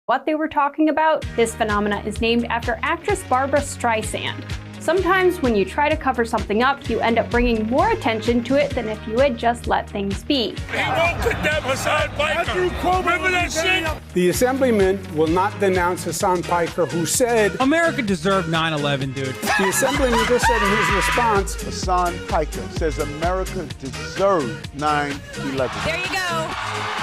what they were talking about. This phenomena is named after actress Barbara Streisand. Sometimes when you try to cover something up, you end up bringing more attention to it than if you had just let things be. He won't condemn Hasan Piker. Remember that shit? The assemblyman will not denounce Hasan Piker, who said America deserved 9/11, dude. the assemblyman just said in his response, Hasan Piker says America deserved 9/11. There you go.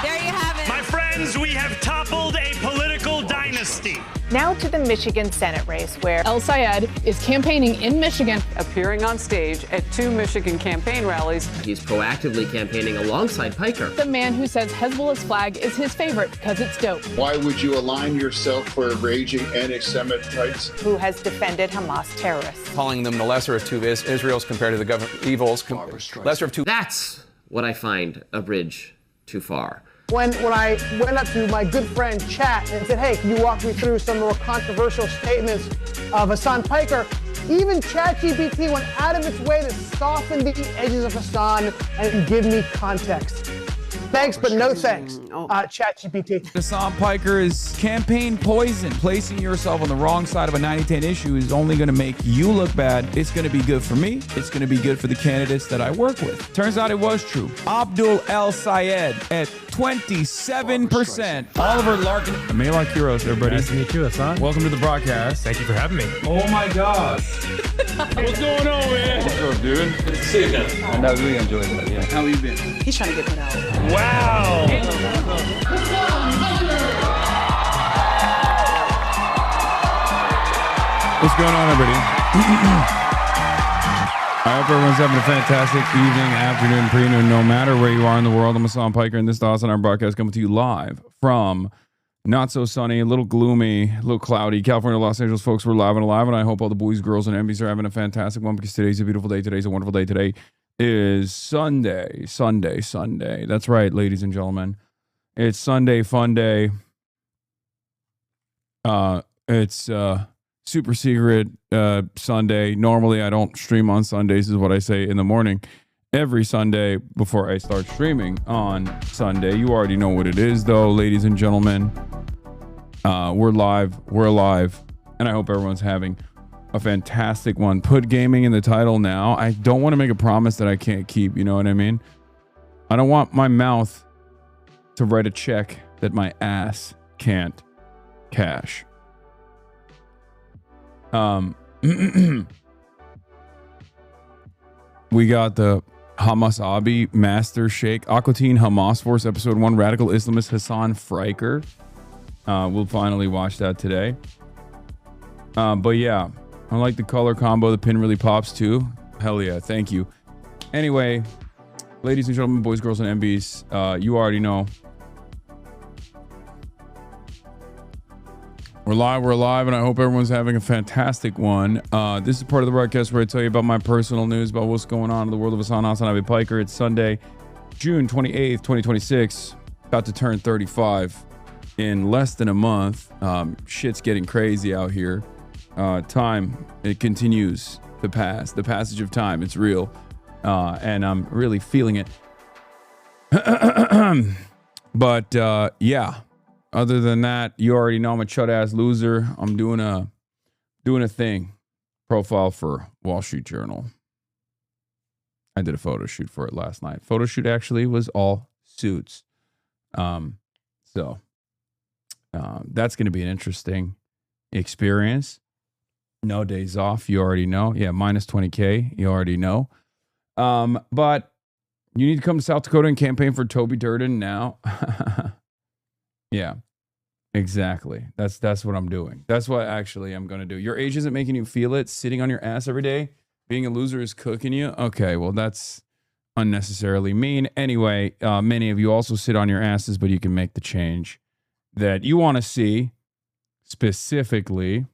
There you have it. My friends, we have toppled a political dynasty. Now to the Michigan Senate race, where El Sayed is campaigning in Michigan. Appearing on stage at 2 Michigan campaign rallies. He's proactively campaigning alongside Piker. The man who says Hezbollah's flag is his favorite because it's dope. Why would you align yourself for raging anti-Semites? Who has defended Hamas terrorists. Calling them the lesser of two Israels compared to the government evils. Lesser of two. That's what I find a bridge too far. When I went up to my good friend Chat and said, hey, can you walk me through some more controversial statements of Hasan Piker? Even ChatGPT went out of its way to soften the edges of Hasan and give me context. Thanks, but no thanks, ChatGPT. Hasan Piker is campaign poison. Placing yourself on the wrong side of a 90-10 issue is only going to make you look bad. It's going to be good for me. It's going to be good for the candidates that I work with. Turns out it was true. Abdul El Sayed at 27%. Oliver Larkin. Maylon Kuros, everybody. Nice to meet you, Hasan. Welcome to the broadcast. Thank you for having me. Oh my gosh. What's going on, man? What's up, dude? Good to see you again. I really enjoyed it. Yeah. How you been? He's trying to get put out. Wow. What's going on, everybody? I hope everyone's having a fantastic evening, afternoon, pre-noon, no matter where you are in the world. I'm Hasan Piker, and this is the HasanAbi broadcast coming to you live from not so sunny, a little gloomy, a little cloudy, California, Los Angeles. Folks, we're live and alive, and I hope all the boys, girls, and MBs are having a fantastic one because today's a beautiful day. Today's a wonderful day. Today is Sunday. That's right, ladies and gentlemen. It's Sunday fun day. It's super secret Sunday. Normally I don't stream on Sundays, is what I say in the morning. Every Sunday before I start streaming on Sunday. You already know what it is, though, ladies and gentlemen. We're live. We're alive. And I hope everyone's having a fantastic one. Put gaming in the title now. I don't want to make a promise that I can't keep. You know what I mean? I don't want my mouth to write a check that my ass can't cash. We got the HasanAbi Master Sheikh Aquatine Hamas Force Episode 1 Radical Islamist Hasan Piker. We'll finally watch that today. But yeah, I like the color combo. The pin really pops too. Hell yeah, thank you. Anyway, ladies and gentlemen, boys, girls, and MBs, you already know. We're live, and I hope everyone's having a fantastic one. This is part of the broadcast where I tell you about my personal news, about what's going on in the world of HasanAbi Piker. It's Sunday, June 28th, 2026. About to turn 35 in less than a month. Shit's getting crazy out here. Time, it continues to pass. The passage of time, it's real. And I'm really feeling it. But yeah. Other than that, you already know I'm a chud-ass loser. I'm doing a thing. Profile for Wall Street Journal. I did a photo shoot for it last night. Photo shoot actually was all suits. So that's going to be an interesting experience. No days off. You already know. Yeah, minus 20K. You already know. But you need to come to South Dakota and campaign for Toby Durden now. Yeah, exactly. That's what I'm doing. That's what actually I'm going to do. Your age isn't making you feel it. Sitting on your ass every day, being a loser is cooking you. Okay, well, that's unnecessarily mean. Anyway, many of you also sit on your asses, but you can make the change that you want to see, specifically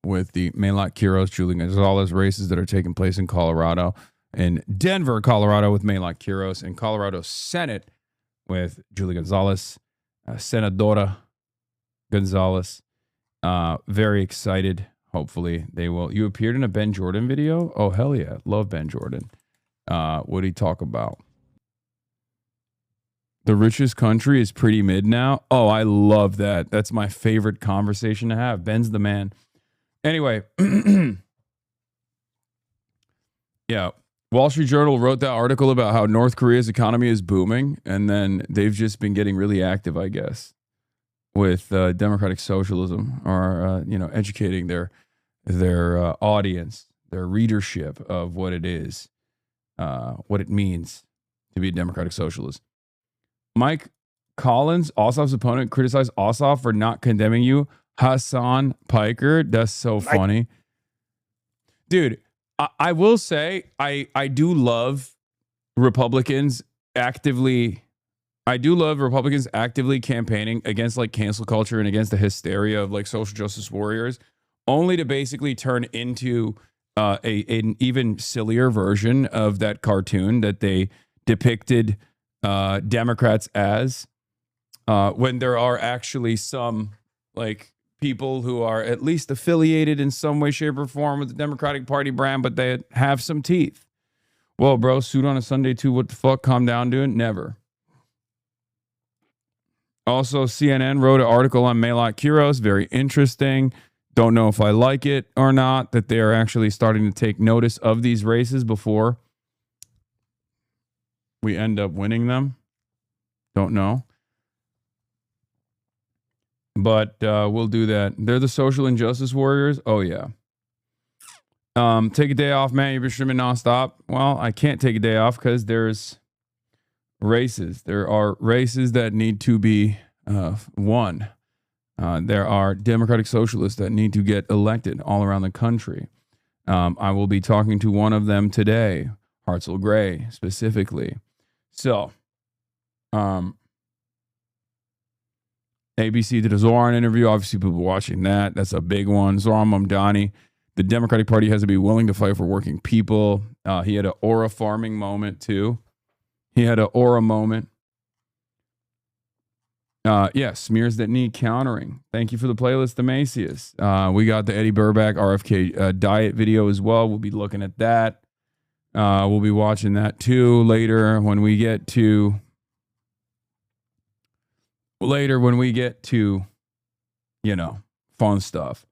with the Maylon Kuros, Julian Gonzalez races that are taking place in Colorado. In Denver, Colorado with Maylon Kuros, and Colorado Senate with Julie Gonzalez, Senadora Gonzalez. Very excited. Hopefully they will. You appeared in a Ben Jordan video? Oh, hell yeah. Love Ben Jordan. What did he talk about? The richest country is pretty mid now. Oh, I love that. That's my favorite conversation to have. Ben's the man. Anyway, yeah. Wall Street Journal wrote that article about how North Korea's economy is booming, and then they've just been getting really active, I guess, with democratic socialism, or educating their audience, their readership of what it is, what it means to be a democratic socialist. Mike Collins, Ossoff's opponent, criticized Ossoff for not condemning you. Hasan Piker, that's so funny. Dude, I will say I do love Republicans actively. I do love Republicans actively campaigning against like cancel culture and against the hysteria of like social justice warriors, only to basically turn into an even sillier version of that cartoon that they depicted Democrats as, when there are actually some like people who are at least affiliated in some way, shape, or form with the Democratic Party brand, but they have some teeth. Well, bro, suit on a Sunday too. What the fuck? Calm down, dude. Never. Also, CNN wrote an article on Melot Kiros. Very interesting. Don't know if I like it or not, that they are actually starting to take notice of these races before we end up winning them. Don't know. But we'll do that. They're the social injustice warriors. Oh, yeah. Take a day off, man. You've been streaming nonstop. Well, I can't take a day off because there's races. There are races that need to be won. There are democratic socialists that need to get elected all around the country. I will be talking to one of them today, Hartzell Gray specifically. So, ABC did a Zoran interview. Obviously, people watching that. That's a big one. Zoran Mamdani. The Democratic Party has to be willing to fight for working people. He had an aura farming moment, too. He had an aura moment. Yeah, smears that need countering. Thank you for the playlist, Demasius. We got the Eddie Burback RFK diet video as well. We'll be looking at that. We'll be watching that, too, later when we get to... fun stuff.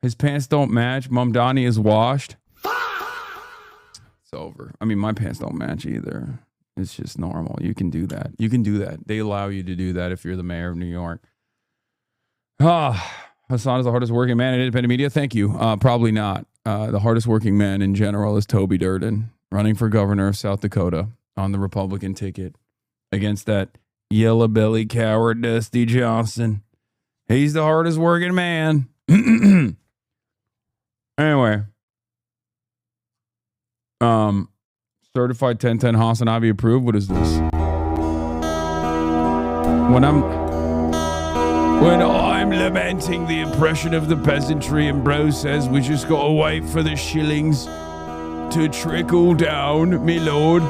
His pants don't match. Mamdani is washed. It's over. I mean, my pants don't match either. It's just normal. You can do that. You can do that. They allow you to do that if you're the mayor of New York. Hasan is the hardest working man in independent media. Thank you. Probably not. The hardest working man in general is Toby Durden, running for governor of South Dakota on the Republican ticket against that yellow belly coward Dusty Johnson. He's the hardest working man. Anyway, certified 1010 HasanAbi approved. What is this? When I'm lamenting the oppression of the peasantry, and bro says we just gotta wait for the shillings to trickle down, me lord.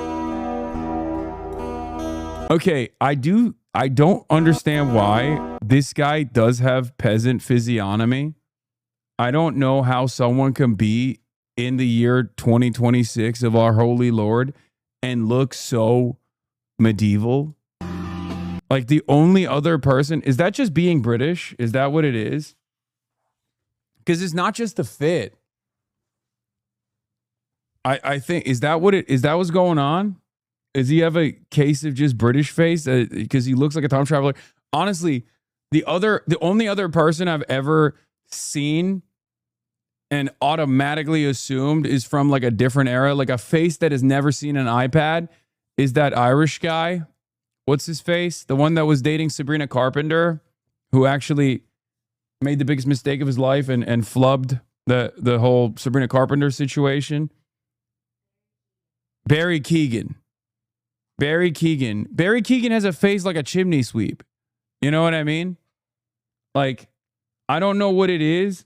Okay, I don't understand why this guy does have peasant physiognomy. I don't know how someone can be in the year 2026 of our holy Lord and look so medieval. Like the only other person, is that just being British? Is that what it is? Because it's not just the fit. I think, is that what's going on? Does he have a case of just British face? Because he looks like a time traveler. Honestly, the only other person I've ever seen and automatically assumed is from like a different era, like a face that has never seen an iPad, is that Irish guy. What's his face? The one that was dating Sabrina Carpenter, who actually made the biggest mistake of his life and flubbed the whole Sabrina Carpenter situation. Barry Keoghan. Barry Keoghan has a face like a chimney sweep. You know what I mean? Like, I don't know what it is.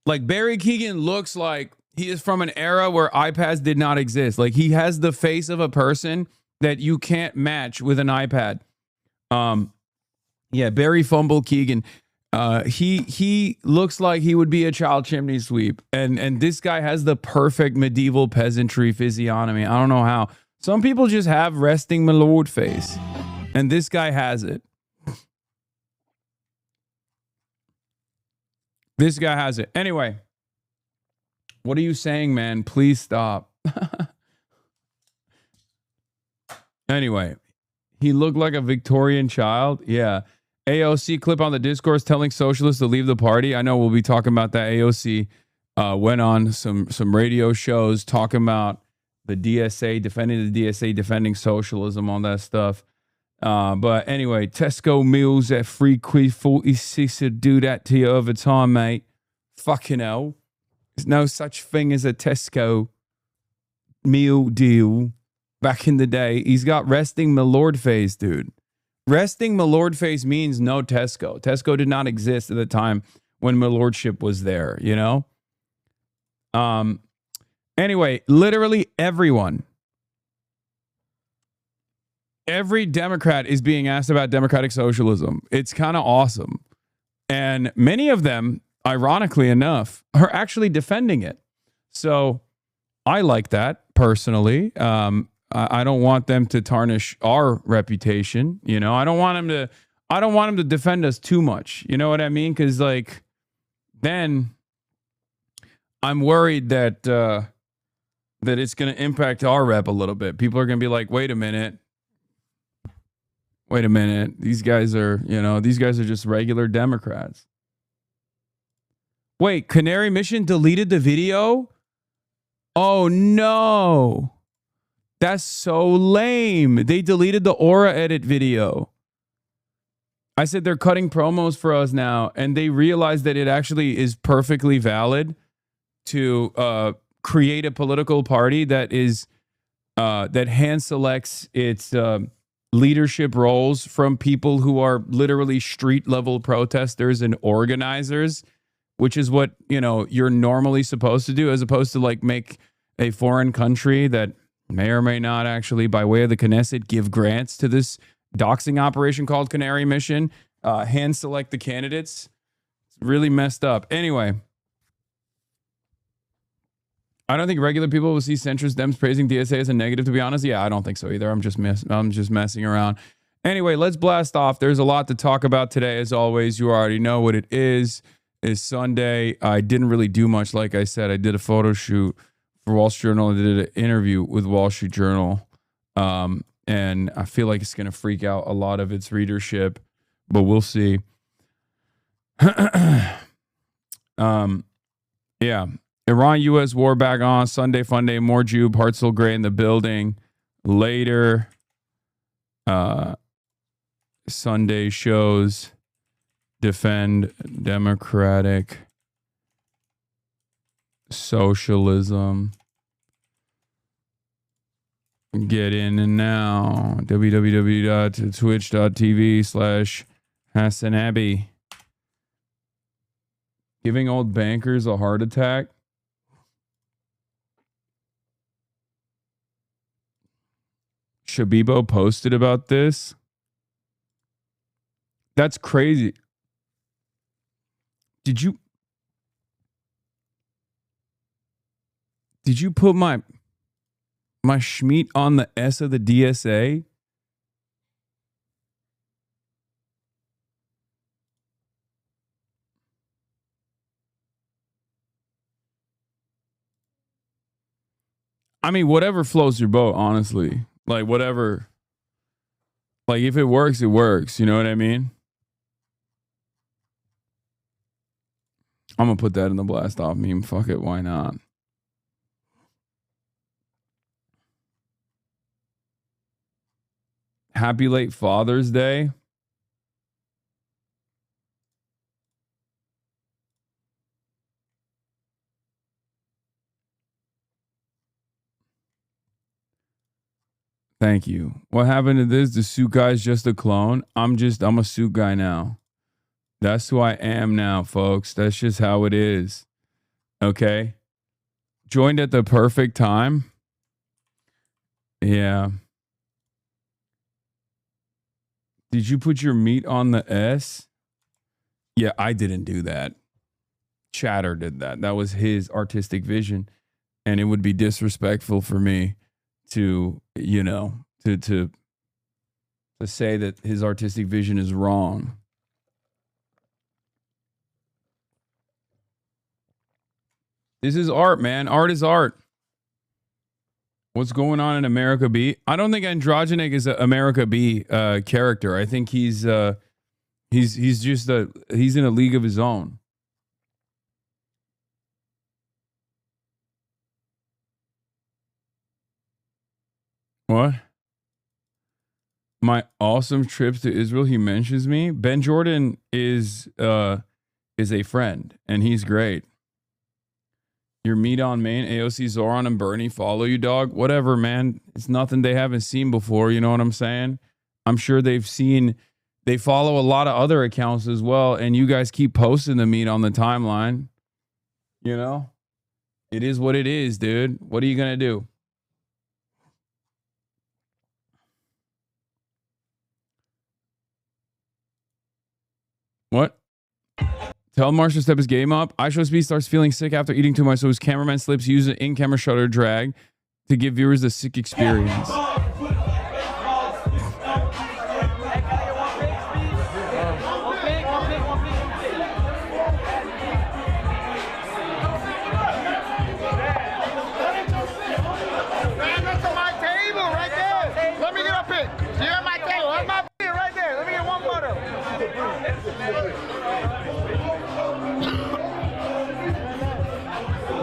Like, Barry Keoghan looks like he is from an era where iPads did not exist. Like, he has the face of a person that you can't match with an iPad. Yeah, Barry Fumble Keoghan. He looks like he would be a child chimney sweep. And this guy has the perfect medieval peasantry physiognomy. I don't know how. Some people just have resting my lord face. And this guy has it. This guy has it. Anyway. What are you saying, man? Please stop. Anyway. He looked like a Victorian child. Yeah. AOC clip on the discourse telling socialists to leave the party. I know we'll be talking about that. AOC went on some radio shows talking about the DSA, defending the DSA, defending socialism, all that stuff. But anyway, Tesco meals at free quiz 46 to do that to you over time, mate. Fucking hell. There's no such thing as a Tesco meal deal. Back in the day, he's got resting my lord face, dude. Resting my lord face means no Tesco. Tesco did not exist at the time when my lordship was there, you know? Anyway, literally everyone, every Democrat is being asked about democratic socialism. It's kind of awesome. And many of them, ironically enough, are actually defending it. So I like that personally. I don't want them to tarnish our reputation. You know, I don't want them to defend us too much. You know what I mean? Because like, then I'm worried that that it's going to impact our rep a little bit. People are going to be like, wait a minute. These guys are just regular Democrats. Wait, Canary Mission deleted the video? Oh no. That's so lame. They deleted the Aura edit video. I said they're cutting promos for us now, and they realized that it actually is perfectly valid to create a political party that is that hand selects its leadership roles from people who are literally street level protesters and organizers, which is what, you know, you're normally supposed to do, as opposed to like make a foreign country that may or may not actually, by way of the Knesset, give grants to this doxing operation called Canary Mission, hand select the candidates. It's really messed up. Anyway, I don't think regular people will see centrist Dems praising DSA as a negative, to be honest. Yeah, I don't think so either. I'm just messing around. Anyway, let's blast off. There's a lot to talk about today. As always, you already know what it is. It's Sunday. I didn't really do much. Like I said, I did a photo shoot for Wall Street Journal. I did an interview with Wall Street Journal. And I feel like it's going to freak out a lot of its readership, but we'll see. Yeah. Iran-U.S. war back on. Sunday FUNDAY. More JUBE. HARTZELL Gray in the building. Later. Sunday shows defend democratic socialism. Get in and now. www.twitch.tv/HasanAbi. Giving old bankers a heart attack. Shabibo posted about this. That's crazy. Did you put my schmeat on the S of the DSA? I mean, whatever floats your boat, honestly. Like, whatever. Like, if it works, it works. You know what I mean? I'm going to put that in the blast off meme. Fuck it. Why not? Happy late Father's Day. Thank you. What happened to this? The suit guy's just a clone. I'm a suit guy now. That's who I am now, folks. That's just how it is. Okay. Joined at the perfect time. Yeah. Did you put your meat on the S? Yeah, I didn't do that. Chatter did that. That was his artistic vision. And it would be disrespectful for me to you know to say that his artistic vision is wrong. This is art, man. Art is art. What's going on in America B? I don't think Androgenic is an America B character. I think he's just he's in a league of his own. What? My awesome trips to Israel. He mentions me. Ben Jordan is a friend, and he's great. Your meat on main, AOC, Zoran, and Bernie follow you, dog. Whatever, man. It's nothing they haven't seen before. You know what I'm saying? I'm sure they follow a lot of other accounts as well, and you guys keep posting the meat on the timeline. You know? It is what it is, dude. What are you going to do? What? Tell Marshall to step his game up. IRANxUS starts feeling sick after eating too much, so his cameraman slips, uses an in-camera shutter drag to give viewers a sick experience.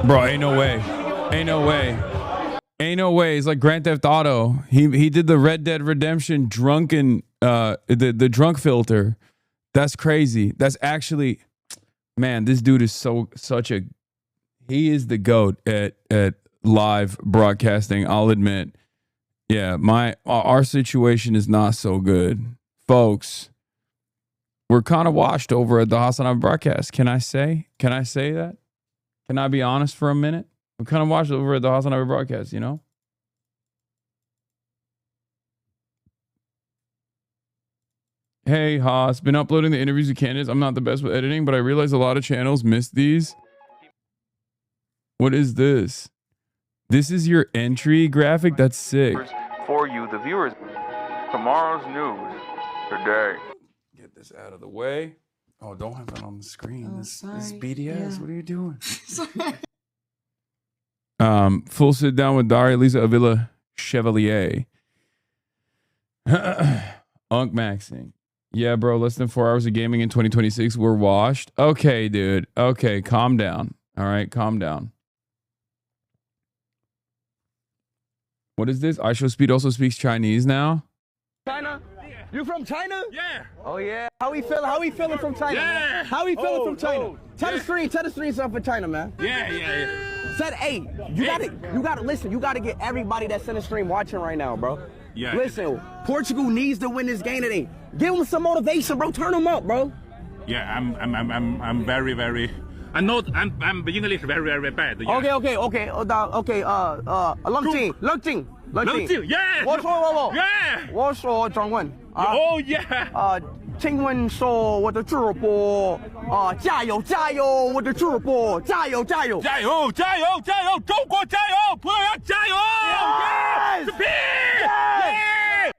Bro, ain't no way. Ain't no way. Ain't no way. It's like Grand Theft Auto. He did the Red Dead Redemption drunken the drunk filter. That's crazy. That's actually, man, this dude is such a, he is the GOAT at live broadcasting, I'll admit. Yeah, our situation is not so good. Folks, we're kind of washed over at the HasanAbi broadcast. Can I say that? Can I be honest for a minute? We're kind of washed over at the HasanAbi broadcast, you know? Hey, Haas, been uploading the interviews with candidates. I'm not the best with editing, but I realize a lot of channels missed these. What is this? This is your entry graphic? That's sick. For you, the viewers. Tomorrow's news today. Get this out of the way. Oh, don't have that on the screen. Oh, this is BDS. Yeah. What are you doing? Full sit down with Daria Lisa Avila Chevalier. Unk Maxing. Yeah, bro. Less than 4 hours of gaming in 2026. We're washed. Okay, dude. Okay, calm down. All right, calm down. What is this? IRANxUS also speaks Chinese now. China? You from China? Yeah. Oh yeah. How we feeling from China? Yeah. How we feeling from China? Tell the screen stuff for China, man. Yeah. Said, hey, you gotta listen. You gotta get everybody that's in the stream watching right now, bro. Yeah. Listen, Portugal needs to win this game today. Give them some motivation, bro. Turn them up, bro. Yeah, I'm very. I'm English very bad. Yeah. Okay.冷静 Yeah. 我说 Yeah. 我说中文 Oh yeah. 请问说我的主播加油我的主播加油中国加油葡萄牙加油 Yeah.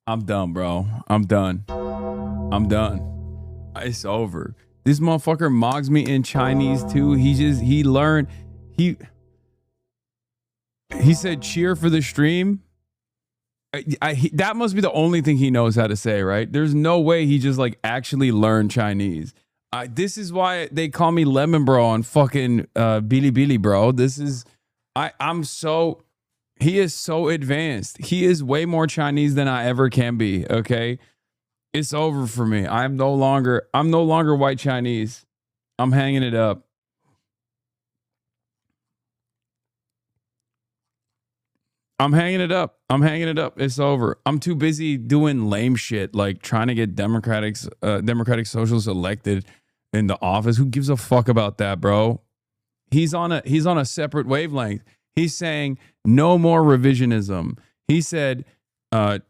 I'm done, bro. I'm done. It's over. This motherfucker mogs me in Chinese too. He learned. He said cheer for the stream. That must be the only thing he knows how to say, right? There's no way he just like actually learned Chinese. This is why they call me Lemon Bro on fucking Bilibili, bro. He is so advanced. He is way more Chinese than I ever can be, okay? It's over for me. I'm no longer white Chinese. I'm hanging it up. It's over. I'm too busy doing lame shit like trying to get Democratic Socialists elected in the office. Who gives a fuck about that, bro? He's on a separate wavelength. He's saying no more revisionism. He said that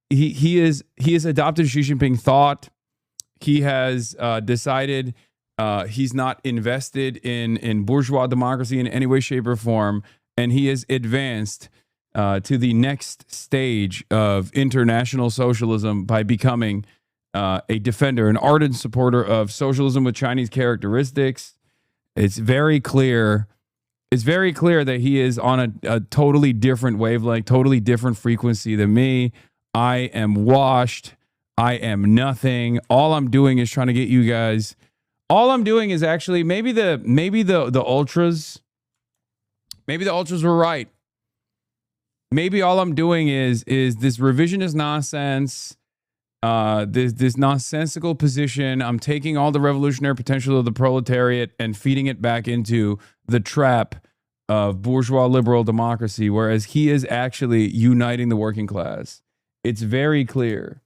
he has adopted Xi Jinping thought. He has decided He's not invested in bourgeois democracy in any way, shape, or form, and he has advanced to the next stage of international socialism by becoming a defender, an ardent supporter of socialism with Chinese characteristics. It's very clear. It's very clear that he is on a totally different wavelength, totally different frequency than me. I am washed. I am nothing. All I'm doing is trying to get you guys. All I'm doing is actually maybe the ultras. Maybe the ultras were right. Maybe all I'm doing is this revisionist nonsense. This nonsensical position. I'm taking all the revolutionary potential of the proletariat and feeding it back into the trap of bourgeois liberal democracy, whereas he is actually uniting the working class. It's very clear.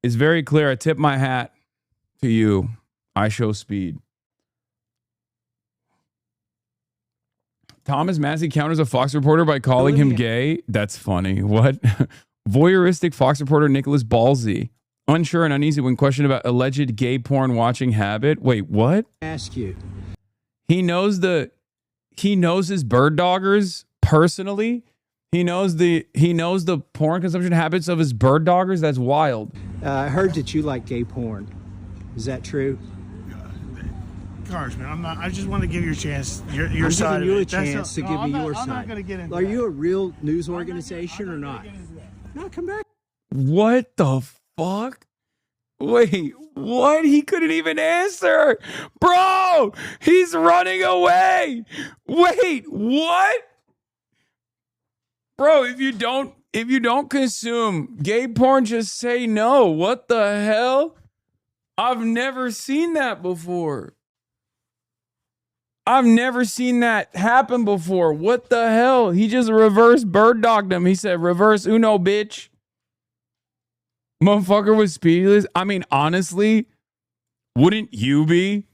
It's very clear. I tip my hat to you. I show speed. Thomas Massey counters a Fox reporter by calling him gay. That's funny. What? Voyeuristic Fox reporter Nicholas Ballsy, unsure and uneasy when questioned about alleged gay porn watching habit. Wait, what? Ask you. He knows his bird doggers personally. He knows the porn consumption habits of his bird doggers. That's wild. I heard that you like gay porn. Is that true? Gosh, man, I just want to give you a chance. Your side. I'm giving you a of it. chance to give me your side. I'm not going to get into Are that. you a real news organization or not? No, come back. What the fuck? Wait, what? He couldn't even answer. Bro, he's running away. Wait, what? Bro, if you don't consume gay porn, just say no. What the hell? I've never seen that before. I've never seen that happen before. What the hell? He just reverse bird dogged him. He said, reverse uno, bitch. Motherfucker was speechless. I mean, honestly, wouldn't you be?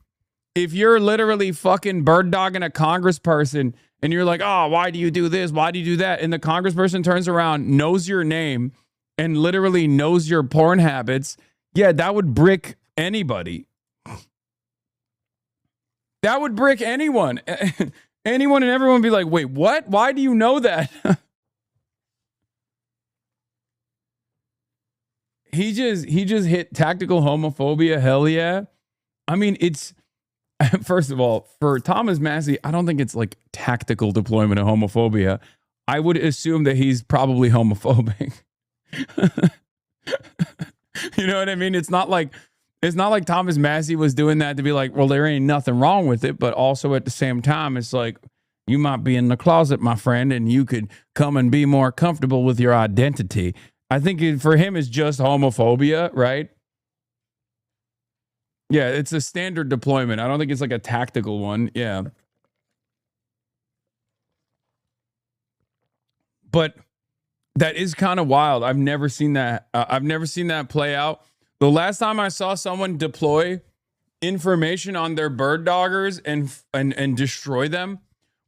If you're literally fucking bird dogging a congressperson and you're like, oh, why do you do this? Why do you do that? And the congressperson turns around, knows your name, and literally knows your porn habits. Yeah, that would brick anybody. That would brick anyone. Anyone and everyone would be like, wait, what? Why do you know that? He just hit tactical homophobia. Hell yeah. I mean, it's, first of all, for Thomas Massey, I don't think it's like tactical deployment of homophobia. I would assume that he's probably homophobic. You know what I mean? It's not like Thomas Massey was doing that to be like, well, there ain't nothing wrong with it. But also at the same time, it's like, you might be in the closet, my friend, and you could come and be more comfortable with your identity. I think for him, it's just homophobia, right? Yeah, it's a standard deployment. I don't think it's like a tactical one. Yeah. But that is kind of wild. I've never seen that. I've never seen that play out. The last time I saw someone deploy information on their bird doggers and destroy them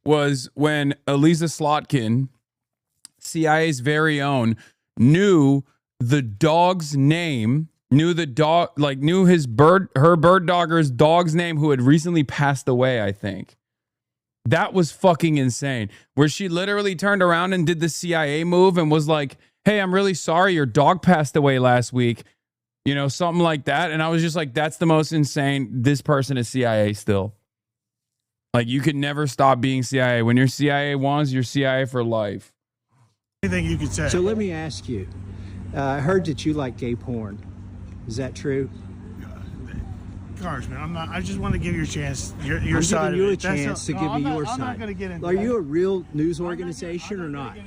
was when Elisa Slotkin, CIA's very own, knew the dog's name, knew her bird dogger's dog's name who had recently passed away, I think. That was fucking insane. Where she literally turned around and did the CIA move and was like, hey, I'm really sorry your dog passed away last week. You know, something like that. And I was just like, that's the most insane. This person is CIA still. Like, you could never stop being CIA. When you're CIA once, you're CIA for life. Anything you could say. So let me ask you. I heard that you like gay porn. Is that true? Gosh, man, I just want to give you a chance. Your side. I'm giving you a chance to give me your side. I'm not going to get into Are that. you a real news organization or not?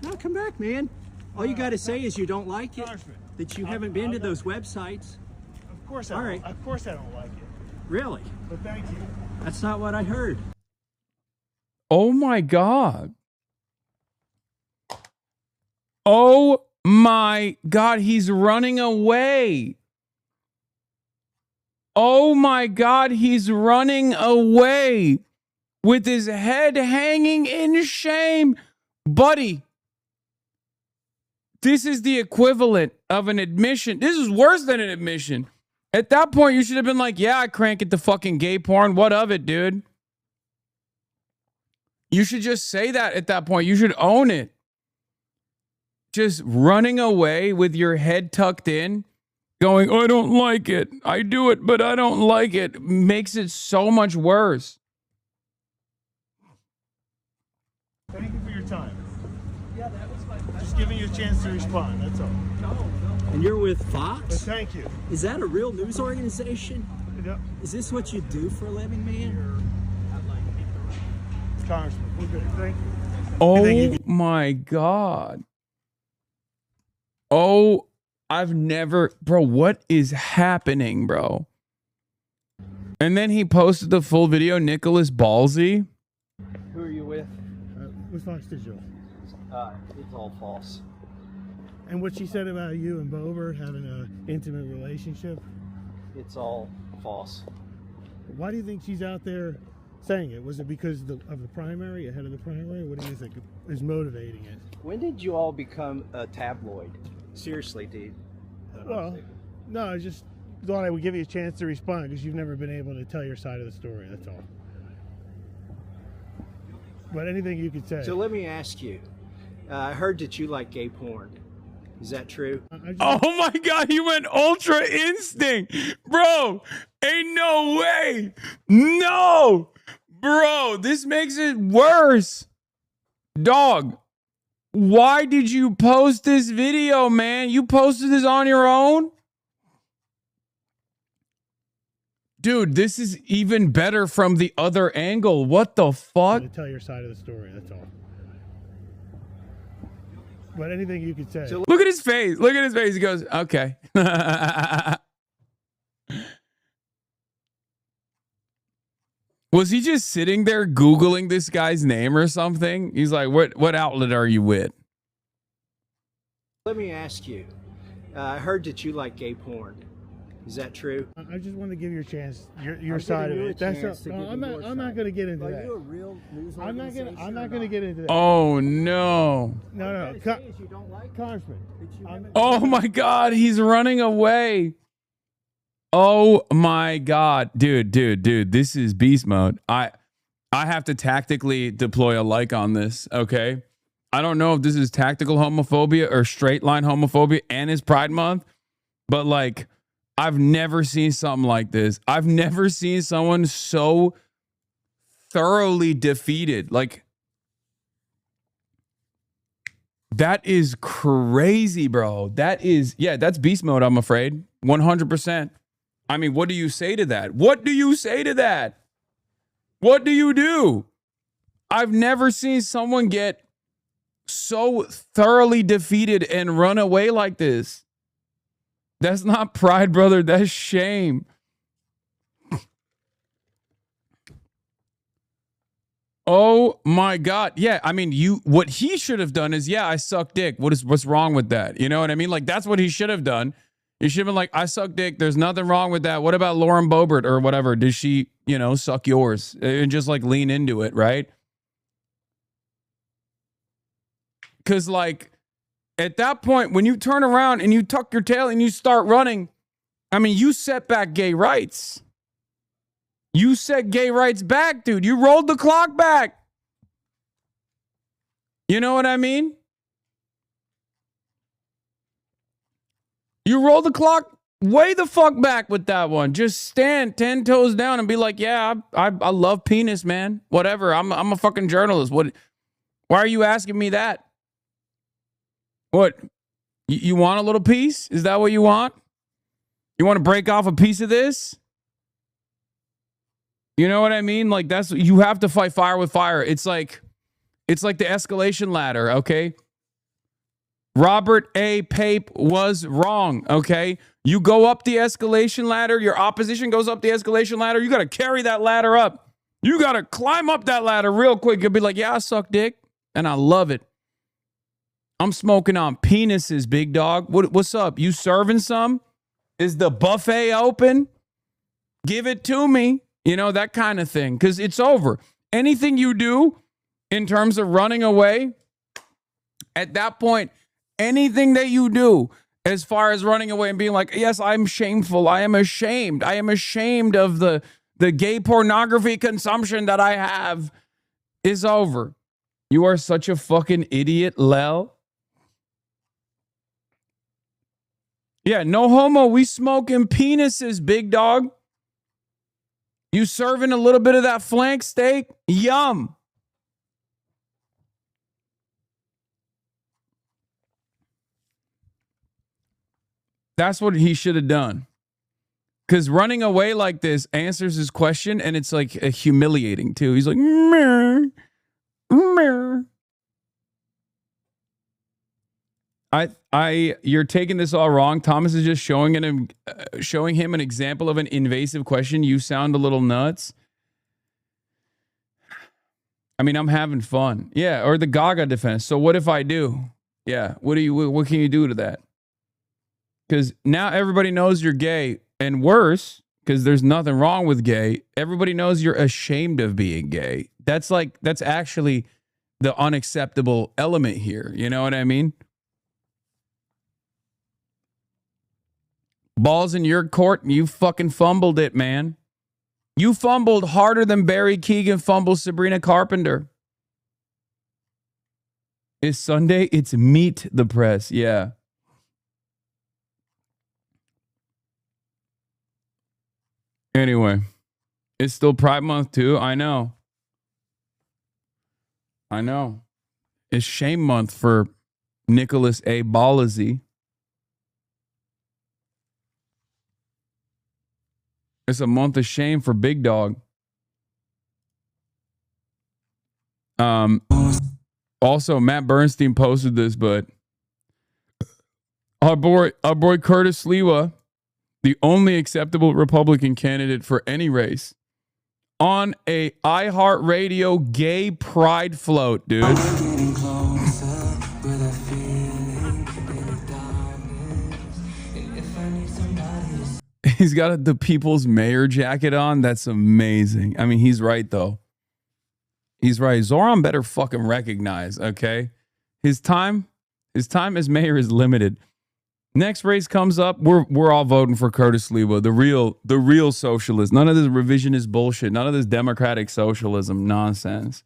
No, come back, man. All you got to say is you don't like it. That you haven't been to those websites. Of course I don't. Of course I don't like it. Really? But thank you. That's not what I heard. Oh my God. Oh my God, he's running away. Oh my God, he's running away with his head hanging in shame. Buddy, this is the equivalent of an admission. This is worse than an admission. At that point, you should have been like, yeah, I crank it to fucking gay porn. What of it, dude? You should just say that at that point. You should own it. Just running away with your head tucked in, going, I don't like it. I do it, but I don't like it. Makes it so much worse. Thank you for your time. Yeah, that was my question. Just giving you a chance to respond, that's all. And you're with Fox? But thank you. Is that a real news organization? Yep. Is this what you do for a living, man? Congressman, we're good. Thank you. Oh my God. Oh, I've never, bro, what is happening, bro? And then he posted the full video, Nicholas Ballsy. Who are you with? With Fox Digital. It's all false. And what she said about you and Boebert having an intimate relationship? It's all false. Why do you think she's out there saying it? Was it because of the primary, ahead of the primary? What do you think is motivating it? When did you all become a tabloid? Seriously, dude. Well, no, I just thought I would give you a chance to respond because you've never been able to tell your side of the story, that's all. But anything you could say. So let me ask you. I heard that you like gay porn. Is that true? Oh my God, he went ultra instinct. Bro, ain't no way. No. Bro, this makes it worse. Dog, why did you post this video, man? You posted this on your own? Dude, this is even better from the other angle. What the fuck? To tell your side of the story, that's all. But anything you could say. Look at his face. Look at his face. He goes, okay. Was he just sitting there Googling this guy's name or something? He's like, what outlet are you with? Let me ask you. I heard that you like gay porn. Is that true? I just want to give you a chance, your side of it. That's no, I'm not going to get into that. Are you a real news organization? I'm not going to get into that. Oh no. No. Congressman. Oh my God, he's running away. Oh my God, dude, this is beast mode. I have to tactically deploy a like on this, okay? I don't know if this is tactical homophobia or straight line homophobia and it's Pride Month, but like, I've never seen something like this. I've never seen someone so thoroughly defeated. Like, that is crazy, bro. That is, yeah, that's beast mode, I'm afraid. 100%. I mean, what do you say to that? What do you say to that? What do you do? I've never seen someone get so thoroughly defeated and run away like this. That's not pride, brother. That's shame. Oh my God. Yeah. I mean, what he should have done is, yeah, I suck dick. What's wrong with that? You know what I mean? Like, that's what he should have done. He should have been like, I suck dick. There's nothing wrong with that. What about Lauren Boebert or whatever? Did she, suck yours? And just like lean into it, right? Because like, at that point, when you turn around and you tuck your tail and you start running, I mean, you set back gay rights. You set gay rights back, dude. You rolled the clock back. You know what I mean? You roll the clock way the fuck back with that one. Just stand 10 toes down and be like, yeah, I love penis, man. Whatever. I'm a fucking journalist. Why are you asking me that? What? You want a little piece? Is that what you want? You want to break off a piece of this? You know what I mean? Like, you have to fight fire with fire. It's like the escalation ladder, okay? Robert A. Pape was wrong, okay? You go up the escalation ladder, your opposition goes up the escalation ladder, you got to carry that ladder up. You got to climb up that ladder real quick. You'll be like, yeah, I suck dick, and I love it. I'm smoking on penises, big dog. What's up? You serving some? Is the buffet open? Give it to me. You know, that kind of thing. Because it's over. Anything you do in terms of running away, at that point, anything that you do As far as running away and being like, yes, I'm shameful. I am ashamed. I am ashamed of the gay pornography consumption that I have is over. You are such a fucking idiot, Lel. Yeah, no homo. We smoking penises, big dog. You serving a little bit of that flank steak? Yum. That's what he should have done. Because running away like this answers his question, and it's like humiliating too. He's like, meh, meh. You're taking this all wrong. Thomas is just showing him an example of an invasive question. You sound a little nuts. I mean, I'm having fun. Yeah, or the Gaga defense. So what if I do? Yeah, what can you do to that? Because now everybody knows you're gay, and worse, because there's nothing wrong with gay, everybody knows you're ashamed of being gay. That's actually the unacceptable element here. You know what I mean? Ball's in your court, and you fucking fumbled it, man. You fumbled harder than Barry Keegan fumbles Sabrina Carpenter. It's Sunday. It's Meet the Press. Yeah. Anyway, it's still Pride Month too. I know. It's Shame Month for Nicholas A. Balazi. It's a month of shame for Big Dog. Also, Matt Bernstein posted this, but our boy Curtis Lewa, the only acceptable Republican candidate for any race, on a iHeartRadio gay pride float, dude. He's got the People's Mayor jacket on. That's amazing. I mean, he's right, though. He's right. Zoran better fucking recognize, okay? His time as mayor is limited. Next race comes up, we're all voting for Curtis Lewa, the real socialist. None of this revisionist bullshit. None of this democratic socialism nonsense.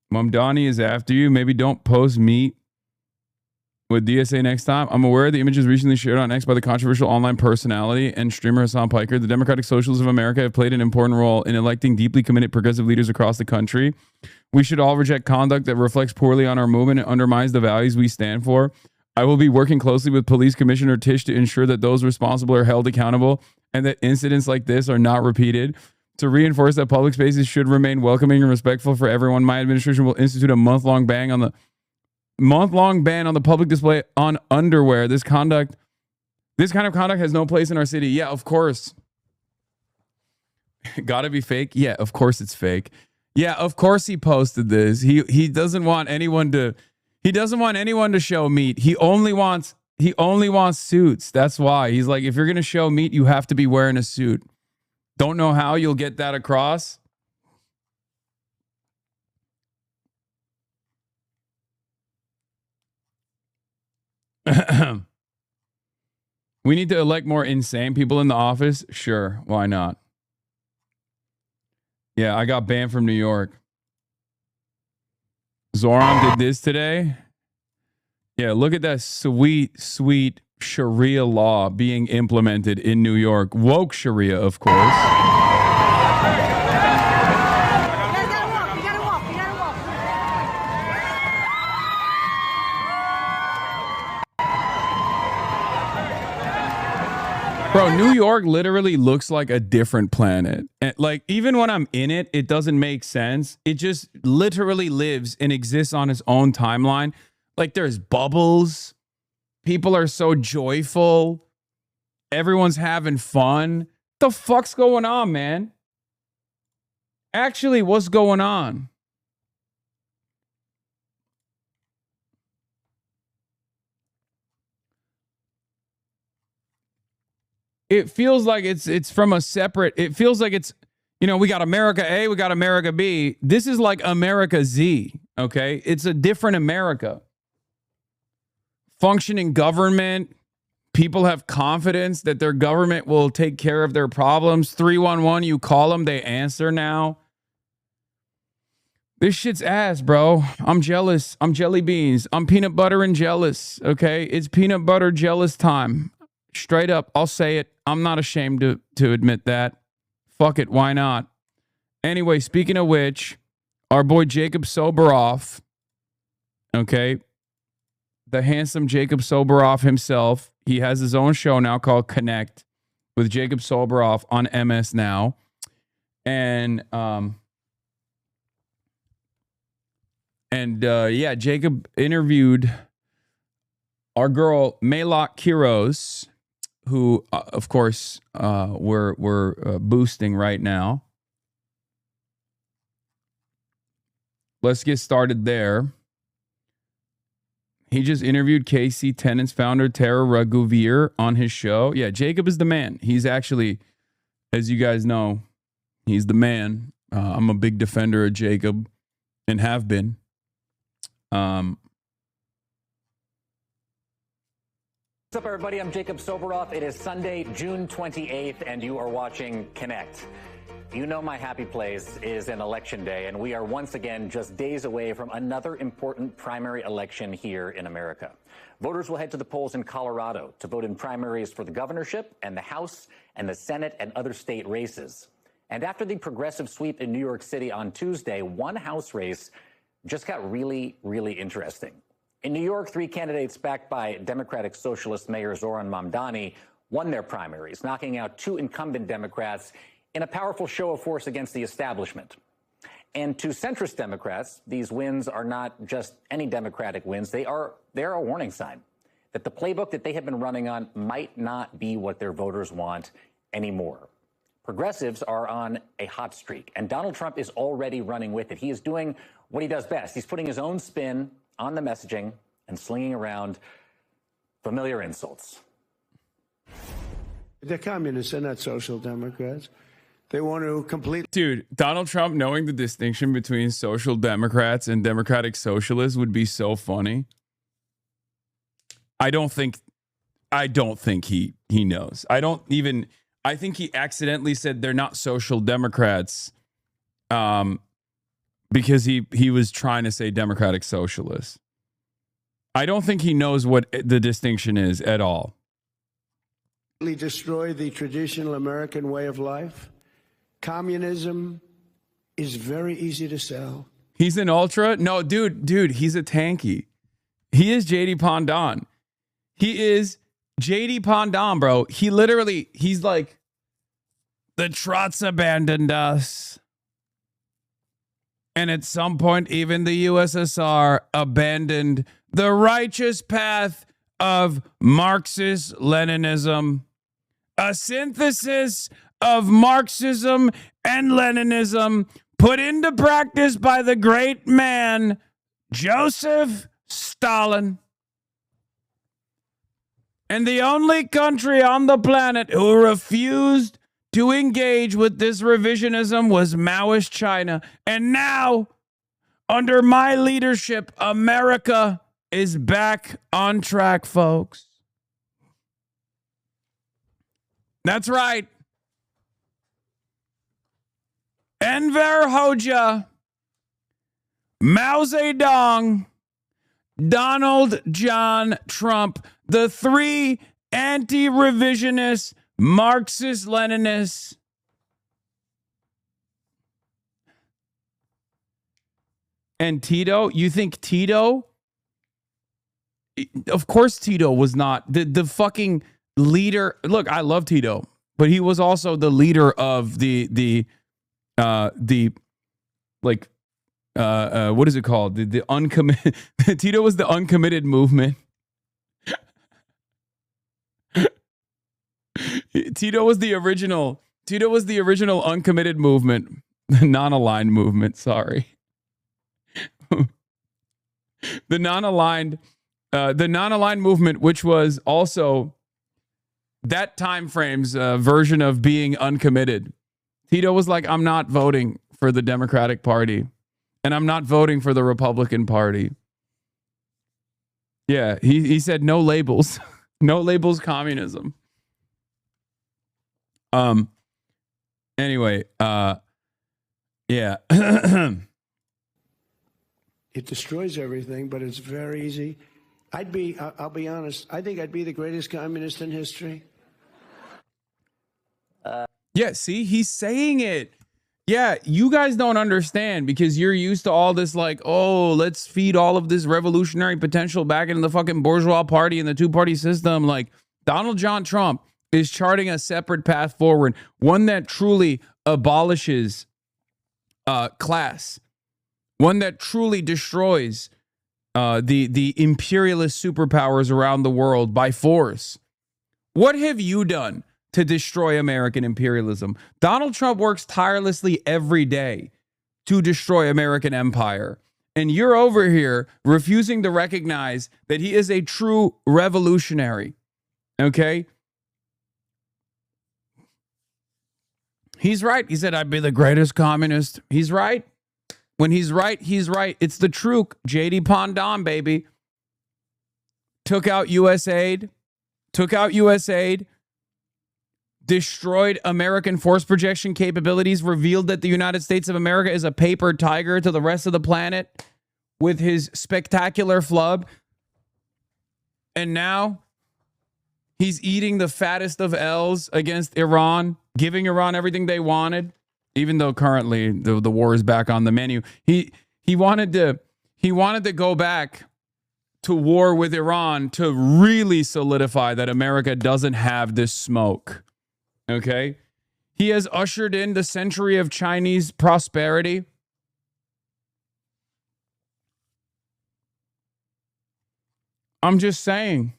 Mom Donnie is after you. Maybe don't post meat with DSA next time. I'm aware the images recently shared on X by the controversial online personality and streamer Hasan Piker. The Democratic Socialists of America have played an important role in electing deeply committed progressive leaders across the country. We should all reject conduct that reflects poorly on our movement and undermines the values we stand for. I will be working closely with Police Commissioner Tisch to ensure that those responsible are held accountable and that incidents like this are not repeated. To reinforce that public spaces should remain welcoming and respectful for everyone, my administration will institute a month-long ban on the public display on underwear. This kind of conduct has no place in our city. Yeah, of course. Gotta be fake. Yeah, of course it's fake. Yeah, of course he posted this. He doesn't want anyone to show meat. He only wants suits. That's why. He's like, if you're gonna show meat, you have to be wearing a suit. Don't know how you'll get that across. We need to elect more insane people in the office. Sure, why not? Yeah, I got banned from New York. Zoran did this today. Yeah, look at that sweet Sharia law being implemented in New York. Woke Sharia, of course. Bro, New York literally looks like a different planet. And like, even when I'm in it, it doesn't make sense. It just literally lives and exists on its own timeline. Like, there's bubbles. People are so joyful. Everyone's having fun. The fuck's going on, man? Actually, what's going on? It feels like it's from a separate, it feels like it's, you know, we got America A, we got America B. This is like America Z. Okay? It's a different America. Functioning government. People have confidence that their government will take care of their problems. 311, you call them, they answer now. This shit's ass, bro. I'm jealous. I'm jelly beans. I'm peanut butter and jealous. Okay? It's peanut butter jealous time. Straight up, I'll say it. I'm not ashamed to admit that. Fuck it, why not? Anyway, speaking of which, our boy Jacob Soboroff, okay, the handsome Jacob Soboroff himself, he has his own show now called Connect with Jacob Soboroff on MS Now. And yeah, Jacob interviewed our girl Maylok Kiros, who, of course, we're boosting right now. Let's get started there. He just interviewed KC Tenants founder Tara Raghuveer on his show. Yeah, Jacob is the man. He's actually, as you guys know, he's the man. I'm a big defender of Jacob and have been. What's up, everybody? I'm Jacob Soboroff. It is Sunday, June 28th, and you are watching Connect. You know my happy place is an election day, and we are once again just days away from another important primary election here in America. Voters will head to the polls in Colorado to vote in primaries for the governorship and the House and the Senate and other state races. And after the progressive sweep in New York City on Tuesday, one House race just got really, really interesting. In New York, 3 candidates backed by Democratic Socialist Mayor Zoran Mamdani won their primaries, knocking out 2 incumbent Democrats in a powerful show of force against the establishment. And to centrist Democrats, these wins are not just any Democratic wins. They're a warning sign that the playbook that they have been running on might not be what their voters want anymore. Progressives are on a hot streak, and Donald Trump is already running with it. He is doing what he does best. He's putting his own spin on the messaging and slinging around familiar insults. They're communists. They're not social democrats. They want to completely... Dude, Donald Trump knowing the distinction between social democrats and democratic socialists would be so funny. I don't think he knows. I think he accidentally said they're not social democrats because he was trying to say democratic socialists. I don't think he knows what the distinction is at all. Destroy the traditional American way of life. Communism is very easy to sell. He's an ultra? No, dude, he's a tanky. He is JD Pondon. He is JD Pondon, bro. He's like, the Trots abandoned us. And at some point, even the USSR abandoned the righteous path of Marxist-Leninism. A synthesis of Marxism and Leninism put into practice by the great man, Joseph Stalin. And the only country on the planet who refused to engage with this revisionism was Maoist China. And now, under my leadership, America is back on track, folks. That's right. Enver Hoxha, Mao Zedong, Donald John Trump, the 3 anti-revisionist Marxist-Leninists. And Tito, you think Tito? Of course Tito was not the fucking leader. Look, I love Tito, but he was also the leader of the what is it called? The uncommitted. Tito was the uncommitted movement. Tito was the original uncommitted movement, non-aligned movement. Sorry. The non-aligned movement, which was also that time frame's version of being uncommitted. Tito was like, I'm not voting for the Democratic Party. And I'm not voting for the Republican Party. Yeah, he said no labels. No labels communism. Anyway, yeah. It destroys everything, but it's very easy. I'll be honest, I think I'd be the greatest communist in history. Yeah, see, he's saying it. Yeah, you guys don't understand because you're used to all this like, oh, let's feed all of this revolutionary potential back into the fucking bourgeois party and the two-party system. Like, Donald John Trump is charting a separate path forward, one that truly abolishes class, one that truly destroys the imperialist superpowers around the world by force. What have you done to destroy American imperialism? Donald Trump works tirelessly every day to destroy American empire. And you're over here refusing to recognize that he is a true revolutionary. Okay? He's right. He said, I'd be the greatest communist. He's right. When he's right, he's right. It's the truth. J.D. Pondon, baby. Took out USAID. Destroyed American force projection capabilities, revealed that the United States of America is a paper tiger to the rest of the planet with his spectacular flub. And now he's eating the fattest of L's against Iran, giving Iran everything they wanted, even though currently the war is back on the menu. He wanted to go back to war with Iran to really solidify that America doesn't have this smoke. Okay? He has ushered in the century of Chinese prosperity. I'm just saying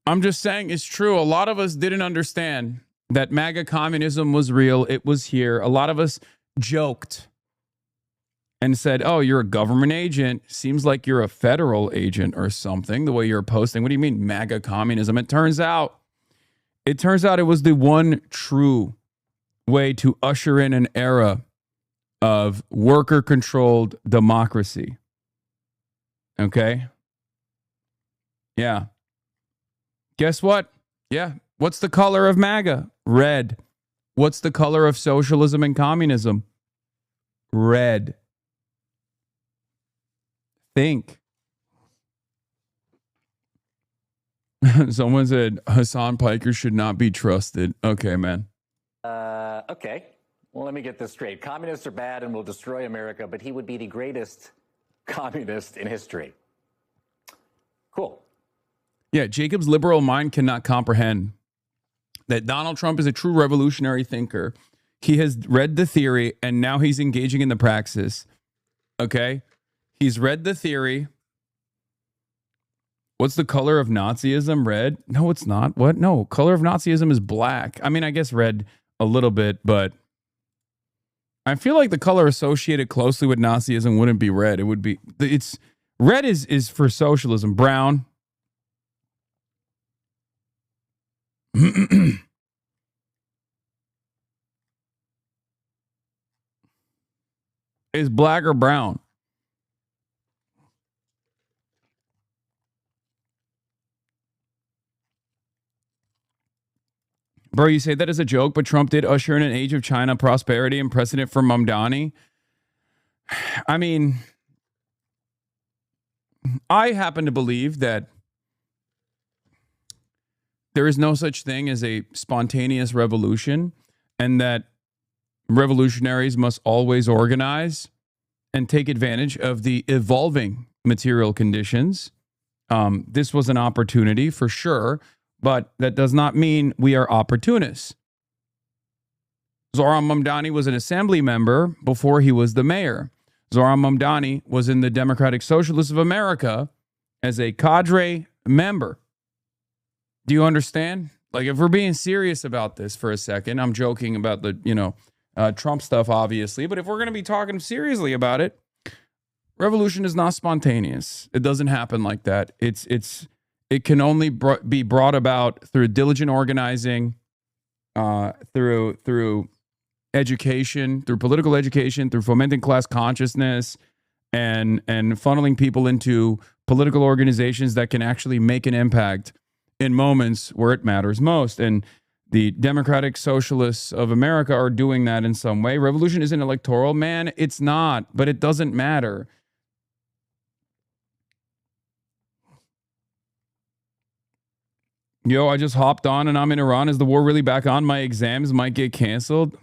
it's true. A lot of us didn't understand that MAGA communism was real. It was here. A lot of us joked and said, oh, you're a government agent. Seems like you're a federal agent or something, the way you're posting. What do you mean MAGA communism? It turns out it was the one true way to usher in an era of worker-controlled democracy. Okay? Yeah. Guess what? Yeah. What's the color of MAGA? Red. What's the color of socialism and communism? Red. Think. Someone said Hasan Piker should not be trusted. Okay, man. Okay. Well, let me get this straight. Communists are bad and will destroy America, but he would be the greatest communist in history. Cool. Yeah, Jacob's liberal mind cannot comprehend that Donald Trump is a true revolutionary thinker. He has read the theory, and now he's engaging in the praxis. Okay? He's read the theory. What's the color of Nazism? Red? No, it's not. What? No, color of Nazism is black. I mean, I guess red a little bit, but I feel like the color associated closely with Nazism wouldn't be red. It would be, it's, red is for socialism. Brown. Is black or brown? Bro, you say that as a joke, but Trump did usher in an age of China prosperity and precedent for Mamdani. I mean, I happen to believe that there is no such thing as a spontaneous revolution, and that revolutionaries must always organize and take advantage of the evolving material conditions. This was an opportunity for sure, but that does not mean we are opportunists. Zoran Mamdani was an assembly member before he was the mayor. Zoran Mamdani was in the Democratic Socialists of America as a cadre member. Do you understand? Like, if we're being serious about this for a second, I'm joking about the, Trump stuff, obviously, but if we're going to be talking seriously about it, revolution is not spontaneous. It doesn't happen like that. It can only be brought about through diligent organizing, through education, through political education, through fomenting class consciousness, and funneling people into political organizations that can actually make an impact in moments where it matters most. And the Democratic Socialists of America are doing that in some way. Revolution isn't electoral, man. It's not, but it doesn't matter. Yo, I just hopped on and I'm in Iran. Is the war really back on? My exams might get canceled.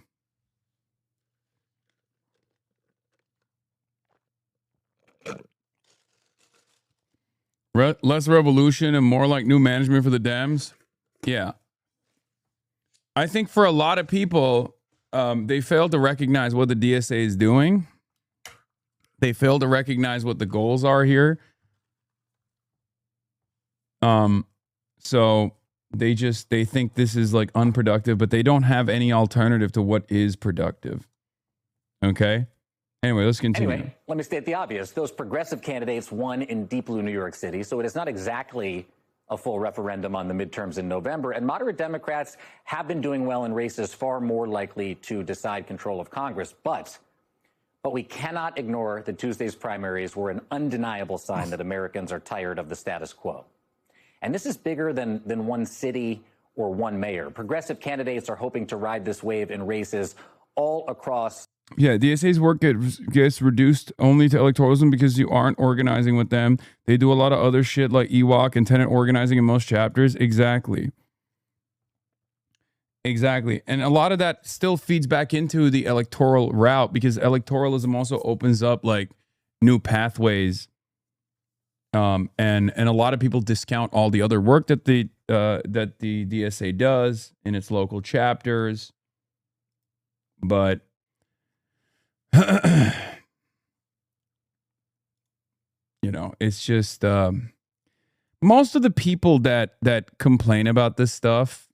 Less revolution and more like new management for the Dems. Yeah. I think for a lot of people, they fail to recognize what the DSA is doing. They fail to recognize what the goals are here. So they think this is like unproductive, but they don't have any alternative to what is productive. Okay? Anyway, let's continue. Anyway, let me state the obvious. Those progressive candidates won in deep blue New York City, so it is not exactly a full referendum on the midterms in November. And moderate Democrats have been doing well in races far more likely to decide control of Congress. But we cannot ignore that Tuesday's primaries were an undeniable sign that Americans are tired of the status quo. And this is bigger than one city or one mayor. Progressive candidates are hoping to ride this wave in races all across. Yeah, DSA's work gets reduced only to electoralism because you aren't organizing with them. They do a lot of other shit like EWOC and tenant organizing in most chapters. Exactly. And a lot of that still feeds back into the electoral route because electoralism also opens up like new pathways. And a lot of people discount all the other work that the DSA does in its local chapters. But you know, it's just most of the people that complain about this stuff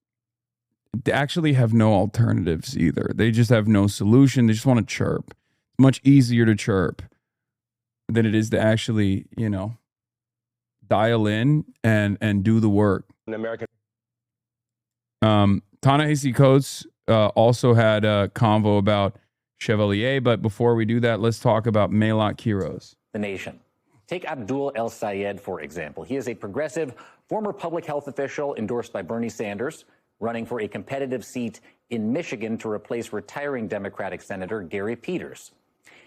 actually have no alternatives either. They just have no solution. They just want to chirp. It's much easier to chirp than it is to actually, you know, dial in and do the work. An American. Ta-Nehisi Coates also had a convo about Chevalier, but before we do that, let's talk about Melat Kiros. The nation. Take Abdul El Sayed, for example. He is a progressive former public health official endorsed by Bernie Sanders, running for a competitive seat in Michigan to replace retiring Democratic Senator Gary Peters.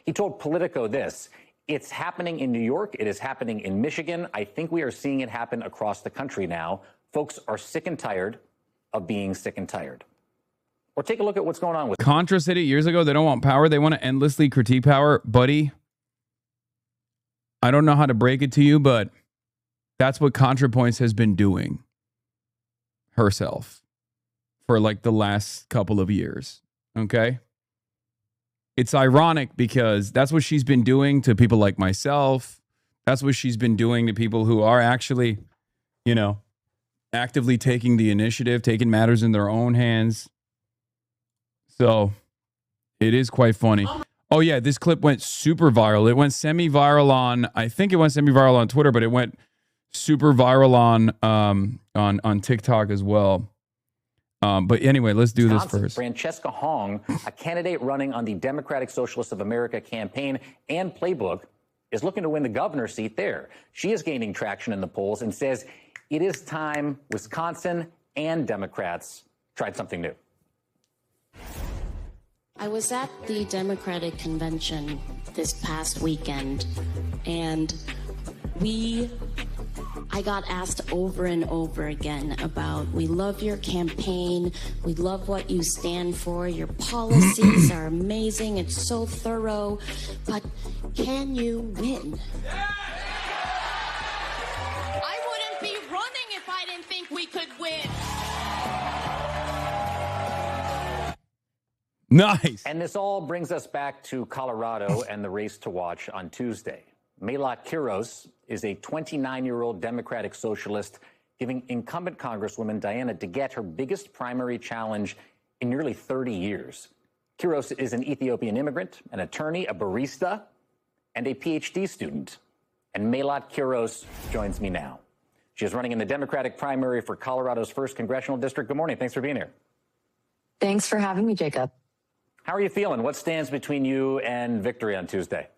He told Politico this: "It's happening in New York. It is happening in Michigan. I think we are seeing it happen across the country now. Folks are sick and tired of being sick and tired." Or take a look at what's going on with Contra said it years ago. They don't want power. They want to endlessly critique power. Buddy, I don't know how to break it to you, but that's what ContraPoints has been doing herself for like the last couple of years. Okay? It's ironic because that's what she's been doing to people like myself. That's what she's been doing to people who are actually, you know, actively taking the initiative, taking matters in their own hands. So it is quite funny. Oh yeah, this clip went super viral. It went semi-viral on, I think it went semi-viral on Twitter, but it went super viral on TikTok as well. But anyway, let's do this first. Francesca Hong, a candidate running on the Democratic Socialists of America campaign and playbook, is looking to win the governor's seat there. She is gaining traction in the polls and says it is time Wisconsin and Democrats tried something new. I was at the Democratic convention this past weekend, and I got asked over and over again about, we love your campaign, we love what you stand for, your policies are amazing, it's so thorough, but can you win? I wouldn't be running if I didn't think we could win. Nice. And this all brings us back to Colorado and the race to watch on Tuesday. Melat Kiros is a 29-year-old Democratic socialist giving incumbent Congresswoman Diana DeGette her biggest primary challenge in nearly 30 years. Kiros is an Ethiopian immigrant, an attorney, a barista, and a PhD student. And Melat Kiros joins me now. She is running in the Democratic primary for Colorado's 1st congressional district. Good morning. Thanks for being here. Thanks for having me, Jacob. How are you feeling? What stands between you and victory on Tuesday?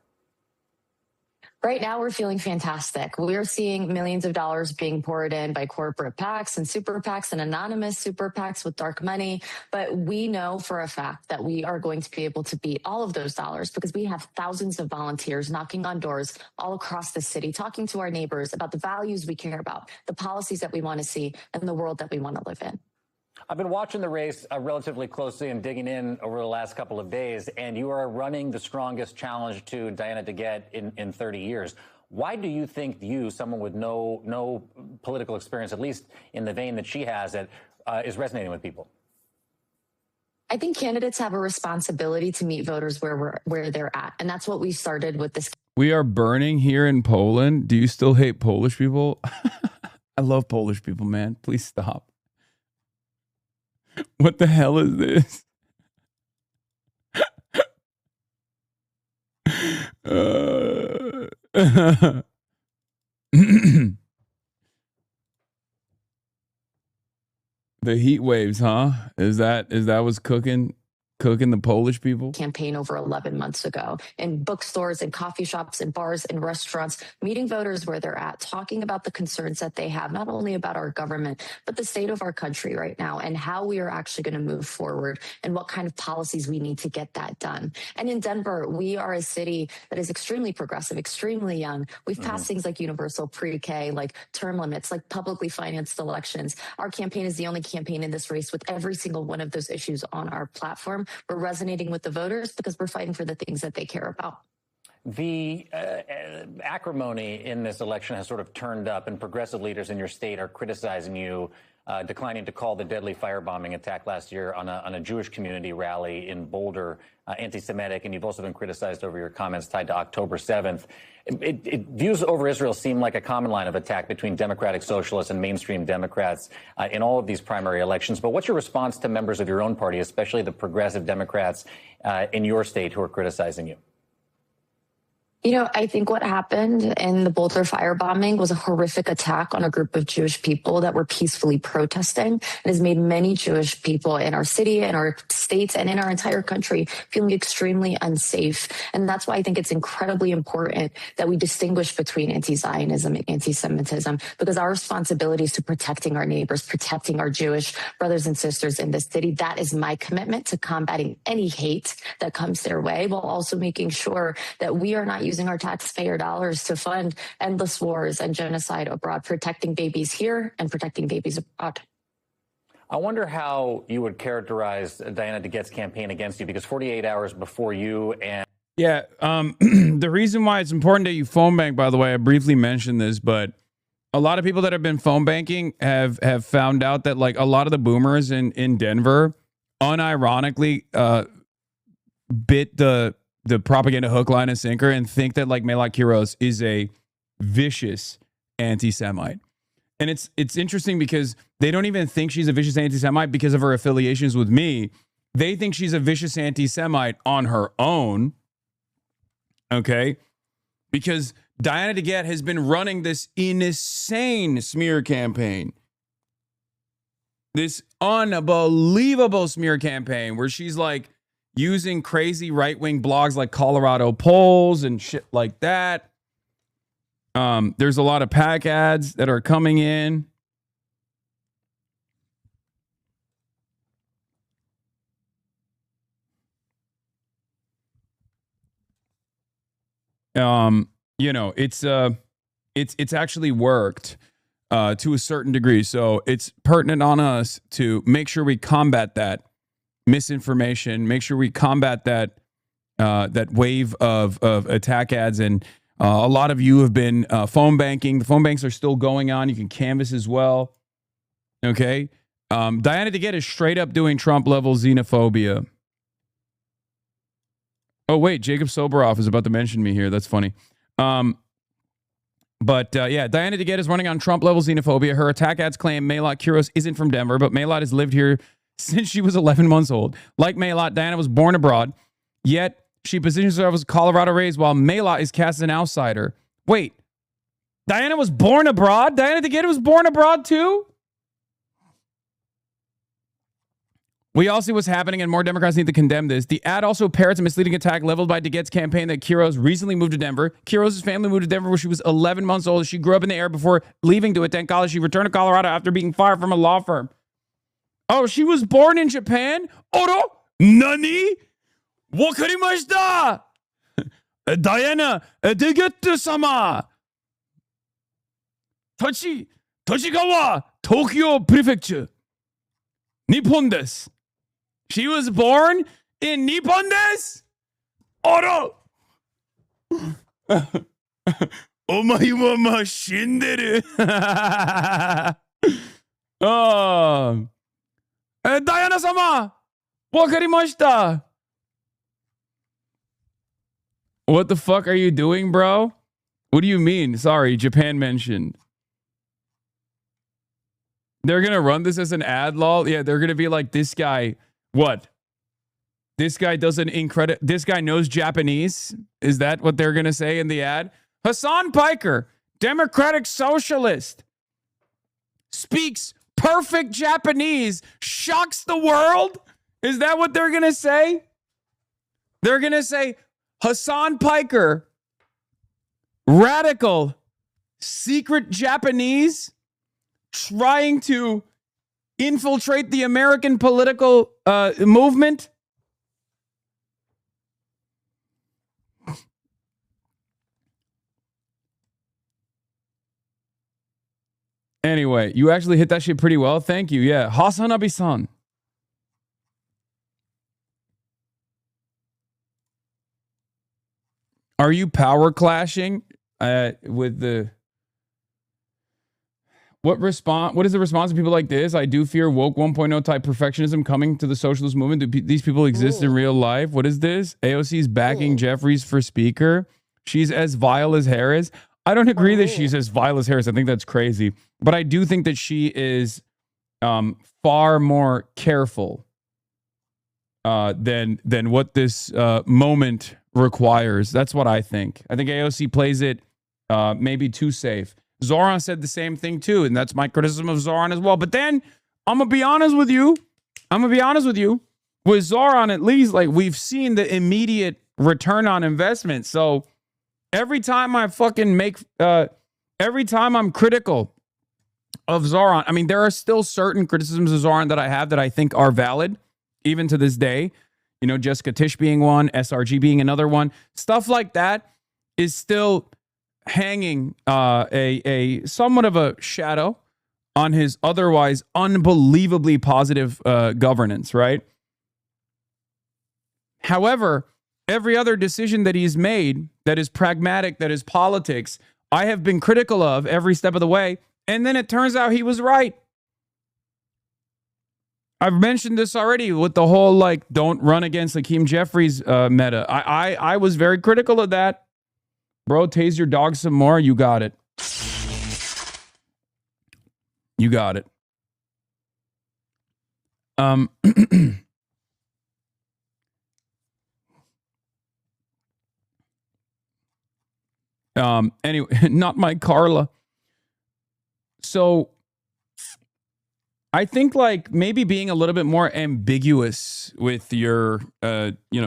Right now, we're feeling fantastic. We're seeing millions of dollars being poured in by corporate PACs and super PACs and anonymous super PACs with dark money. But we know for a fact that we are going to be able to beat all of those dollars because we have thousands of volunteers knocking on doors all across the city, talking to our neighbors about the values we care about, the policies that we want to see, and the world that we want to live in. I've been watching the race relatively closely and digging in over the last couple of days, and you are running the strongest challenge to Diana DeGette in 30 years. Why do you think you, someone with no political experience, at least in the vein that she has, is resonating with people? I think candidates have a responsibility to meet voters where they're at, and that's what we started with this. We are burning here in Poland. Do you still hate Polish people? I love Polish people, man. Please stop. What the hell is this? The heat waves, huh? Is that what's cooking the Polish people? Campaign over 11 months ago in bookstores and coffee shops and bars and restaurants, meeting voters where they're at, talking about the concerns that they have, not only about our government, but the state of our country right now and how we are actually going to move forward and what kind of policies we need to get that done. And in Denver, we are a city that is extremely progressive, extremely young. We've passed things like universal pre-K, like term limits, like publicly financed elections. Our campaign is the only campaign in this race with every single one of those issues on our platform. We're resonating with the voters because we're fighting for the things that they care about. The acrimony in this election has sort of turned up, and progressive leaders in your state are criticizing you, declining to call the deadly firebombing attack last year on a Jewish community rally in Boulder anti-Semitic, and you've also been criticized over your comments tied to October 7th. Views over Israel seem like a common line of attack between Democratic Socialists and mainstream Democrats in all of these primary elections. But what's your response to members of your own party, especially the progressive Democrats in your state who are criticizing you? You know, I think what happened in the Boulder firebombing was a horrific attack on a group of Jewish people that were peacefully protesting. It has made many Jewish people in our city, in our states, and in our entire country feeling extremely unsafe. And that's why I think it's incredibly important that we distinguish between anti-Zionism and anti-Semitism, because our responsibility is to protecting our neighbors, protecting our Jewish brothers and sisters in this city. That is my commitment to combating any hate that comes their way, while also making sure that we are not using our taxpayer dollars to fund endless wars and genocide abroad, protecting babies here and protecting babies abroad. I wonder how you would characterize Diana DeGette's campaign against you, because 48 hours before you and... Yeah, the reason why it's important that you phone bank, by the way, I briefly mentioned this, but a lot of people that have been phone banking have found out that like a lot of the boomers in Denver unironically bit the propaganda hook, line, and sinker and think that like Melot Kiros is a vicious anti-Semite. And it's interesting because they don't even think she's a vicious anti-Semite because of her affiliations with me. They think she's a vicious anti-Semite on her own. Okay? Because Diana DeGette has been running this insane smear campaign. This unbelievable smear campaign where she's like using crazy right-wing blogs like Colorado Polls and shit like that. There's a lot of PAC ads that are coming in. You know, it's actually worked to a certain degree. So it's pertinent on us to make sure we combat that misinformation, make sure we combat that wave of attack ads. And a lot of you have been phone banking. The phone banks are still going on. You can canvass as well. Okay. Diana DeGette is straight up doing Trump level xenophobia. Oh, wait, Jacob Soboroff is about to mention me here. That's funny. But yeah, Diana DeGette is running on Trump level xenophobia. Her attack ads claim Melot Kiros isn't from Denver, but Melot has lived here since she was 11 months old. Like Melot, Diana was born abroad, yet she positions herself as Colorado raised, while Melot is cast as an outsider. Wait, Diana was born abroad? Diana DeGette was born abroad too? We all see what's happening, and more Democrats need to condemn this. The ad also parrots a misleading attack leveled by DeGette's campaign that Quiroz recently moved to Denver. Quiroz's family moved to Denver when she was 11 months old. She grew up in the area before leaving to attend college. She returned to Colorado after being fired from a law firm. Oh, she was born in Japan? Oro? Nani? Wakarimashita! Diana, DeGette-sama! Tochigawa, Tokyo Prefecture. Nippon desu. She was born in Nippon desu? Oro! Omae wa ma shinderu. Diana-sama! Wakarimashita! What the fuck are you doing, bro? What do you mean? Sorry, Japan mentioned. They're going to run this as an ad, lol? Yeah, they're going to be like, this guy, what? This guy doesn't this guy knows Japanese? Is that what they're going to say in the ad? Hasan Piker, Democratic Socialist, speaks perfect Japanese, shocks the world? Is that what they're going to say? They're going to say, Hasan Piker, radical, secret Japanese, trying to infiltrate the American political movement. Anyway, you actually hit that shit pretty well. Thank you. Yeah. HasanAbi-san. Are you power clashing with the... What is the response to people like this? I do fear woke 1.0 type perfectionism coming to the socialist movement. Do these people exist in real life? What is this? AOC's backing Jeffries for speaker. She's as vile as Harris. I don't agree that she's as vile as Harris. I think that's crazy. But I do think that she is far more careful than what this moment requires. That's what I think. I think AOC plays it maybe too safe. Zoran said the same thing too, and that's my criticism of Zoran as well. But then I'm gonna be honest with you. With Zoran, at least, like, we've seen the immediate return on investment. So every time I fucking every time I'm critical of Zoran, I mean, there are still certain criticisms of Zoran that I have that I think are valid, even to this day. You know, Jessica Tisch being one, SRG being another one. Stuff like that is still hanging a somewhat of a shadow on his otherwise unbelievably positive governance, right? However, every other decision that he's made that is pragmatic, that is politics, I have been critical of every step of the way, and then it turns out he was right. I've mentioned this already with the whole, like, don't run against Hakeem Jeffries meta. I was very critical of that. Bro, tase your dog some more. You got it. You got it. Anyway, not my Carla. So I think, like, maybe being a little bit more ambiguous with your,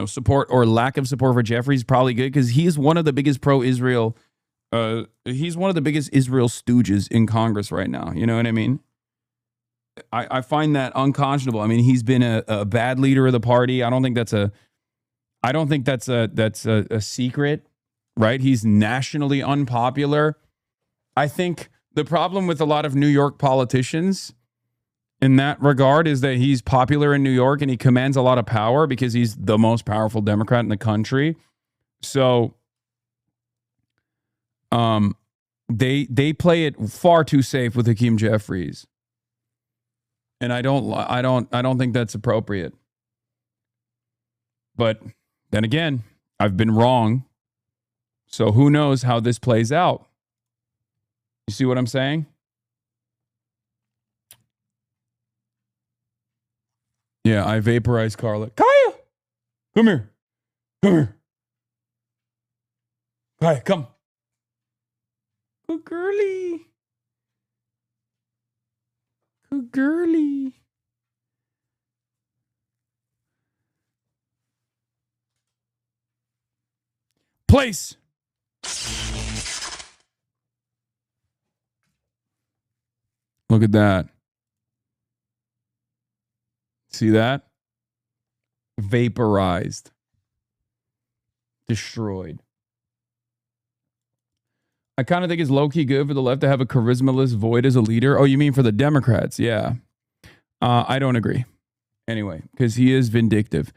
support or lack of support for Jeffries is probably good, because he's one of the biggest pro-Israel. He's one of the biggest Israel stooges in Congress right now. You know what I mean? I find that unconscionable. I mean, he's been a bad leader of the party. I don't think that's a secret, right? He's nationally unpopular. I think the problem with a lot of New York politicians in that regard is that he's popular in New York and he commands a lot of power because he's the most powerful Democrat in the country. So they play it far too safe with Hakeem Jeffries. And I don't think that's appropriate. But then again, I've been wrong. So who knows how this plays out? You see what I'm saying? Yeah, I vaporized Carla. Kaya! Come here. Come here. Kaya, come. Good girly. Good girly. place. Look at that. See that? Vaporized. Destroyed. I kind of think it's low-key good for the left to have a charismaless Void as a leader. Oh, you mean for the Democrats? Yeah. I don't agree. Anyway, because he is vindictive.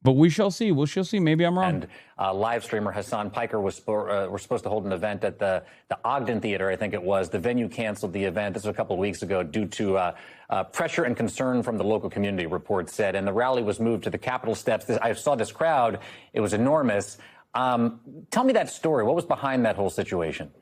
But we shall see. We shall see. Maybe I'm wrong. And live streamer Hasan Piker was supposed to hold an event at the Ogden Theater, I think it was. The venue canceled the event. This was a couple of weeks ago due to pressure and concern from the local community, reports said. And the rally was moved to the Capitol steps. I saw this crowd. It was enormous. Tell me that story. What was behind that whole situation?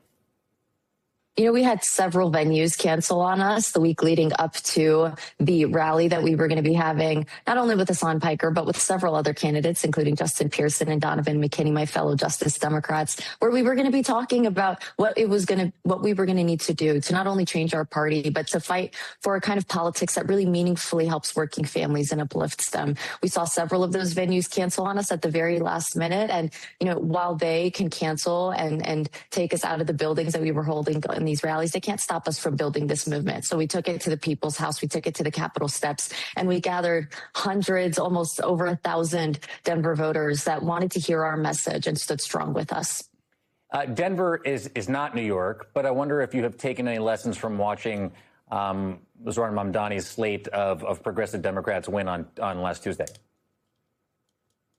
You know, we had several venues cancel on us the week leading up to the rally that we were going to be having, not only with Hasan Piker, but with several other candidates, including Justin Pearson and Donovan McKinney, my fellow Justice Democrats, where we were going to be talking about what we were going to need to do to not only change our party, but to fight for a kind of politics that really meaningfully helps working families and uplifts them. We saw several of those venues cancel on us at the very last minute. And, you know, while they can cancel and take us out of the buildings that we were holding in these rallies, they can't stop us from building this movement. So we took it to the People's House, we took it to the Capitol steps, and we gathered hundreds, almost over 1,000 Denver voters that wanted to hear our message and stood strong with us. Denver is not New York, but I wonder if you have taken any lessons from watching Zohran Mamdani's slate of progressive Democrats win on last Tuesday.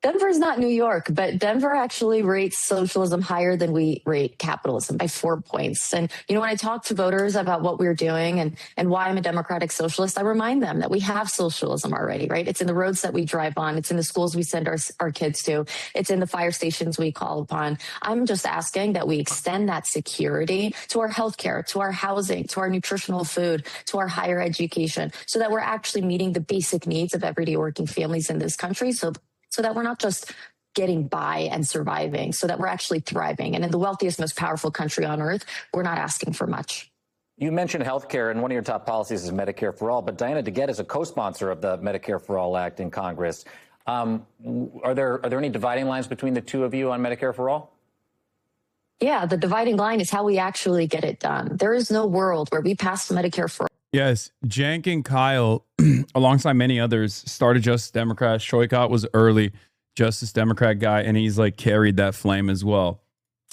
Denver is not New York, but Denver actually rates socialism higher than we rate capitalism by 4 points. And, you know, when I talk to voters about what we're doing and why I'm a democratic socialist, I remind them that we have socialism already, right? It's in the roads that we drive on. It's in the schools we send our kids to. It's in the fire stations we call upon. I'm just asking that we extend that security to our healthcare, to our housing, to our nutritional food, to our higher education, so that we're actually meeting the basic needs of everyday working families in this country. So that we're not just getting by and surviving, so that we're actually thriving. And in the wealthiest, most powerful country on earth, we're not asking for much. You mentioned healthcare, and one of your top policies is Medicare for All, but Diana DeGette is a co-sponsor of the Medicare for All Act in Congress. Are there any dividing lines between the two of you on Medicare for All? Yeah, the dividing line is how we actually get it done. There is no world where we pass Medicare for All. Yes, Jank and Kyle, alongside many others, started Justice Democrats. Shoykot was early Justice Democrat guy, and he's like carried that flame as well.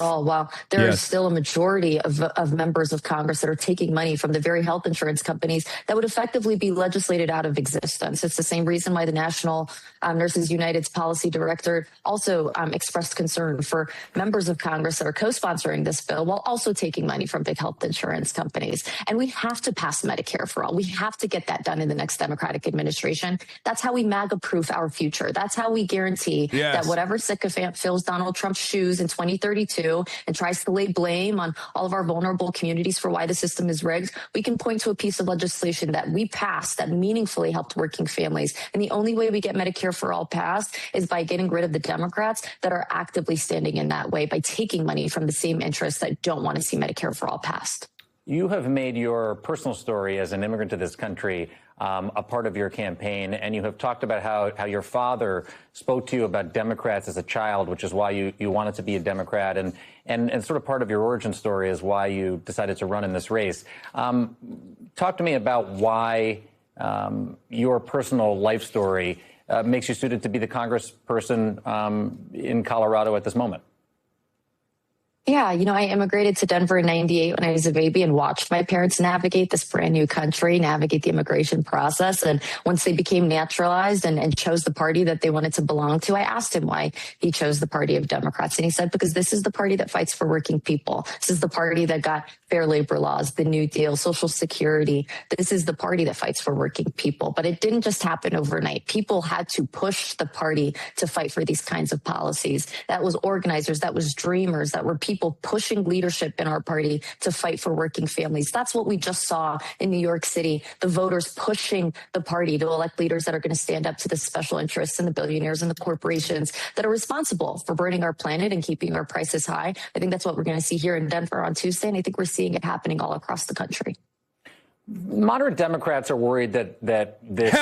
Oh, wow. There is still a majority of members of Congress that are taking money from the very health insurance companies that would effectively be legislated out of existence. It's the same reason why the National Nurses United's policy director also expressed concern for members of Congress that are co-sponsoring this bill while also taking money from big health insurance companies. And we have to pass Medicare for All. We have to get that done in the next Democratic administration. That's how we MAGA-proof our future. That's how we guarantee that whatever sycophant fills Donald Trump's shoes in 2032 and tries to lay blame on all of our vulnerable communities for why the system is rigged, we can point to a piece of legislation that we passed that meaningfully helped working families. And the only way we get Medicare for All passed is by getting rid of the Democrats that are actively standing in that way, by taking money from the same interests that don't want to see Medicare for All passed. You have made your personal story as an immigrant to this country a part of your campaign, and you have talked about how your father spoke to you about Democrats as a child, which is why you wanted to be a Democrat, and sort of part of your origin story is why you decided to run in this race. Talk to me about why your personal life story makes you suited to be the congressperson in Colorado at this moment. Yeah, you know, I immigrated to Denver in '98 when I was a baby and watched my parents navigate this brand new country, navigate the immigration process. And once they became naturalized and chose the party that they wanted to belong to, I asked him why he chose the party of Democrats. And he said, because this is the party that fights for working people. This is the party that got fair labor laws, the New Deal, Social Security. This is the party that fights for working people. But it didn't just happen overnight. People had to push the party to fight for these kinds of policies. That was organizers, that was dreamers, that were people pushing leadership in our party to fight for working families. That's what we just saw in New York City, the voters pushing the party to elect leaders that are going to stand up to the special interests and the billionaires and the corporations that are responsible for burning our planet and keeping our prices high. I think that's what we're going to see here in Denver on Tuesday, and I think we're seeing it happening all across the country. Moderate Democrats are worried that this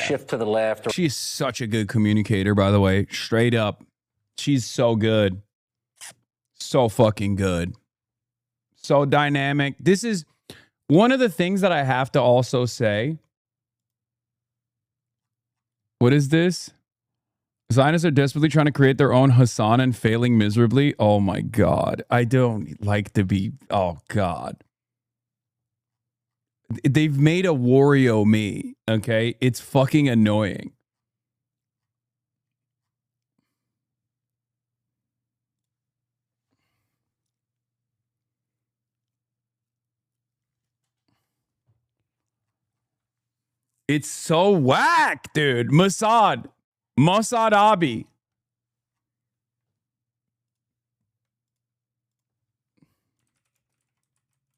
shift to the left. She's such a good communicator, by the way. Straight up. She's so good. So fucking good. So dynamic. This is one of the things that I have to also say. What is this? Zionists are desperately trying to create their own Hasan and failing miserably. Oh my God. I don't like to be. Oh God. They've made a Wario me. Okay. It's fucking annoying. It's so whack, dude. HasanAbi.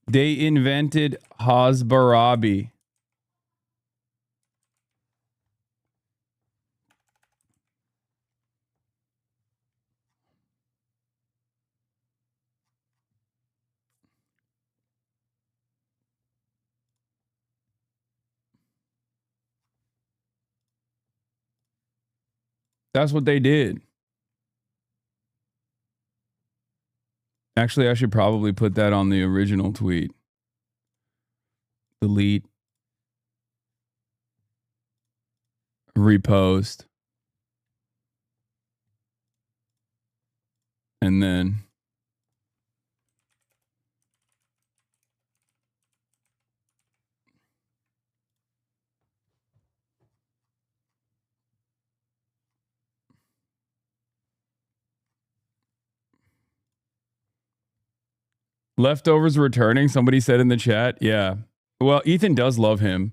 They invented HasanAbi. That's what they did. Actually, I should probably put that on the original tweet. Delete. Repost. And then leftovers returning, somebody said in the chat. Yeah. Well, Ethan does love him.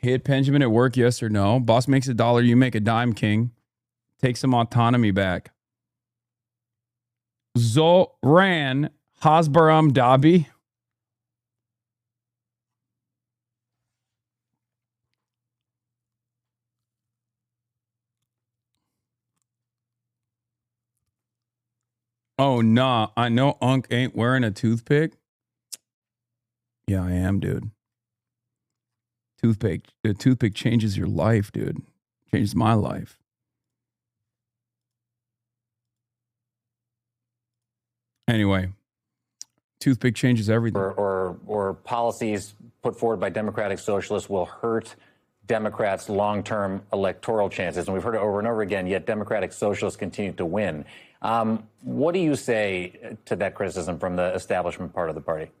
Hit Benjamin at work, yes or no? Boss makes $1, you make a dime, king. Take some autonomy back. Zoran HasanAbi. Oh, nah. I know Unc ain't wearing a toothpick. Yeah, I am, dude. The toothpick changes your life, dude. Changes my life. Anyway, toothpick changes everything. Or policies put forward by Democratic Socialists will hurt Democrats' long-term electoral chances. And we've heard it over and over again, yet Democratic Socialists continue to win. What do you say to that criticism from the establishment part of the party?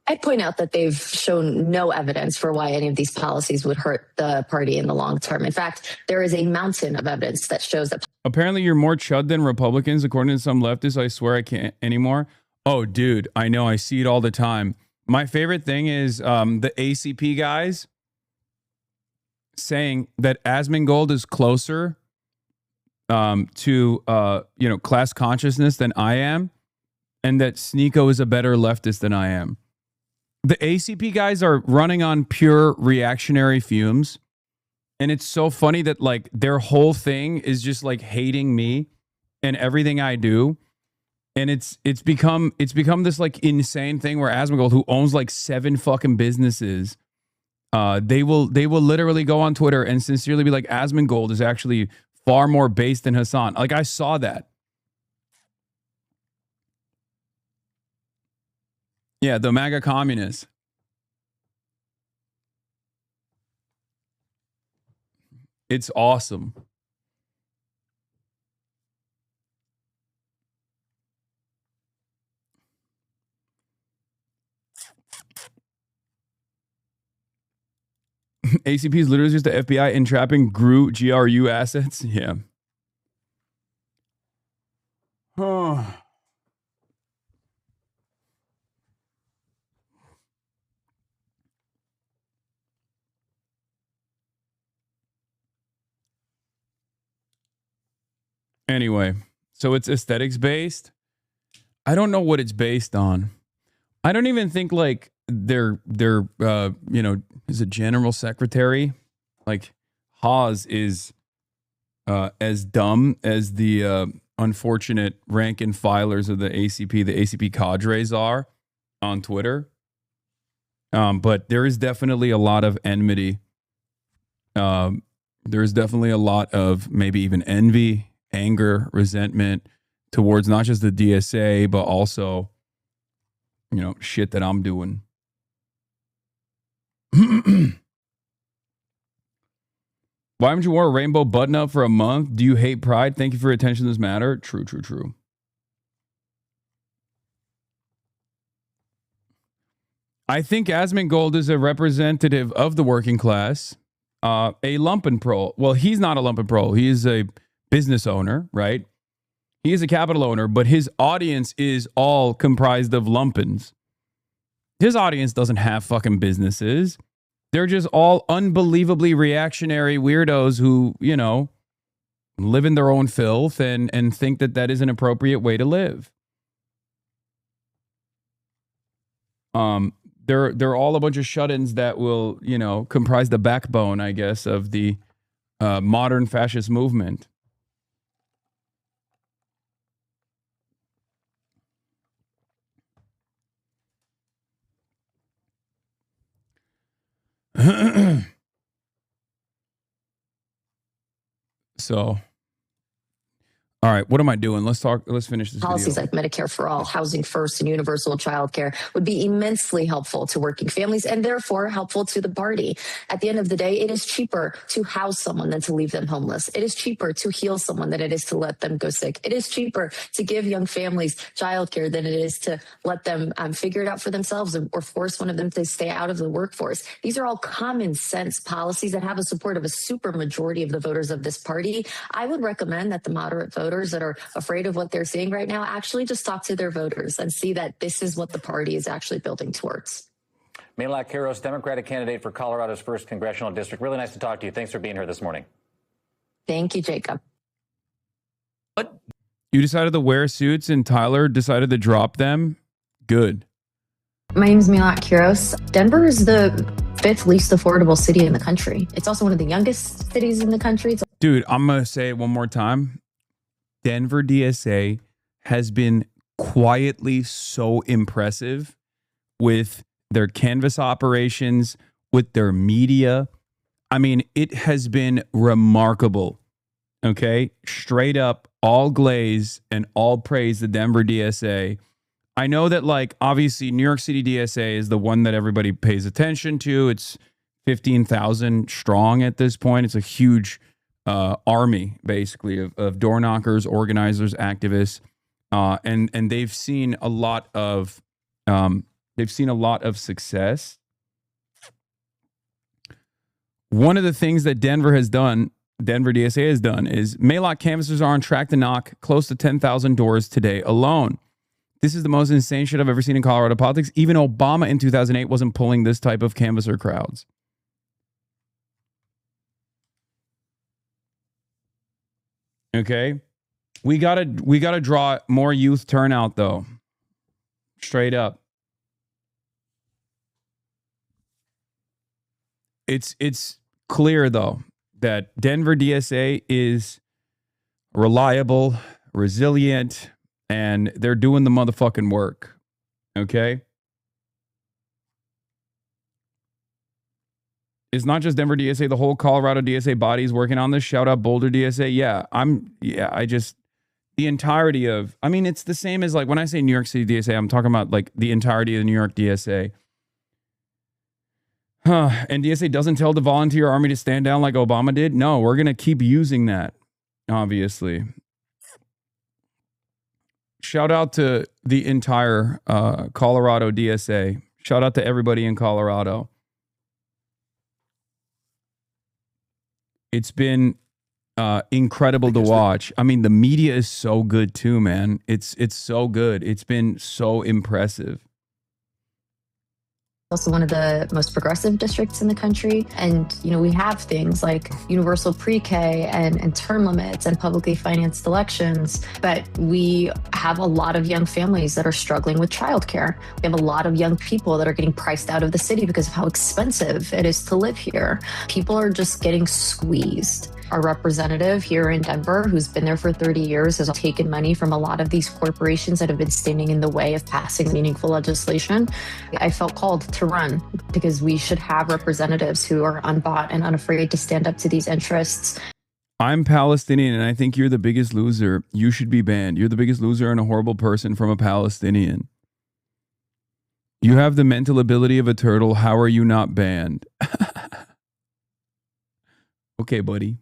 I'd point out that they've shown no evidence for why any of these policies would hurt the party in the long term. In fact, there is a mountain of evidence that shows that. Apparently, you're more chud than Republicans, according to some leftists. I swear I can't anymore. Oh, dude, I know. I see it all the time. My favorite thing is the ACP guys saying that Asmongold is closer to class consciousness than I am, and that Sneeko is a better leftist than I am. The ACP guys are running on pure reactionary fumes. And it's so funny that like their whole thing is just like hating me and everything I do. And it's become this like insane thing where Asmongold, who owns like 7 fucking businesses, they will literally go on Twitter and sincerely be like, Asmongold is actually far more based than Hasan. Like I saw that. Yeah, the MAGA communists. It's awesome. ACP is literally just the FBI entrapping GRU assets. Yeah. Oh. Anyway, so it's aesthetics based. I don't know what it's based on. I don't even think like their is a general secretary. Like Haas is as dumb as the unfortunate rank and filers of the ACP cadres are on Twitter. But there is definitely a lot of enmity. There is definitely a lot of maybe even envy anger, resentment towards not just the DSA, but also, you know, shit that I'm doing. Why haven't you worn a rainbow button up for a month? Do you hate pride? Thank you for your attention to this matter. True, true, true. I think Asmongold is a representative of the working class, a lumpen pro. Well, he's not a lumpen pro. He is a business owner, right? He is a capital owner, but his audience is all comprised of lumpens. His audience doesn't have fucking businesses. They're just all unbelievably reactionary weirdos who, you know, live in their own filth and think that that is an appropriate way to live. They're all a bunch of shut-ins that will, you know, comprise the backbone, I guess, of the modern fascist movement. So, all right, what am I doing? Let's finish this Policies video. like Medicare for All, Housing First, and universal childcare would be immensely helpful to working families and therefore helpful to the party. At the end of the day, it is cheaper to house someone than to leave them homeless. It is cheaper to heal someone than it is to let them go sick. It is cheaper to give young families childcare than it is to let them figure it out for themselves or force one of them to stay out of the workforce. These are all common sense policies that have the support of a super majority of the voters of this party. I would recommend that the moderate voters that are afraid of what they're seeing right now actually just talk to their voters and see that this is what the party is actually building towards. Maila Quiros, Democratic candidate for Colorado's 1st Congressional District. Really nice to talk to you. Thanks for being here this morning. Thank you, Jacob. What? You decided to wear suits and Tyler decided to drop them? Good. My name is Maila Quiros. Denver is the 5th least affordable city in the country. It's also one of the youngest cities in the country. Dude, I'm going to say it one more time. Denver DSA has been quietly so impressive with their canvas operations, with their media. I mean, it has been remarkable. Okay? Straight up, all glaze and all praise the Denver DSA. I know that, like, obviously New York City DSA is the one that everybody pays attention to. It's 15,000 strong at this point. It's a huge army, basically, of door knockers, organizers, activists, and they've seen a lot of success. One of the things that Denver DSA has done, is Maila canvassers are on track to knock close to 10,000 doors today alone. This is the most insane shit I've ever seen in Colorado politics. Even Obama in 2008 wasn't pulling this type of canvasser crowds. Okay, we gotta draw more youth turnout though. Straight up, it's clear though that Denver DSA is reliable, resilient, and they're doing the motherfucking work. Okay. It's not just Denver DSA, the whole Colorado DSA body is working on this. Shout out Boulder DSA. The entirety of, I mean, it's the same as like when I say New York City DSA, I'm talking about like the entirety of the New York DSA. And DSA doesn't tell the volunteer army to stand down like Obama did. No, we're going to keep using that, obviously. Shout out to the entire Colorado DSA. Shout out to everybody in Colorado. It's been incredible to watch. I mean, the media is so good too, man. It's so good. It's been so impressive. Also one of the most progressive districts in the country. And, you know, we have things like universal pre-K and term limits and publicly financed elections. But we have a lot of young families that are struggling with childcare. We have a lot of young people that are getting priced out of the city because of how expensive it is to live here. People are just getting squeezed. Our representative here in Denver, who's been there for 30 years, has taken money from a lot of these corporations that have been standing in the way of passing meaningful legislation. I felt called to run because we should have representatives who are unbought and unafraid to stand up to these interests. I'm Palestinian and I think you're the biggest loser. You should be banned. You're the biggest loser and a horrible person from a Palestinian. You have the mental ability of a turtle. How are you not banned? Okay, buddy.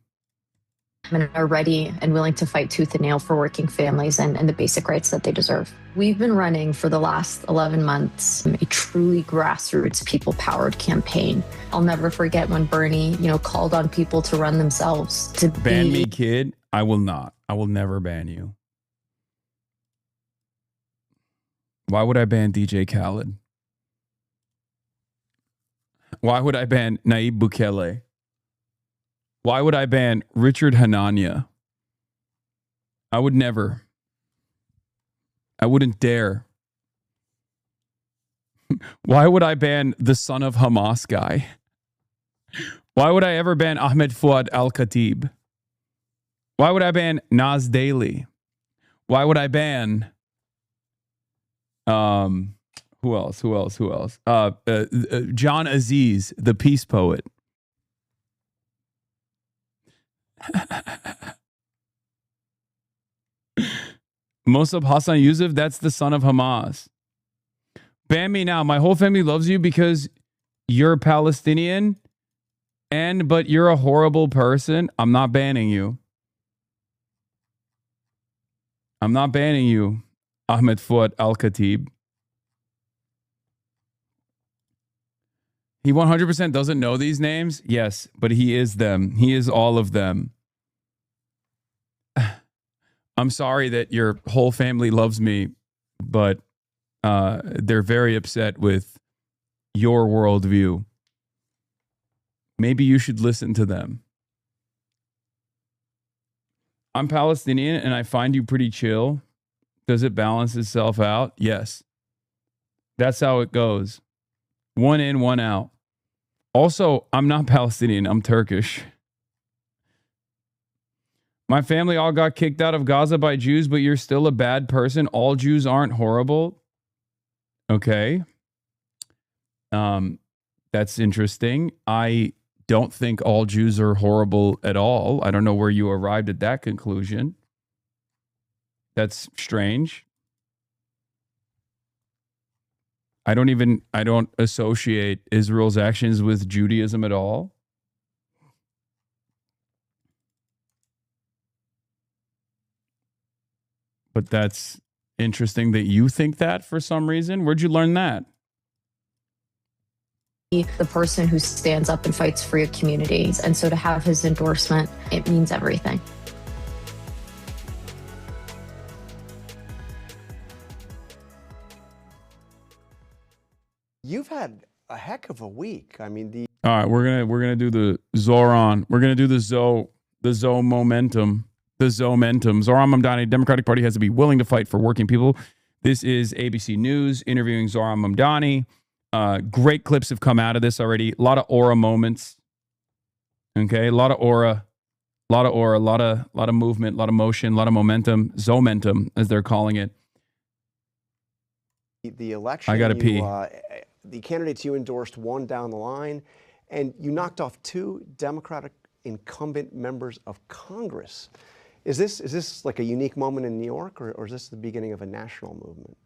And are ready and willing to fight tooth and nail for working families and the basic rights that they deserve. We've been running for the last 11 months a truly grassroots, people-powered campaign. I'll never forget when Bernie, called on people to run themselves. To ban me, kid. I will not. I will never ban you. Why would I ban DJ Khaled? Why would I ban Nayib Bukele? Why would I ban Richard Hanania? I would never. I wouldn't dare. Why would I ban the son of Hamas guy? Why would I ever ban Ahmed Fuad al-Khatib? Why would I ban Naz Daily? Why would I ban who else? John Aziz, the peace poet. Mossab Hassan Yusuf, that's the son of Hamas. Ban me now. My whole family loves you because you're Palestinian, but you're a horrible person. I'm not banning you. I'm not banning you, Ahmed Fuad al-Khatib. He 100% doesn't know these names. Yes, but he is them. He is all of them. I'm sorry that your whole family loves me, but they're very upset with your worldview. Maybe you should listen to them. I'm Palestinian and I find you pretty chill. Does it balance itself out? Yes. That's how it goes. One in, one out. Also, I'm not Palestinian. I'm Turkish. My family all got kicked out of Gaza by Jews, but you're still a bad person. All Jews aren't horrible. Okay. That's interesting. I don't think all Jews are horrible at all. I don't know where you arrived at that conclusion. That's strange. I don't associate Israel's actions with Judaism at all. But that's interesting that you think that for some reason. Where'd you learn that? The person who stands up and fights for your communities. And so to have his endorsement, it means everything. You've had a heck of a week. I mean, all right, we're gonna do the Zoran. We're gonna do the Zo momentum. The Zomentum. Zoran Mamdani, Democratic Party has to be willing to fight for working people. This is ABC News interviewing Zoran Mamdani. Great clips have come out of this already. A lot of aura moments. Okay, a lot of aura, a lot of movement, a lot of motion, a lot of momentum. Zomentum, as they're calling it. The election. I gotta pee. The candidates you endorsed won down the line, and you knocked off 2 Democratic incumbent members of Congress. Is this like a unique moment in New York, or is this the beginning of a national movement?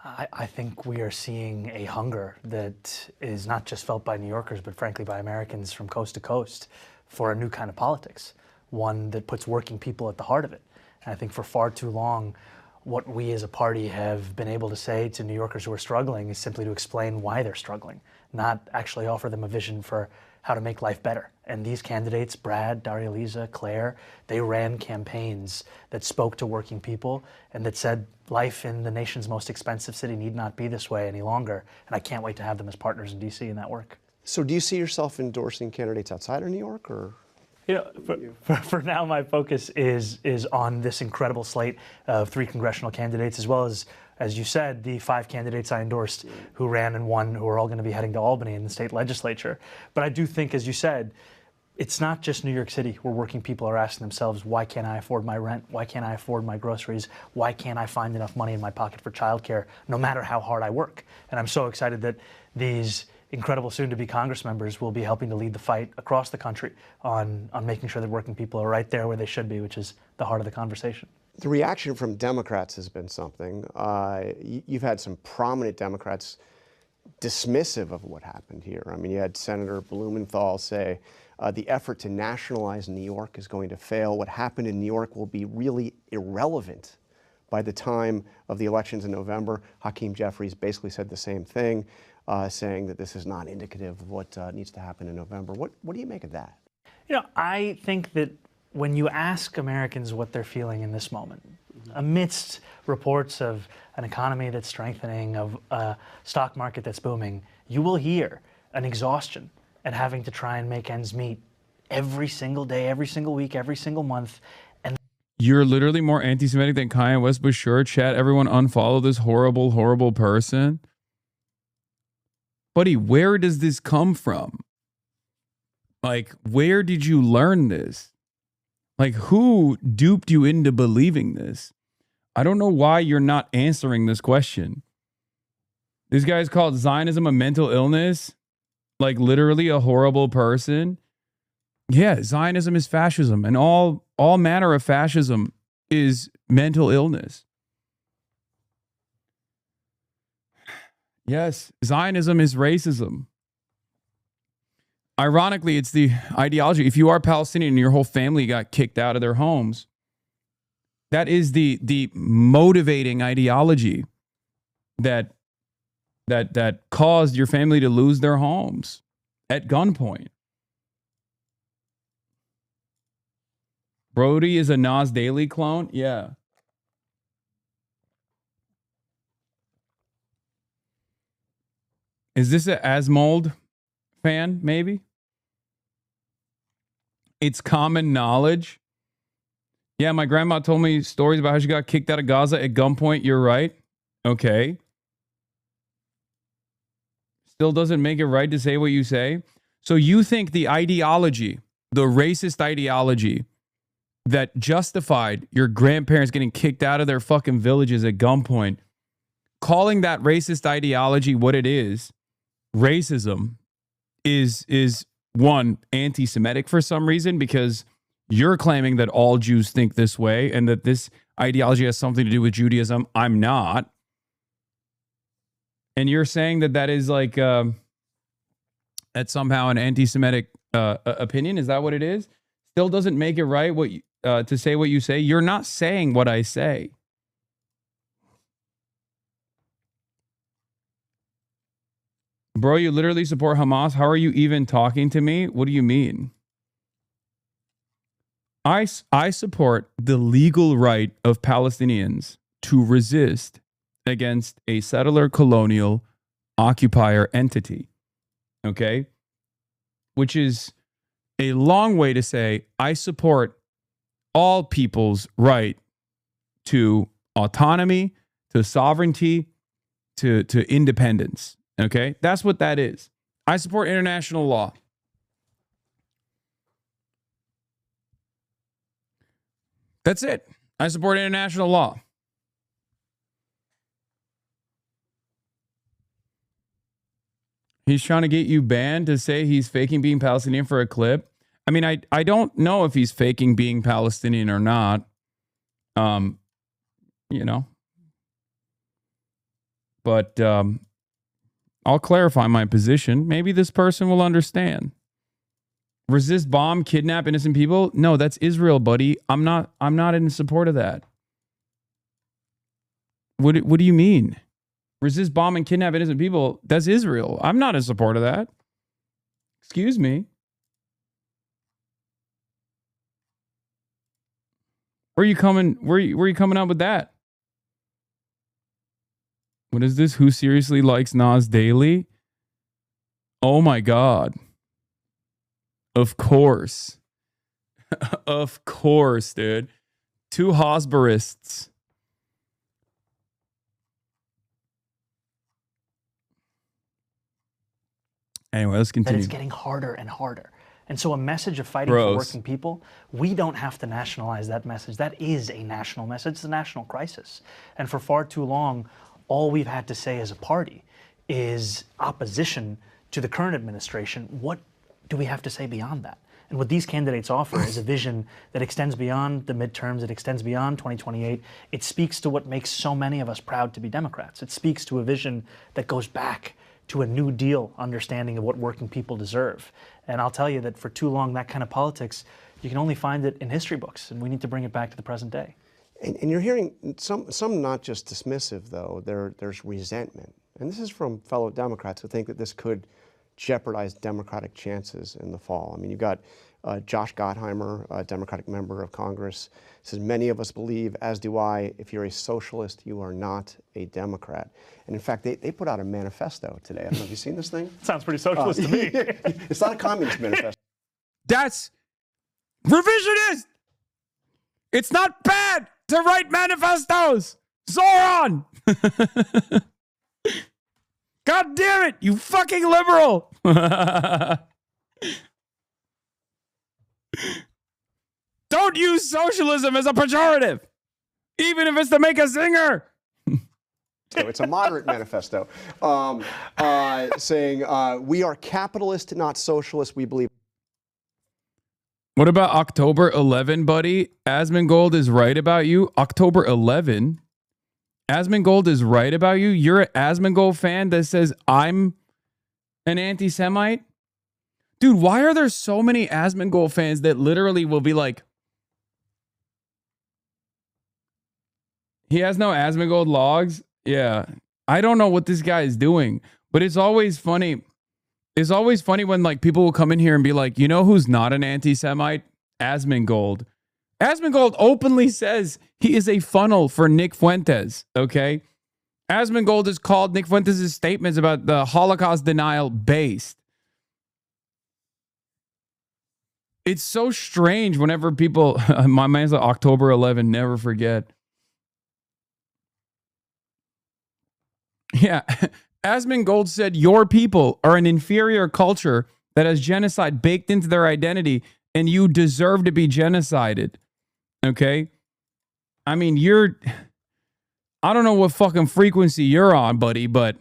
I think we are seeing a hunger that is not just felt by New Yorkers, but frankly by Americans from coast to coast for a new kind of politics, one that puts working people at the heart of it. And I think for far too long, what we as a party have been able to say to New Yorkers who are struggling is simply to explain why they're struggling, not actually offer them a vision for how to make life better. And these candidates, Brad, Daria Lisa, Claire, they ran campaigns that spoke to working people and that said life in the nation's most expensive city need not be this way any longer. And I can't wait to have them as partners in DC in that work. So do you see yourself endorsing candidates outside of New York, or? You know, for now, my focus is on this incredible slate of 3 congressional candidates, as well as you said, the 5 candidates I endorsed who ran and won, who are all going to be heading to Albany in the state legislature. But I do think, as you said, it's not just New York City where working people are asking themselves, why can't I afford my rent? Why can't I afford my groceries? Why can't I find enough money in my pocket for childcare, no matter how hard I work? And I'm so excited that these incredible soon-to-be Congress members will be helping to lead the fight across the country on making sure that working people are right there where they should be, which is the heart of the conversation. The reaction from Democrats has been something. You've had some prominent Democrats dismissive of what happened here. I mean, you had Senator Blumenthal say the effort to nationalize New York is going to fail. What happened in New York will be really irrelevant by the time of the elections in November. Hakeem Jeffries basically said the same thing, saying that this is not indicative of what needs to happen in November. What do you make of that? You know, I think that when you ask Americans what they're feeling in this moment, amidst reports of an economy that's strengthening, of a stock market that's booming, you will hear an exhaustion at having to try and make ends meet every single day, every single week, every single month. And you're literally more anti-Semitic than Kanye West, but sure, chat, everyone unfollow this horrible, horrible person. Buddy, where does this come from? Like, where did you learn this? Like, who duped you into believing this? I don't know why you're not answering this question. This guy's called Zionism a mental illness? Like, literally a horrible person? Yeah, Zionism is fascism, and all manner of fascism is mental illness. Yes, Zionism is racism. Ironically, it's the ideology. If you are Palestinian and your whole family got kicked out of their homes, that is the motivating ideology that caused your family to lose their homes at gunpoint. Brody is a Nas Daily clone? Yeah. Is this a Asmold fan, maybe? It's common knowledge. Yeah, my grandma told me stories about how she got kicked out of Gaza at gunpoint. You're right. Okay. Still doesn't make it right to say what you say. So you think the ideology, the racist ideology that justified your grandparents getting kicked out of their fucking villages at gunpoint, calling that racist ideology what it is, racism, is one, anti-Semitic for some reason, because you're claiming that all Jews think this way and that this ideology has something to do with Judaism. I'm not. And you're saying that that is like, that's somehow an anti-Semitic opinion. Is that what it is? Still doesn't make it right what you, to say what you say. You're not saying what I say. Bro, you literally support Hamas. How are you even talking to me? What do you mean? I support the legal right of Palestinians to resist against a settler colonial occupier entity. Okay? Which is a long way to say I support all people's right to autonomy, to sovereignty, to independence. Okay? That's what that is. I support international law. That's it. I support international law. He's trying to get you banned to say he's faking being Palestinian for a clip. I mean, I don't know if he's faking being Palestinian or not. You know. But I'll clarify my position. Maybe this person will understand. Resist, bomb, kidnap innocent people? No, that's Israel, buddy. I'm not in support of that. What do you mean? Resist, bomb, and kidnap innocent people? That's Israel. I'm not in support of that. Excuse me. Where are you coming? Where are you coming up with that? What is this? Who seriously likes Nas Daily? Oh my God. Of course. Of course, dude. Two Hosberists. Anyway, let's continue. That it's getting harder and harder. And so a message of fighting for working people, we don't have to nationalize that message. That is a national message. It's a national crisis. And for far too long, all we've had to say as a party is opposition to the current administration, what do we have to say beyond that? And what these candidates offer is a vision that extends beyond the midterms, it extends beyond 2028. It speaks to what makes so many of us proud to be Democrats. It speaks to a vision that goes back to a New Deal understanding of what working people deserve. And I'll tell you that for too long, that kind of politics, you can only find it in history books, and we need to bring it back to the present day. And you're hearing some not just dismissive, though. There's resentment. And this is from fellow Democrats who think that this could jeopardize Democratic chances in the fall. I mean, you've got Josh Gottheimer, a Democratic member of Congress, says, many of us believe, as do I, if you're a socialist, you are not a Democrat. And in fact, they put out a manifesto today. I don't know, have you seen this thing? Sounds pretty socialist to me. It's not a communist manifesto. That's revisionist. It's not bad to write manifestos. Zoran. God damn it, you fucking liberal. Don't use socialism as a pejorative, even if it's to make a singer. So it's a moderate manifesto saying we are capitalist, not socialist. We believe. What about October 11, buddy? Asmongold is right about you. October 11. Asmongold is right about you. You're an Asmongold fan that says I'm an anti-Semite? Dude, why are there so many Asmongold fans that literally will be like, he has no Asmongold logs? Yeah. I don't know what this guy is doing, but it's always funny. It's always funny when like people will come in here and be like, you know who's not an anti-Semite? Asmongold. Asmongold openly says he is a funnel for Nick Fuentes, okay? Asmongold has called Nick Fuentes' statements about the Holocaust denial based. It's so strange whenever people, my man's like October 11, never forget. Yeah, Asmongold said your people are an inferior culture that has genocide baked into their identity and you deserve to be genocided. Okay? I mean, I don't know what fucking frequency you're on, buddy, but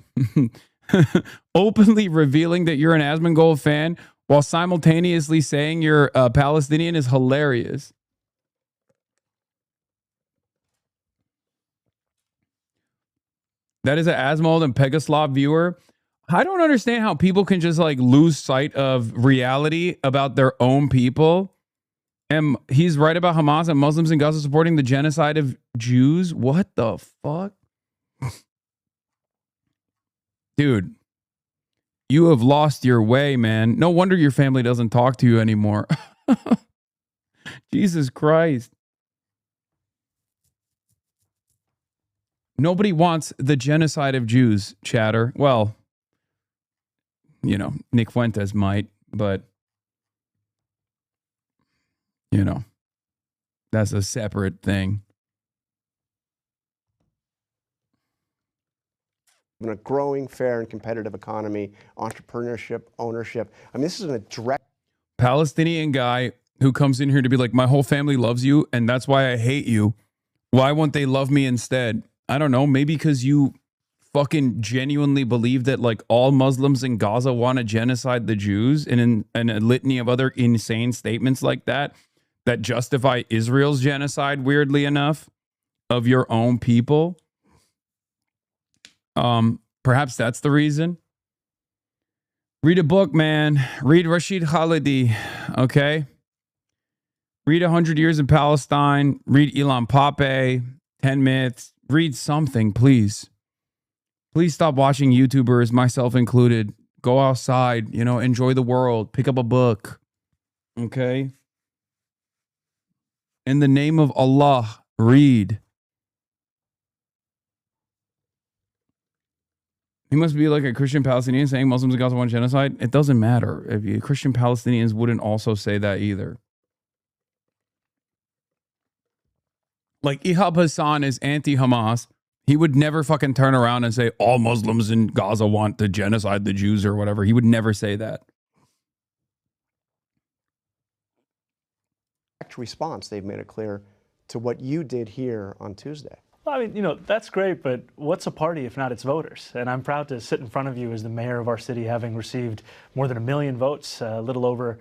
openly revealing that you're an Asmongold fan while simultaneously saying you're a Palestinian is hilarious. That is an Asmold and Pegaslav viewer. I don't understand how people can just like lose sight of reality about their own people. And he's right about Hamas and Muslims in Gaza supporting the genocide of Jews. What the fuck? Dude, you have lost your way, man. No wonder your family doesn't talk to you anymore. Jesus Christ. Nobody wants the genocide of Jews, chatter. Well, you know, Nick Fuentes might, but, you know, that's a separate thing. In a growing, fair, and competitive economy, entrepreneurship, ownership. I mean, this is a direct Palestinian guy who comes in here to be like, my whole family loves you, and that's why I hate you. Why won't they love me instead? I don't know. Maybe because you fucking genuinely believe that like all Muslims in Gaza want to genocide the Jews and a litany of other insane statements like that justify Israel's genocide, weirdly enough, of your own people. Perhaps that's the reason. Read a book, man. Read Rashid Khalidi, okay? Read 100 Years in Palestine. Read Ilan Pape, 10 Myths. Read something, please. Please stop watching YouTubers, myself included. Go outside, you know, enjoy the world. Pick up a book, okay? In the name of Allah, read. He must be like a Christian Palestinian saying Muslims in Gaza want genocide. It doesn't matter. If you, Christian Palestinians wouldn't also say that either. Like Ihab Hassan is anti-Hamas. He would never fucking turn around and say all Muslims in Gaza want to genocide the Jews or whatever. He would never say that. response, they've made it clear, to what you did here on Tuesday. Well, I mean, you know, that's great, but what's a party if not its voters? And I'm proud to sit in front of you as the mayor of our city, having received more than 1 million votes, a little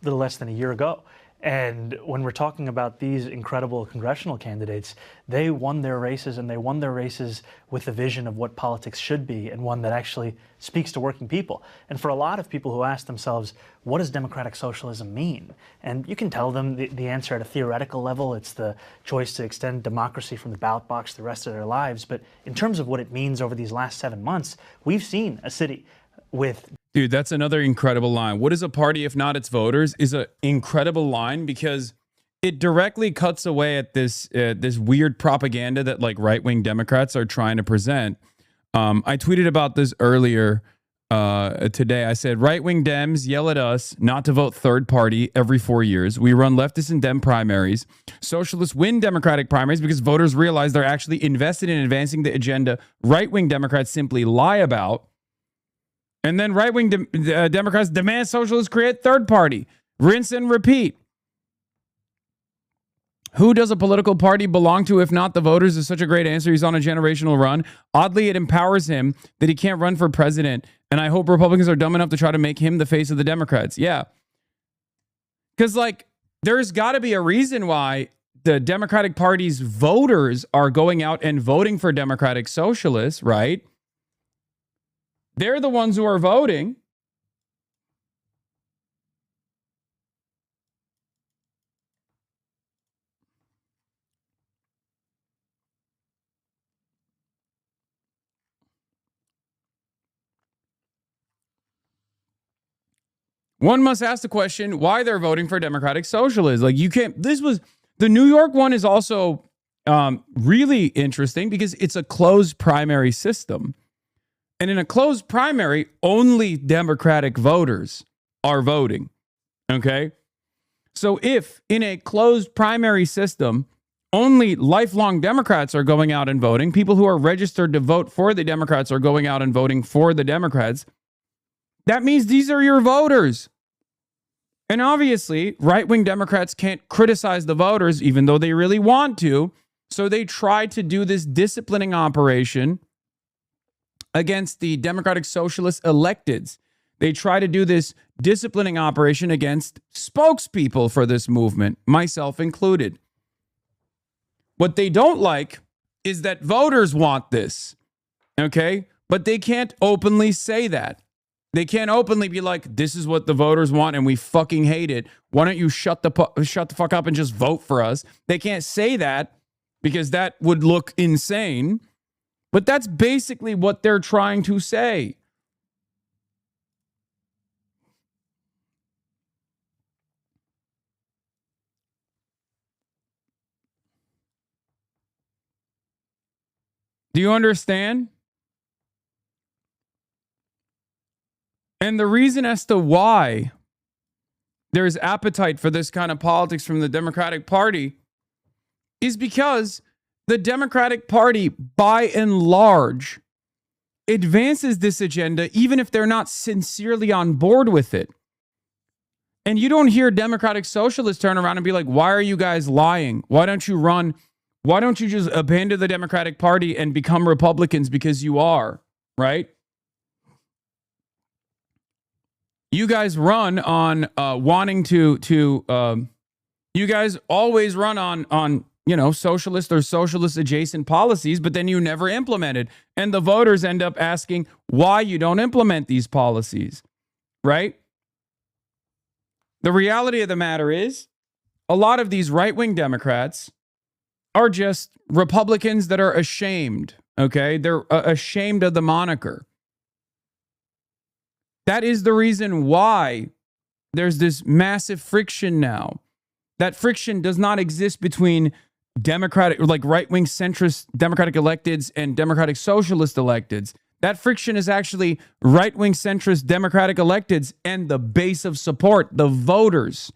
less than a year ago. And when we're talking about these incredible congressional candidates, they won their races, and they won their races with a vision of what politics should be, and one that actually speaks to working people. And for a lot of people who ask themselves, what does democratic socialism mean? And you can tell them the answer at a theoretical level. It's the choice to extend democracy from the ballot box the rest of their lives. But in terms of what it means over these last 7 months, we've seen a city with... Dude, that's another incredible line. What is a party if not its voters is an incredible line, because it directly cuts away at this this weird propaganda that like right-wing Democrats are trying to present. I tweeted about this earlier today. I said, right-wing Dems yell at us not to vote third party every 4 years. We run leftist and Dem primaries. Socialists win Democratic primaries because voters realize they're actually invested in advancing the agenda right-wing Democrats simply lie about. And then right-wing Democrats demand socialists create third party. Rinse and repeat. Who does a political party belong to if not the voters is such a great answer. He's on a generational run. Oddly, it empowers him that he can't run for president. And I hope Republicans are dumb enough to try to make him the face of the Democrats. Yeah. Because, like, there's got to be a reason why the Democratic Party's voters are going out and voting for Democratic Socialists, right? They're the ones who are voting. One must ask the question why they're voting for Democratic Socialists. Like, you can't, the New York one is also really interesting because it's a closed primary system. And in a closed primary, only Democratic voters are voting, okay? So if in a closed primary system, only lifelong Democrats are going out and voting, people who are registered to vote for the Democrats are going out and voting for the Democrats, that means these are your voters. And obviously, right-wing Democrats can't criticize the voters, even though they really want to. So they try to do this disciplining operation against the Democratic Socialist electeds. They try to do this disciplining operation against spokespeople for this movement, myself included. What they don't like is that voters want this, okay? But they can't openly say that. They can't openly be like, this is what the voters want and we fucking hate it. Why don't you shut the fuck up and just vote for us? They can't say that because that would look insane. But that's basically what they're trying to say. Do you understand? And the reason as to why there's appetite for this kind of politics from the Democratic Party is because the Democratic Party, by and large, advances this agenda even if they're not sincerely on board with it. And you don't hear Democratic Socialists turn around and be like, why are you guys lying? Why don't you run? Why don't you just abandon the Democratic Party and become Republicans because you are, right? You guys run on wanting to you guys always run on you know, socialist or socialist adjacent policies, but then you never implement it. And the voters end up asking why you don't implement these policies, right? The reality of the matter is a lot of these right-wing Democrats are just Republicans that are ashamed, okay? They're ashamed of the moniker. That is the reason why there's this massive friction now. That friction does not exist between Democratic, like right-wing centrist Democratic electeds and Democratic socialist electeds. That friction is actually right-wing centrist Democratic electeds and the base of support, the voters.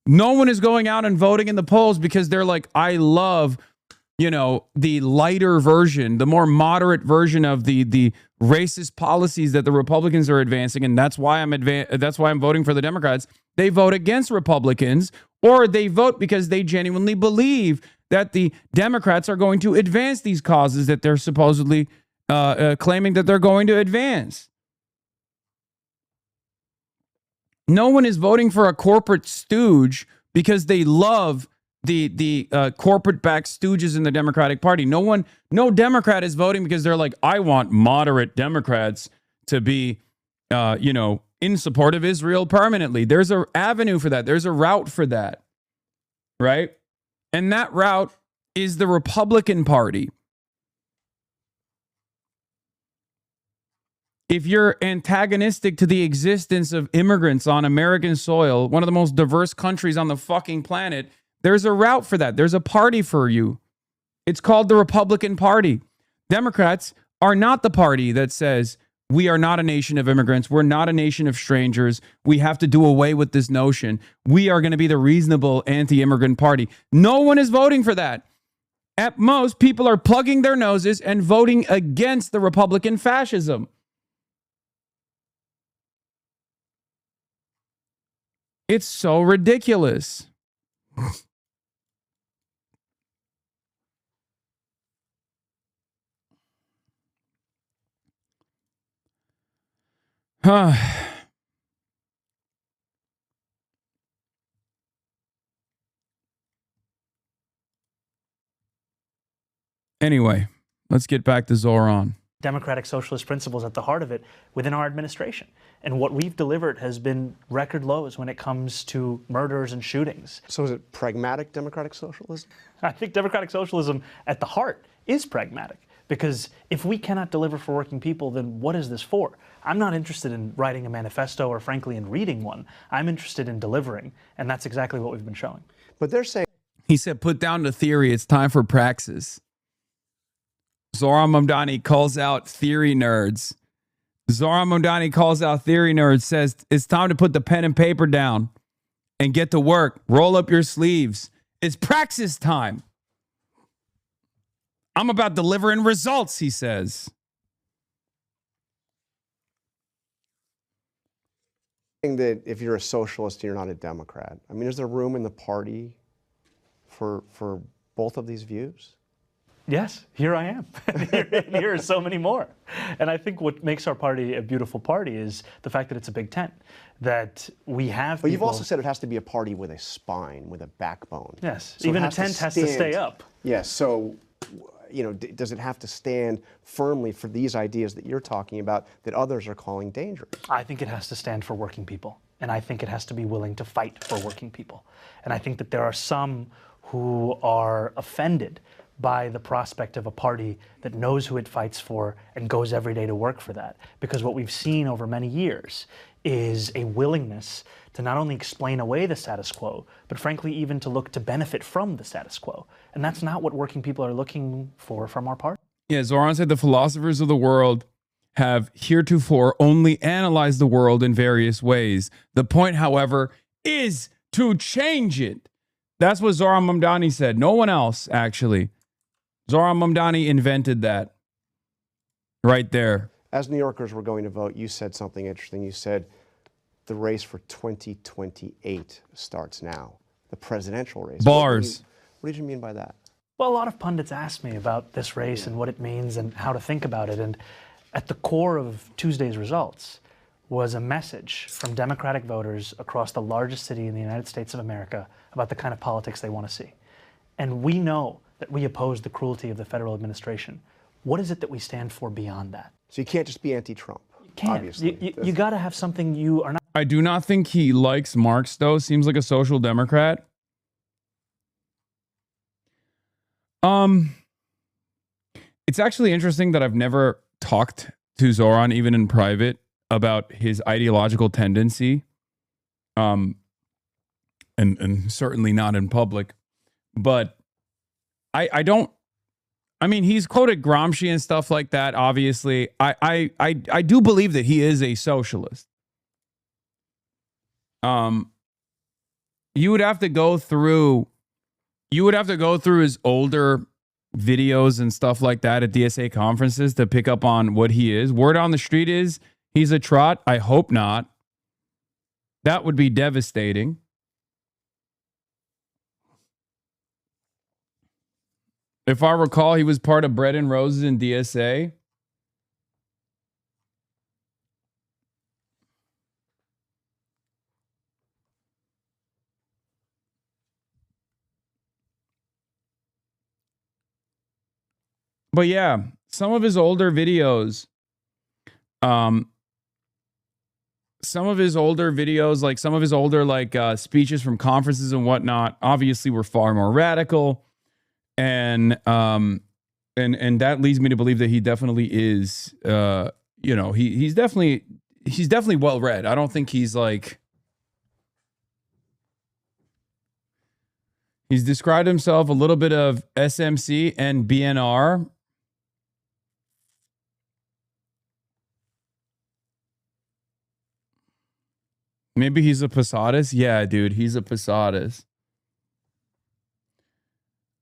No one is going out and voting in the polls because they're like, I love you know, the lighter version, the more moderate version of the racist policies that the Republicans are advancing, and that's why I'm voting for the Democrats. They vote against Republicans, or they vote because they genuinely believe that the Democrats are going to advance these causes that they're supposedly claiming that they're going to advance. No one is voting for a corporate stooge because they love the corporate-backed stooges in the Democratic Party. No Democrat is voting because they're like, I want moderate Democrats to be, you know, in support of Israel permanently. There's an avenue for that. There's a route for that, right? And that route is the Republican Party. If you're antagonistic to the existence of immigrants on American soil, one of the most diverse countries on the fucking planet, there's a route for that. There's a party for you. It's called the Republican Party. Democrats are not the party that says, we are not a nation of immigrants. We're not a nation of strangers. We have to do away with this notion. We are going to be the reasonable anti-immigrant party. No one is voting for that. At most, people are plugging their noses and voting against the Republican fascism. It's so ridiculous. Anyway, let's get back to Zoran. Democratic socialist principles at the heart of it within our administration. And what we've delivered has been record lows when it comes to murders and shootings. So is it pragmatic democratic socialism? I think democratic socialism at the heart is pragmatic. Because if we cannot deliver for working people, then what is this for? I'm not interested in writing a manifesto or, frankly, in reading one. I'm interested in delivering, and that's exactly what we've been showing. But they're saying... He said, put down the theory. It's time for praxis. Zoran Mamdani calls out theory nerds. Zoran Mamdani calls out theory nerds, says, it's time to put the pen and paper down and get to work. Roll up your sleeves. It's praxis time. I'm about delivering results, he says. That if you're a socialist, you're not a Democrat. I mean, is there room in the party for both of these views? Yes, here I am. Here are so many more. And I think what makes our party a beautiful party is the fact that it's a big tent, that we have But you've also said it has to be a party with a spine, with a backbone. Yes, So even a tent has to stay up. Yes, so, you know, does it have to stand firmly for these ideas that you're talking about that others are calling dangerous? I think it has to stand for working people. And I think it has to be willing to fight for working people. And I think that there are some who are offended by the prospect of a party that knows who it fights for and goes every day to work for that. Because what we've seen over many years is a willingness to not only explain away the status quo, but frankly even to look to benefit from the status quo. And that's not what working people are looking for from our party. Yeah, Zoran said the philosophers of the world have heretofore only analyzed the world in various ways. The point, however, is to change it. That's what Zoran Mamdani said. No one else, actually. Zoran Mamdani invented that right there. As New Yorkers were going to vote, you said something interesting. You said the race for 2028 starts now, the presidential race. Bars. What did you mean by that? Well, a lot of pundits asked me about this race and what it means and how to think about it. And at the core of Tuesday's results was a message from Democratic voters across the largest city in the United States of America about the kind of politics they want to see. And we know that we oppose the cruelty of the federal administration. What is it that we stand for beyond that? So you can't just be anti-Trump, obviously. You got to have something you are not. I do not think he likes Marx, though. Seems like a social democrat. It's actually interesting that I've never talked to Zoran, even in private, about his ideological tendency. And certainly not in public. But I don't, I mean, he's quoted Gramsci and stuff like that, obviously. I do believe that he is a socialist. You would have to go through his older videos and stuff like that at DSA conferences to pick up on what he is. Word on the street is he's a trot. I hope not. That would be devastating. If I recall, he was part of Bread and Roses in DSA. But yeah, some of his older videos, like some of his older speeches from conferences and whatnot, obviously were far more radical, and that leads me to believe that he definitely is, he's definitely well read. I don't think he's like. He's described himself a little bit of SMC and BNR. Maybe he's a Posadas? Yeah, dude, he's a Posadas.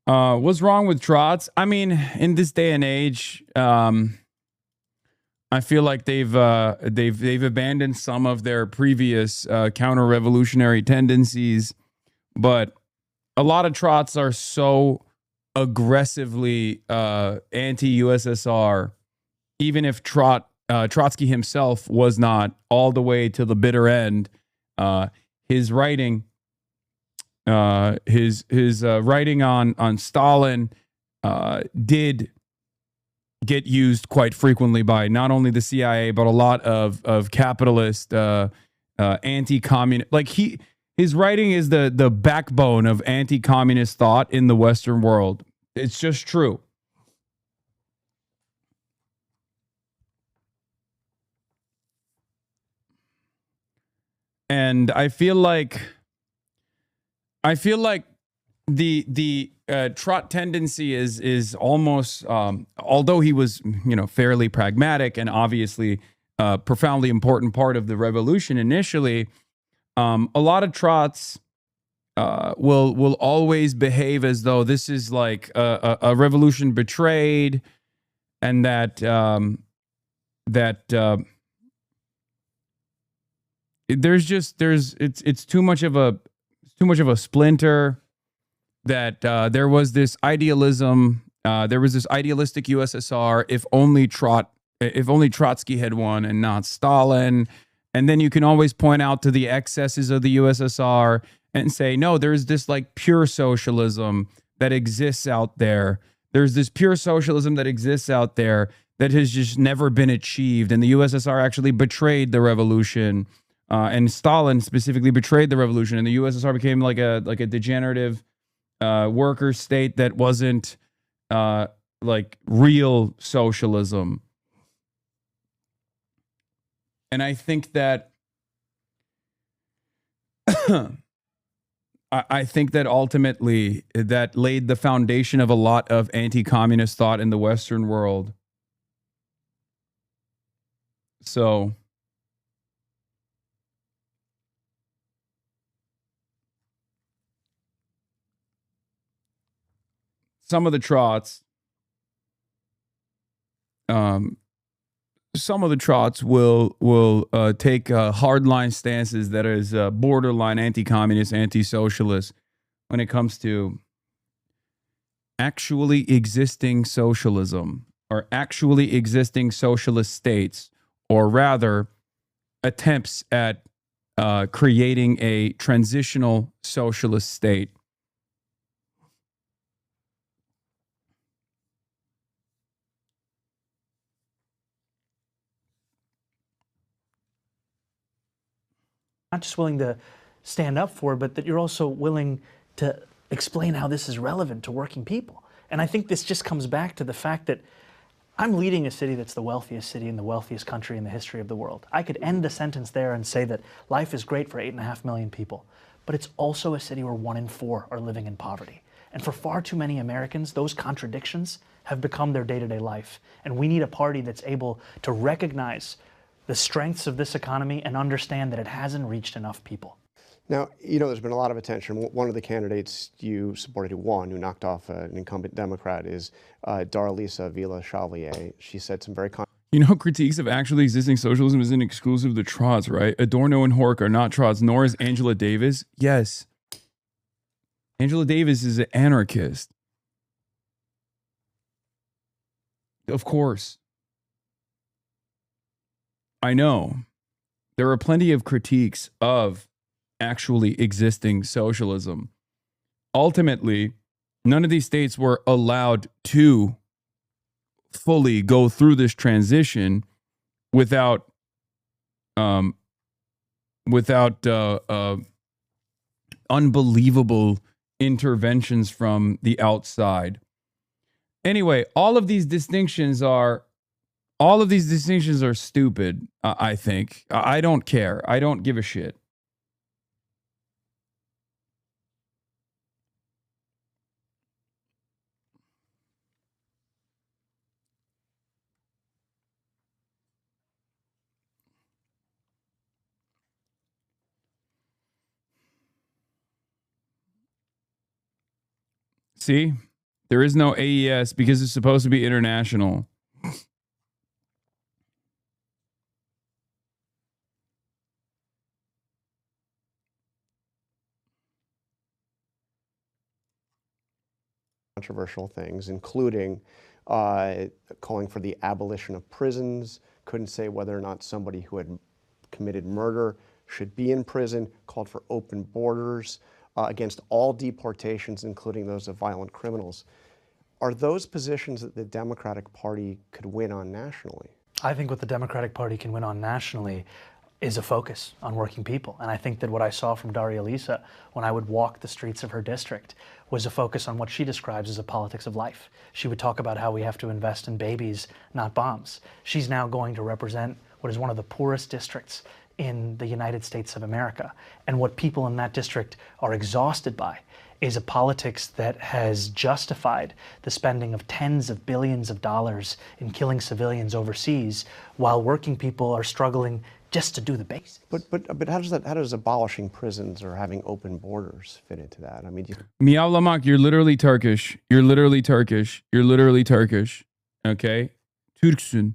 What's wrong with trots? I mean, in this day and age, I feel like they've abandoned some of their previous counter-revolutionary tendencies, but a lot of trots are so aggressively anti-USSR, even if Trotsky himself was not all the way to the bitter end. His writing, his writing on Stalin did get used quite frequently by not only the CIA but a lot of capitalist anti-communist. Like his writing is the backbone of anti-communist thought in the Western world. It's just true. And I feel like the trot tendency is almost, although he was, fairly pragmatic and obviously a profoundly important part of the revolution initially, a lot of trots will always behave as though this is like a revolution betrayed, and that it's too much of a splinter, that there was this idealism, there was this idealistic USSR if only Trotsky had won and not Stalin. And then you can always point out to the excesses of the USSR and say, no, there's this like pure socialism that exists out there. There's this pure socialism that exists out there that has just never been achieved. And the USSR actually betrayed the revolution. And Stalin specifically betrayed the revolution, and the USSR became like a degenerative worker state that wasn't like real socialism. And I think that I think that ultimately that laid the foundation of a lot of anti-communist thought in the Western world. So some of the trots will take hardline stances that is borderline anti-communist, anti-socialist when it comes to actually existing socialism or actually existing socialist states, or rather attempts at creating a transitional socialist state. Not just willing to stand up for, but that you're also willing to explain how this is relevant to working people. And I think this just comes back to the fact that I'm leading a city that's the wealthiest city in the wealthiest country in the history of the world. I could end the sentence there and say that life is great for 8.5 million people, but it's also a city where 1 in 4 are living in poverty. And for far too many Americans, those contradictions have become their day-to-day life. And we need a party that's able to recognize the strengths of this economy and understand that it hasn't reached enough people. Now, you know, there's been a lot of attention. One of the candidates you supported who won, who knocked off an incumbent Democrat, is Darlisa Villa-Chevalier. She said some very... You know, critiques of actually existing socialism isn't exclusive to Trots, right? Adorno and Hork are not Trots, nor is Angela Davis. Yes. Angela Davis is an anarchist. Of course. I know. There are plenty of critiques of actually existing socialism. Ultimately, none of these states were allowed to fully go through this transition without unbelievable interventions from the outside. Anyway, all of these distinctions are stupid, I think. I don't care. I don't give a shit. See, there is no AES because it's supposed to be international. Controversial things, including calling for the abolition of prisons, couldn't say whether or not somebody who had committed murder should be in prison, called for open borders, against all deportations, including those of violent criminals. Are those positions that the Democratic Party could win on nationally? I think what the Democratic Party can win on nationally is a focus on working people. And I think that what I saw from Darlisa when I would walk the streets of her district was a focus on what she describes as a politics of life. She would talk about how we have to invest in babies, not bombs. She's now going to represent what is one of the poorest districts in the United States of America. And what people in that district are exhausted by is a politics that has justified the spending of tens of billions of dollars in killing civilians overseas while working people are struggling just to do the basics. But how does abolishing prisons or having open borders fit into that? I mean, Miyavlamak, you're literally Turkish. You're literally Turkish. You're literally Turkish. Okay? Türksün.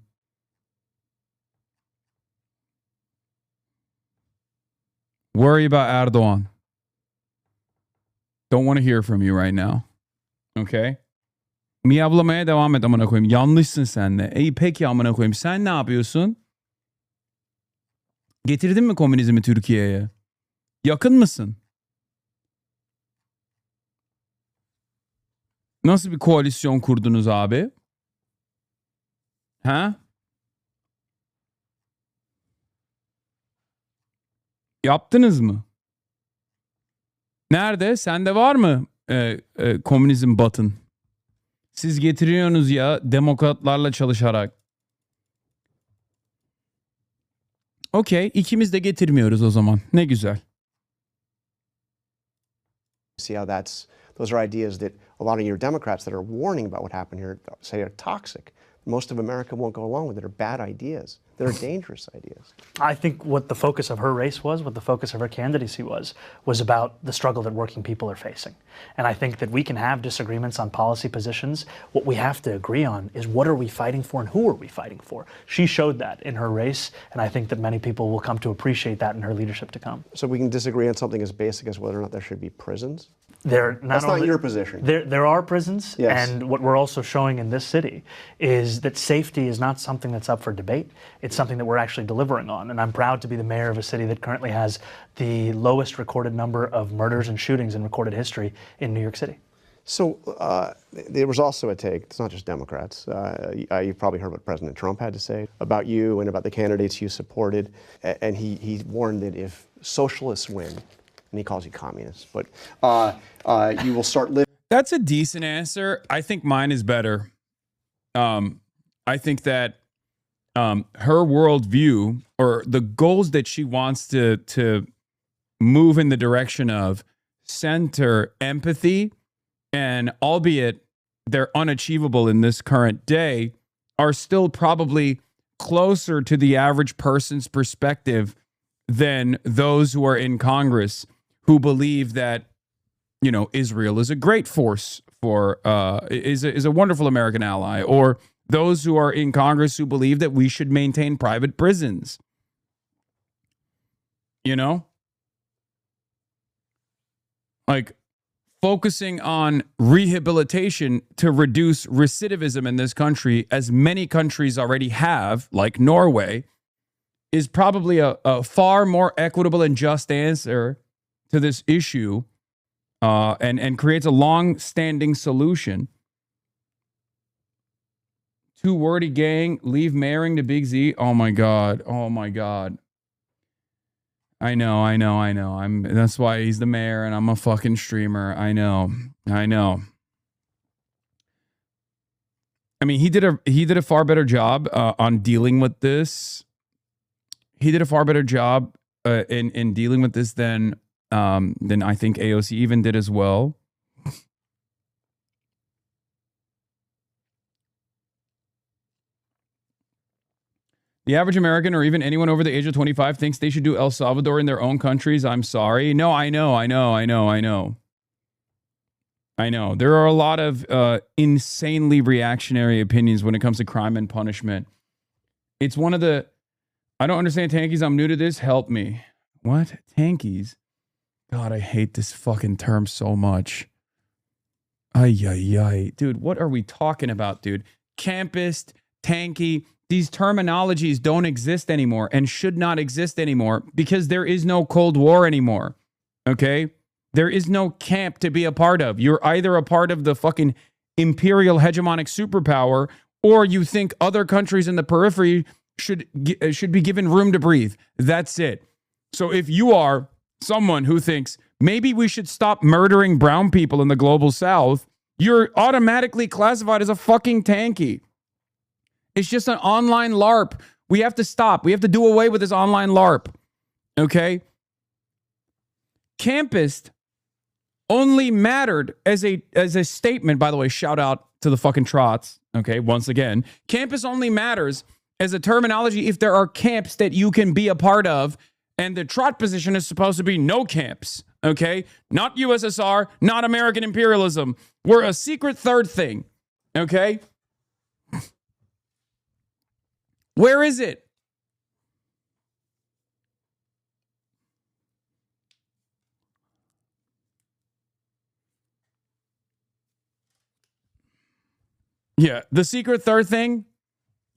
Worry about Erdogan. Don't want to hear from you right now. Okay? Miyavlamaya devam et amına koyayım. Yanlışsın sen de. İyi peki amına koyayım. Sen ne yapıyorsun? Getirdin mi komünizmi Türkiye'ye? Yakın mısın? Nasıl bir koalisyon kurdunuz abi? Ha? Yaptınız mı? Nerede? Sende var mı komünizm batın? Siz getiriyorsunuz ya demokratlarla çalışarak. Okey, ikimiz de getirmiyoruz o zaman. Ne güzel. See how those are ideas that a lot of your Democrats that are warning about what happened here say are toxic. Most of America won't go along with it. They're bad ideas. They're dangerous ideas. I think what the focus of her race was, what the focus of her candidacy was about the struggle that working people are facing. And I think that we can have disagreements on policy positions. What we have to agree on is what are we fighting for and who are we fighting for? She showed that in her race, and I think that many people will come to appreciate that in her leadership to come. So we can disagree on something as basic as whether or not there should be prisons? That's not your position. There are prisons, yes. And what we're also showing in this city is that safety is not something that's up for debate. It's something that we're actually delivering on. And I'm proud to be the mayor of a city that currently has the lowest recorded number of murders and shootings in recorded history in New York City. So there was also a take, it's not just Democrats, you've probably heard what President Trump had to say about you and about the candidates you supported, and he warned that if socialists win, and he calls you communists, but you will start living. That's a decent answer. I think mine is better. I think that her worldview or the goals that she wants to move in the direction of center empathy, and albeit they're unachievable in this current day, are still probably closer to the average person's perspective than those who are in Congress who believe that, you know, Israel is a great force for, is a wonderful American ally, or those who are in Congress who believe that we should maintain private prisons. You know? Like, focusing on rehabilitation to reduce recidivism in this country, as many countries already have, like Norway, is probably a far more equitable and just answer to this issue, and creates a long-standing solution. Too wordy gang, leave mayoring to Big Z. Oh my God. Oh my God. I know. That's why he's the mayor and I'm a fucking streamer. I know. I mean, he did a far better job on dealing with this. He did a far better job in dealing with this than I think AOC even did as well. The average American, or even anyone over the age of 25, thinks they should do El Salvador in their own countries. I'm sorry. No, I know. There are a lot of insanely reactionary opinions when it comes to crime and punishment. It's one of the... I don't understand tankies. I'm new to this. Help me. What? Tankies? God, I hate this fucking term so much. Ay. Dude, what are we talking about, dude? Campist, tanky... These terminologies don't exist anymore and should not exist anymore because there is no Cold War anymore. Okay? There is no camp to be a part of. You're either a part of the fucking imperial hegemonic superpower, or you think other countries in the periphery should be given room to breathe. That's it. So if you are someone who thinks maybe we should stop murdering brown people in the global south, you're automatically classified as a fucking tanky. It's just an online LARP. We have to stop. We have to do away with this online LARP. Okay? Campist only mattered as a statement. By the way, shout out to the fucking trots. Okay, once again. Campus only matters as a terminology if there are camps that you can be a part of, and the trot position is supposed to be no camps. Okay? Not USSR, not American imperialism. We're a secret third thing. Okay? Where is it? Yeah, the secret third thing,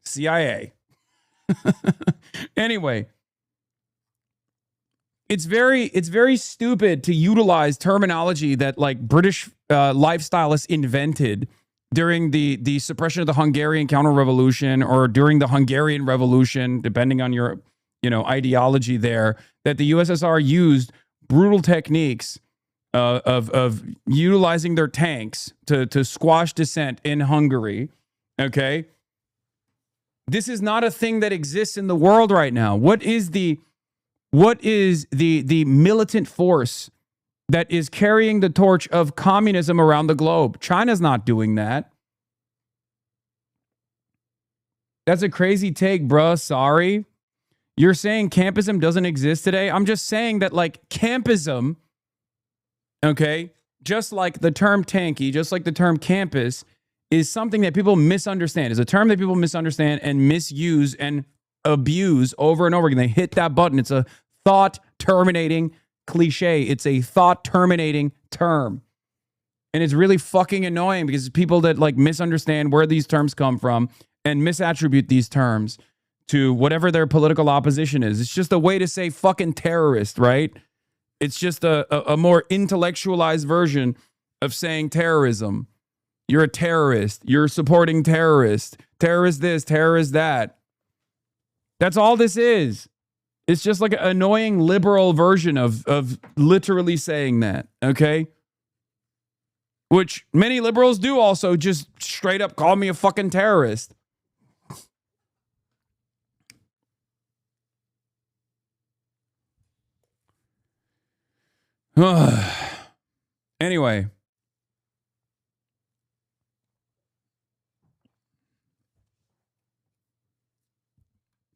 CIA. Anyway, it's very stupid to utilize terminology that like British lifestylists invented during the suppression of the Hungarian counter-revolution, or during the Hungarian Revolution, depending on your, ideology there, that the USSR used brutal techniques of utilizing their tanks to squash dissent in Hungary. Okay? This is not a thing that exists in the world right now. What is the militant force that is carrying the torch of communism around the globe? China's not doing that. That's a crazy take, bruh. Sorry. You're saying campism doesn't exist today? I'm just saying that, like, campism, okay, just like the term tanky, just like the term campus, is something that people misunderstand. Is a term that people misunderstand and misuse and abuse over and over again. They hit that button. It's a thought-terminating cliche. It's a thought-terminating term. And it's really fucking annoying because people that like misunderstand where these terms come from and misattribute these terms to whatever their political opposition is. It's just a way to say fucking terrorist, right? It's just a more intellectualized version of saying terrorism. You're a terrorist. You're supporting terrorists. Terrorist this, terrorist that. That's all this is. It's just like an annoying liberal version of literally saying that, okay? Which many liberals do also just straight up call me a fucking terrorist. Anyway.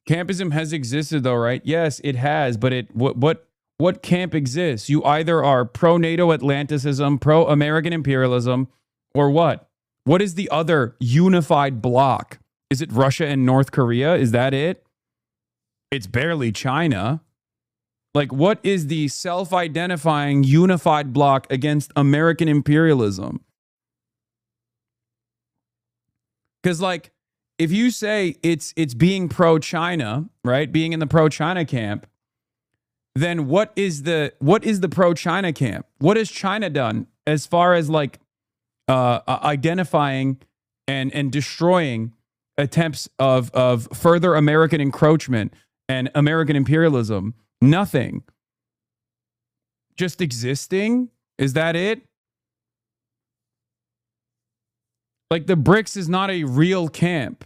Campism has existed though, right? Yes, it has, but what what camp exists. You either are pro-NATO Atlanticism, pro-American imperialism, or what? What is the other unified bloc? Is it Russia and North Korea? Is that it? It's barely China. Like, what is the self-identifying unified bloc against American imperialism? Because, like, if you say it's being pro-China, right? Being in the pro-China camp, then what is the pro-China camp? What has China done as far as like identifying and destroying attempts of further American encroachment and American imperialism? Nothing. Just existing? Is that it? Like, the BRICS is not a real camp.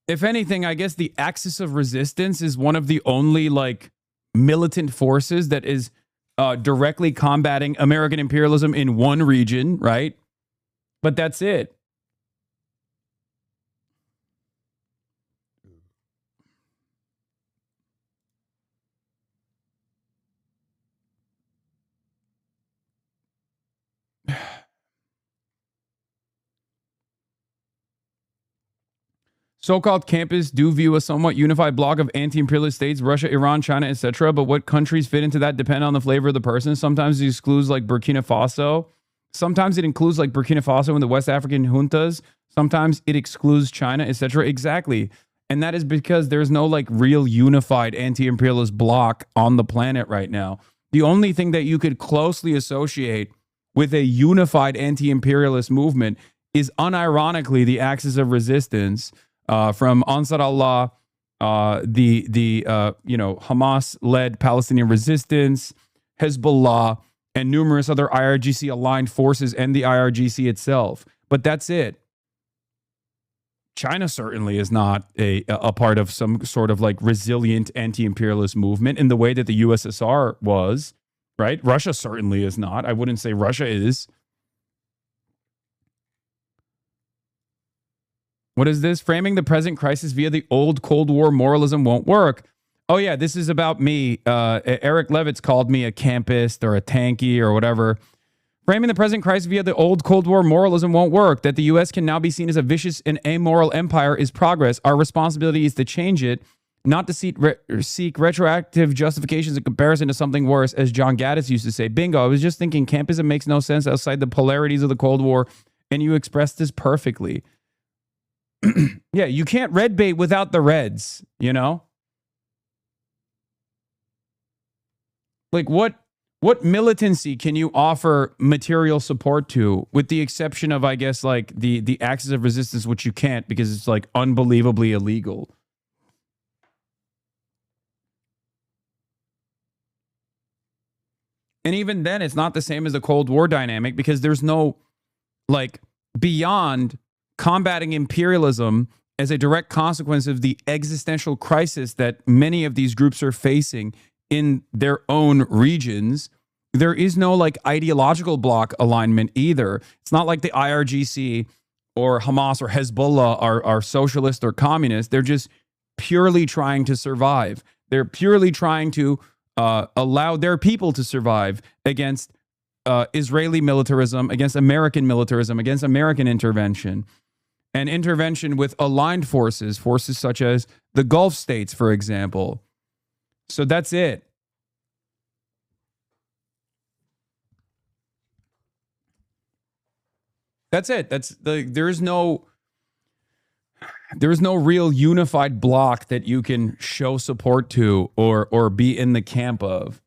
If anything, I guess the Axis of Resistance is one of the only like militant forces that is directly combating American imperialism in one region, right? But that's it. So-called campists do view a somewhat unified bloc of anti-imperialist states, Russia, Iran, China, etc. But what countries fit into that depend on the flavor of the person. Sometimes it excludes like Burkina Faso. Sometimes it includes like Burkina Faso and the West African juntas. Sometimes it excludes China, etc. Exactly. And that is because there's no like real unified anti-imperialist bloc on the planet right now. The only thing that you could closely associate with a unified anti-imperialist movement is unironically the Axis of Resistance, from Ansar Allah, the Hamas-led Palestinian resistance, Hezbollah, and numerous other IRGC-aligned forces and the IRGC itself. But that's it. China certainly is not a part of some sort of like resilient anti-imperialist movement in the way that the USSR was, right? Russia certainly is not. I wouldn't say Russia is. What is this? Framing the present crisis via the old Cold War moralism won't work. Oh, yeah, this is about me. Eric Levitz called me a campist or a tanky or whatever. Framing the present crisis via the old Cold War moralism won't work. That the U.S. can now be seen as a vicious and amoral empire is progress. Our responsibility is to change it, not to seek retroactive justifications in comparison to something worse, as John Gaddis used to say. Bingo, I was just thinking campism makes no sense outside the polarities of the Cold War, and you expressed this perfectly. Yeah, you can't red bait without the reds, you know? Like, what militancy can you offer material support to, with the exception of, I guess, like the Axis of Resistance, which you can't because it's like unbelievably illegal. And even then, it's not the same as the Cold War dynamic because there's no, like, beyond combating imperialism as a direct consequence of the existential crisis that many of these groups are facing in their own regions, there is no like ideological bloc alignment either. It's not like the IRGC or Hamas or Hezbollah are socialist or communist. They're just purely trying to survive. They're purely trying to allow their people to survive against Israeli militarism, against American militarism, against American intervention. And intervention with aligned forces such as the Gulf states, for example. So that's it. That's it. There is no real unified bloc that you can show support to or be in the camp of.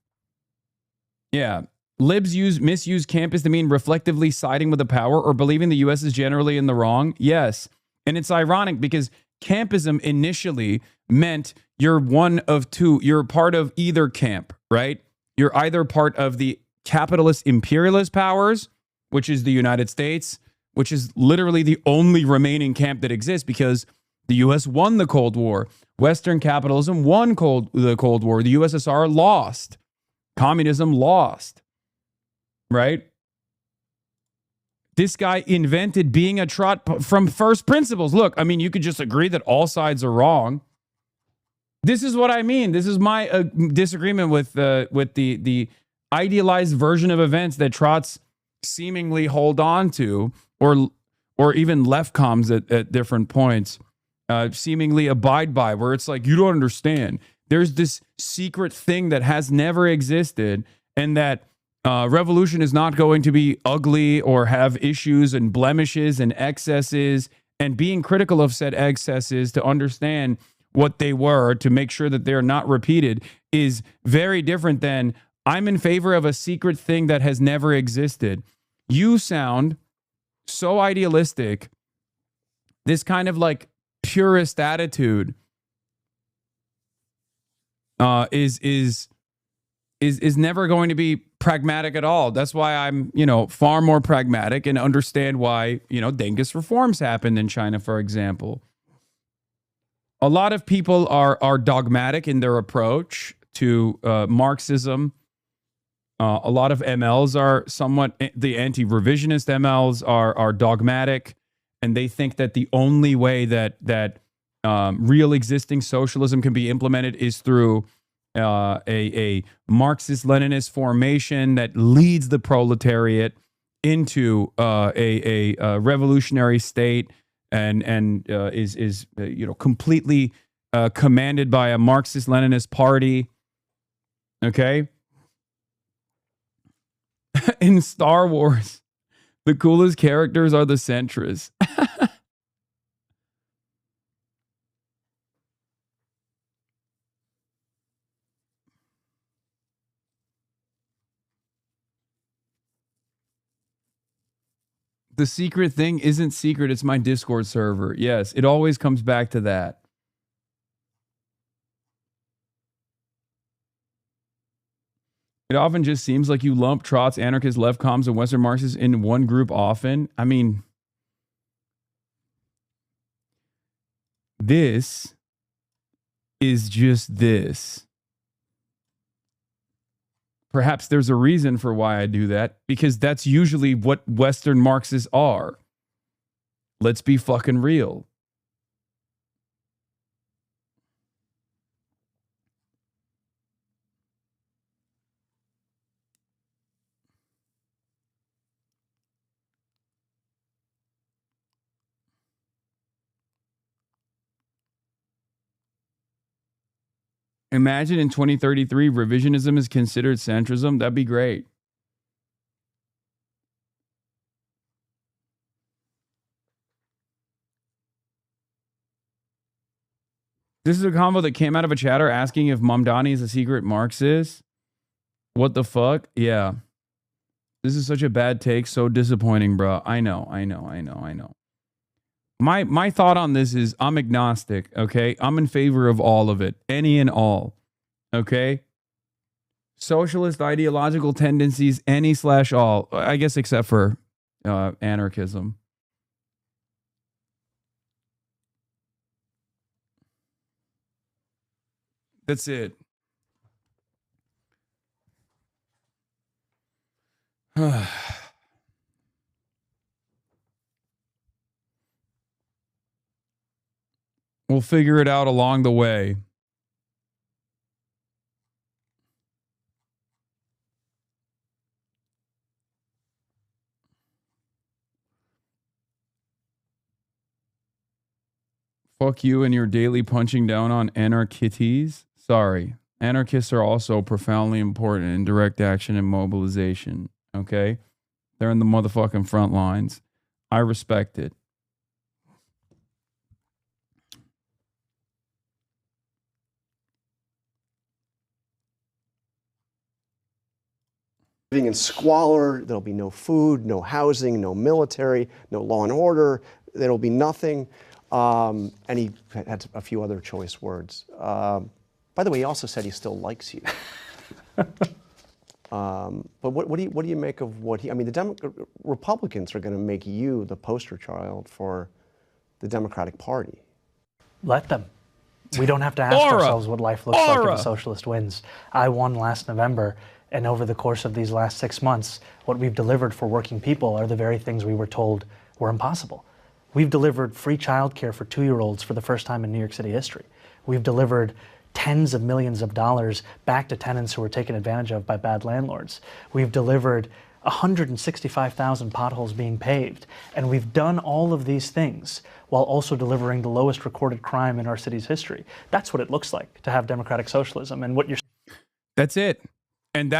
Yeah. Libs misuse campus to mean reflectively siding with the power or believing the U.S. is generally in the wrong. Yes. And it's ironic because campism initially meant you're one of two. You're part of either camp, right? You're either part of the capitalist imperialist powers, which is the United States, which is literally the only remaining camp that exists because the U.S. won the Cold War. Western capitalism won the Cold War. The USSR lost. Communism lost. Right? This guy invented being a trot from first principles. Look, I mean, you could just agree that all sides are wrong. This is what I mean. This is my disagreement with the idealized version of events that trots seemingly hold on to, or even left comms at different points seemingly abide by, where it's like, you don't understand. There's this secret thing that has never existed, and that revolution is not going to be ugly or have issues and blemishes and excesses, and being critical of said excesses to understand what they were to make sure that they're not repeated is very different than I'm in favor of a secret thing that has never existed. You sound so idealistic. This kind of like purist attitude is never going to be pragmatic at all. That's why I'm, far more pragmatic and understand why, Dengis reforms happened in China, for example. A lot of people are dogmatic in their approach to Marxism. A lot of MLs are somewhat, the anti-revisionist MLs are dogmatic, and they think that the only way that real existing socialism can be implemented is through a Marxist-Leninist formation that leads the proletariat into a revolutionary state and is completely commanded by a Marxist-Leninist party. Okay. In Star Wars, the coolest characters are the centrists. The secret thing isn't secret. It's my Discord server. Yes, it always comes back to that. It often just seems like you lump trots, anarchists, left comms, and Western Marxists in one group often. I mean, this is just this. Perhaps there's a reason for why I do that, because that's usually what Western Marxists are. Let's be fucking real. Imagine in 2033, revisionism is considered centrism. That'd be great. This is a convo that came out of a chatter asking if Mamdani is a secret Marxist. What the fuck? Yeah. This is such a bad take. So disappointing, bro. I know. My thought on this is I'm agnostic, okay? I'm in favor of all of it, any and all, okay? Socialist ideological tendencies, any/all, I guess except for anarchism. That's it. We'll figure it out along the way. Fuck you and your daily punching down on anarchists. Sorry. Anarchists are also profoundly important in direct action and mobilization. Okay? They're in the motherfucking front lines. I respect it. Living in squalor, there'll be no food, no housing, no military, no law and order. There'll be nothing. And he had a few other choice words. By the way, he also said he still likes you. But what do you make of what he? I mean, the Republicans are going to make you the poster child for the Democratic Party. Let them. We don't have to ask ourselves what life looks like if a socialist wins. I won last November. And over the course of these last 6 months, what we've delivered for working people are the very things we were told were impossible. We've delivered free childcare for 2-year-olds for the first time in New York City history. We've delivered tens of millions of dollars back to tenants who were taken advantage of by bad landlords. We've delivered 165,000 potholes being paved. And we've done all of these things while also delivering the lowest recorded crime in our city's history. That's what it looks like to have democratic socialism. And what you're... That's it. And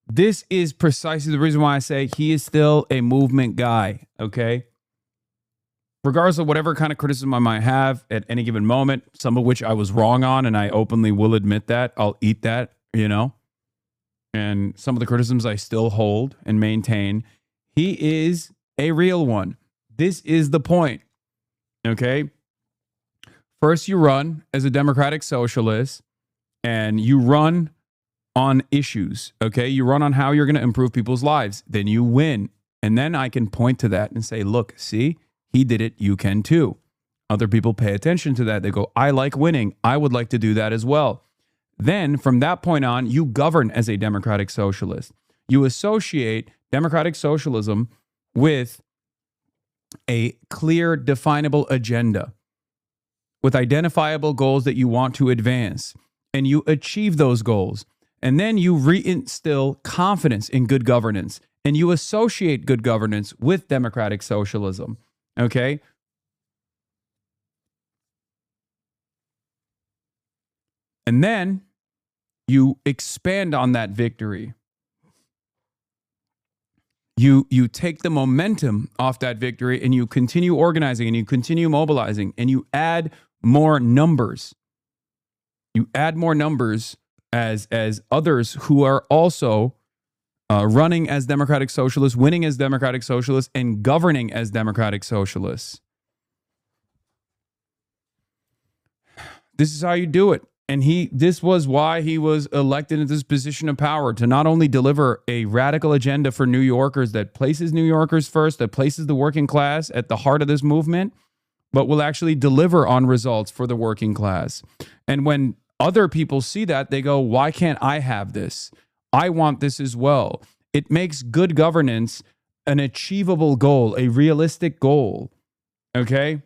this is precisely the reason why I say he is still a movement guy, okay? Regardless of whatever kind of criticism I might have at any given moment, some of which I was wrong on, and I openly will admit that. I'll eat that, you know? And some of the criticisms I still hold and maintain. He is a real one. This is the point, okay? First, you run as a democratic socialist, and you run on issues, okay? You run on how you're going to improve people's lives. Then you win. And then I can point to that and say, look, see, he did it. You can too. Other people pay attention to that. They go, I like winning. I would like to do that as well. Then from that point on, you govern as a democratic socialist. You associate democratic socialism with a clear, definable agenda, with identifiable goals that you want to advance. And you achieve those goals. And then you reinstill confidence in good governance. And you associate good governance with democratic socialism. Okay? And then you expand on that victory. You take the momentum off that victory and you continue organizing and you continue mobilizing and you add more numbers. You add more numbers as others who are also running as democratic socialists, winning as democratic socialists, and governing as democratic socialists. This is how you do it. And this was why he was elected into this position of power, to not only deliver a radical agenda for New Yorkers that places New Yorkers first, that places the working class at the heart of this movement, but will actually deliver on results for the working class. And when other people see that, they go, why can't I have this? I want this as well. It makes good governance an achievable goal, a realistic goal. Okay?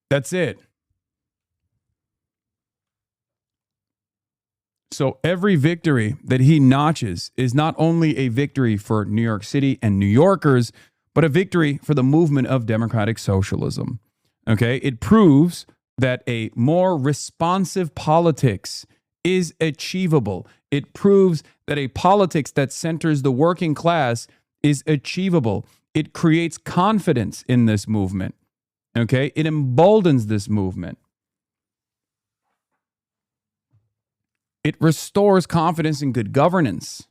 That's it. So every victory that he notches is not only a victory for New York City and New Yorkers, but a victory for the movement of democratic socialism. Okay? It proves that a more responsive politics is achievable. It proves that a politics that centers the working class is achievable. It creates confidence in this movement. Okay? It emboldens this movement. It restores confidence in good governance.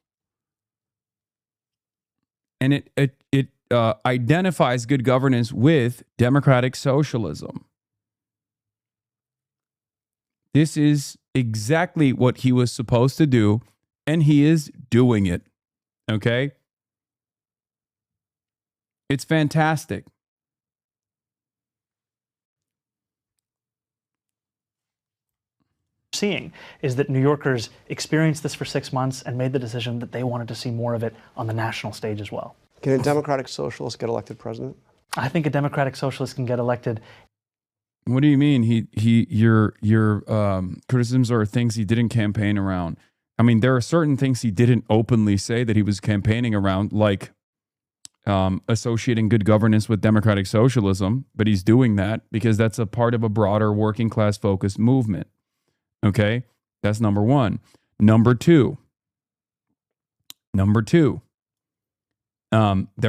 And it identifies good governance with democratic socialism. This is exactly what he was supposed to do, and he is doing it. Okay? It's fantastic. Seeing is that New Yorkers experienced this for 6 months and made the decision that they wanted to see more of it on the national stage as well. Can a democratic socialist get elected president? I think a democratic socialist can get elected. What do you mean? Your criticisms are things he didn't campaign around. I mean, there are certain things he didn't openly say that he was campaigning around, like associating good governance with democratic socialism, but he's doing that because that's a part of a broader working class focused movement. Okay, that's number one. Number two, there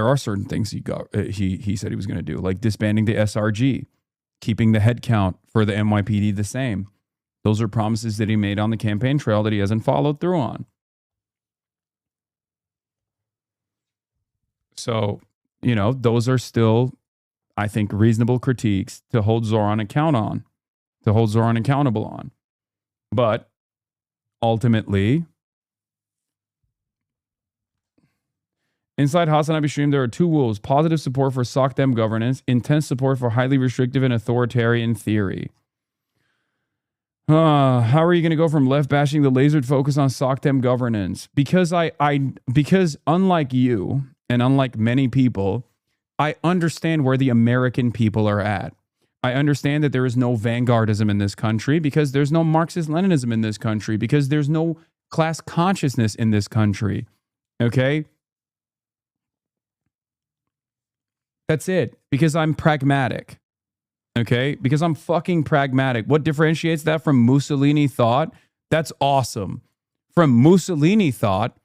are certain things he said he was going to do, like disbanding the SRG, keeping the head count for the NYPD the same. Those are promises that he made on the campaign trail that he hasn't followed through on. So, you know, those are still, I think, reasonable critiques to hold Zoran accountable on. But ultimately, inside HasanAbi stream, there are two wolves: positive support for SOCDEM governance, intense support for highly restrictive and authoritarian theory. How are you going to go from left bashing the lasered focus on SOCDEM governance? Because because unlike you and unlike many people, I understand where the American people are at. I understand that there is no vanguardism in this country because there's no Marxist-Leninism in this country because there's no class consciousness in this country. Okay? That's it. Because I'm pragmatic. Okay? Because I'm fucking pragmatic. What differentiates that from Mussolini thought? That's awesome. From Mussolini thought,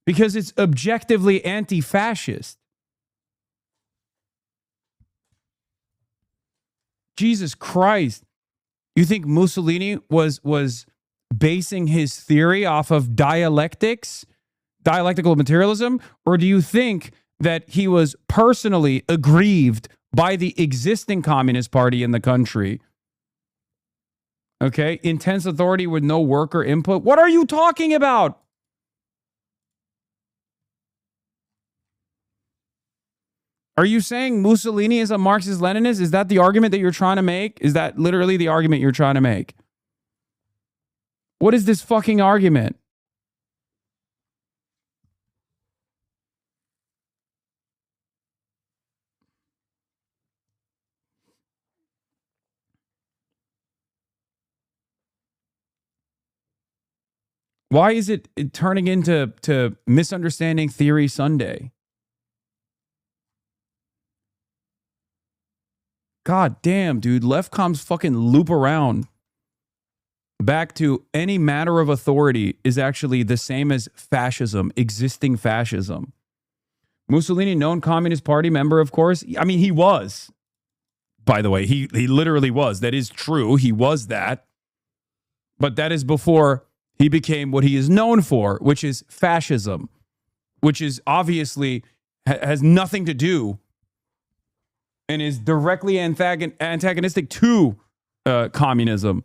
because it's objectively anti-fascist. Jesus Christ. You think Mussolini was basing his theory off of dialectics, dialectical materialism? Or do you think that he was personally aggrieved by the existing Communist Party in the country? Okay, intense authority with no worker input. What are you talking about? Are you saying Mussolini is a Marxist-Leninist? Is that the argument that you're trying to make? Is that literally the argument you're trying to make? What is this fucking argument? Why is it turning into misunderstanding theory Sunday? God damn, dude. Left comms fucking loop around back to any matter of authority is actually the same as fascism, existing fascism. Mussolini, known Communist Party member, of course. I mean, he was. By the way, he literally was. That is true. He was that. But that is before he became what he is known for, which is fascism, which is obviously has nothing to do and is directly antagonistic to communism.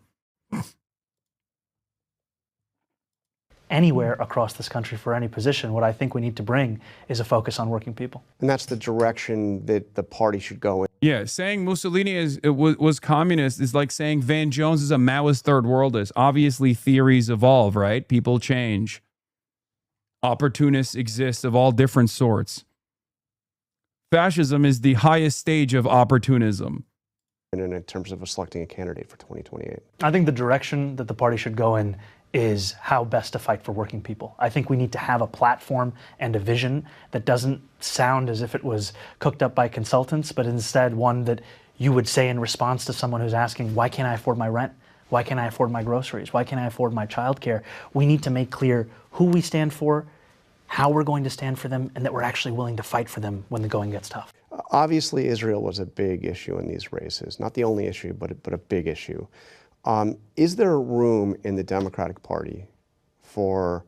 Anywhere across this country for any position, what I think we need to bring is a focus on working people. And that's the direction that the party should go in. Yeah, saying Mussolini was communist is like saying Van Jones is a Maoist third worldist. Obviously, theories evolve, right? People change. Opportunists exist of all different sorts. Fascism is the highest stage of opportunism. And in terms of selecting a candidate for 2028. I think the direction that the party should go in is how best to fight for working people. I think we need to have a platform and a vision that doesn't sound as if it was cooked up by consultants, but instead one that you would say in response to someone who's asking, why can't I afford my rent? Why can't I afford my groceries? Why can't I afford my childcare? We need to make clear who we stand for, how we're going to stand for them, and that we're actually willing to fight for them when the going gets tough. Obviously, Israel was a big issue in these races. Not the only issue, but a big issue. Is there room in the Democratic Party for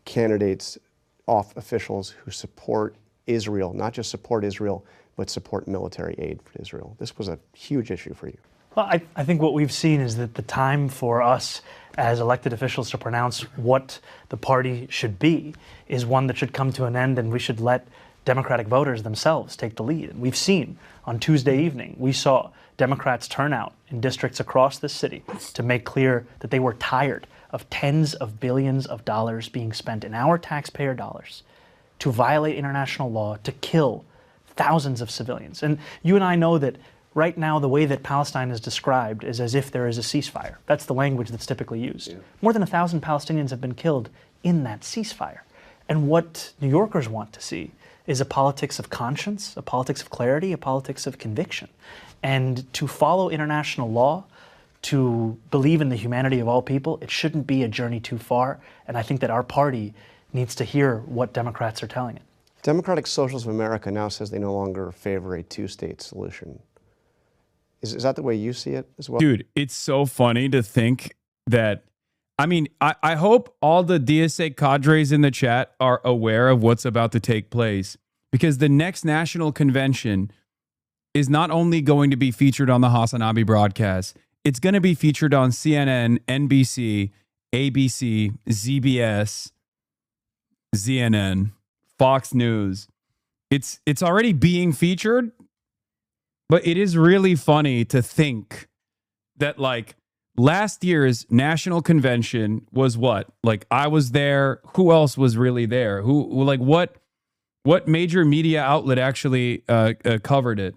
candidates, officials who support Israel, not just support Israel, but support military aid for Israel? This was a huge issue for you. Well, I think what we've seen is that the time for us as elected officials to pronounce what the party should be is one that should come to an end, and we should let Democratic voters themselves take the lead. And we've seen on Tuesday evening, we saw Democrats turn out in districts across the city to make clear that they were tired of tens of billions of dollars being spent in our taxpayer dollars to violate international law, to kill thousands of civilians. And you and I know that right now the way that Palestine is described is as if there is a ceasefire. That's the language that's typically used. Yeah. More than 1,000 Palestinians have been killed in that ceasefire. And what New Yorkers want to see is a politics of conscience, a politics of clarity, a politics of conviction. And to follow international law, to believe in the humanity of all people, it shouldn't be a journey too far. And I think that our party needs to hear what Democrats are telling it. Democratic Socialists of America now says they no longer favor a two-state solution. Is that the way you see it as well? Dude, it's so funny to think that, I mean, I hope all the DSA cadres in the chat are aware of what's about to take place, because the next national convention is not only going to be featured on the HasanAbi broadcast, it's going to be featured on CNN, NBC, ABC, ZBS, CNN, Fox News. It's already being featured, but it is really funny to think that, like, last year's national convention was what? Like, I was there. Who else was really there? Who like, what major media outlet actually covered it?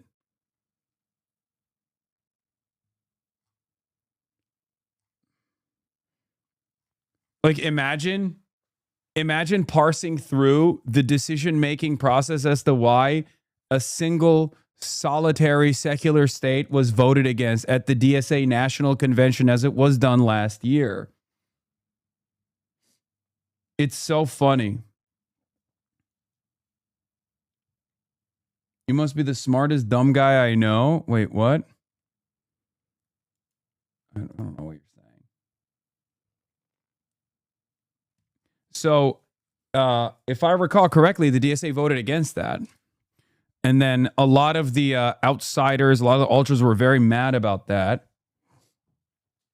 Like imagine parsing through the decision-making process as to why a single solitary secular state was voted against at the DSA National Convention as it was done last year. It's so funny. You must be the smartest dumb guy I know. Wait, what? I don't know what you're saying. So, if I recall correctly, the DSA voted against that. And then a lot of the outsiders, a lot of the ultras were very mad about that.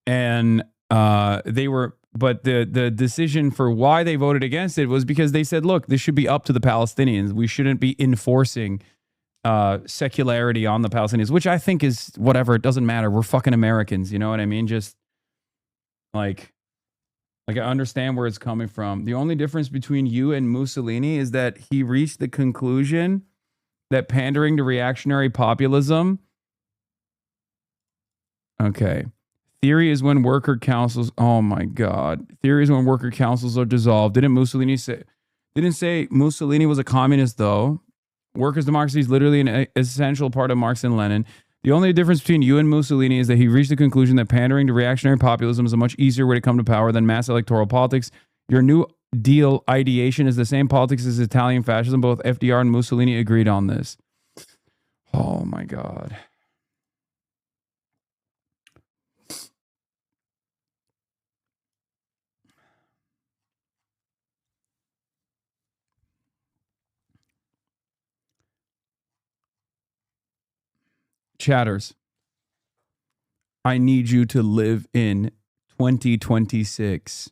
And they were, but the decision for why they voted against it was because they said, look, this should be up to the Palestinians. We shouldn't be enforcing secularity on the Palestinians, which I think is whatever. It doesn't matter. We're fucking Americans. You know what I mean? Just like I understand where it's coming from. The only difference between you and Mussolini is that he reached the conclusion that pandering to reactionary populism. Okay. Theory is when worker councils. Oh my God. Theory is when worker councils are dissolved. Didn't say Mussolini was a communist though. Workers' democracy is literally an essential part of Marx and Lenin. The only difference between you and Mussolini is that he reached the conclusion that pandering to reactionary populism is a much easier way to come to power than mass electoral politics. Your New Deal ideation is the same politics as Italian fascism. Both FDR and Mussolini agreed on this. Oh my God. Chatters, I need you to live in 2026.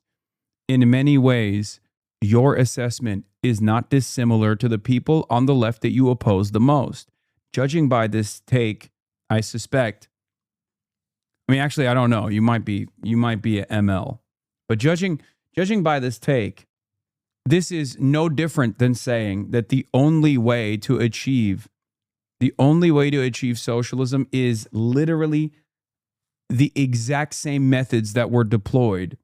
In many ways, your assessment is not dissimilar to the people on the left that you oppose the most. Judging by this take, I suspect, I mean, actually, I don't know. You might be a ML. But judging by this take, this is no different than saying that the only way to achieve socialism is literally the exact same methods that were deployed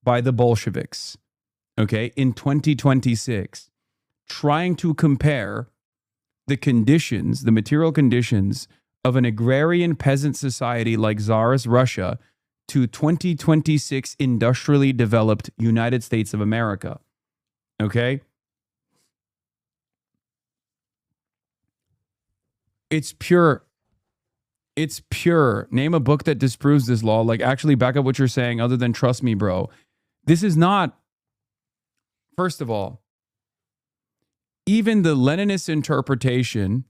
by the Bolsheviks, okay, in 2026, trying to compare the conditions, the material conditions of an agrarian peasant society like Tsarist Russia to 2026 industrially developed United States of America, okay? It's pure. It's pure. Name a book that disproves this law. Like, actually back up what you're saying other than trust me, bro. This is not, first of all, even the Leninist interpretation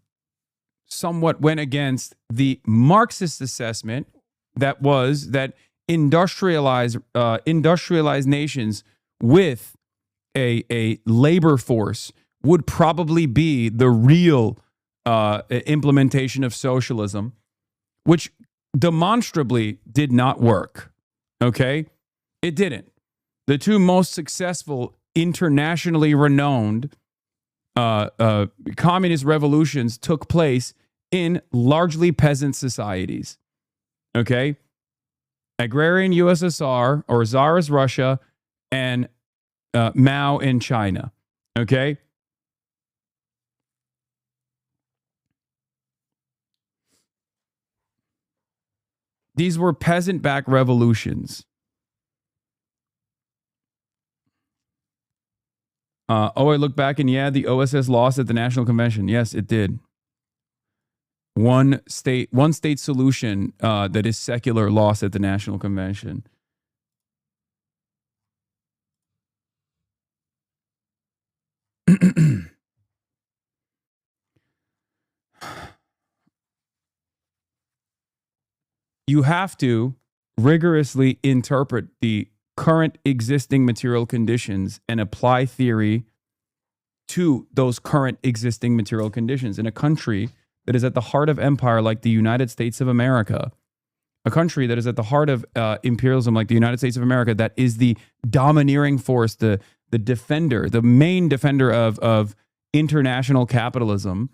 somewhat went against the Marxist assessment that was that industrialized nations with a labor force would probably be the real implementation of socialism, which demonstrably did not work. Okay? It didn't. The two most successful, internationally renowned communist revolutions took place in largely peasant societies. Okay? Agrarian USSR or Tsarist Russia and Mao in China. Okay? These were peasant-backed revolutions. I look back and yeah, the OSS lost at the National Convention. Yes, it did. One state solution that is secular lost at the National Convention. You have to rigorously interpret the current existing material conditions and apply theory to those current existing material conditions in a country that is at the heart of empire like the United States of America, a country that is at the heart of imperialism like the United States of America, that is the domineering force, the defender, the main defender of international capitalism,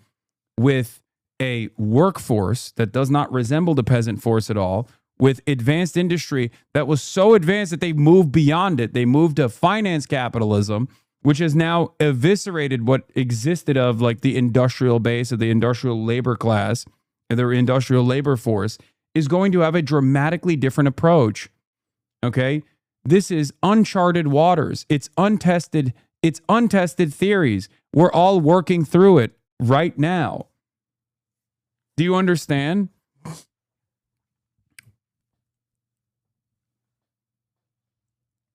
with a workforce that does not resemble the peasant force at all, with advanced industry that was so advanced that they moved beyond it. They moved to finance capitalism, which has now eviscerated what existed of like the industrial base of the industrial labor class, and their industrial labor force is going to have a dramatically different approach. Okay? This is uncharted waters. It's untested theories. We're all working through it right now. Do you understand?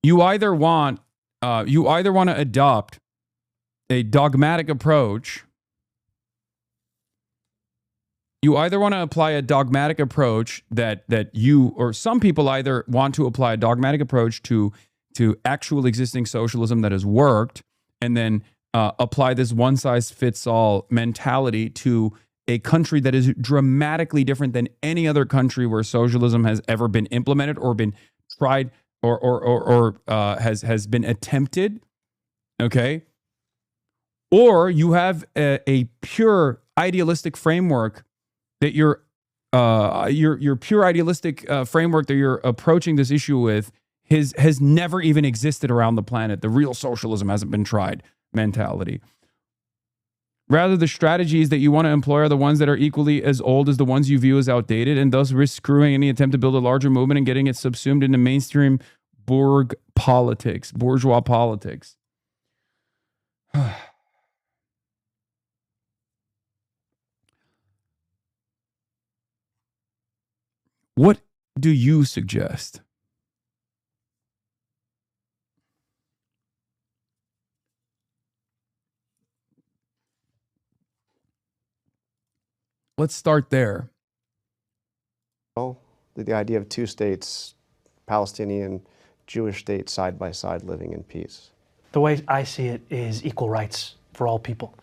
You either want to adopt a dogmatic approach. You either want to apply a dogmatic approach that you or some people either want to apply a dogmatic approach to actual existing socialism that has worked, and then apply this one-size-fits-all mentality to a country that is dramatically different than any other country where socialism has ever been implemented or been tried or has been attempted. Okay, or you have a pure idealistic framework that your pure idealistic framework that you're approaching this issue with has never even existed around the planet. The real socialism hasn't been tried mentality. Rather, the strategies that you want to employ are the ones that are equally as old as the ones you view as outdated, and thus risk screwing any attempt to build a larger movement and getting it subsumed into mainstream bourgeois politics. What do you suggest? Let's start there. Well, the idea of two states, Palestinian, Jewish state side by side living in peace. The way I see it is equal rights for all people.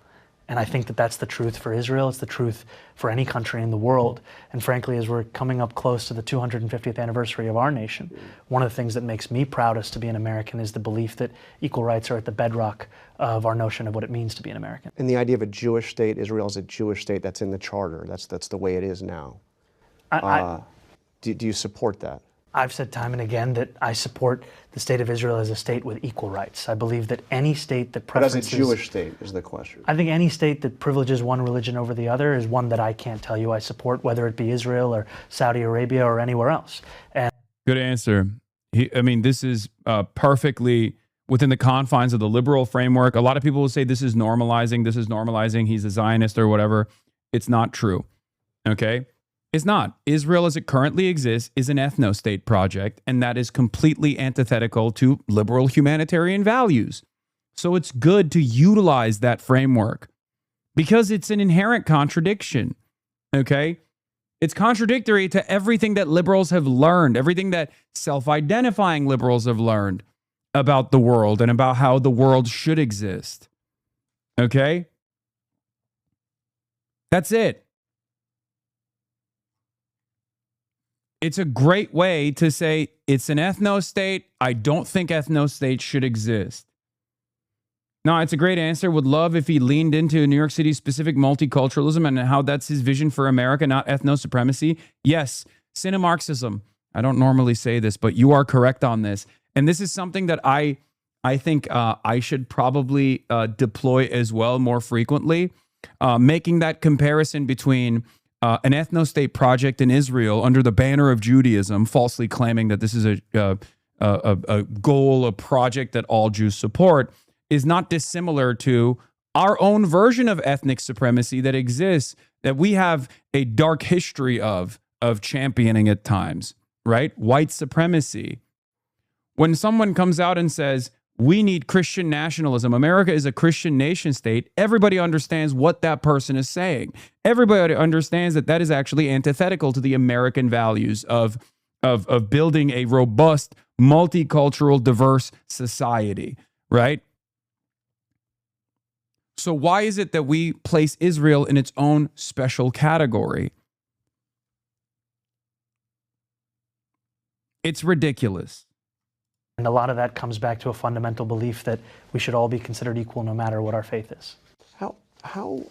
And I think that that's the truth for Israel. It's the truth for any country in the world. And frankly, as we're coming up close to the 250th anniversary of our nation, one of the things that makes me proudest to be an American is the belief that equal rights are at the bedrock of our notion of what it means to be an American. And the idea of a Jewish state, Israel is a Jewish state, that's in the charter. That's the way it is now. Do you support that? I've said time and again that I support the state of Israel as a state with equal rights. I believe that any state that preferences... But as a Jewish state is the question. I think any state that privileges one religion over the other is one that I can't tell you I support, whether it be Israel or Saudi Arabia or anywhere else. And good answer. This is perfectly within the confines of the liberal framework. A lot of people will say this is normalizing, he's a Zionist or whatever. It's not true, okay? It's not. Israel as it currently exists is an ethno-state project, and that is completely antithetical to liberal humanitarian values. So it's good to utilize that framework because it's an inherent contradiction, okay? It's contradictory to everything that liberals have learned, everything that self-identifying liberals have learned about the world and about how the world should exist, okay? That's it. It's a great way to say it's an ethno-state. I don't think ethno-states should exist. No, it's a great answer. Would love if he leaned into New York City's specific multiculturalism and how that's his vision for America, not ethno-supremacy. Yes, Marxism. I don't normally say this, but you are correct on this. And this is something that I think I should probably deploy as well more frequently, making that comparison between an ethno-state project in Israel under the banner of Judaism, falsely claiming that this is a goal, a project that all Jews support, is not dissimilar to our own version of ethnic supremacy that exists, that we have a dark history of championing at times, right? White supremacy. When someone comes out and says, we need Christian nationalism, America is a Christian nation state, everybody understands what that person is saying. Everybody understands that that is actually antithetical to the American values of building a robust, multicultural, diverse society, right? So why is it that we place Israel in its own special category? It's ridiculous. And a lot of that comes back to a fundamental belief that we should all be considered equal no matter what our faith is. How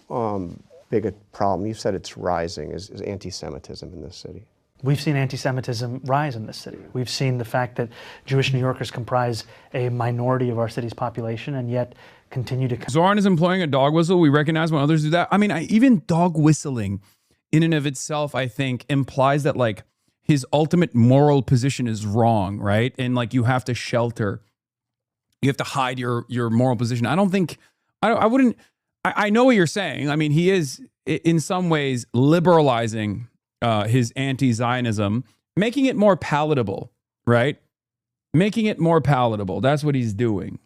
big a problem, you said it's rising, is anti-Semitism in this city? We've seen anti-Semitism rise in this city. We've seen the fact that Jewish New Yorkers comprise a minority of our city's population and yet continue to... Zoran is employing a dog whistle. We recognize when others do that. I mean, even dog whistling in and of itself, I think, implies that like his ultimate moral position is wrong, right? And like you have to shelter, you have to hide your moral position. I don't think, I know what you're saying. I mean, he is in some ways liberalizing his anti-Zionism, making it more palatable, right? Making it more palatable. That's what he's doing.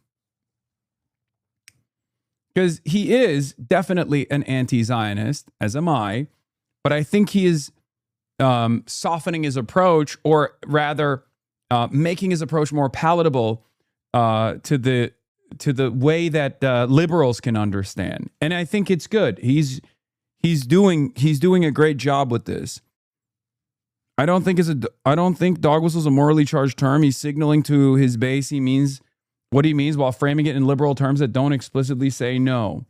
Because he is definitely an anti-Zionist, as am I, but I think he is softening his approach, or rather making his approach more palatable to the way that liberals can understand. And I think it's good. He's doing a great job with this. I don't think dog whistle is a morally charged term. He's signaling to his base he means what he means while framing it in liberal terms that don't explicitly say no.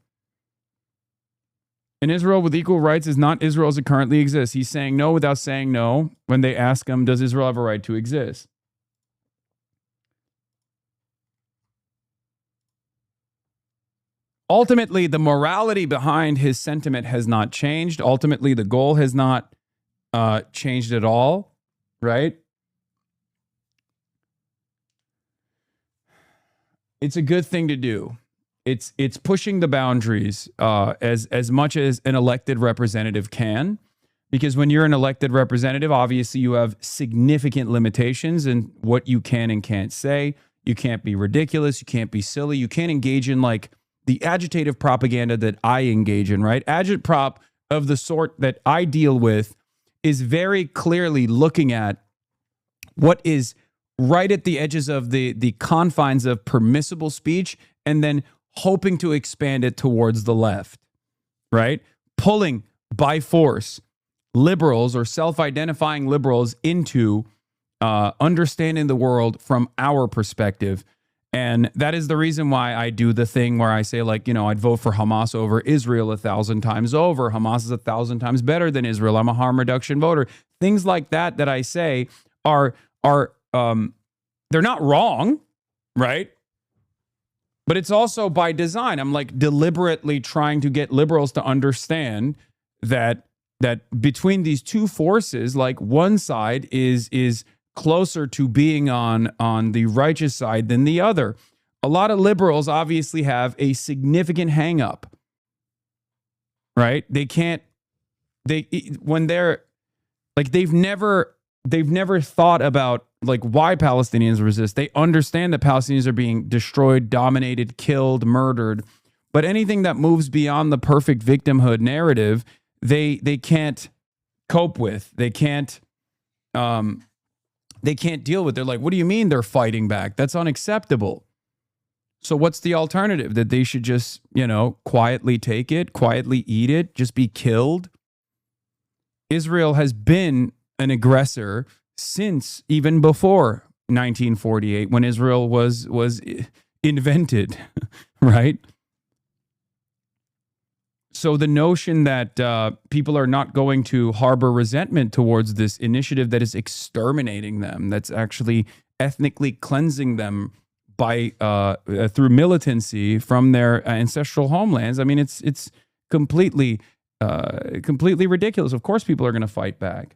An Israel with equal rights is not Israel as it currently exists. He's saying no without saying no when they ask him, does Israel have a right to exist? Ultimately, the morality behind his sentiment has not changed. Ultimately, the goal has not changed at all, right? It's a good thing to do. It's pushing the boundaries as much as an elected representative can, because when you're an elected representative, obviously you have significant limitations in what you can and can't say. You can't be ridiculous. You can't be silly. You can't engage in like the agitative propaganda that I engage in, right? Agitprop of the sort that I deal with is very clearly looking at what is right at the edges of the confines of permissible speech and then hoping to expand it towards the left, right? Pulling by force liberals or self-identifying liberals into understanding the world from our perspective. And that is the reason why I do the thing where I say, like, you know, I'd vote for Hamas over Israel 1,000 times over. Hamas is 1,000 times better than Israel. I'm a harm reduction voter. Things like that I say are they're not wrong, right? But it's also by design. I'm like deliberately trying to get liberals to understand that between these two forces, like one side is closer to being on the righteous side than the other. A lot of liberals obviously have a significant hang up, right? They've never thought about like why Palestinians resist. They understand that Palestinians are being destroyed, dominated, killed, murdered, but anything that moves beyond the perfect victimhood narrative, they can't cope with. They can't deal with. They're like, what do you mean they're fighting back? That's unacceptable. So what's the alternative? That they should just, you know, quietly take it, quietly eat it, just be killed? Israel has been an aggressor since even before 1948, when Israel was invented, right? So the notion that people are not going to harbor resentment towards this initiative that is exterminating them, that's actually ethnically cleansing them by through militancy from their ancestral homelands, I mean, it's completely ridiculous. Of course, people are going to fight back.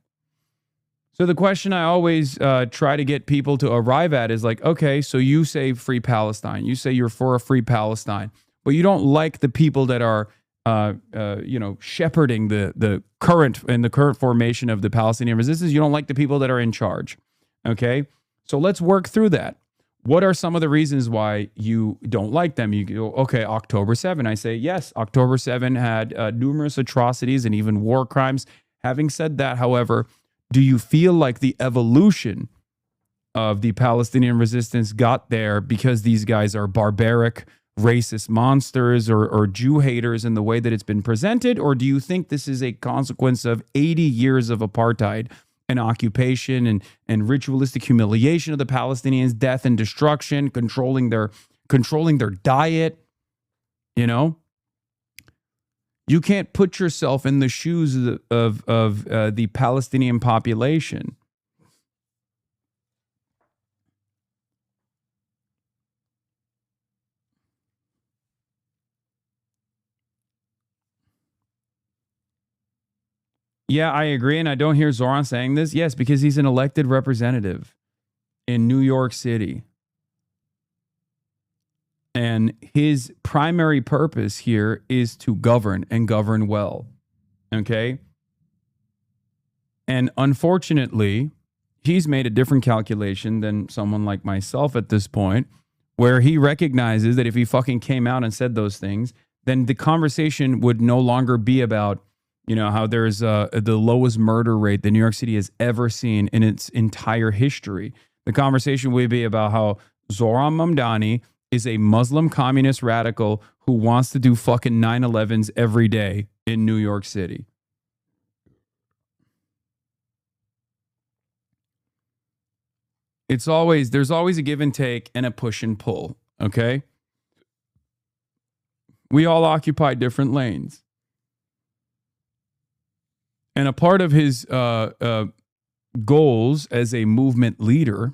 So the question I always try to get people to arrive at is like, okay, so you say free Palestine, you say you're for a free Palestine, but you don't like the people that are shepherding the current formation of the Palestinian resistance. You don't like the people that are in charge. Okay, so let's work through that. What are some of the reasons why you don't like them? You go, okay, October 7. I say, yes, October 7 had numerous atrocities and even war crimes. Having said that, however, do you feel like the evolution of the Palestinian resistance got there because these guys are barbaric, racist monsters or Jew haters in the way that it's been presented? Or do you think this is a consequence of 80 years of apartheid and occupation and ritualistic humiliation of the Palestinians, death and destruction, controlling their diet? You know, You can't put yourself in the shoes of the Palestinian population. Yeah, I agree, and I don't hear Zoran saying this. Yes, because he's an elected representative in New York City. And his primary purpose here is to govern and govern well. Okay? And unfortunately, he's made a different calculation than someone like myself at this point, where he recognizes that if he fucking came out and said those things, then the conversation would no longer be about, you know, how there's the lowest murder rate that New York City has ever seen in its entire history. The conversation would be about how Zoran Mamdani is a Muslim communist radical who wants to do fucking 9/11s every day in New York City. There's always a give and take and a push and pull, okay? We all occupy different lanes. And a part of his goals as a movement leader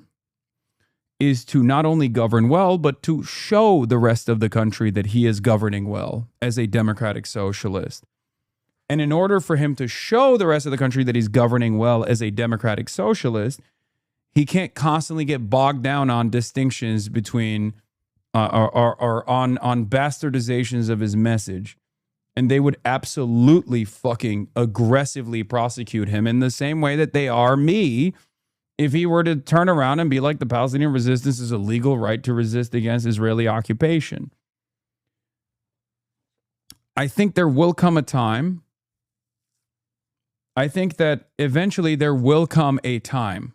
is to not only govern well, but to show the rest of the country that he is governing well as a democratic socialist. And in order for him to show the rest of the country that he's governing well as a democratic socialist, he can't constantly get bogged down on distinctions between or on bastardizations of his message. And they would absolutely fucking aggressively prosecute him in the same way that they are me if he were to turn around and be like, the Palestinian resistance is a legal right to resist against Israeli occupation. I think there will come a time. I think that eventually there will come a time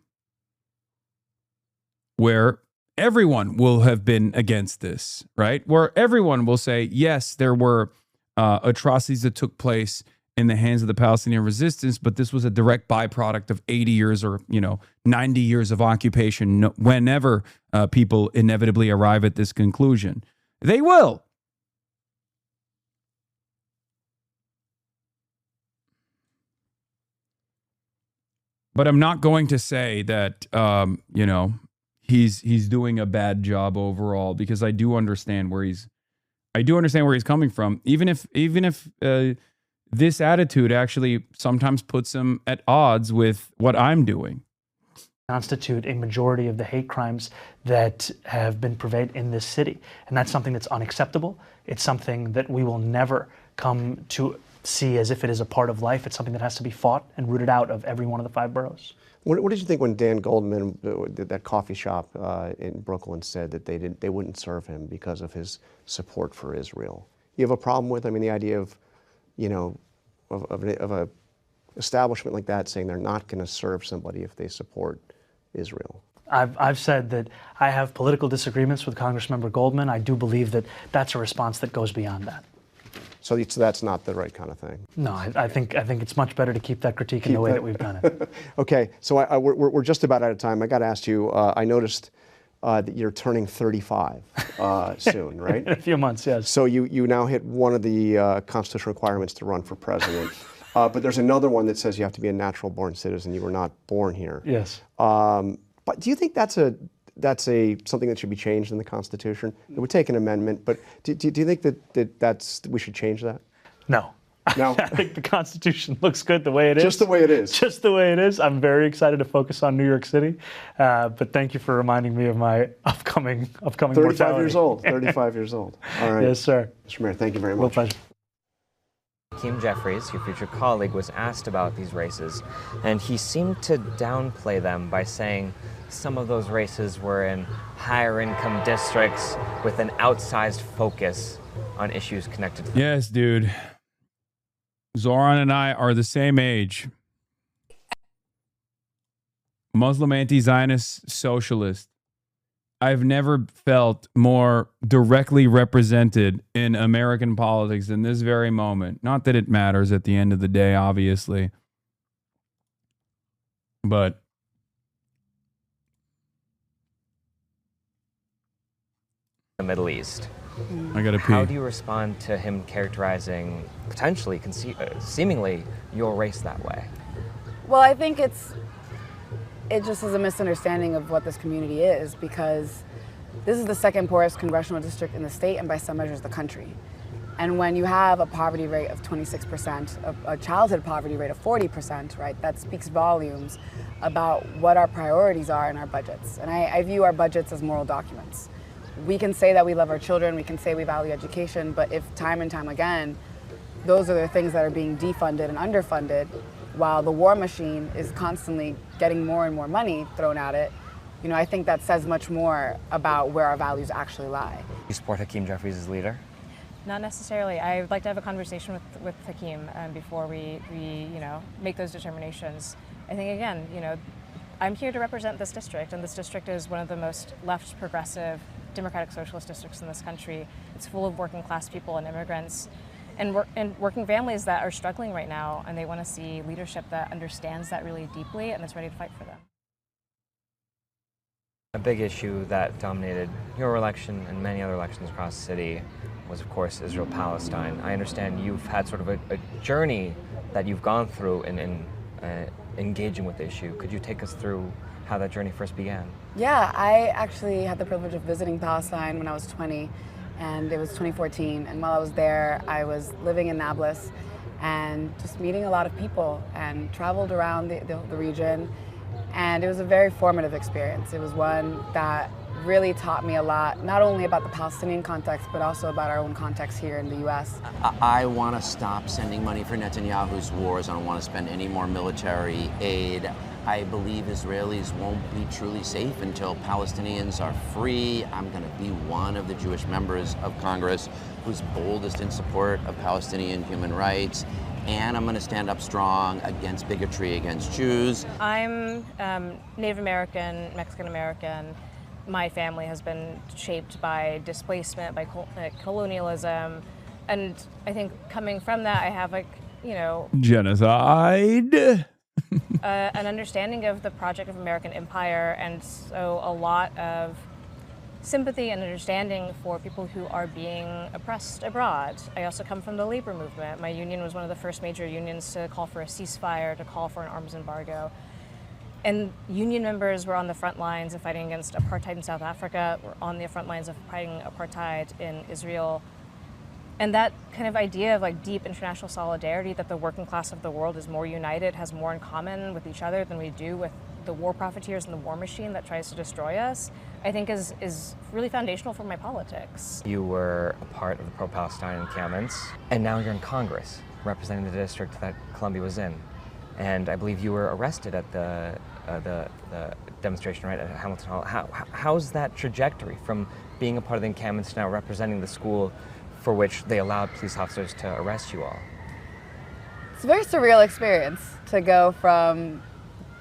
where everyone will have been against this, right? Where everyone will say, yes, there were atrocities that took place in the hands of the Palestinian resistance, but this was a direct byproduct of 80 years or 90 years of occupation. Whenever people inevitably arrive at this conclusion, they will. But I'm not going to say that he's doing a bad job overall, because I do understand where he's coming from. Even if this attitude actually sometimes puts him at odds with what I'm doing. Constitute a majority of the hate crimes that have been purveyed in this city. And that's something that's unacceptable. It's something that we will never come to see as if it is a part of life. It's something that has to be fought and rooted out of every one of the 5 boroughs. What did you think when Dan Goldman, that coffee shop in Brooklyn, said that they wouldn't serve him because of his support for Israel? You have a problem with, the idea of, of a establishment like that saying they're not going to serve somebody if they support Israel? I've said that I have political disagreements with Congressmember Goldman. I do believe that that's a response that goes beyond that. So that's not the right kind of thing. No, I think it's much better to keep that critique in the way that we've done it. Okay, so we're just about out of time. I got to ask you. I noticed that you're turning 35 soon, right? In a few months, yes. So you now hit one of the constitutional requirements to run for president. But there's another one that says you have to be a natural-born citizen. You were not born here. Yes. But do you think that's something that should be changed in the Constitution? It would take an amendment, but do you think that we should change that? No. No? I think the Constitution looks good the way it is. Just the way it is. Just the way it is. I'm very excited to focus on New York City, but thank you for reminding me of my upcoming 35 mortality. years old. 35 years old. All right. Yes, sir. Mr. Mayor, thank you very much. Real pleasure. Hakeem Jeffries, your future colleague, was asked about these races, and he seemed to downplay them by saying some of those races were in higher income districts with an outsized focus on issues connected to Yes, dude. Zoran and I are the same age. Muslim anti-Zionist socialist. I've never felt more directly represented in American politics in this very moment. Not that it matters at the end of the day, obviously. But the Middle East. I gotta pee. How do you respond to him characterizing, potentially, seemingly, your race that way? Well, I think it just is a misunderstanding of what this community is, because this is the second poorest congressional district in the state and by some measures the country. And when you have a poverty rate of 26%, a childhood poverty rate of 40%, right, that speaks volumes about what our priorities are in our budgets. And I view our budgets as moral documents. We can say that we love our children, we can say we value education, but if time and time again, those are the things that are being defunded and underfunded, while the war machine is constantly getting more and more money thrown at it, you know, I think that says much more about where our values actually lie. You support Hakeem Jeffries as leader? Not necessarily. I would like to have a conversation with Hakeem before we make those determinations. I think, again, I'm here to represent this district, and this district is one of the most left progressive democratic socialist districts in this country. It's full of working class people and immigrants and working families that are struggling right now, and they want to see leadership that understands that really deeply and that's ready to fight for them. A big issue that dominated your election and many other elections across the city was, of course, Israel-Palestine. I understand you've had sort of a journey that you've gone through in engaging with the issue. Could you take us through how that journey first began? Yeah, I actually had the privilege of visiting Palestine when I was 20, and it was 2014. And while I was there, I was living in Nablus and just meeting a lot of people, and traveled around the region. And it was a very formative experience. It was one that really taught me a lot, not only about the Palestinian context, but also about our own context here in the U.S. I want to stop sending money for Netanyahu's wars. I don't want to spend any more military aid. I believe Israelis won't be truly safe until Palestinians are free. I'm going to be one of the Jewish members of Congress who's boldest in support of Palestinian human rights. And I'm going to stand up strong against bigotry against Jews. I'm Native American, Mexican American. My family has been shaped by displacement, by colonialism. And I think coming from that, I have genocide. An understanding of the project of American empire, and so a lot of sympathy and understanding for people who are being oppressed abroad. I also come from the labor movement. My union was one of the first major unions to call for a ceasefire, to call for an arms embargo. And union members were on the front lines of fighting against apartheid in South Africa, were on the front lines of fighting apartheid in Israel. And that kind of idea of deep international solidarity, that the working class of the world is more united, has more in common with each other than we do with the war profiteers and the war machine that tries to destroy us, I think is really foundational for my politics. You were a part of the pro-Palestine encampments, and now you're in Congress, representing the district that Columbia was in. And I believe you were arrested at the demonstration, right, at Hamilton Hall. How's that trajectory from being a part of the encampments to now representing the school for which they allowed police officers to arrest you all? It's a very surreal experience to go from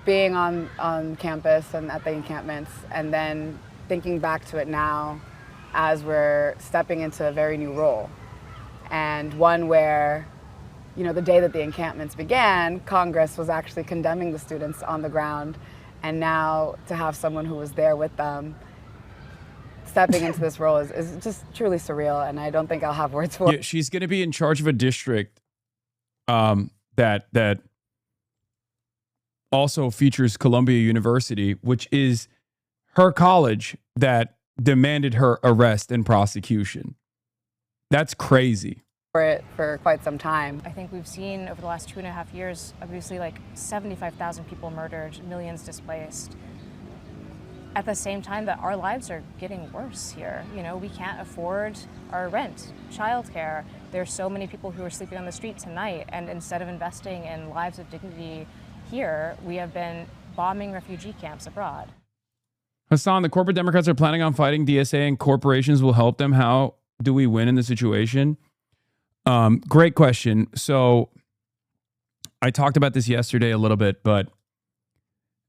being on campus and at the encampments, and then thinking back to it now as we're stepping into a very new role, and one where, the day that the encampments began, Congress was actually condemning the students on the ground, and now to have someone who was there with them stepping into this role is just truly surreal, and I don't think I'll have words for it. Yeah, she's going to be in charge of a district that also features Columbia University, which is her college that demanded her arrest and prosecution. That's crazy. For it for quite some time. I think we've seen over the last 2.5 years, obviously 75,000 people murdered, millions displaced. At the same time that our lives are getting worse here. We can't afford our rent, childcare. There's so many people who are sleeping on the street tonight, and instead of investing in lives of dignity here, we have been bombing refugee camps abroad. Hasan, the corporate Democrats are planning on fighting DSA and corporations will help them. How do we win in the situation? Great question. So I talked about this yesterday a little bit, but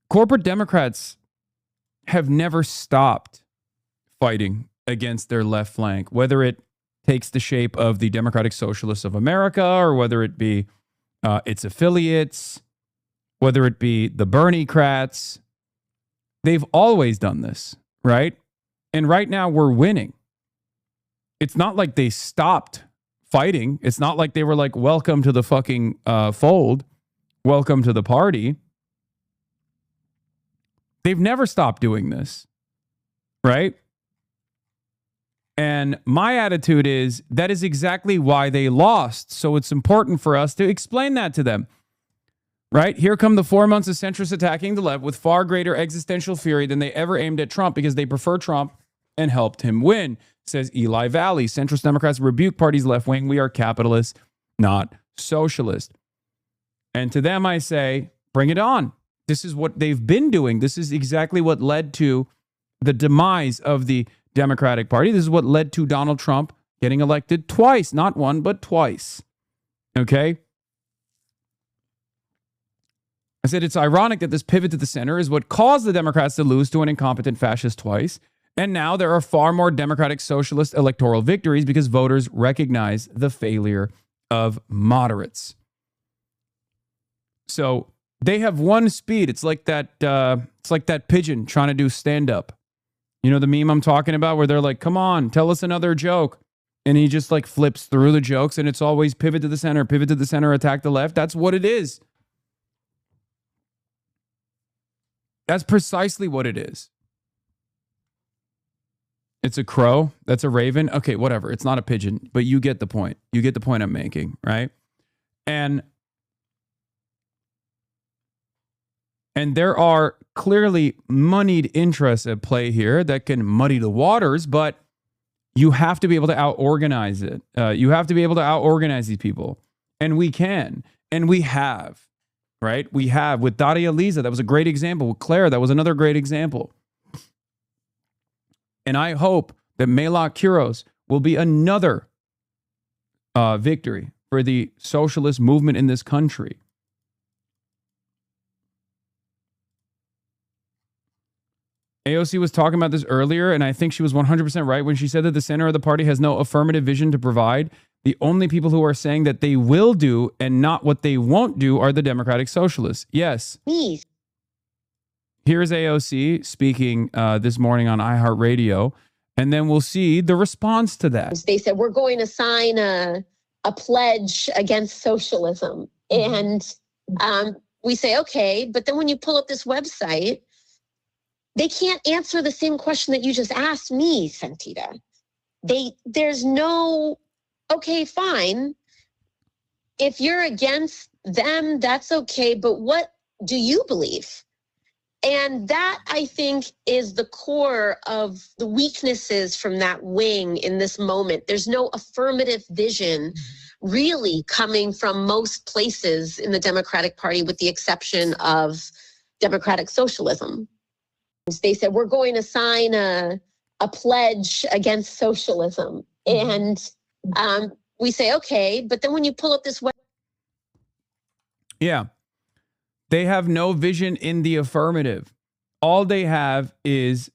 corporate Democrats have never stopped fighting against their left flank, whether it takes the shape of the Democratic Socialists of America or whether it be its affiliates, whether it be the Bernie-crats. They've always done this, right? And right now we're winning. It's not like they stopped fighting. It's not like they were like, welcome to the fucking fold. Welcome to the party. They've never stopped doing this, right? And my attitude is that is exactly why they lost. So it's important for us to explain that to them, right? Here come the 4 months of centrists attacking the left with far greater existential fury than they ever aimed at Trump because they prefer Trump and helped him win, says Eli Valley. Centrist Democrats rebuke party's left wing. We are capitalists, not socialist. And to them, I say, bring it on. This is what they've been doing. This is exactly what led to the demise of the Democratic Party. This is what led to Donald Trump getting elected twice, not one, but twice. Okay? I said it's ironic that this pivot to the center is what caused the Democrats to lose to an incompetent fascist twice. And now there are far more Democratic socialist electoral victories because voters recognize the failure of moderates. So they have one speed. It's like that pigeon trying to do stand-up. You know the meme I'm talking about where they're like, come on, tell us another joke. And he just like flips through the jokes and it's always pivot to the center, attack the left. That's what it is. That's precisely what it is. It's a crow. That's a raven. Okay, whatever. It's not a pigeon, but you get the point. You get the point I'm making, right? And there are clearly moneyed interests at play here that can muddy the waters, but you have to be able to out-organize it. You have to be able to out-organize these people. And we can. And we have, right? We have. With Daria Liza, that was a great example. With Claire, that was another great example. And I hope that Melak Kuros will be another victory for the socialist movement in this country. AOC was talking about this earlier, and I think she was 100% right when she said that the center of the party has no affirmative vision to provide. The only people who are saying that they will do and not what they won't do are the Democratic Socialists. Yes. Please. Here's AOC speaking this morning on iHeartRadio, and then we'll see the response to that. They said, we're going to sign a pledge against socialism. And we say, okay, but then when you pull up this website, they can't answer the same question that you just asked me, Santita. There's no, okay, fine. If you're against them, that's okay. But what do you believe? And that, I think, is the core of the weaknesses from that wing in this moment. There's no affirmative vision really coming from most places in the Democratic Party, with the exception of democratic socialism. They said, we're going to sign a pledge against socialism. And we say, okay, but then when you pull up this web. Yeah. They have no vision in the affirmative. All they have is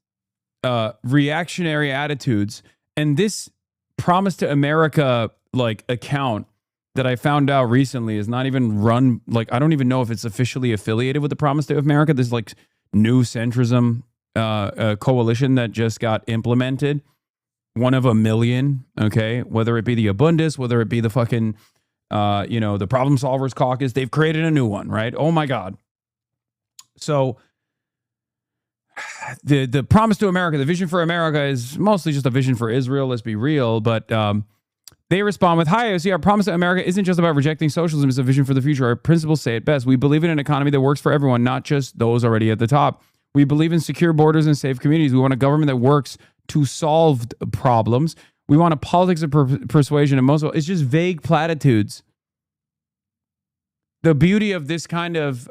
reactionary attitudes. And this Promise to America like account that I found out recently is not even run, like, I don't even know if it's officially affiliated with the Promise to America. This like new centrism coalition that just got implemented. One of a million, okay? Whether it be the Abundis, whether it be the fucking, the Problem Solvers Caucus, they've created a new one, right? Oh my God. So the Promise to America, the vision for America is mostly just a vision for Israel, let's be real, but they respond with, hi, AOC, our Promise to America isn't just about rejecting socialism, it's a vision for the future. Our principles say it best. We believe in an economy that works for everyone, not just those already at the top. We believe in secure borders and safe communities. We want a government that works to solve problems. We want a politics of persuasion, and most of all, it's just vague platitudes. The beauty of this kind of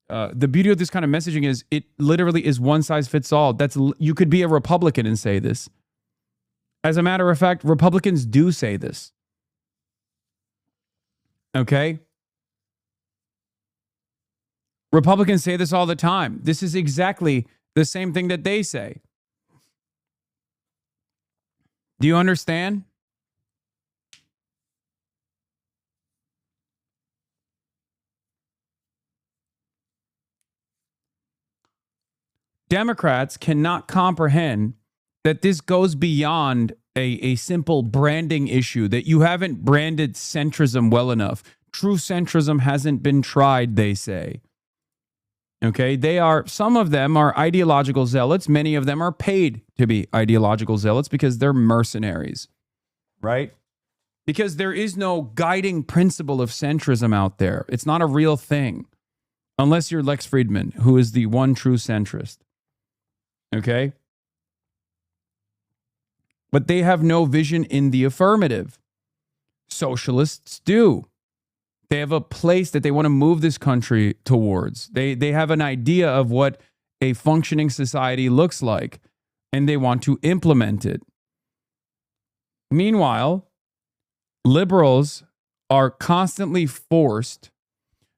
messaging is it literally is one size fits all. You could be a Republican and say this. As a matter of fact, Republicans do say this. Okay? Republicans say this all the time. This is exactly the same thing that they say. Do you understand? Democrats cannot comprehend that this goes beyond a simple branding issue, that you haven't branded centrism well enough. True centrism hasn't been tried, they say. Okay, some of them are ideological zealots. Many of them are paid to be ideological zealots because they're mercenaries, right? Because there is no guiding principle of centrism out there. It's not a real thing. Unless you're Lex Friedman, who is the one true centrist. Okay? But they have no vision in the affirmative. Socialists do. They have a place that they want to move this country towards. They have an idea of what a functioning society looks like, and they want to implement it. Meanwhile, liberals are constantly forced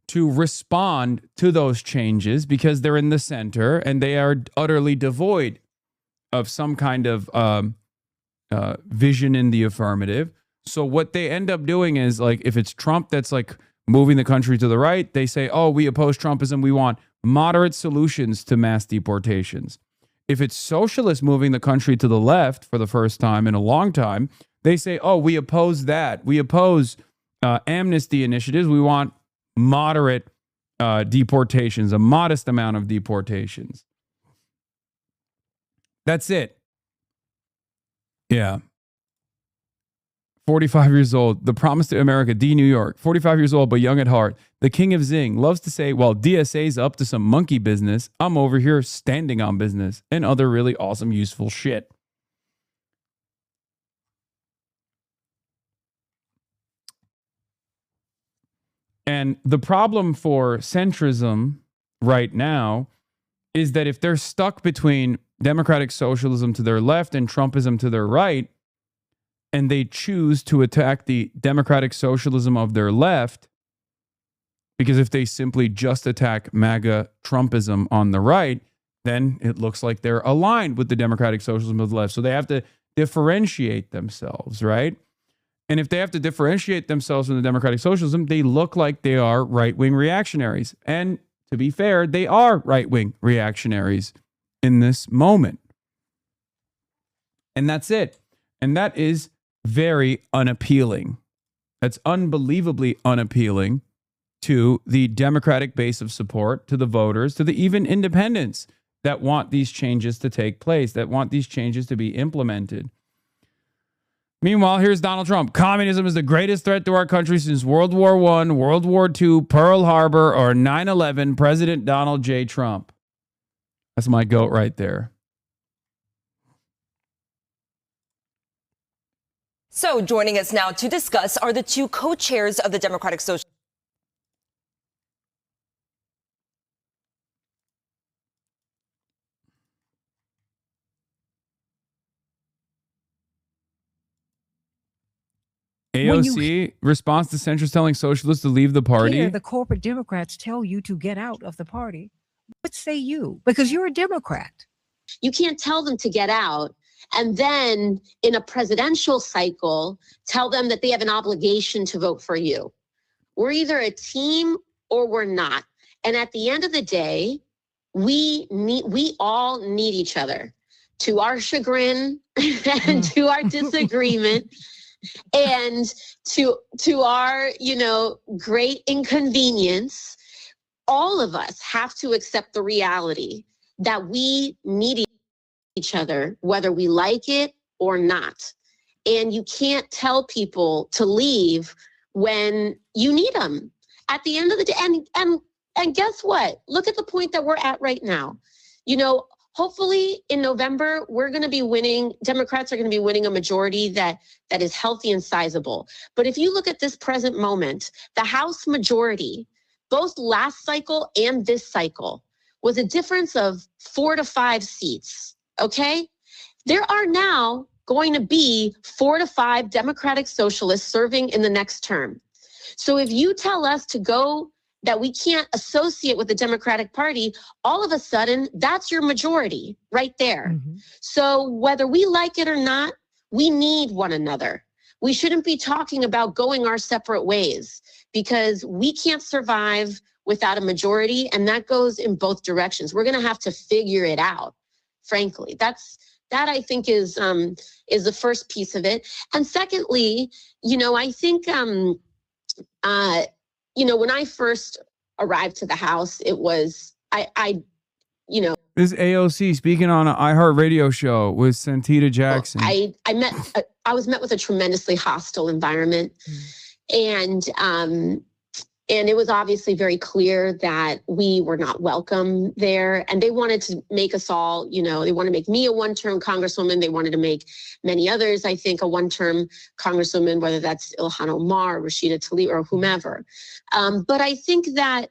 to respond to those changes because they're in the center and they are utterly devoid of some kind of vision in the affirmative. So what they end up doing is, like, if it's Trump that's like moving the country to the right, they say, oh, we oppose Trumpism. We want moderate solutions to mass deportations. If it's socialists moving the country to the left for the first time in a long time, they say, oh, we oppose that. We oppose amnesty initiatives. We want moderate deportations, a modest amount of deportations. That's it. Yeah. 45 years old, the promise to America, D. New York, 45 years old but young at heart, the king of Zing, loves to say, while DSA's up to some monkey business, I'm over here standing on business, and other really awesome, useful shit. And the problem for centrism right now is that if they're stuck between democratic socialism to their left and Trumpism to their right, and they choose to attack the democratic socialism of their left, because if they simply just attack MAGA Trumpism on the right, then it looks like they're aligned with the democratic socialism of the left. So they have to differentiate themselves, right? And if they have to differentiate themselves from the democratic socialism, they look like they are right-wing reactionaries. And to be fair, they are right-wing reactionaries in this moment. And that's it. And that is very unappealing. That's unbelievably unappealing to the Democratic base of support, to the voters, to the even independents that want these changes to take place, that want these changes to be implemented. Meanwhile, here's Donald Trump. Communism is the greatest threat to our country since World War I, World War II, Pearl Harbor, or 9/11. President Donald J. Trump. That's my goat right there. So joining us now to discuss are the two co-chairs of the Democratic Social. AOC response to centrists telling socialists to leave the party. Here, the corporate Democrats tell you to get out of the party. What say you? Because you're a Democrat. You can't tell them to get out and then in a presidential cycle, tell them that they have an obligation to vote for you. We're either a team or we're not. And at the end of the day, we all need each other, to our chagrin and to our disagreement. And to our, great inconvenience, all of us have to accept the reality that we need each other, whether we like it or not. And you can't tell people to leave when you need them. At the end of the day, and guess what? Look at the point that we're at right now. Hopefully in November, we're going to be winning. Democrats are going to be winning a majority that is healthy and sizable. But if you look at this present moment, the House majority, both last cycle and this cycle, was a difference of 4 to 5 seats. Okay? There are now going to be 4 to 5 Democratic socialists serving in the next term. So if you tell us to go, that we can't associate with the Democratic Party, all of a sudden, that's your majority right there. Mm-hmm. So whether we like it or not, we need one another. We shouldn't be talking about going our separate ways because we can't survive without a majority, and that goes in both directions. We're gonna have to figure it out, frankly. That's That I think is the first piece of it. And secondly, I think, when I first arrived to the House, it was, This is AOC speaking on an iHeartRadio show with Santita Jackson. I was met with a tremendously hostile environment. And it was obviously very clear that we were not welcome there. And they wanted to make us all, they want to make me a one-term congresswoman. They wanted to make many others, I think, a one-term congresswoman, whether that's Ilhan Omar, Rashida Tlaib, or whomever. But I think that,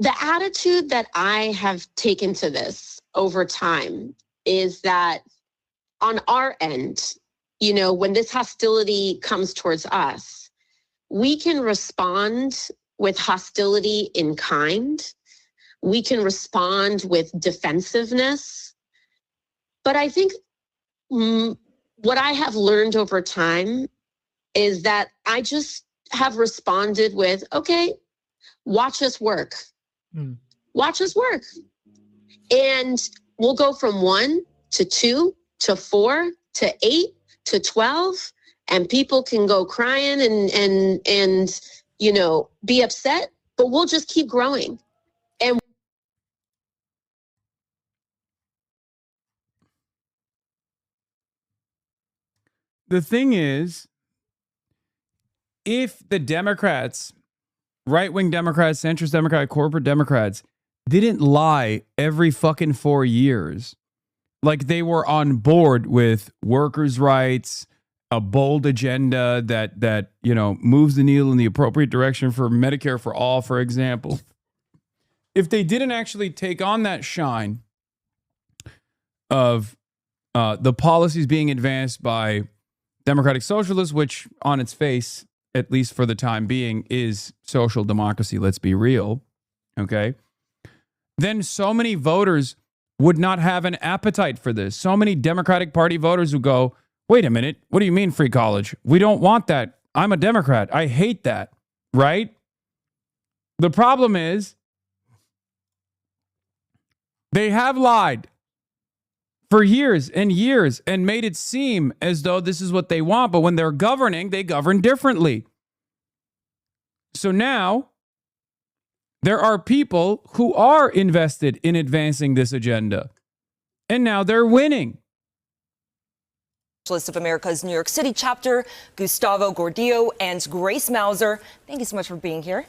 the attitude that I have taken to this over time is that on our end, when this hostility comes towards us, we can respond with hostility in kind. We can respond with defensiveness. But I think what I have learned over time is that I just have responded with, okay, watch us work. Watch us work. And we'll go from 1 to 2 to 4 to 8 to 12. And people can go crying and be upset, but we'll just keep growing. And the thing is, if the Democrats, right-wing Democrats, centrist Democrat, corporate Democrats, didn't lie every fucking 4 years, like they were on board with workers' rights, a bold agenda that moves the needle in the appropriate direction for Medicare for all, for example. If they didn't actually take on that shine of the policies being advanced by democratic socialists, which on its face, at least for the time being, is social democracy, let's be real, okay, then so many voters would not have an appetite for this. So many Democratic Party voters who go, wait a minute, what do you mean free college? We don't want that. I'm a Democrat. I hate that, right? The problem is they have lied for years and years and made it seem as though this is what they want, but when they're governing, they govern differently. So now there are people who are invested in advancing this agenda, and now they're winning. Of America's New York City chapter, Gustavo Gordillo and Grace Mauser. Thank you so much for being here.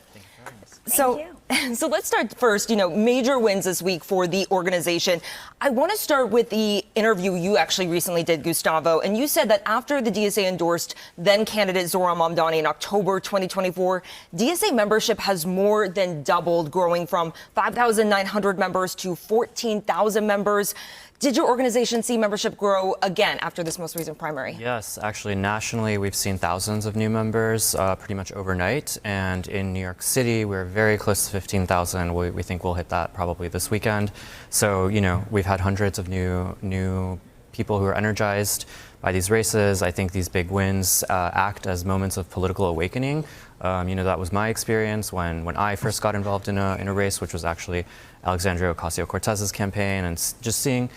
So let's start first, major wins this week for the organization. I want to start with the interview you actually recently did, Gustavo, and you said that after the DSA endorsed then candidate Zohran Mamdani in October 2024, DSA membership has more than doubled, growing from 5,900 members to 14,000 members. Did your organization see membership grow again after this most recent primary? Yes, actually, nationally, we've seen thousands of new members pretty much overnight. And in New York City, we're very close to 15,000. We think we'll hit that probably this weekend. So, we've had hundreds of new people who are energized by these races. I think these big wins act as moments of political awakening. That was my experience when I first got involved in a race, which was actually Alexandria Ocasio-Cortez's campaign, and just seeing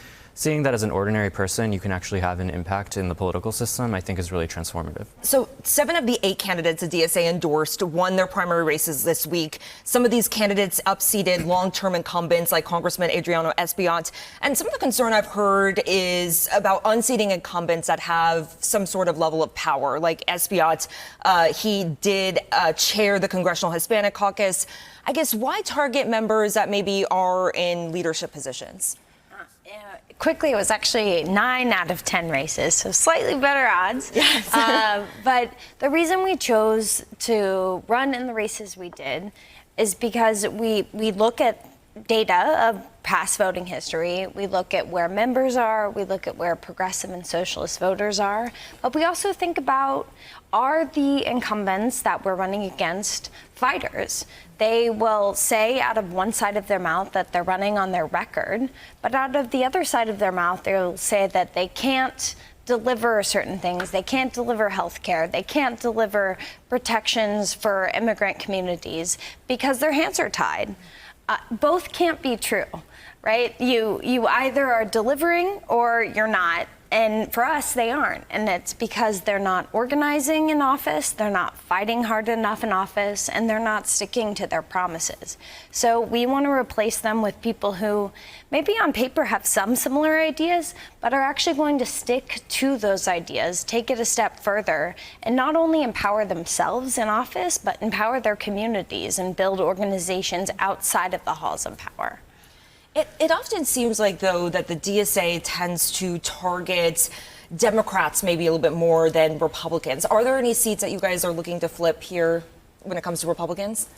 that as an ordinary person, you can actually have an impact in the political system, I think is really transformative. So 7 of the 8 candidates the DSA endorsed won their primary races this week. Some of these candidates upseated long-term incumbents like Congressman Adriano Espaillat. And some of the concern I've heard is about unseating incumbents that have some sort of level of power. Like Espaillat, he did chair the Congressional Hispanic Caucus. I guess why target members that maybe are in leadership positions? Quickly, it was actually 9 out of 10 races, so slightly better odds. Yes. But the reason we chose to run in the races we did is because we look at data of past voting history. We look at where members are. We look at where progressive and socialist voters are. But we also think about, are the incumbents that we're running against fighters? They will say out of one side of their mouth that they're running on their record, but out of the other side of their mouth, they'll say that they can't deliver certain things. They can't deliver health care. They can't deliver protections for immigrant communities because their hands are tied. Both can't be true. right? You either are delivering or you're not. And for us, they aren't. And it's because they're not organizing in office, they're not fighting hard enough in office, and they're not sticking to their promises. So we want to replace them with people who maybe on paper have some similar ideas, but are actually going to stick to those ideas, take it a step further, and not only empower themselves in office, but empower their communities and build organizations outside of the halls of power. It often seems like, though, that the DSA tends to target Democrats maybe a little bit more than Republicans. Are there any seats that you guys are looking to flip here when it comes to Republicans?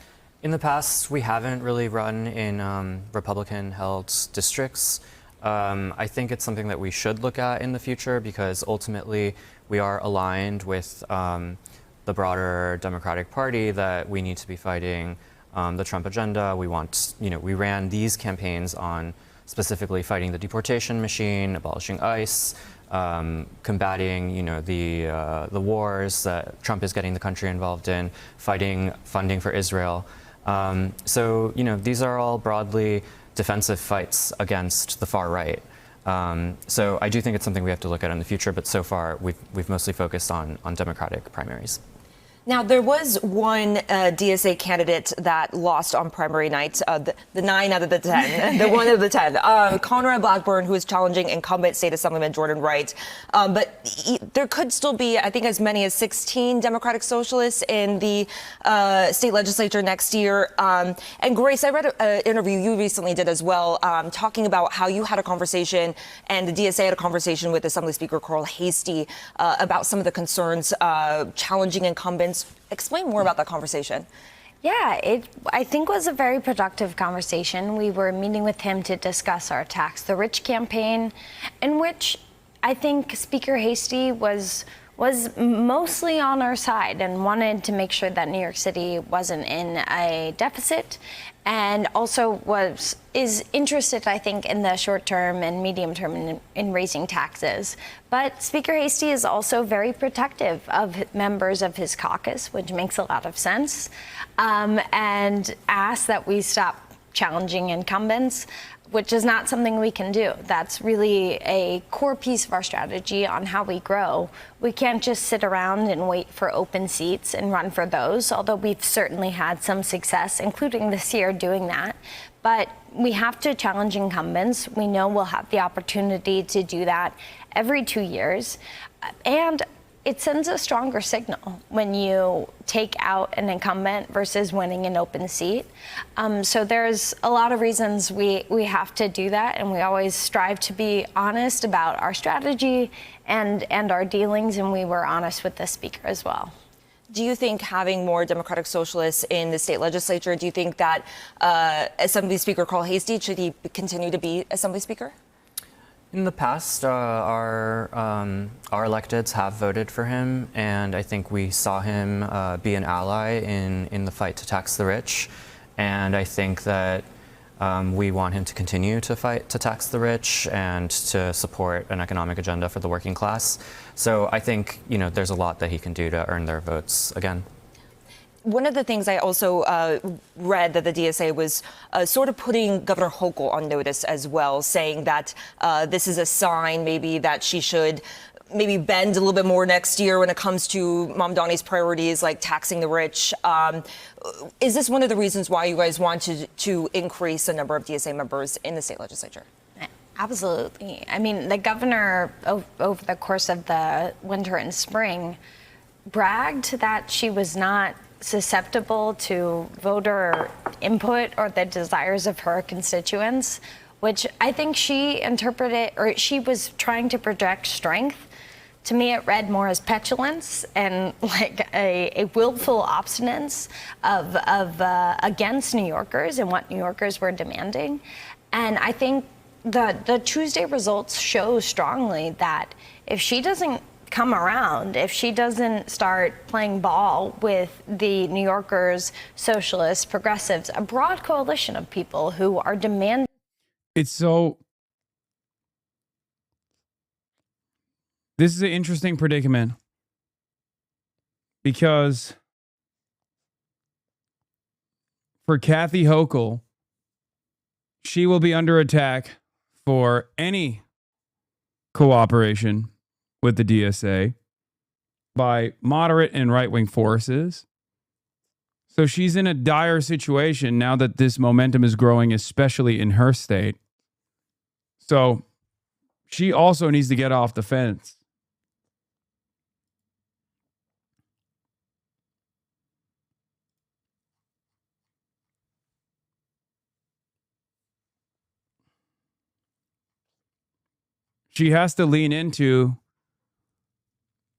In the past, we haven't really run in Republican-held districts. I think it's something that we should look at in the future because ultimately we are aligned with the broader Democratic Party that we need to be fighting the Trump agenda. We want, we ran these campaigns on specifically fighting the deportation machine, abolishing ICE, combating, the wars that Trump is getting the country involved in, fighting funding for Israel. So, these are all broadly defensive fights against the far right. So I do think it's something we have to look at in the future, but so far we've mostly focused on Democratic primaries. Now, there was one DSA candidate that lost on primary night, the 9 out of the 10, the 1 out of the 10, Conrad Blackburn, who is challenging incumbent State Assemblyman Jordan Wright. But there could still be, I think, as many as 16 Democratic Socialists in the state legislature next year. And Grace, I read an interview you recently did as well, talking about how you had a conversation and the DSA had a conversation with Assembly Speaker Carl Hastie about some of the concerns challenging incumbents. Explain more about that conversation. Yeah, it, I think, was a very productive conversation. We were meeting with him to discuss our Tax the Rich campaign, in which I think Speaker Hastie was mostly on our side and wanted to make sure that New York City wasn't in a deficit, and also is interested, I think, in the short term and medium term in raising taxes. But Speaker Hastie is also very protective of members of his caucus, which makes a lot of sense, and asks that we stop challenging incumbents, which is not something we can do. That's really a core piece of our strategy on how we grow. We can't just sit around and wait for open seats and run for those, although we've certainly had some success, including this year, doing that. But we have to challenge incumbents. We know we'll have the opportunity to do that every 2 years. And it sends a stronger signal when you take out an incumbent versus winning an open seat. So there's a lot of reasons we have to do that, and we always strive to be honest about our strategy and our dealings, and we were honest with the speaker as well. Do you think having more Democratic Socialists in the state legislature, do you think that Assembly Speaker Carl Hastie, should he continue to be Assembly Speaker? In the past, our electeds have voted for him, and I think we saw him be an ally in the fight to tax the rich. And I think that we want him to continue to fight to tax the rich and to support an economic agenda for the working class. So I think, there's a lot that he can do to earn their votes again. One of the things I also read that the DSA was sort of putting Governor Hochul on notice as well, saying that this is a sign maybe that she should maybe bend a little bit more next year when it comes to Mamdani's priorities, like taxing the rich. Is this one of the reasons why you guys wanted to increase the number of DSA members in the state legislature? Absolutely. I mean, the governor, over the course of the winter and spring, bragged that she was not susceptible to voter input or the desires of her constituents, which I think she interpreted, or she was trying to project strength. To me, it read more as petulance and like a willful obstinance of against New Yorkers and what New Yorkers were demanding. And I think the Tuesday results show strongly that if she doesn't come around, if she doesn't start playing ball with the New Yorkers, socialists, progressives, a broad coalition of people who are demanding. It's so. This is an interesting predicament because for Kathy Hochul, she will be under attack for any cooperation with the DSA by moderate and right-wing forces. So she's in a dire situation now that this momentum is growing, especially in her state. So she also needs to get off the fence. She has to lean into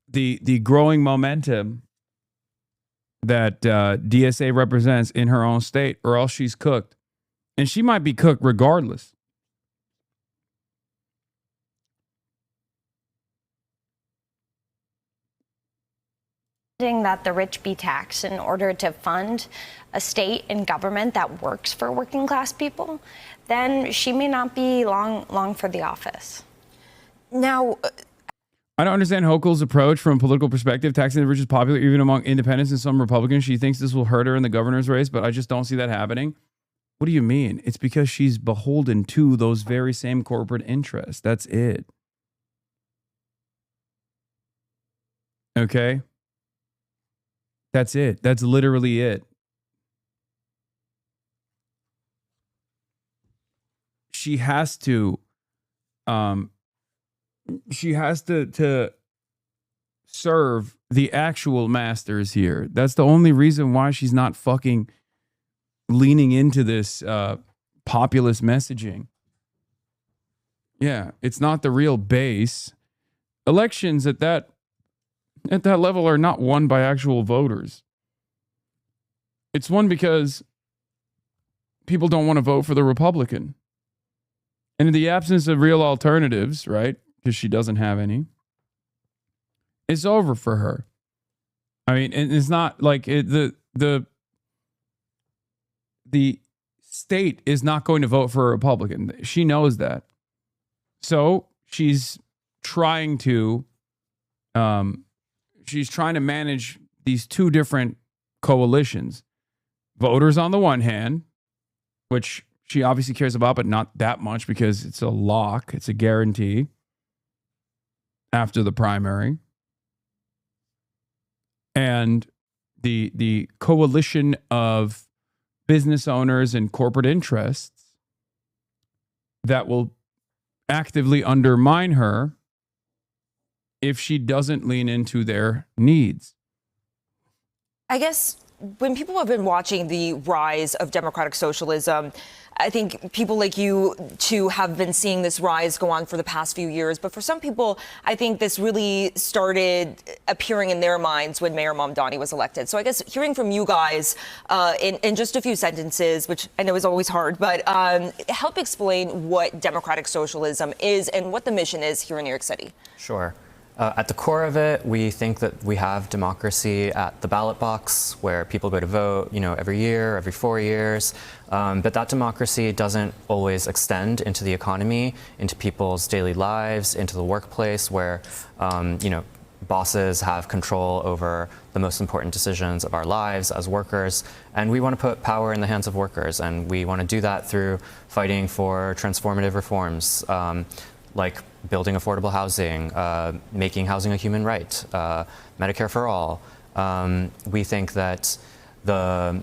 the growing momentum that DSA represents in her own state, or else she's cooked. And she might be cooked regardless. That the rich be taxed in order to fund a state and government that works for working class people, then she may not be long for the office. Now, I don't understand Hochul's approach from a political perspective. Taxing the rich is popular even among independents and some Republicans. She thinks this will hurt her in the governor's race, but I just don't see that happening. What do you mean? It's because she's beholden to those very same corporate interests. That's it. Okay? That's it. That's literally it. She has to serve the actual masters here. That's the only reason why she's not fucking leaning into this populist messaging. Yeah, it's not the real base. Elections at that level are not won by actual voters. It's won because people don't want to vote for the Republican. And in the absence of real alternatives, right? Because she doesn't have any, it's over for her. I mean, it's not like the state is not going to vote for a Republican. She knows that. So she's trying to manage these two different coalitions. Voters on the one hand, which she obviously cares about, but not that much because it's a lock. It's a guarantee after the primary. And the coalition of business owners and corporate interests that will actively undermine her if she doesn't lean into their needs. I guess when people have been watching the rise of democratic socialism, I think people like you too have been seeing this rise go on for the past few years. But for some people, I think this really started appearing in their minds when Mayor Mamdani was elected. So I guess hearing from you guys in just a few sentences, which I know is always hard, but help explain what democratic socialism is and what the mission is here in New York City. Sure. At the core of it, we think that we have democracy at the ballot box where people go to vote, every year, every 4 years. But that democracy doesn't always extend into the economy, into people's daily lives, into the workplace where, bosses have control over the most important decisions of our lives as workers. And we want to put power in the hands of workers. And we want to do that through fighting for transformative reforms, like building affordable housing, making housing a human right, Medicare for all. We think that the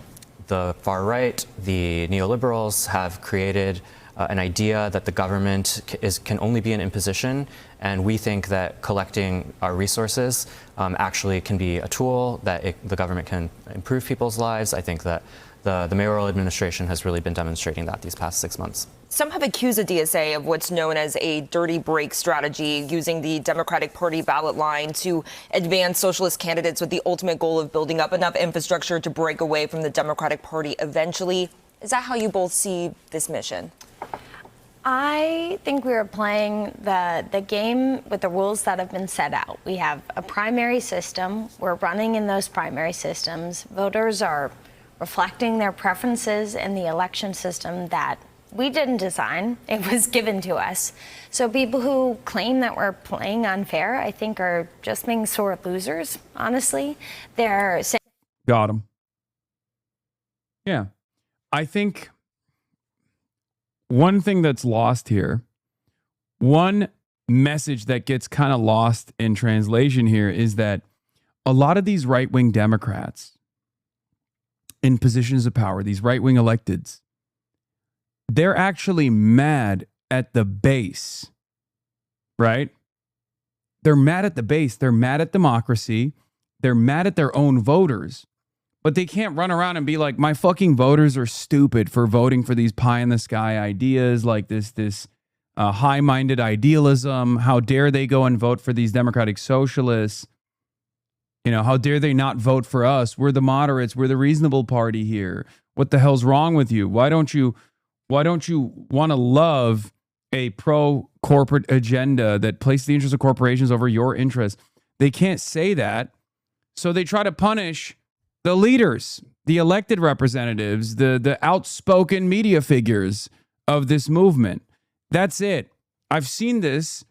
far right, the neoliberals, have created an idea that the government can only be an imposition, and we think that collecting our resources actually can be a tool that the government can improve people's lives. I think that the mayoral administration has really been demonstrating that these past 6 months. Some have accused the DSA of what's known as a dirty break strategy, using the Democratic Party ballot line to advance socialist candidates with the ultimate goal of building up enough infrastructure to break away from the Democratic Party eventually. Is that how you both see this mission? I think we are playing the game with the rules that have been set out. We have a primary system. We're running in those primary systems. Voters are reflecting their preferences in the election system that we didn't design. It was given to us. So people who claim that we're playing unfair, I think, are just being sore losers, honestly. They're saying... Got him. Yeah. I think one thing that's lost here, one message that gets kind of lost in translation here is that a lot of these right-wing Democrats in positions of power, these right-wing electeds, they're actually mad at the base, right? They're mad at the base. They're mad at democracy. They're mad at their own voters. But they can't run around and be like, my fucking voters are stupid for voting for these pie-in-the-sky ideas like this high-minded idealism. How dare they go and vote for these democratic socialists? You know, how dare they not vote for us? We're the moderates. We're the reasonable party here. What the hell's wrong with you? Why don't you want to love a pro-corporate agenda that places the interests of corporations over your interests? They can't say that. So they try to punish the leaders, the elected representatives, the outspoken media figures of this movement. That's it. I've seen this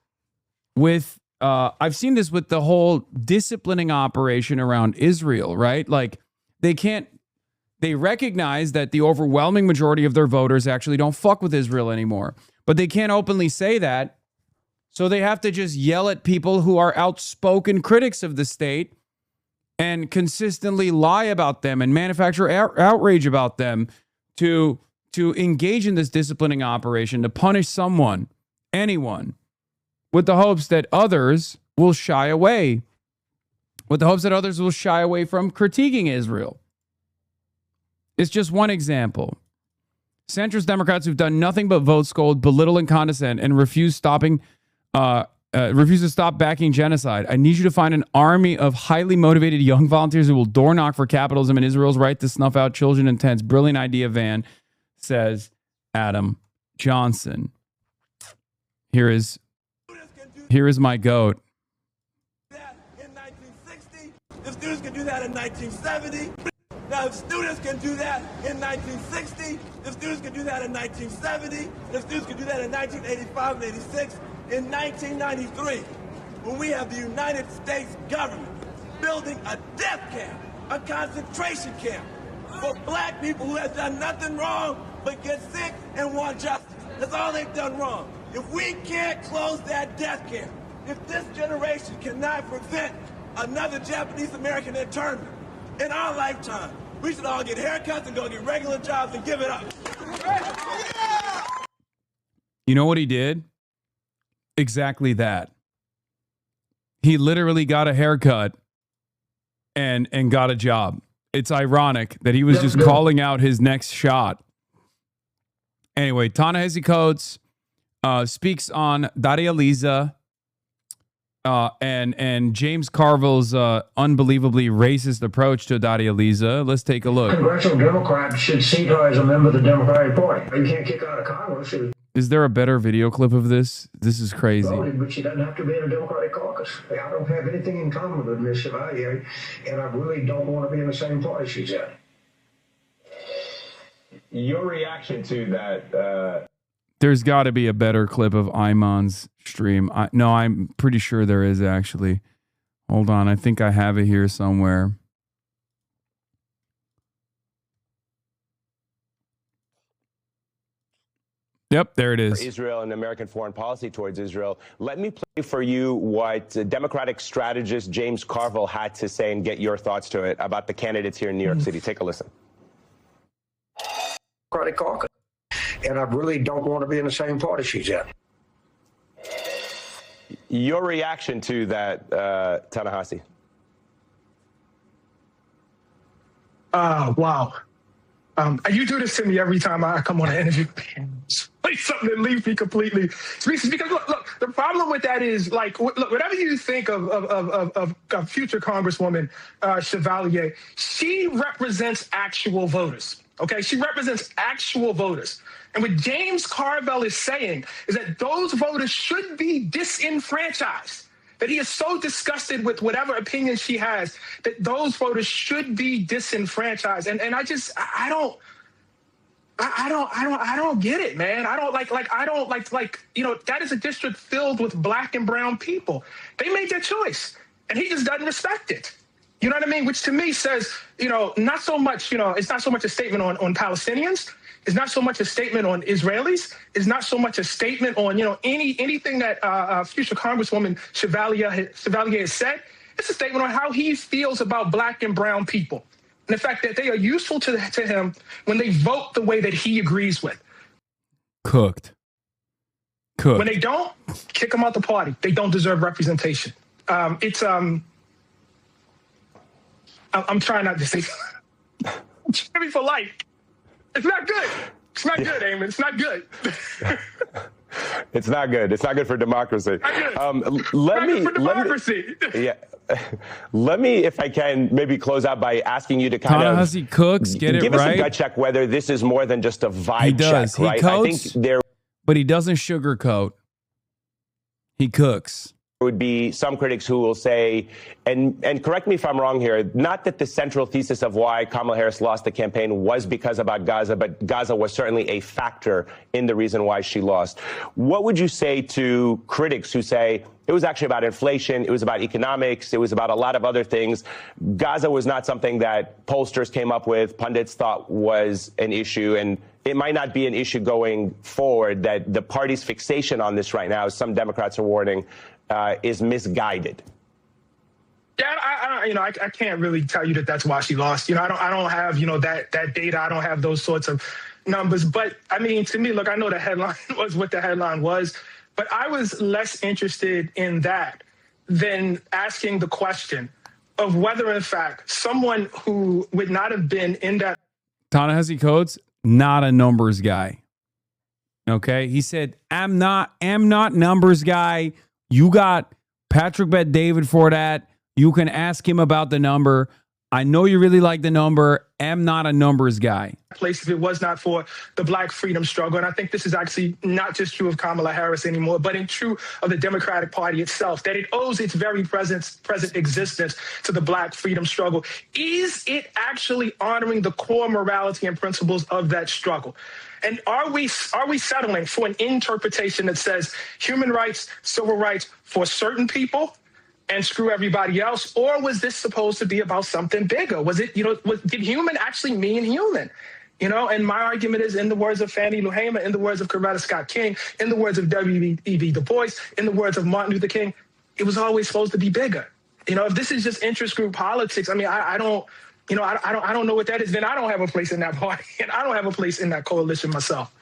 with the whole disciplining operation around Israel, right? Like they recognize that the overwhelming majority of their voters actually don't fuck with Israel anymore, but they can't openly say that. So they have to just yell at people who are outspoken critics of the state and consistently lie about them and manufacture outrage about them to engage in this disciplining operation, to punish someone, anyone, with the hopes that others will shy away, from critiquing Israel. It's just one example. Centrist Democrats who've done nothing but vote scold, belittle, and condescend, and refuse to stop backing genocide. I need you to find an army of highly motivated young volunteers who will door knock for capitalism and Israel's right to snuff out children in tents. Brilliant idea, Van, says Adam Johnson. Here is my goat. If students can do that in 1970, now if students can do that in 1960, if students can do that in 1970, if students can do that in 1985 and 86, in 1993, when we have the United States government building a death camp, a concentration camp for black people who have done nothing wrong but get sick and want justice. That's all they've done wrong. If we can't close that death camp, if this generation cannot prevent another Japanese American internment in our lifetime, we should all get haircuts and go get regular jobs and give it up. You know what he did? Exactly that. He literally got a haircut and got a job. It's ironic that he was just calling out his next shot. Anyway, Ta-Nehisi Coates speaks on Daria Liza and James Carville's unbelievably racist approach to Daria Liza. Let's take a look. Congressional Democrats should seat her as a member of the Democratic Party. You can't kick out of Congress. Is there a better video clip of this? This is crazy. Voted, but she doesn't have to be in a Democratic caucus. I don't have anything in common with Miss Chevalier, and I really don't want to be in the same party she's in. Your reaction to that? There's got to be a better clip of Iman's stream. No, I'm pretty sure there is actually. Hold on, I think I have it here somewhere. Yep, there it is. Israel and American foreign policy towards Israel. Let me play for you what Democratic strategist James Carville had to say and get your thoughts to it about the candidates here in New York City. Take a listen. Democratic caucus, and I really don't want to be in the same party she's in. Your reaction to that, Ta-Nehisi? Wow. You do this to me every time I come on an interview. Like something that leaves me completely speechless. Because look, the problem with that is, like, look, whatever you think of future Congresswoman Chevalier, she represents actual voters. Okay, she represents actual voters. And what James Carville is saying is that those voters should be disenfranchised. That he is so disgusted with whatever opinion she has that those voters should be disenfranchised. And I don't get it, man. I don't like, you know, that is a district filled with black and brown people. They made their choice and he just doesn't respect it. You know what I mean? Which to me says, you know, not so much, you know, it's not so much a statement on Palestinians. is not so much a statement on Israelis, is not so much a statement on, you know, anything that future Congresswoman Chevalier has said. It's a statement on how he feels about black and brown people. And the fact that they are useful to him when they vote the way that he agrees with. Cooked. When they don't, kick them out the party. They don't deserve representation. I'm trying not to say Jimmy for life. It's not good. It's not good, Eamon. It's not good. It's not good. It's not good for democracy. Let me, if I can, maybe close out by asking you to kind of Ta-Nehisi Coates, get it give right. us a gut check whether this is more than just a vibe He does. check, He right? coats, I think there, but he doesn't sugarcoat. He cooks. would be some critics who will say, and correct me if I'm wrong here, not that the central thesis of why Kamala Harris lost the campaign was because about Gaza, but Gaza was certainly a factor in the reason why she lost. What would you say to critics who say it was actually about inflation, it was about economics, it was about a lot of other things? Gaza was not something that pollsters came up with, pundits thought was an issue, and it might not be an issue going forward, that the party's fixation on this right now, as some Democrats are warning, is misguided. Yeah, I can't really tell you that that's why she lost. You know, I don't have, you know, that data. I don't have those sorts of numbers. But I mean, to me, look, I know the headline was what the headline was, but I was less interested in that than asking the question of whether, in fact, someone who would not have been in that. Ta-Nehisi Coates, not a numbers guy. Okay, he said, "I'm not numbers guy." You got Patrick Bet-David for that. You can ask him about the number. I know you really like the number. I'm not a numbers guy. Place if it was not for the Black freedom struggle. And I think this is actually not just true of Kamala Harris anymore, but in true of the Democratic Party itself, that it owes its very present existence to the Black freedom struggle. Is it actually honoring the core morality and principles of that struggle? And are we settling for an interpretation that says human rights, civil rights for certain people and screw everybody else? Or was this supposed to be about something bigger? Was it, did human actually mean human? You know, and my argument is, in the words of Fannie Lou Hamer, in the words of Coretta Scott King, in the words of W.E.B. Du Bois, in the words of Martin Luther King, it was always supposed to be bigger. You know, if this is just interest group politics, I mean, I don't know what that is. Then I don't have a place in that party, and I don't have a place in that coalition myself.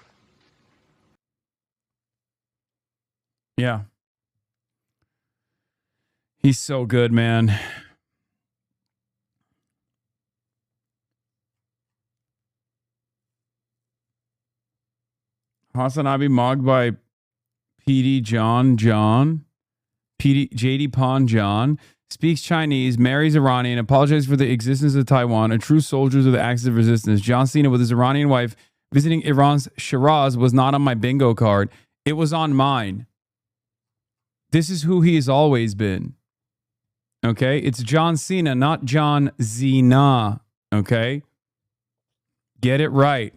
Yeah. He's so good, man. HasanAbi mogged by PD JD Pon John. Speaks Chinese, marries Iranian, apologizes for the existence of Taiwan, a true soldier of the axis of resistance. John Cena with his Iranian wife visiting Iran's Shiraz was not on my bingo card. It was on mine. This is who he has always been. Okay? It's John Cena, not John Zena. Okay? Get it right.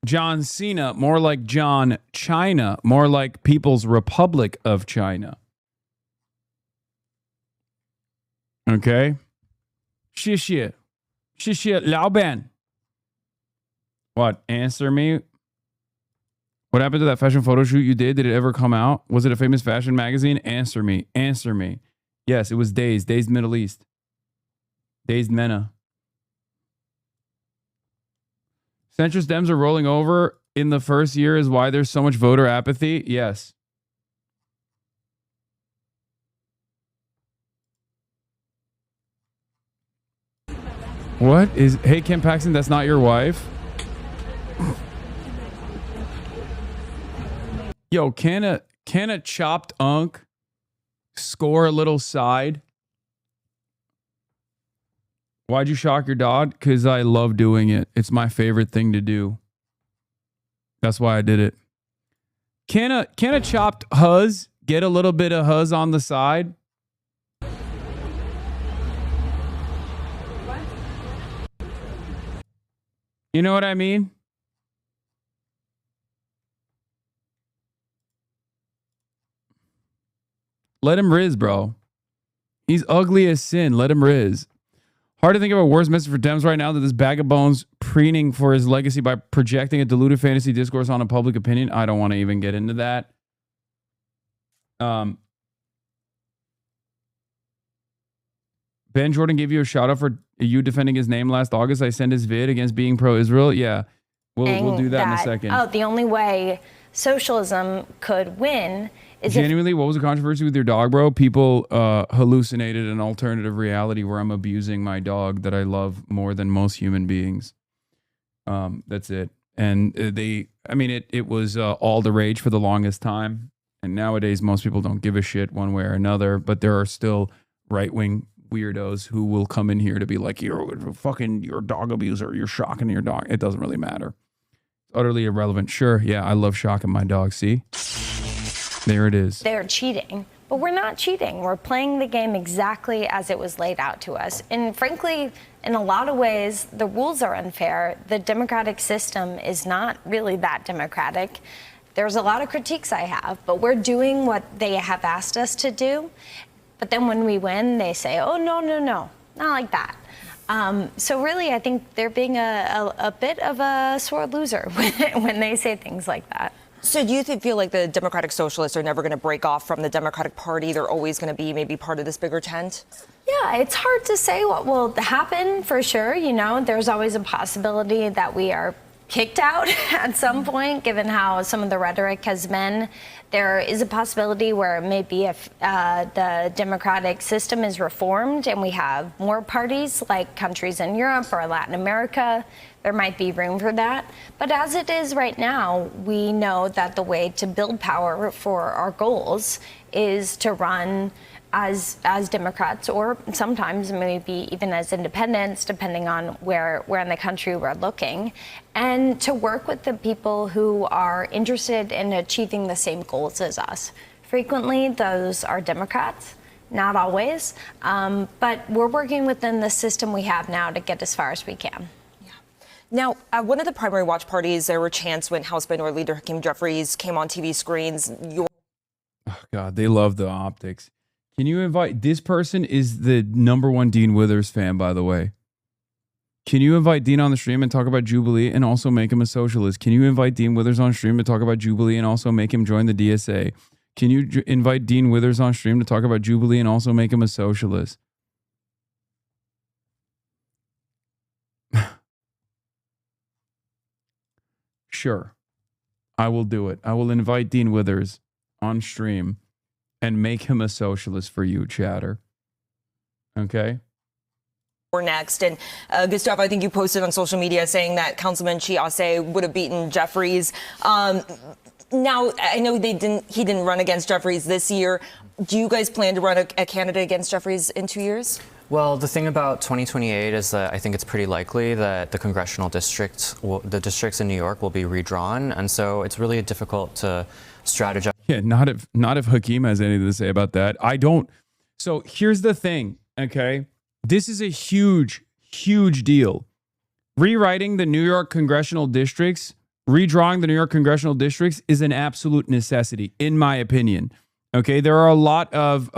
John Cena, more like John China, more like People's Republic of China. Okay? 谢谢. 谢谢, Lao Ben. What? Answer me? What happened to that fashion photo shoot you did? Did it ever come out? Was it a famous fashion magazine? Answer me. Answer me. Yes, it was Dazed Middle East. Dazed MENA. Centrist Dems are rolling over in the first year is why there's so much voter apathy? Yes. What is... Hey, Kim Paxton, that's not your wife? Yo, can a chopped unk score a little side? Why'd you shock your dog? Because I love doing it. It's my favorite thing to do. That's why I did it. Can a chopped huzz get a little bit of huzz on the side? You know what I mean? Let him riz, bro. He's ugly as sin. Let him riz. Hard to think of a worse message for Dems right now than this bag of bones preening for his legacy by projecting a diluted fantasy discourse on a public opinion. I don't want to even get into that. Ben Jordan gave you a shout out for you defending his name last August. I sent his vid against being pro-Israel. Yeah, we'll do that in a second. Oh, the only way socialism could win is Genuinely, what was the controversy with your dog, bro? People hallucinated an alternative reality where I'm abusing my dog that I love more than most human beings. That's it. And it was all the rage for the longest time. And nowadays, most people don't give a shit one way or another. But there are still right-wing weirdos who will come in here to be like, you're a dog abuser. You're shocking your dog. It doesn't really matter. It's utterly irrelevant. Sure, yeah, I love shocking my dog. See? There it is. they're cheating. But we're not cheating. We're playing the game exactly as it was laid out to us. And frankly, in a lot of ways, the rules are unfair. The democratic system is not really that democratic. There's a lot of critiques I have, but we're doing what they have asked us to do. But then when we win, they say, oh, no, not like that. So really, I think they're being a bit of a sore loser when they say things like that. So do you feel like the Democratic Socialists are never going to break off from the Democratic Party? They're always going to be maybe part of this bigger tent? Yeah, it's hard to say what will happen for sure. You know, there's always a possibility that we are kicked out at some point, given how some of the rhetoric has been. There is a possibility where maybe if the democratic system is reformed and we have more parties like countries in Europe or Latin America, there might be room for that. But as it is right now, we know that the way to build power for our goals is to run as Democrats, or sometimes maybe even as independents, depending on where in the country we're looking, and to work with the people who are interested in achieving the same goals as us. Frequently, those are Democrats, not always, but we're working within the system we have now to get as far as we can. Now, at one of the primary watch parties, there were chants when House Minority Leader Hakeem Jeffries came on TV screens. Oh, God, they love the optics. Can you invite, this person is the #1 Dean Withers fan, by the way. Can you invite Dean on the stream and talk about Jubilee and also make him a socialist? Can you invite Dean Withers on stream to talk about Jubilee and also make him join the DSA? Can you invite Dean Withers on stream to talk about Jubilee and also make him a socialist? Sure. I will do it. I will invite Dean Withers on stream and make him a socialist for you, chatter. Okay? We're next. And Gustavo, I think you posted on social media saying that Councilman Chiase would have beaten Jeffries. Now, I know he didn't run against Jeffries this year. Do you guys plan to run a candidate against Jeffries in 2 years? Well, the thing about 2028 is that I think it's pretty likely that the congressional districts, the districts in New York will be redrawn. And so it's really difficult to strategize. Yeah, not if Hakeem has anything to say about that. I don't. So here's the thing, okay? This is a huge, huge deal. Rewriting the New York congressional districts, redrawing the New York congressional districts is an absolute necessity, in my opinion. Okay, there are a lot of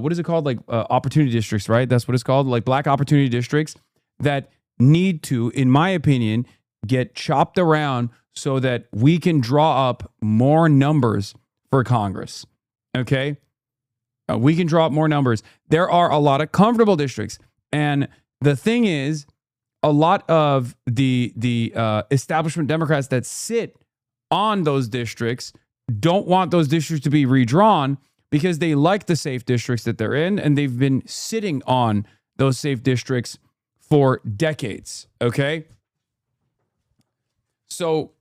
what is it called? Like opportunity districts, right? That's what it's called. Like black opportunity districts that need to, in my opinion, get chopped around so that we can draw up more numbers for Congress. Okay, we can draw up more numbers. There are a lot of comfortable districts, and the thing is, a lot of the establishment Democrats that sit on those districts don't want those districts to be redrawn because they like the safe districts that they're in, and they've been sitting on those safe districts for decades, okay? So,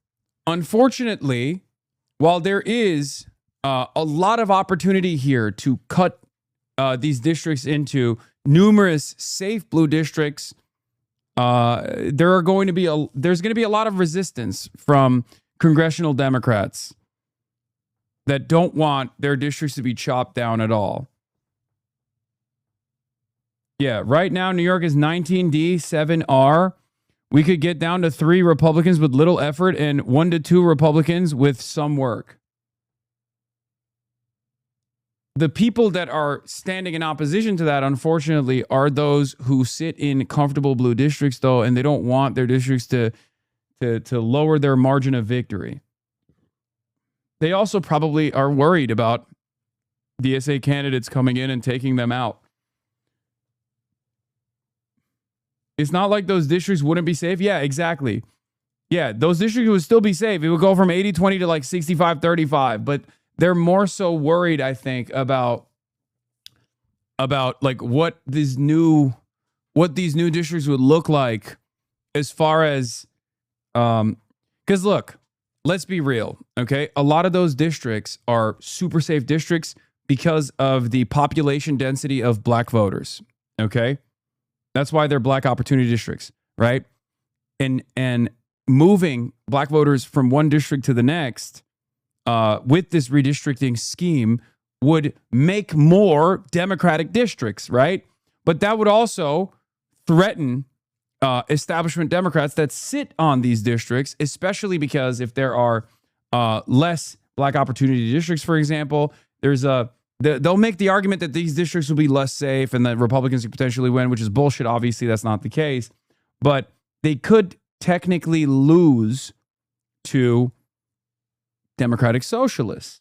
unfortunately, while there is a lot of opportunity here to cut these districts into numerous safe blue districts, there's going to be a lot of resistance from congressional Democrats that don't want their districts to be chopped down at all. Yeah, right now New York is 19D, 7R. We could get down to 3 Republicans with little effort and 1 to 2 Republicans with some work. the people that are standing in opposition to that, unfortunately, are those who sit in comfortable blue districts, though, and they don't want their districts to lower their margin of victory. They also probably are worried about DSA candidates coming in and taking them out. It's not like those districts wouldn't be safe. Yeah, exactly. Yeah, those districts would still be safe. It would go from 80-20 to like 65-35, but they're more so worried, I think, about like what these new districts would look like as far as because look, let's be real, okay? A lot of those districts are super safe districts because of the population density of black voters, okay? That's why they're black opportunity districts, right? And moving black voters from one district to the next with this redistricting scheme would make more Democratic districts, right? But that would also threaten establishment Democrats that sit on these districts, especially because if there are less black opportunity districts, for example, they'll make the argument that these districts will be less safe and that Republicans could potentially win, which is bullshit. Obviously, that's not the case. But they could technically lose to Democratic Socialists.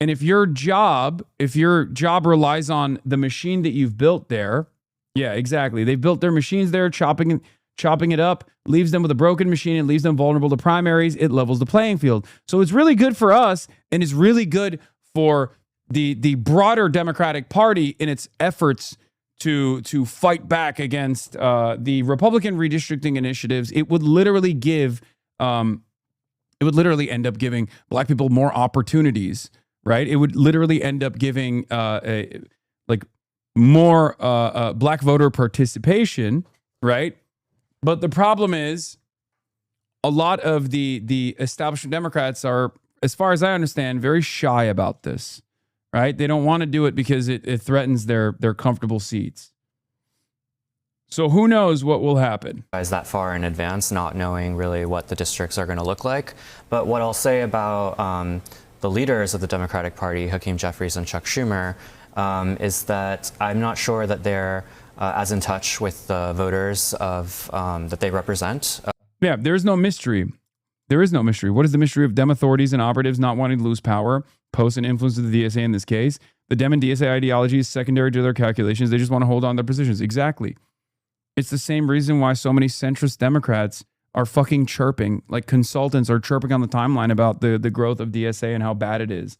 And if your job relies on the machine that you've built there, yeah, exactly. They've built their machines there, chopping it up, leaves them with a broken machine and leaves them vulnerable to primaries. It levels the playing field. So it's really good for us, and it's really good for the broader Democratic Party in its efforts to fight back against the Republican redistricting initiatives. It would literally end up giving black people more opportunities, right? It would literally end up giving more black voter participation, right? But the problem is a lot of the establishment Democrats are, as far as I understand, very shy about this, right? They don't want to do it because it threatens their comfortable seats. So who knows what will happen? That far in advance, not knowing really what the districts are going to look like. But what I'll say about the leaders of the Democratic Party, Hakeem Jeffries and Chuck Schumer, is that I'm not sure that they're as in touch with the voters of that they represent. Yeah, there is no mystery. There is no mystery. What is the mystery of Dem authorities and operatives not wanting to lose power, post and influence of the DSA in this case? The Dem and DSA ideology is secondary to their calculations. They just want to hold on to their positions. Exactly. It's the same reason why so many centrist Democrats are fucking chirping, like consultants are chirping on the timeline about the growth of DSA and how bad it is.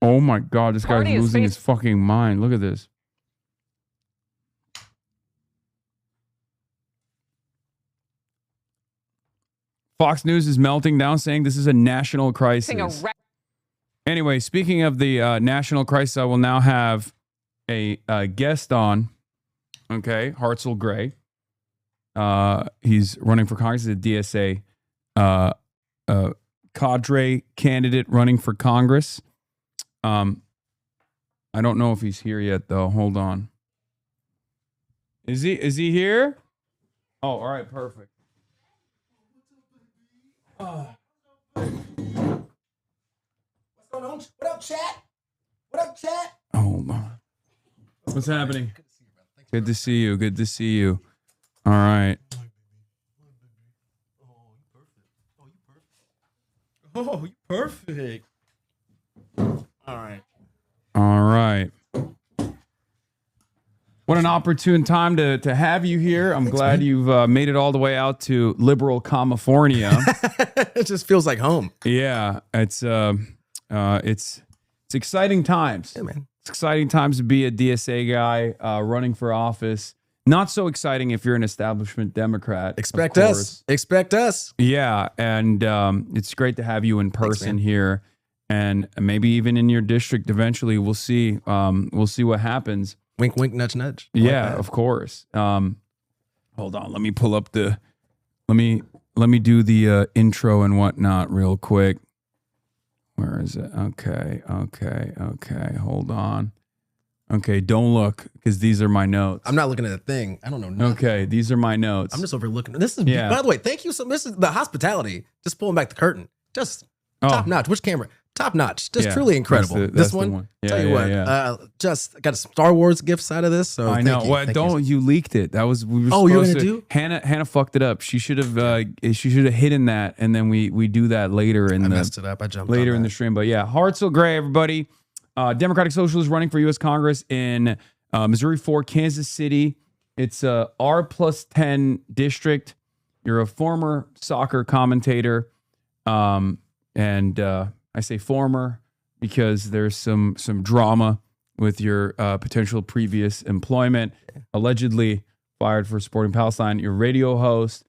Oh my God, this guy's losing his fucking mind. Look at this. Fox News is melting down, saying this is a national crisis. Anyway, speaking of the national crisis, I will now have a guest on. Okay, HARTZELL Gray. He's running for Congress. He's a DSA cadre candidate running for Congress. I don't know if he's here yet, though. Hold on. Is he here? Oh, all right, perfect. What's going on? What up, chat? What up, chat? Hold on. What's happening? Good to see you. Good to see you. All right. Oh, you perfect. All right. All right. What an opportune time to have you here. I'm glad you've made it all the way out to liberal California. It just feels like home. Yeah, it's exciting times. Yeah, man. It's exciting times to be a DSA guy running for office. Not so exciting if you're an establishment Democrat. Expect us. Expect us. Yeah, and it's great to have you in person here, and maybe even in your district eventually. We'll see. We'll see what happens. Wink, wink, nudge, nudge. Yeah, of course. Hold on. Let me pull up the. Let me do the intro and whatnot real quick. Where is it? Okay. Hold on. Okay, don't look because these are my notes. I'm not looking at a thing. I don't know nothing. Okay, these are my notes. I'm just overlooking. This is, Yeah. by the way, thank you so much. This is the hospitality. Just pulling back the curtain. Just top notch. Which camera? Top notch. Just Yeah, truly incredible. that's This the one, one. Yeah, tell you yeah, what, yeah. just got a Star Wars gifts out of this. So I know. thank you. Well, Thank you leaked it. That was we were. Oh, you're supposed gonna to, Hannah fucked it up. She should have hidden that, and then we do that later in I the messed it up. I jumped later on in the stream. But yeah, Hartzell Gray, everybody. Democratic Socialist running for U.S. Congress in Missouri 4, Kansas City. It's a R+10 district. You're a former soccer commentator, and I say former because there's some drama with your potential previous employment, allegedly fired for supporting Palestine. You're a radio host,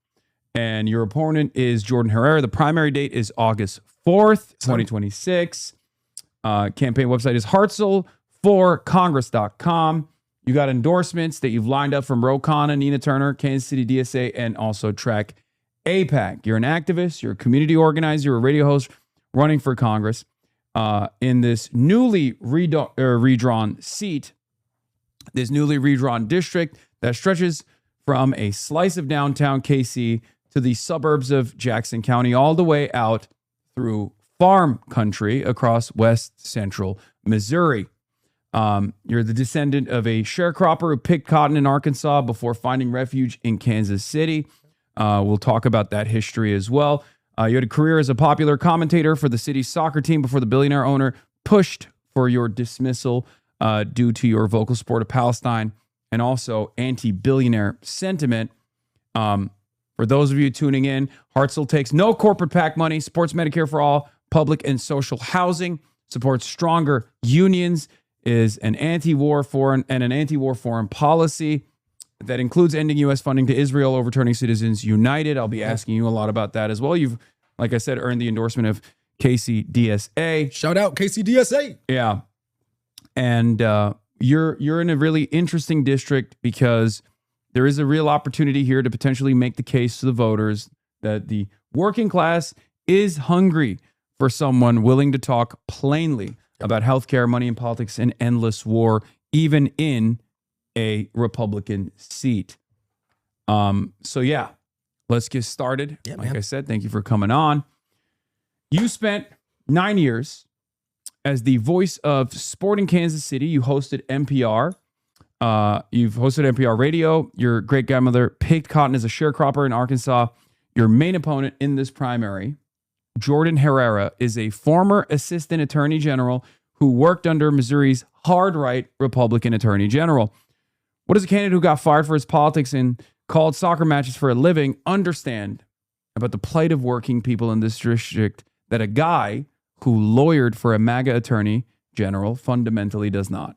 and your opponent is Jordan Herrera. The primary date is August 4th, 2026. Campaign website is HartzellForCongress.com. You got endorsements that you've lined up from Ro Khanna, Nina Turner, Kansas City DSA, and also Track APAC. You're an activist, you're a community organizer, you're a radio host running for Congress in this newly redrawn seat, this newly redrawn district that stretches from a slice of downtown KC to the suburbs of Jackson County, all the way out through farm country across west central Missouri. You're the descendant of a sharecropper who picked cotton in Arkansas before finding refuge in Kansas City. We'll talk about that history as well. You had a career as a popular commentator for the city's soccer team before the billionaire owner pushed for your dismissal due to your vocal support of Palestine and also anti-billionaire sentiment. For those of you tuning in, Hartzell takes no corporate PAC money, supports Medicare for all, public and social housing, supports stronger unions, is an anti-war foreign policy that includes ending U.S. funding to Israel, overturning Citizens United. I'll be asking you a lot about that as well. You've, like I said, earned the endorsement of KCDSA. Shout out KCDSA. Yeah. And you're in a really interesting district because there is a real opportunity here to potentially make the case to the voters that the working class is hungry for someone willing to talk plainly about healthcare, money, and politics, and endless war, even in a Republican seat. So yeah, let's get started. Yeah, like man. I said, thank you for coming on. You spent 9 years as the voice of sport in Kansas City. You hosted NPR. You've hosted NPR radio. Your great grandmother picked cotton as a sharecropper in Arkansas. Your main opponent in this primary, Jordan Herrera, is a former assistant attorney general who worked under Missouri's hard-right Republican attorney general. What does a candidate who got fired for his politics and called soccer matches for a living understand about the plight of working people in this district that a guy who lawyered for a MAGA attorney general fundamentally does not?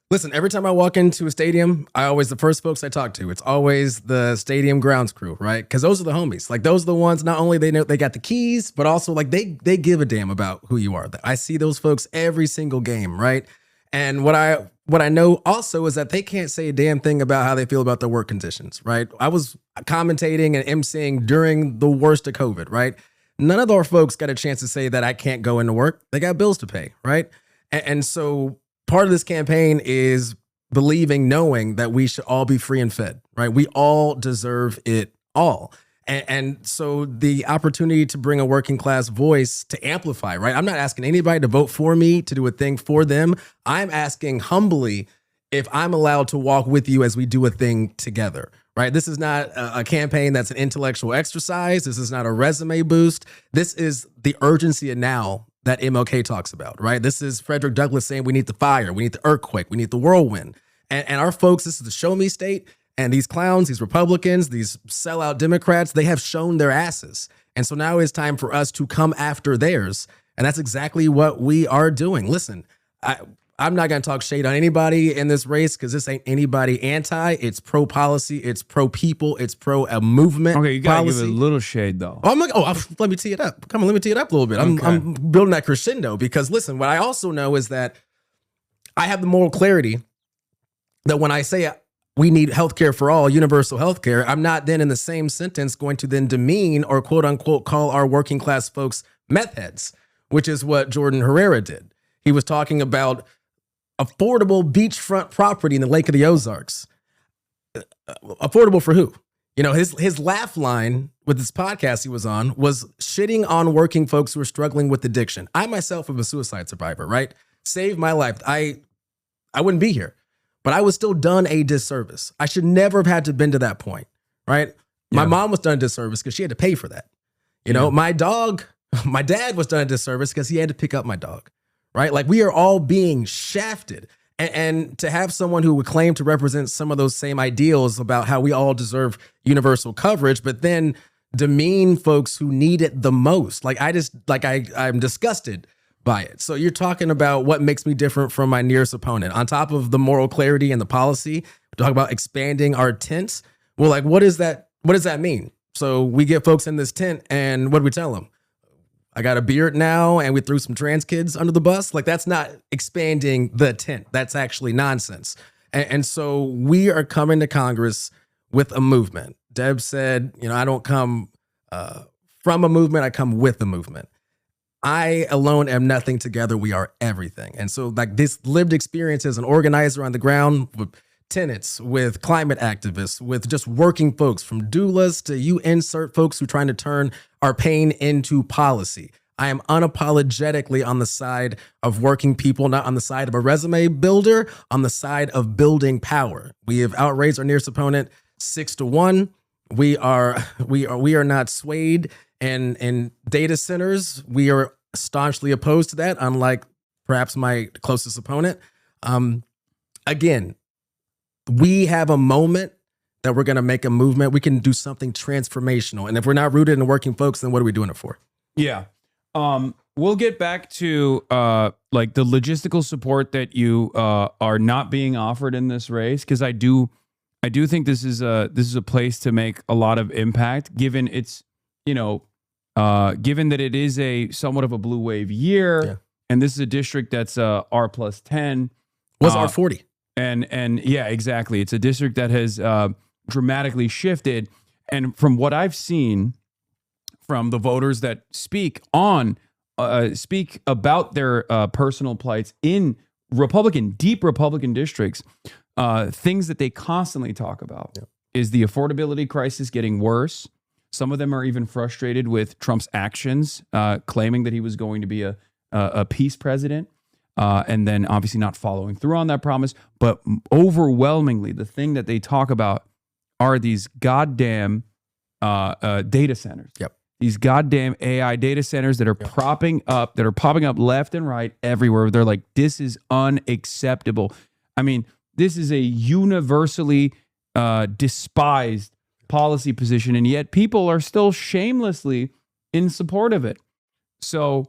Listen, every time I walk into a stadium, the first folks I talk to, it's always the stadium grounds crew, right? Because those are the homies. Like, those are the ones, not only they know they got the keys, but also like they give a damn about who you are. I see those folks every single game, right? And what I know also is that they can't say a damn thing about how they feel about their work conditions, right? I was commentating and emceeing during the worst of COVID, right? None of our folks got a chance to say that I can't go into work. They got bills to pay, right? And so part of this campaign is knowing that we should all be free and fed, right? We all deserve it all. And so the opportunity to bring a working class voice to amplify, right? I'm not asking anybody to vote for me, to do a thing for them. I'm asking humbly if I'm allowed to walk with you as we do a thing together, right? This is not a campaign that's an intellectual exercise. This is not a resume boost. This is the urgency of now that MLK talks about, right? This is Frederick Douglass saying we need the fire, we need the earthquake, we need the whirlwind. And our folks, this is the show me state. And these clowns, these Republicans, these sellout Democrats, they have shown their asses. And so now it's time for us to come after theirs. And that's exactly what we are doing. Listen, I'm not going to talk shade on anybody in this race because this ain't anybody anti. It's pro-policy. It's pro-people. It's pro-movement. Okay, you got to give it a little shade, though. Let me tee it up. Come on, let me tee it up a little bit. I'm building that crescendo because, listen, what I also know is that I have the moral clarity that when I say we need healthcare for all, universal healthcare, I'm not then in the same sentence going to then demean or quote unquote call our working class folks meth heads, which is what Jordan Herrera did. He was talking about affordable beachfront property in the Lake of the Ozarks. Affordable for who? You know, his laugh line with this podcast he was on was shitting on working folks who are struggling with addiction. I myself am a suicide survivor, right? Saved my life. I wouldn't be here, but I was still done a disservice. I should never have had to been to that point, right? My mom was done a disservice because she had to pay for that. You know, my dad was done a disservice because he had to pick up my dog, right? Like we are all being shafted. And to have someone who would claim to represent some of those same ideals about how we all deserve universal coverage, but then demean folks who need it the most. Like I'm disgusted by it. So you're talking about what makes me different from my nearest opponent. On top of the moral clarity and the policy, we talk about expanding our tents. Well, like, what does that mean? So we get folks in this tent and what do we tell them? I got a beard now and we threw some trans kids under the bus. Like that's not expanding the tent. That's actually nonsense. And so we are coming to Congress with a movement. Deb said, you know, I don't come from a movement. I come with a movement. I alone am nothing. Together we are everything. And so like this lived experience as an organizer on the ground with tenants, with climate activists, with just working folks from doulas to you insert folks who are trying to turn our pain into policy. I am unapologetically on the side of working people, not on the side of a resume builder, on the side of building power. We have outraised our nearest opponent 6-1. We are not swayed in data centers. We are staunchly opposed to that, unlike perhaps my closest opponent. Again, we have a moment that we're going to make a movement. We can do something transformational. And if we're not rooted in working folks, then what are we doing it for? Yeah. We'll get back to like the logistical support that you are not being offered in this race, because I do think this is a place to make a lot of impact, given it's, you know, given that it is a somewhat of a blue wave year, and this is a district that's R+10. Was R40. And yeah, exactly. It's a district that has dramatically shifted. And from what I've seen from the voters that speak about their personal plights in deep Republican districts, things that they constantly talk about is the affordability crisis getting worse. Some of them are even frustrated with Trump's actions, claiming that he was going to be a peace president. And then obviously not following through on that promise. But overwhelmingly, the thing that they talk about are these goddamn data centers. These goddamn AI data centers that are popping up left and right everywhere. They're like, this is unacceptable. I mean, this is a universally despised policy position, and yet people are still shamelessly in support of it. So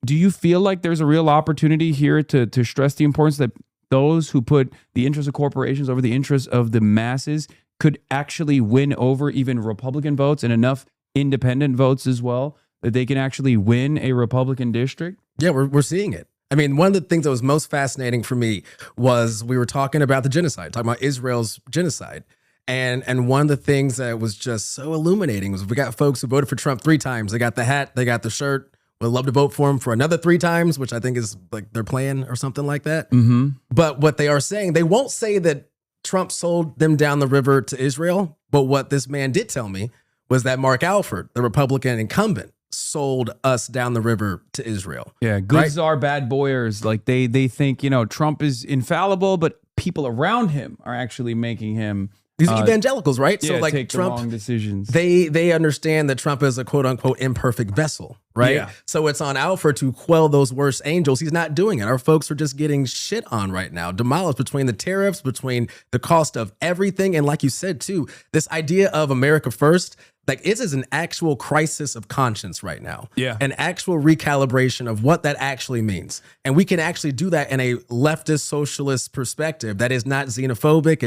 do you feel like there's a real opportunity here to stress the importance that those who put the interests of corporations over the interests of the masses could actually win over even Republican votes and enough independent votes as well, that they can actually win a Republican district? Yeah, we're seeing it. I mean, one of the things that was most fascinating for me was we were talking about the genocide, talking about Israel's genocide. And one of the things that was just so illuminating was we got folks who voted for Trump 3 times. They got the hat, they got the shirt. Would love to vote for him for another 3 times, which I think is like their plan or something like that. Mm-hmm. But what they are saying, they won't say that Trump sold them down the river to Israel. But what this man did tell me was that Mark Alford, the Republican incumbent, sold us down the river to Israel. Yeah, good czar, bad boyers. Like they think, you know, Trump is infallible, but people around him are actually making him these evangelicals, right? Yeah, so like take Trump, the wrong decisions. They understand that Trump is a quote unquote imperfect vessel, right? Yeah. So it's on Alfred to quell those worst angels. He's not doing it. Our folks are just getting shit on right now, demolished between the tariffs, between the cost of everything, and like you said too, this idea of America first. Like it is an actual crisis of conscience right now. Yeah. An actual recalibration of what that actually means. And we can actually do that in a leftist socialist perspective that is not xenophobic.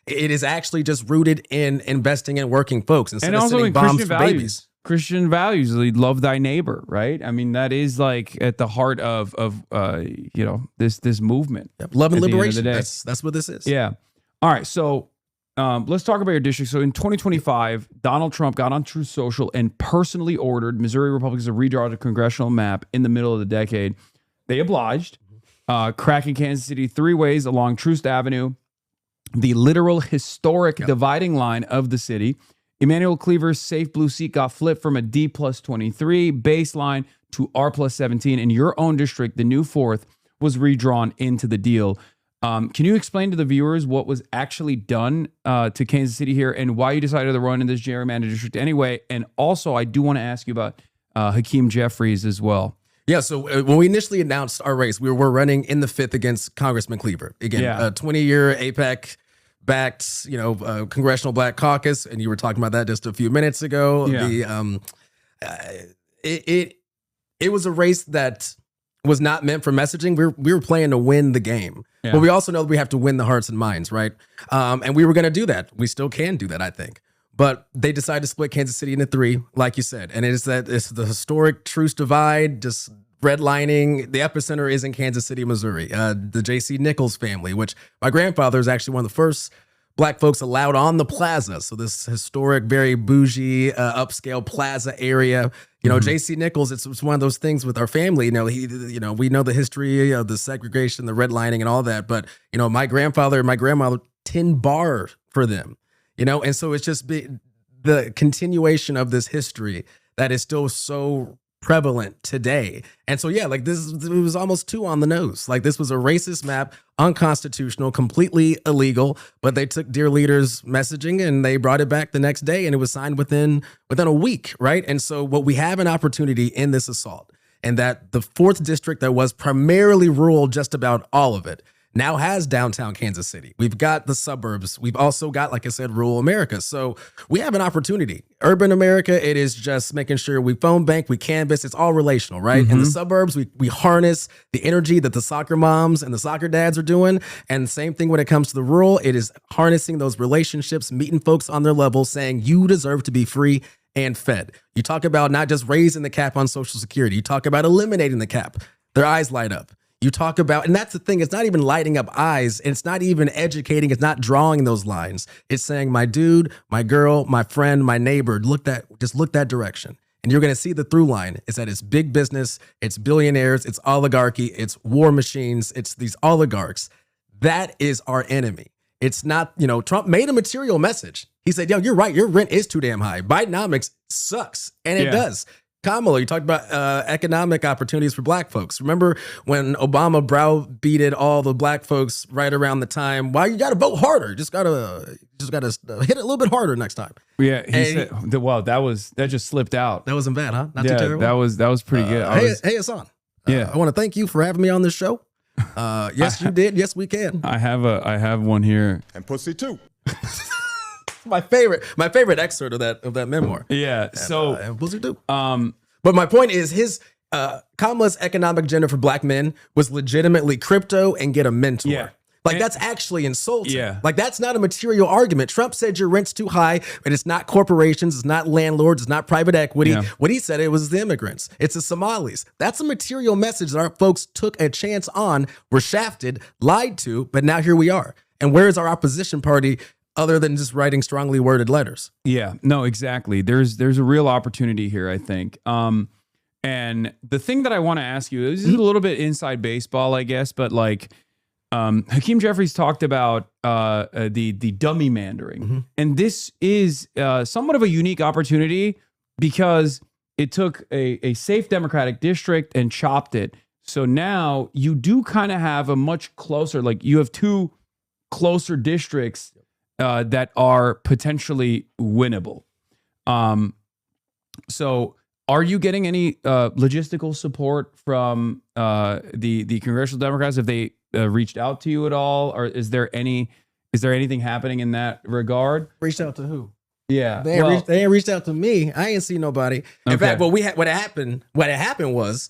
It is actually just rooted in investing in working folks instead of sending bombs for babies. Christian values, like love thy neighbor, right? I mean, that is like at the heart of you know, this movement. Yep. Love and liberation. That's what this is. Yeah. All right. So let's talk about your district. So in 2025, Donald Trump got on Truth Social and personally ordered Missouri Republicans to redraw the congressional map in the middle of the decade. They obliged. cracking Kansas City 3 ways along Troost Avenue, the literal historic dividing line of the city. Emmanuel Cleaver's safe blue seat got flipped from a D+23 baseline to R+17. In your own district, the new 4th was redrawn into the deal. Can you explain to the viewers what was actually done to Kansas City here and why you decided to run in this gerrymandered district anyway? And also, I do want to ask you about Hakeem Jeffries as well. Yeah, so when we initially announced our race, we were running in the 5th against Congressman Cleaver. Again, a 20-year AIPAC-backed, Congressional Black Caucus, and you were talking about that just a few minutes ago. Yeah. It was a race that was not meant for messaging. We were playing to win the game. Yeah. But we also know that we have to win the hearts and minds, right? And we were going to do that. We still can do that, I think. But they decided to split Kansas City into 3, like you said. And it's the historic Truce Divide, just redlining. The epicenter is in Kansas City, Missouri. The J.C. Nichols family, which my grandfather is actually one of the first Black folks allowed on the plaza. So this historic, very bougie, upscale plaza area. J.C. Nichols, it's one of those things with our family. We know the history of the segregation, the redlining, and all that. But, my grandfather and my grandmother, 10 bar for them. And so it's just the continuation of this history that is still so prevalent today. And so, yeah, like it was almost too on the nose. Like this was a racist map, unconstitutional, completely illegal, but they took Dear Leader's messaging and they brought it back the next day and it was signed within a week, right? And so what we have an opportunity in this assault, and that the 4th district that was primarily rural, just about all of it, now has downtown Kansas City. We've got the suburbs. We've also got, like I said, rural America. So we have an opportunity. Urban America, it is just making sure we phone bank, we canvas. It's all relational, right? In the suburbs, we harness the energy that the soccer moms and the soccer dads are doing. And the same thing when it comes to the rural, it is harnessing those relationships, meeting folks on their level, saying you deserve to be free and fed. You talk about not just raising the cap on Social Security. You talk about eliminating the cap. Their eyes light up. You talk about, and that's the thing, it's not even lighting up eyes. It's not even educating. It's not drawing those lines. It's saying, my dude, my girl, my friend, my neighbor, just look that direction. And you're going to see the through line is that it's big business, it's billionaires, it's oligarchy, it's war machines, it's these oligarchs. That is our enemy. It's not, Trump made a material message. He said, you're right. Your rent is too damn high. Bidenomics sucks. And it does. Kamala, you talked about economic opportunities for Black folks. Remember when Obama browbeated all the Black folks right around the time? Why you got to vote harder? Just gotta hit it a little bit harder next time. Yeah, he said. Well, that just slipped out. That wasn't bad, huh? Not too terrible. That was pretty good. Hey, Hasan. I want to thank you for having me on this show. Yes, you did. Yes, we can. I have one here. And pussy too. My favorite excerpt of that memoir. Yeah. And pussy too. But my point is Kamala's economic agenda for Black men was legitimately crypto and get a mentor. Yeah. That's actually insulting. Yeah. Like that's not a material argument. Trump said your rent's too high, but it's not corporations, it's not landlords, it's not private equity. Yeah. What he said, it was the immigrants. It's the Somalis. That's a material message that our folks took a chance on, were shafted, lied to, but now here we are. And where is our opposition party other than just writing strongly worded letters? Yeah, no, exactly. There's a real opportunity here, I think. And the thing that I want to ask you, this is a little bit inside baseball, I guess, but like Hakeem Jeffries talked about the dummy mandering. And this is somewhat of a unique opportunity because it took a safe Democratic district and chopped it. So now you do kind of have a much closer, like you have 2 closer districts that are potentially winnable. So are you getting any logistical support from the congressional Democrats? Have they reached out to you at all? Or is there anything happening in that regard? Reached out to who? Yeah. They ain't reached out to me. I ain't seen nobody. In fact, what happened was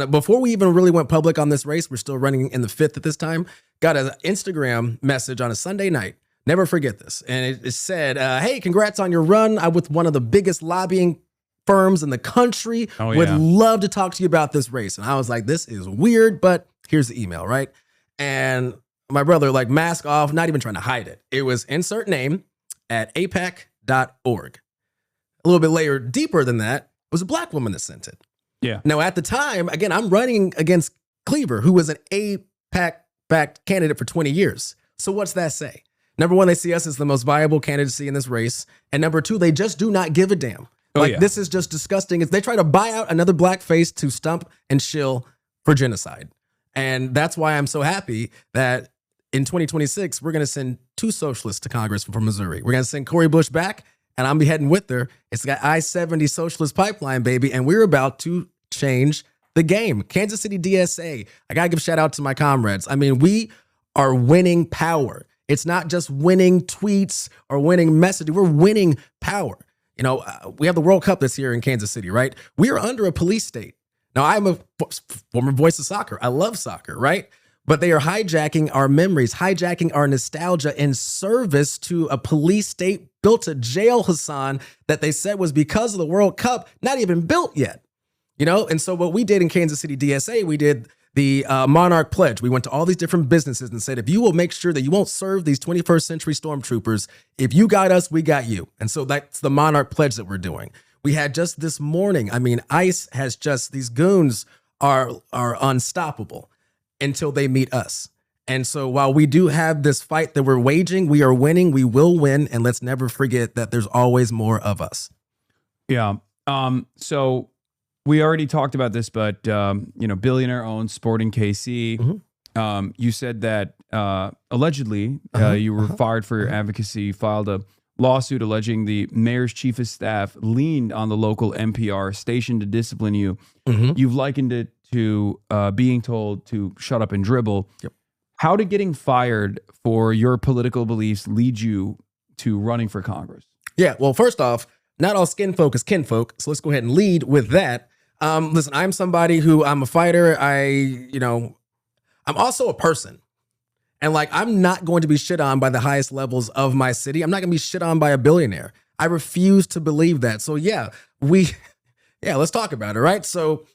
before we even really went public on this race, we're still running in the 5th at this time, got an Instagram message on a Sunday night. Never forget this. And it said, hey, congrats on your run. I'm with one of the biggest lobbying firms in the country. Would love to talk to you about this race. And I was like, this is weird, but here's the email, right? And my brother, like, mask off, not even trying to hide it. It was insert name at AIPAC.org. A little bit later, deeper than that, was a Black woman that sent it. Yeah. Now, at the time, again, I'm running against Cleaver, who was an AIPAC-backed candidate for 20 years. So what's that say? Number one, they see us as the most viable candidacy in this race. And number two, they just do not give a damn. This is just disgusting. They try to buy out another black face to stump and shill for genocide. And that's why I'm so happy that in 2026, we're going to send 2 socialists to Congress from Missouri. We're going to send Cori Bush back, and I'm be heading with her. It's got I-70 socialist pipeline, baby, and we're about to change the game. Kansas City DSA, I got to give a shout out to my comrades. I mean, we are winning power. It's not just winning tweets or winning messaging. We're winning power. You know, we have the World Cup this year in Kansas City, right? We are under a police state. Now, I'm a former voice of soccer. I love soccer, right? But they are hijacking our memories, hijacking our nostalgia in service to a police state built a jail, Hasan, that they said was because of the World Cup, not even built yet. You know, and so what we did in Kansas City DSA, we did the Monarch Pledge. We went to all these different businesses and said, if you will make sure that you won't serve these 21st century stormtroopers, if you got us, we got you. And so that's the Monarch Pledge that we're doing. We had just this morning, I mean, ICE has just, these goons are unstoppable until they meet us. And so while we do have this fight that we're waging, we are winning, we will win. And let's never forget that there's always more of us. Yeah. So we already talked about this, but, you know, billionaire-owned Sporting KC. You said that allegedly you were fired for your advocacy. You filed a lawsuit alleging the mayor's chief of staff leaned on the local NPR station to discipline you. You've likened it to being told to shut up and dribble. How did getting fired for your political beliefs lead you to running for Congress? Yeah, well, first off, not all skin folk is kinfolk. So let's go ahead and lead with that. Listen, I'm somebody who, I'm a fighter. I'm also a person. And like, I'm not going to be shit on by the highest levels of my city. I'm not going to be shit on by a billionaire. I refuse to believe that. So yeah, let's talk about it, right? So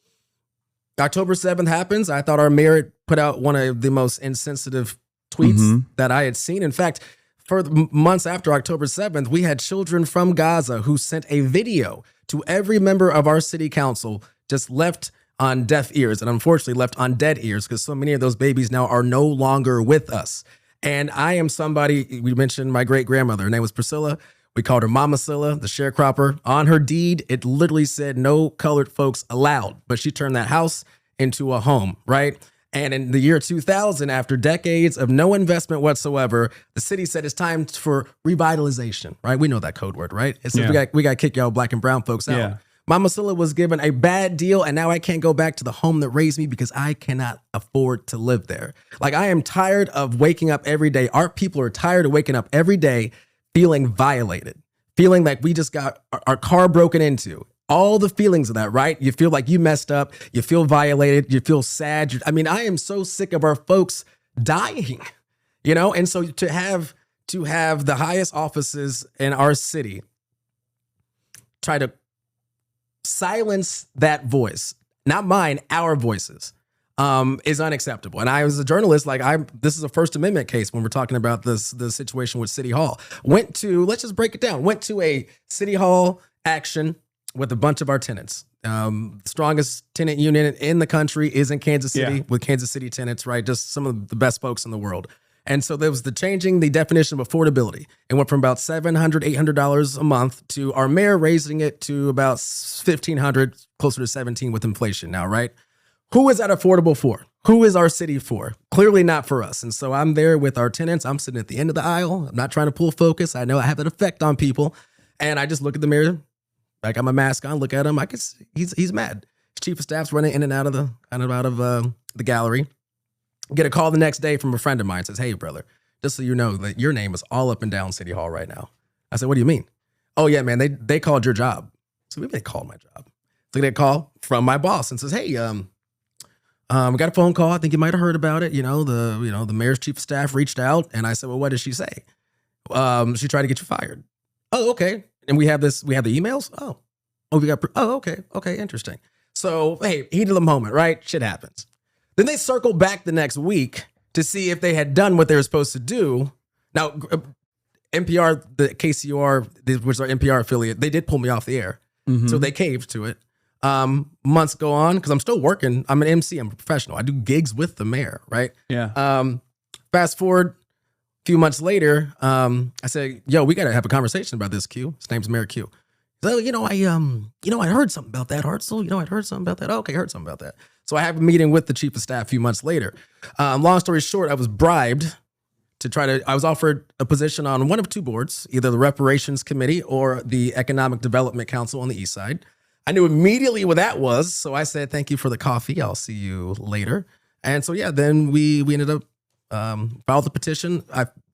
October 7th happens. I thought our mayor put out one of the most insensitive tweets that I had seen. In fact, for the months after October 7th, we had children from Gaza who sent a video to every member of our city council, just left on deaf ears, and unfortunately left on dead ears, because so many of those babies now are no longer with us. And I am somebody, we mentioned my great grandmother, her name was Priscilla. We called her Mama Silla, the sharecropper. On her deed, it literally said no colored folks allowed, but she turned that house into a home, right? And in the year 2000, after decades of no investment whatsoever, the city said it's time for revitalization, right? We know that code word, right? It says we got to kick y'all black and brown folks out. Yeah. Mama Silla was given a bad deal, and now I can't go back to the home that raised me because I cannot afford to live there. Like, I am tired of waking up every day. Our people are tired of waking up every day feeling violated, feeling like we just got our car broken into. All the feelings of that, right? You feel like you messed up. You feel violated. You feel sad. I mean, I am so sick of our folks dying, you know? And so to have the highest offices in our city try to silence that voice, not mine, our voices, is unacceptable. And I, as a journalist, this is a First Amendment case when we're talking about the situation with City Hall. Let's just break it down. Went to a City Hall action with a bunch of our tenants. The strongest tenant union in the country is in Kansas City with Kansas City tenants, right? Just some of the best folks in the world. And so there was changing the definition of affordability. It went from about $700, $800 a month to our mayor raising it to about $1,500, closer to $1,700 with inflation now, right? Who is that affordable for? Who is our city for? Clearly not for us. And so I'm there with our tenants. I'm sitting at the end of the aisle. I'm not trying to pull focus. I know I have an effect on people. And I just look at the mayor, I got my mask on, look at him. I can see he's mad. His chief of staff's running in and out of the gallery. Get a call the next day from a friend of mine. Says, "Hey, brother, just so you know that your name is all up and down City Hall right now." I said, "What do you mean?" "Oh yeah, man, they called your job." So maybe they called my job. So they call from my boss and says, "Hey, we got a phone call. I think you might have heard about it. The mayor's chief of staff reached out." And I said, "Well, what did she say?" "She tried to get you fired." "Oh, okay." "And we have the emails?" Oh, okay, interesting." So hey, heat of the moment, right? Shit happens. Then they circled back the next week to see if they had done what they were supposed to do. Now, NPR, the KCR, which is our NPR affiliate, they did pull me off the air. So they caved to it. Months go on because I'm still working. I'm an MC. I'm a professional. I do gigs with the mayor, right? Yeah. Fast forward a few months later, I said, "Yo, we got to have a conversation about this, Q." His name's Mayor Q. So, I heard something about that, Hartzell. I heard something about that. Okay, I heard something about that. So I have a meeting with the chief of staff a few months later. Long story short, I was bribed I was offered a position on one of two boards, either the Reparations Committee or the Economic Development Council on the East Side. I knew immediately what that was. So I said, thank you for the coffee. I'll see you later. And so, yeah, then we ended up filed the petition.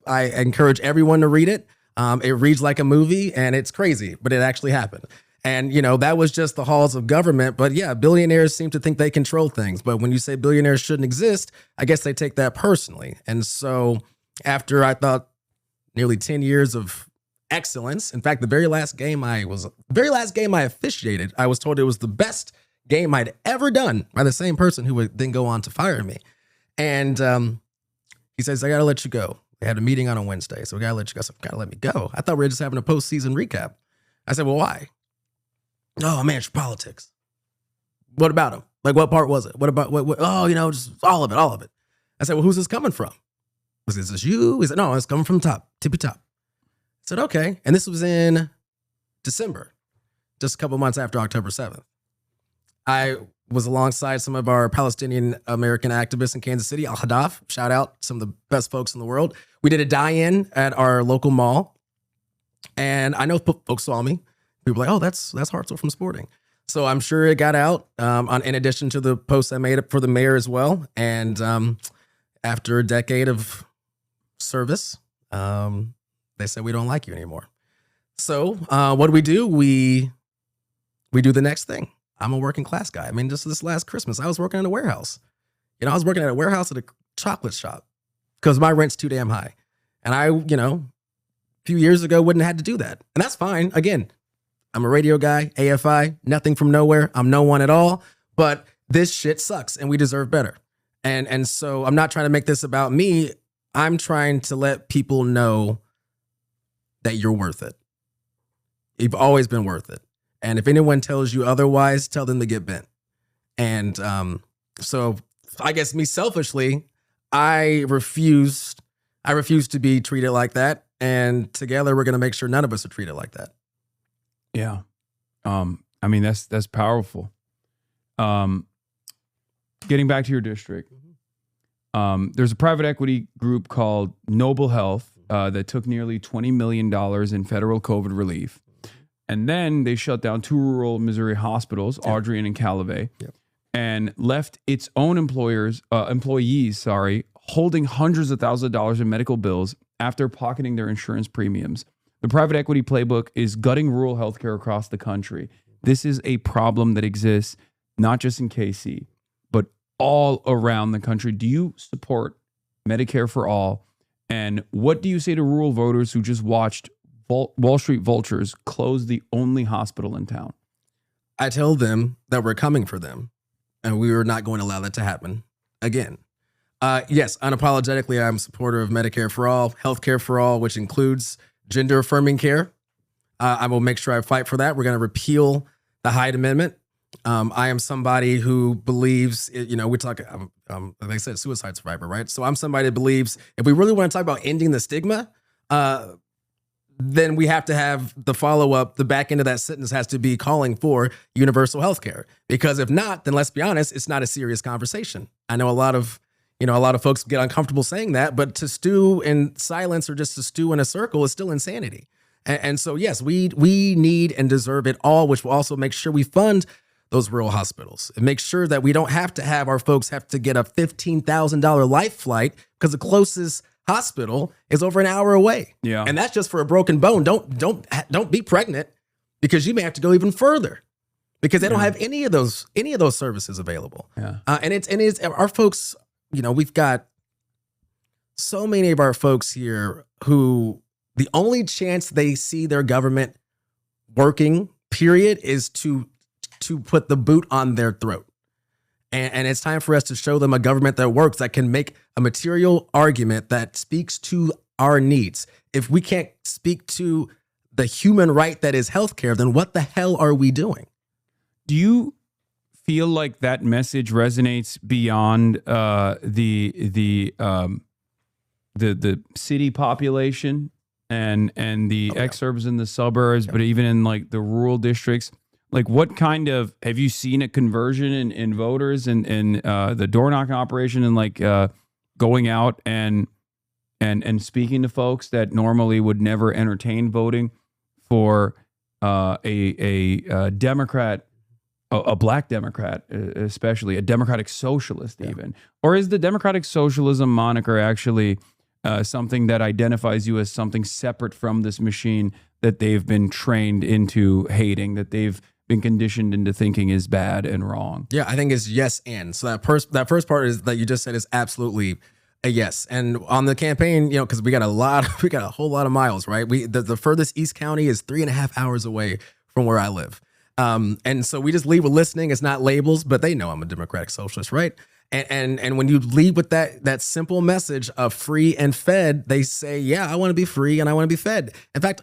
I encourage everyone to read it. It reads like a movie and it's crazy, but it actually happened. And, that was just the halls of government. But yeah, billionaires seem to think they control things. But when you say billionaires shouldn't exist, I guess they take that personally. And so after I thought nearly 10 years of excellence, in fact, the very last game I officiated, I was told it was the best game I'd ever done by the same person who would then go on to fire me. And he says, I got to let you go. They had a meeting on a Wednesday, so we got to let you go. So, got to let me go. I thought we were just having a postseason recap. I said, well, why? Oh, man, it's politics. What about him? Like, what part was it? What about, what just all of it. I said, well, who's this coming from? Is this you? He said, no, it's coming from top, tippy top. I said, okay. And this was in December, just a couple months after October 7th. I was alongside some of our Palestinian American activists in Kansas City, Al Hadaf, shout out, some of the best folks in the world. We did a die-in at our local mall. And I know folks saw me. People were like, oh, that's Hartzell from Sporting. So I'm sure it got out in addition to the posts I made up for the mayor as well. And after a decade of service, they said, we don't like you anymore. So what do? We do the next thing. I'm a working class guy. I mean, just this last Christmas, I was working in a warehouse. I was working at a warehouse at a chocolate shop because my rent's too damn high. And I, a few years ago wouldn't have had to do that. And that's fine. Again, I'm a radio guy, AFI, nothing from nowhere. I'm no one at all. But this shit sucks and we deserve better. And so I'm not trying to make this about me. I'm trying to let people know that you're worth it. You've always been worth it. And if anyone tells you otherwise, tell them to get bent. And so I guess me selfishly, I refuse to be treated like that. And together we're going to make sure none of us are treated like that. Yeah. I mean, that's powerful. Getting back to your district, there's a private equity group called Noble Health that took nearly $20 million in federal COVID relief. And then they shut down 2 rural Missouri hospitals, Adrian and Calavey, and left its own employees, holding hundreds of thousands of dollars in medical bills after pocketing their insurance premiums. The private equity playbook is gutting rural healthcare across the country. This is a problem that exists not just in KC, but all around the country. Do you support Medicare for all? And what do you say to rural voters who just watched Wall Street vultures close the only hospital in town? I tell them that we're coming for them and we are not going to allow that to happen again. Yes, unapologetically, I'm a supporter of Medicare for all, healthcare for all, which includes gender affirming care. I will make sure I fight for that. We're going to repeal the Hyde Amendment. I am somebody who believes, we talk, like I said, suicide survivor, right? So I'm somebody that believes if we really want to talk about ending the stigma, then we have to have the follow-up, the back end of that sentence has to be calling for universal health care. Because if not, then let's be honest, it's not a serious conversation. I know a lot of folks get uncomfortable saying that, but to stew in silence or just to stew in a circle is still insanity. And so, yes, we need and deserve it all, which will also make sure we fund those rural hospitals and make sure that we don't have to have our folks have to get a $15,000 life flight because the closest hospital is over an hour away. Yeah. And that's just for a broken bone. Don't be pregnant because you may have to go even further because they don't have any of those services available. Yeah. And it's our folks, we've got so many of our folks here who the only chance they see their government working, period, is to put the boot on their throat. And it's time for us to show them a government that works, that can make a material argument that speaks to our needs. If we can't speak to the human right that is healthcare, then what the hell are we doing? Do you feel like that message resonates beyond the city population and the exurbs in the suburbs, but even in like the rural districts? Like, what kind of, have you seen a conversion in voters and the door knocking operation and like going out and speaking to folks that normally would never entertain voting for a Democrat, a black Democrat, especially a Democratic Socialist even? Or is the Democratic Socialism moniker actually something that identifies you as something separate from this machine that they've been trained into hating, that they've been conditioned into thinking is bad and wrong? Yeah, I think it's yes and. So that first part is that you just said is absolutely a yes. And on the campaign, you know, because we got a whole lot of miles, right? The furthest East County is 3.5 hours away from where I live. And so we just lead with listening. It's not labels, but they know I'm a Democratic Socialist, right? And when you lead with that simple message of free and fed, they say, yeah, I want to be free and I want to be fed. In fact,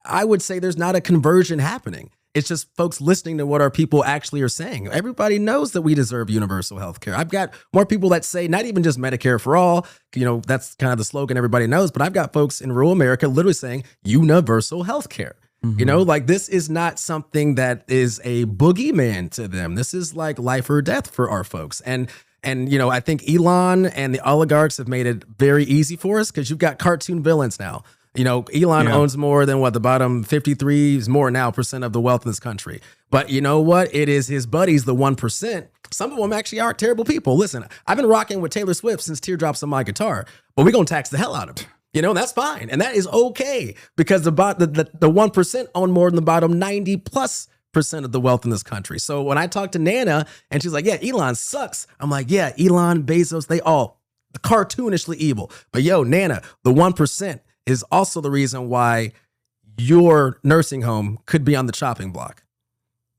I would say there's not a conversion happening. It's just folks listening to what our people actually are saying. Everybody knows that we deserve universal health care. I've got more people that say not even just Medicare for all, you know, that's kind of the slogan everybody knows, but I've got folks in rural America literally saying universal health care. Mm-hmm. You know, like this is not something that is a boogeyman to them. This is like life or death for our folks. And you know, I think Elon and the oligarchs have made it very easy for us because you've got cartoon villains now. You know, Elon owns more than the bottom 53 is more now % of the wealth in this country. But you know what? It is his buddies, the 1%. Some of them actually aren't terrible people. Listen, I've been rocking with Taylor Swift since Teardrops on My Guitar, but we're going to tax the hell out of her. You know, that's fine. And that is okay because the 1% own more than the bottom 90+% of the wealth in this country. So when I talk to Nana and she's like, yeah, Elon sucks. I'm like, yeah, Elon, Bezos, they all cartoonishly evil. But yo, Nana, the 1% is also the reason why your nursing home could be on the chopping block.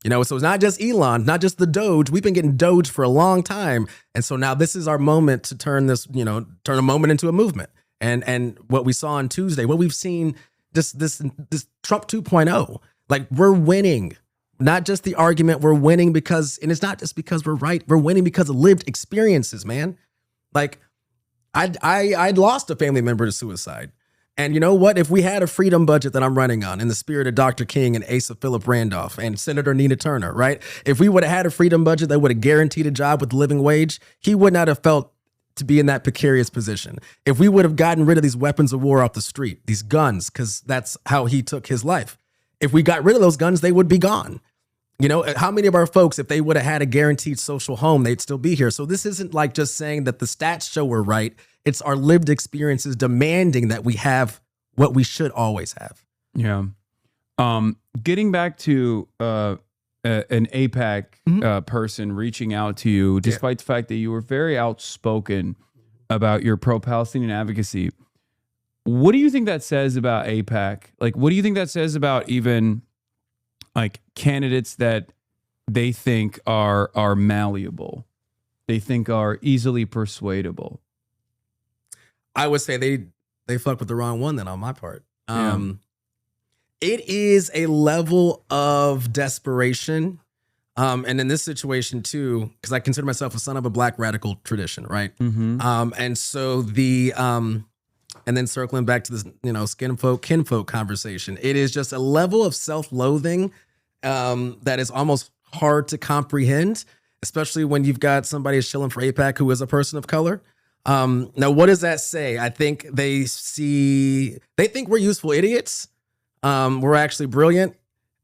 You know, so it's not just Elon, not just the Doge. We've been getting Doge for a long time. And so now this is our moment to turn a moment into a movement. And what we saw on Tuesday, what we've seen, this Trump 2.0, like we're winning. Not just the argument, we're winning because, and it's not just because we're right, we're winning because of lived experiences, man. Like I'd lost a family member to suicide. And you know what? If we had a freedom budget that I'm running on in the spirit of Dr. King and Asa Philip Randolph and Senator Nina Turner, right? If we would have had a freedom budget that would have guaranteed a job with the living wage, he would not have felt to be in that precarious position. If we would have gotten rid of these weapons of war off the street, these guns, because that's how he took his life. If we got rid of those guns, they would be gone. You know, how many of our folks, if they would have had a guaranteed social home, they'd still be here. So this isn't like just saying that the stats show we're right. It's our lived experiences demanding that we have what we should always have. Yeah. Getting back to an AIPAC person reaching out to you, despite the fact that you were very outspoken about your pro-Palestinian advocacy, what do you think that says about AIPAC? Like, what do you think that says about even like candidates that they think are malleable, they think are easily persuadable? I would say they fuck with the wrong one then on my part. It is a level of desperation. And in this situation too, because I consider myself a son of a black radical tradition, right? Mm-hmm. And so and then circling back to this, you know, kinfolk conversation, it is just a level of self-loathing that is almost hard to comprehend, especially when you've got somebody who's chilling for AIPAC who is a person of color. Now, what does that say? I think they think we're useful idiots. We're actually brilliant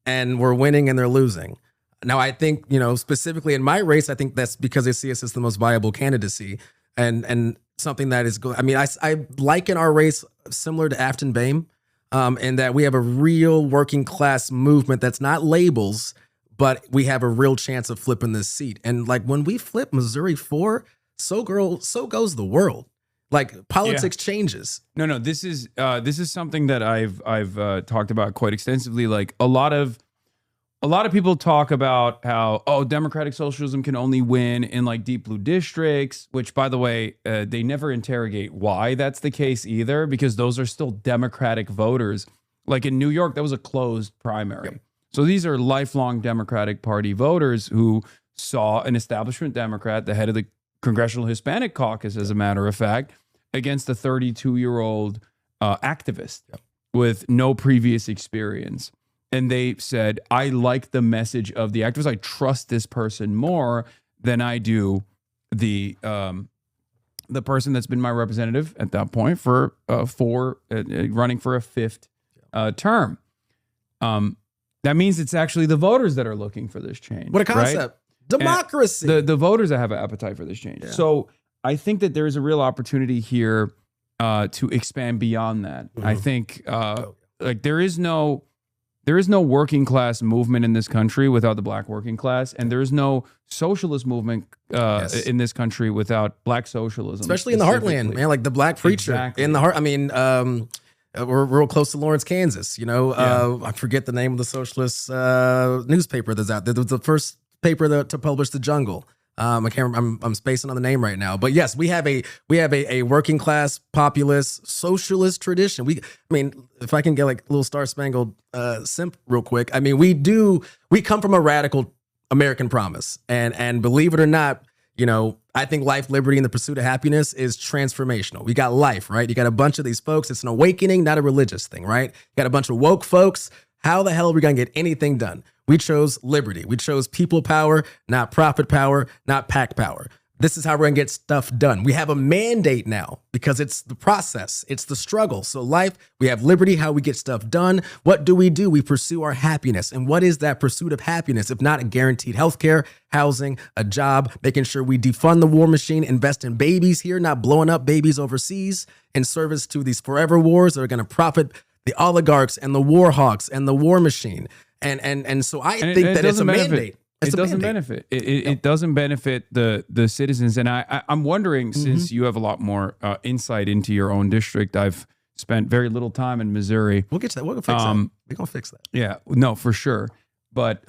and we're winning and they're losing. Now, I think, you know, specifically in my race, I think that's because they see us as the most viable candidacy and something that is good. I mean, I liken our race similar to Afton Bain, in that we have a real working class movement that's not labels, but we have a real chance of flipping this seat. And like when we flip Missouri 4, so goes the world. Like politics changes. No, this is something that I've talked about quite extensively. Like a lot of people talk about how democratic socialism can only win in like deep blue districts, which by the way, they never interrogate why that's the case either, because those are still Democratic voters. Like in New York, that was a closed primary. Yep. So these are lifelong Democratic Party voters who saw an establishment Democrat, the head of the Congressional Hispanic Caucus, as a matter of fact, against a 32-year-old activist with no previous experience. And they said, I like the message of the activist. I trust this person more than I do the person that's been my representative at that point for running for a 5th term. That means it's actually the voters that are looking for this change. What a concept. Right? Democracy. The voters that have an appetite for this change. Yeah. So I think that there is a real opportunity here to expand beyond that. I think like there is no working class movement in this country without the black working class, and there is no socialist movement in this country without black socialism. Especially in the heartland, man, like the black preacher in the heart. I mean, we're real close to Lawrence, Kansas. You know, I forget the name of the socialist newspaper that's out there. It was the first paper to publish The Jungle. I can't. I'm spacing on the name right now, but yes, we have a working class, populist, socialist tradition. I mean, if I can get like a little Star Spangled simp real quick. I mean, we come from a radical American promise, and believe it or not, you know, I think life, liberty, and the pursuit of happiness is transformational. We got life, right? You got a bunch of these folks. It's an awakening, not a religious thing, right? You got a bunch of woke folks. How the hell are we gonna get anything done? We chose liberty. We chose people power, not profit power, not pack power. This is how we're gonna get stuff done. We have a mandate now because it's the process. It's the struggle. So life, we have liberty, how we get stuff done. What do? We pursue our happiness. And what is that pursuit of happiness if not a guaranteed healthcare, housing, a job, making sure we defund the war machine, invest in babies here, not blowing up babies overseas in service to these forever wars that are gonna profit the oligarchs and the war hawks and the war machine. And so I think that it's a mandate. It doesn't benefit. It doesn't benefit the citizens. And I'm wondering, since you have a lot more insight into your own district, I've spent very little time in Missouri. We'll get to that. We're gonna fix that. Yeah, no, for sure. But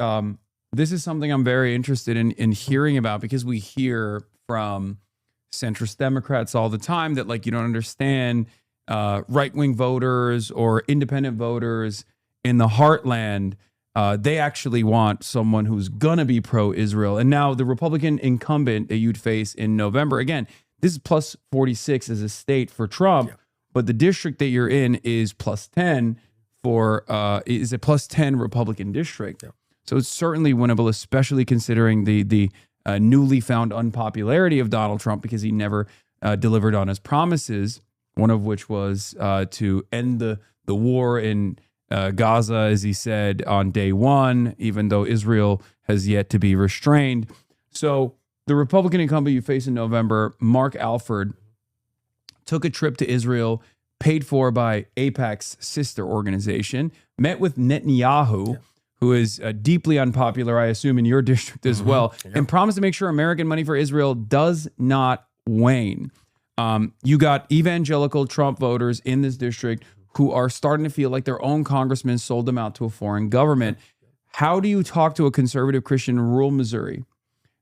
this is something I'm very interested in hearing about, because we hear from centrist Democrats all the time that, like, you don't understand right-wing voters or independent voters in the heartland. They actually want someone who's going to be pro-Israel. And now the Republican incumbent that you'd face in November, again, this is plus 46 as a state for Trump, but the district that you're in is plus 10 is a plus 10 Republican district. So it's certainly winnable, especially considering the newly found unpopularity of Donald Trump, because he never delivered on his promises, one of which was to end the war in Gaza, as he said, on day one, even though Israel has yet to be restrained. So the Republican incumbent you face in November, Mark Alford, took a trip to Israel, paid for by AIPAC's sister organization, met with Netanyahu, who is deeply unpopular, I assume, in your district as well, and promised to make sure American money for Israel does not wane. You got evangelical Trump voters in this district who are starting to feel like their own congressman sold them out to a foreign government. How do you talk to a conservative Christian in rural Missouri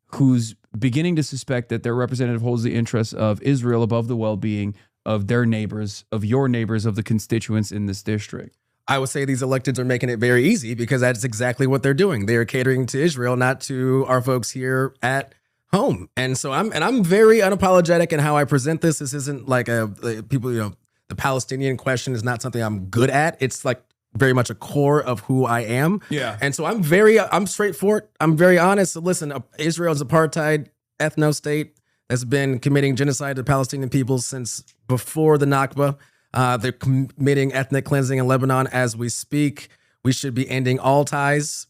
who's beginning to suspect that their representative holds the interests of Israel above the well-being of their neighbors, of your neighbors, of the constituents in this district? I would say these electeds are making it very easy, because that's exactly what they're doing. They are catering to Israel, not to our folks here at home. And so I'm very unapologetic in how I present this. This isn't like people, you know, the Palestinian question is not something I'm good at. It's like very much a core of who I am. Yeah. And so I'm straightforward. I'm very honest. So listen, Israel's apartheid ethno state that's been committing genocide to Palestinian people since before the Nakba. They're committing ethnic cleansing in Lebanon as we speak. We should be ending all ties,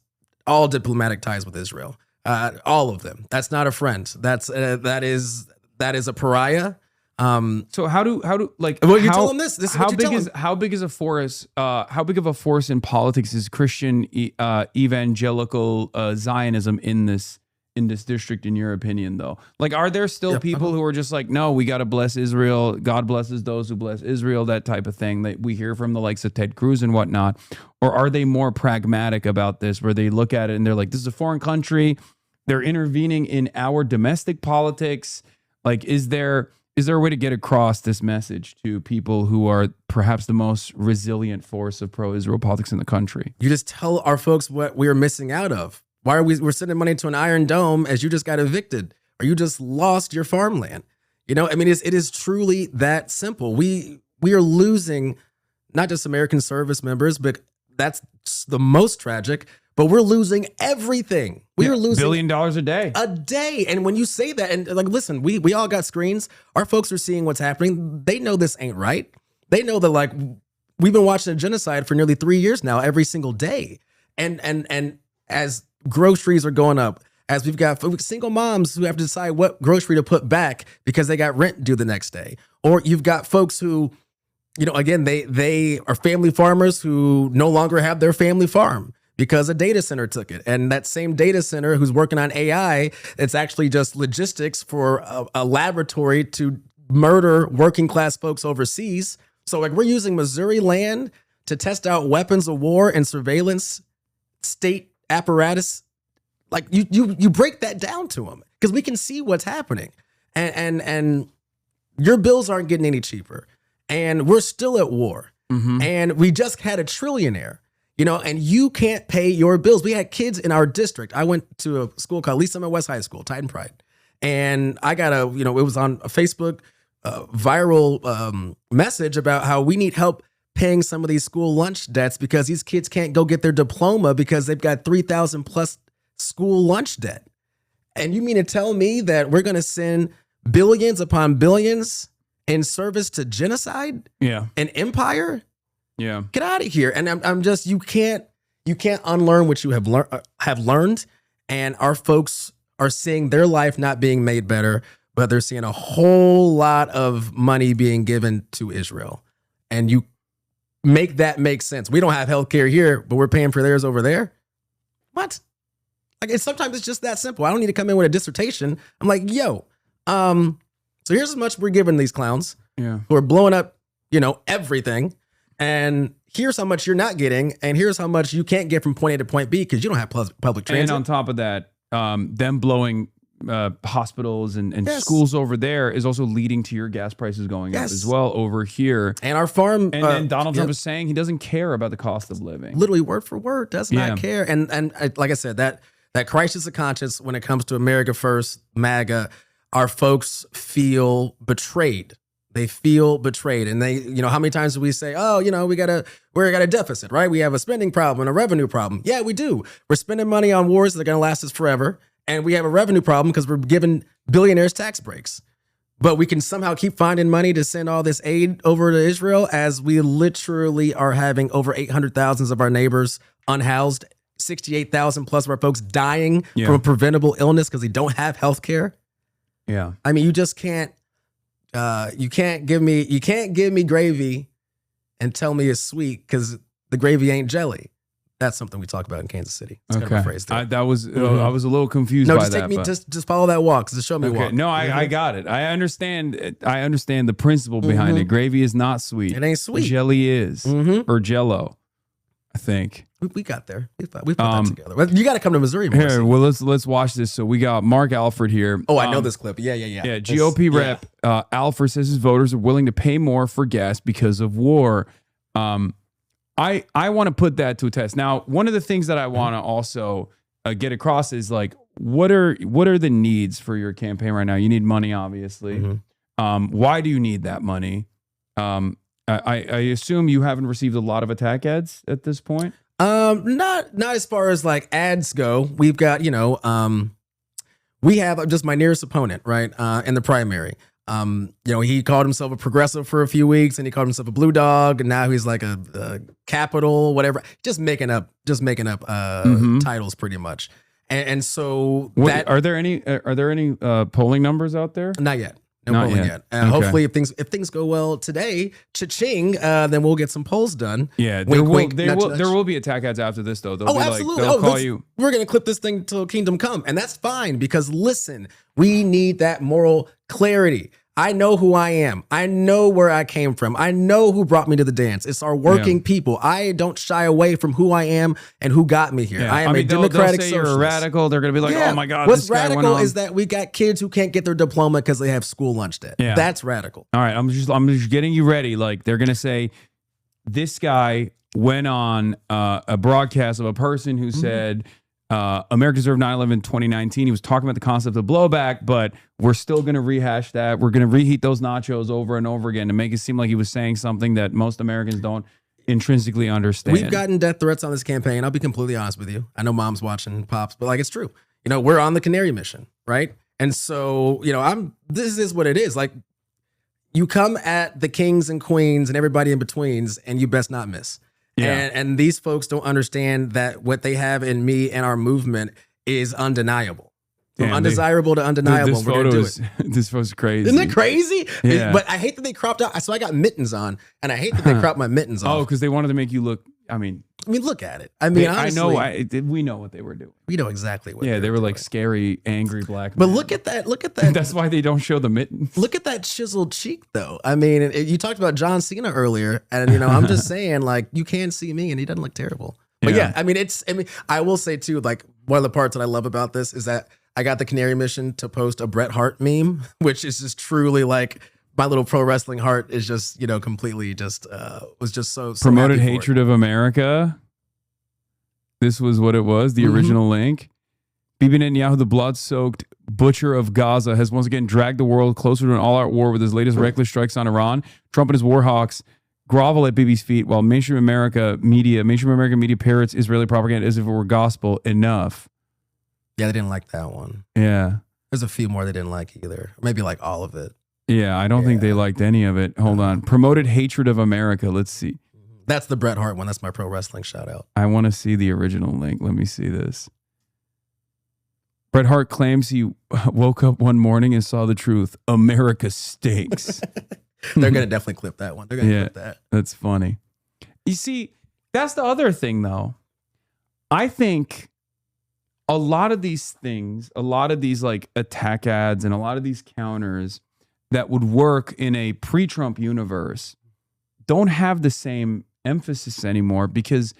all diplomatic ties with Israel. All of them. That's not a friend. That is a pariah. So how do like? Well, you tell them this. This is how what you big tell is them. how big is a force? How big of a force in politics is Christian evangelical Zionism in this district, in your opinion, though? Like, are there still people who are just like, no, we got to bless Israel. God blesses those who bless Israel. That type of thing that we hear from the likes of Ted Cruz and whatnot. Or are they more pragmatic about this, where they look at it and they're like, this is a foreign country. They're intervening in our domestic politics. Like, is there a way to get across this message to people who are perhaps the most resilient force of pro-Israel politics in the country? You just tell our folks what we're missing out of. Why are we're sending money to an Iron Dome as you just got evicted or you just lost your farmland? You know, I mean, it is truly that simple. We are losing not just American service members, but that's the most tragic, but we're losing everything. We are losing $1 billion a day. A day. And when you say that, and like, listen, we all got screens. Our folks are seeing what's happening. They know this ain't right. They know that, like, we've been watching a genocide for nearly 3 years now, every single day. And as groceries are going up, as we've got single moms who have to decide what grocery to put back because they got rent due the next day. Or you've got folks who, you know, again, they are family farmers who no longer have their family farm because a data center took it. And that same data center who's working on AI, it's actually just logistics for a laboratory to murder working class folks overseas. So like we're using Missouri land to test out weapons of war and surveillance state apparatus. Like you break that down to them because we can see what's happening, and your bills aren't getting any cheaper, and we're still at war, and we just had a trillionaire, you know, and you can't pay your bills. We had kids in our district. I went to a school called Lee Summit West High School, Titan Pride, and I got it was on a Facebook viral message about how we need help paying some of these school lunch debts because these kids can't go get their diploma because they've got 3,000 plus school lunch debt. And you mean to tell me that we're going to send billions upon billions in service to genocide? Yeah. An empire? Yeah. Get out of here. And I'm just, you can't unlearn what you have learned. And our folks are seeing their life not being made better, but they're seeing a whole lot of money being given to Israel. And you make that make sense. We don't have healthcare here, but we're paying for theirs over there. What? Like, sometimes it's just that simple. I don't need to come in with a dissertation. I'm like, yo, so here's as much we're giving these clowns who are blowing up, you know, everything. And here's how much you're not getting. And here's how much you can't get from point A to point B because you don't have public transit. And on top of that, them blowing hospitals and schools over there is also leading to your gas prices going up as well over here. And our farm. And then Donald Trump is saying he doesn't care about the cost of living. Literally word for word, does not care. And like I said, that crisis of conscience when it comes to America First, MAGA, our folks feel betrayed. They feel betrayed. And they, you know, how many times do we say, oh, you know, we got a deficit, right? We have a spending problem and a revenue problem. Yeah, we do. We're spending money on wars that are going to last us forever. And we have a revenue problem because we're giving billionaires tax breaks. But we can somehow keep finding money to send all this aid over to Israel as we literally are having over 800,000 of our neighbors unhoused, 68,000 plus of our folks dying from a preventable illness because they don't have health care. Yeah. I mean, you just can't, you can't give me gravy and tell me it's sweet because the gravy ain't jelly. That's something we talk about in Kansas City. It's kind of a phrase there. I was a little confused by that. No, just follow that walk. Just show me a walk. No, I got it. I understand the principle behind it. Gravy is not sweet. It ain't sweet. Jelly is. Or Jello, I think. We got there. We put that together. You got to come to Missouri more. Here, well, let's watch this. So we got Mark Alford here. Oh, I know this clip. Yeah. Yeah, GOP rep Alford says his voters are willing to pay more for gas because of war. I want to put that to a test. Now, one of the things that I want to also get across is like, what are the needs for your campaign right now? You need money, obviously. Why do you need that money? I assume you haven't received a lot of attack ads at this point. Not as far as like ads go. We've got, we have just my nearest opponent, right? In the primary. He called himself a progressive for a few weeks and he called himself a blue dog. And now he's like a capital, whatever, just making up titles pretty much. And so are there any polling numbers out there? Not yet. No polling yet. Okay. Hopefully, if things go well today, cha-ching, then we'll get some polls done. Yeah, there will be attack ads after this though. They'll be absolutely. They'll call you. We're gonna clip this thing till kingdom come, and that's fine because listen, we need that moral clarity. I know who I am. I know where I came from. I know who brought me to the dance. It's our working people. I don't shy away from who I am and who got me here. Yeah. I am a democratic they'll say socialist. You're a radical. They're going to be like, oh my God, what's this guy went radical on. is that we got kids who can't get their diploma because they have school lunch debt. Yeah. That's radical. All right, I'm just getting you ready. Like they're going to say, this guy went on a broadcast of a person who said, America deserved 9/11 2019. He was talking about the concept of blowback, but we're still going to rehash that. We're going to reheat those nachos over and over again to make it seem like he was saying something that most Americans don't intrinsically understand. We've gotten death threats on this campaign. I'll be completely honest with you. I know mom's watching, pops, but like, it's true. You know, we're on the Canary mission, right? And so, you know, this is what it is. Like, you come at the kings and queens and everybody in betweens, and you best not miss. Yeah. And these folks don't understand that what they have in me and our movement is undeniable. From undesirable to undeniable. This we're gonna do photo's it. this photo's crazy. Isn't it crazy? Yeah. But I hate that they cropped out. So I got mittens on, and I hate that they cropped my mittens off. Oh, because they wanted to make you look. I mean, look at it. I mean, honestly, we know what they were doing. We know exactly what. Yeah, they were like scary, angry black. But men. look at that. Look at that. That's why they don't show the mittens. Look at that chiseled cheek, though. I mean, you talked about John Cena earlier, and you know, I'm just saying, like, you can see me, and he doesn't look terrible. But yeah, I mean, I will say too, like, one of the parts that I love about this is that I got the Canary Mission to post a Bret Hart meme, which is just truly like my little pro wrestling heart is just, you know, completely just was just so Promoted happy for hatred of America. This was what it was, the original link. Bibi Netanyahu, the blood-soaked butcher of Gaza, has once again dragged the world closer to an all-out war with his latest reckless strikes on Iran. Trump and his war hawks grovel at Bibi's feet while mainstream American media parrots Israeli propaganda as if it were gospel. Enough. Yeah, they didn't like that one. Yeah. There's a few more they didn't like either. Maybe like all of it. Yeah, I don't think they liked any of it. Hold on. Promoted hatred of America. Let's see. That's the Bret Hart one. That's my pro wrestling shout out. I want to see the original link. Let me see this. Bret Hart claims he woke up one morning and saw the truth. America stinks. They're going to definitely clip that one. They're going to clip that. That's funny. You see, that's the other thing, though. I think a lot of these things, a lot of these like attack ads and a lot of these counters that would work in a pre-Trump universe don't have the same emphasis anymore because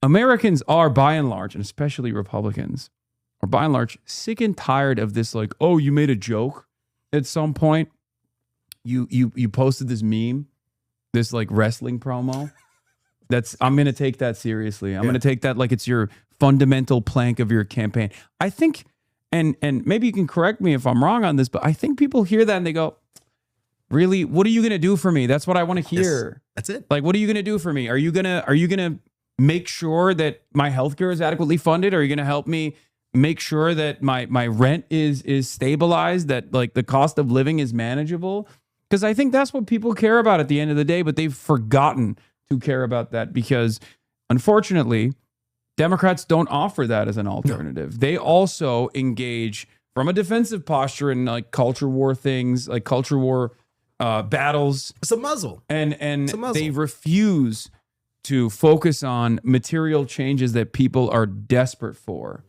Americans are by and large, and especially Republicans, are by and large sick and tired of this like, oh, you made a joke at some point. You posted this meme, this like wrestling promo. I'm going to take that seriously. I'm going to take that like it's your fundamental plank of your campaign. I think, and maybe you can correct me if I'm wrong on this, but I think people hear that and they go, really, what are you going to do for me? That's what I want to hear. That's it. Like, what are you going to do for me? Are you going to make sure that my healthcare is adequately funded? Are you going to help me make sure that my rent is stabilized, that like the cost of living is manageable? Because I think that's what people care about at the end of the day, but they've forgotten to care about that because unfortunately, Democrats don't offer that as an alternative. No. They also engage from a defensive posture in like culture war things, like culture war battles. It's a muzzle. And they refuse to focus on material changes that people are desperate for.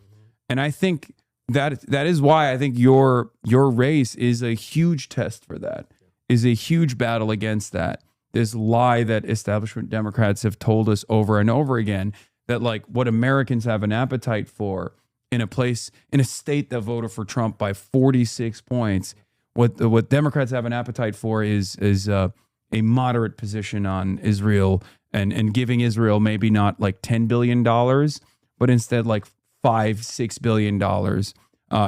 And I think that is why I think your race is a huge test for that, is a huge battle against that. This lie that establishment Democrats have told us over and over again, that like what Americans have an appetite for in a state that voted for Trump by 46 points, what Democrats have an appetite for is a moderate position on Israel and giving Israel maybe not like $10 billion, but instead like $5-6 billion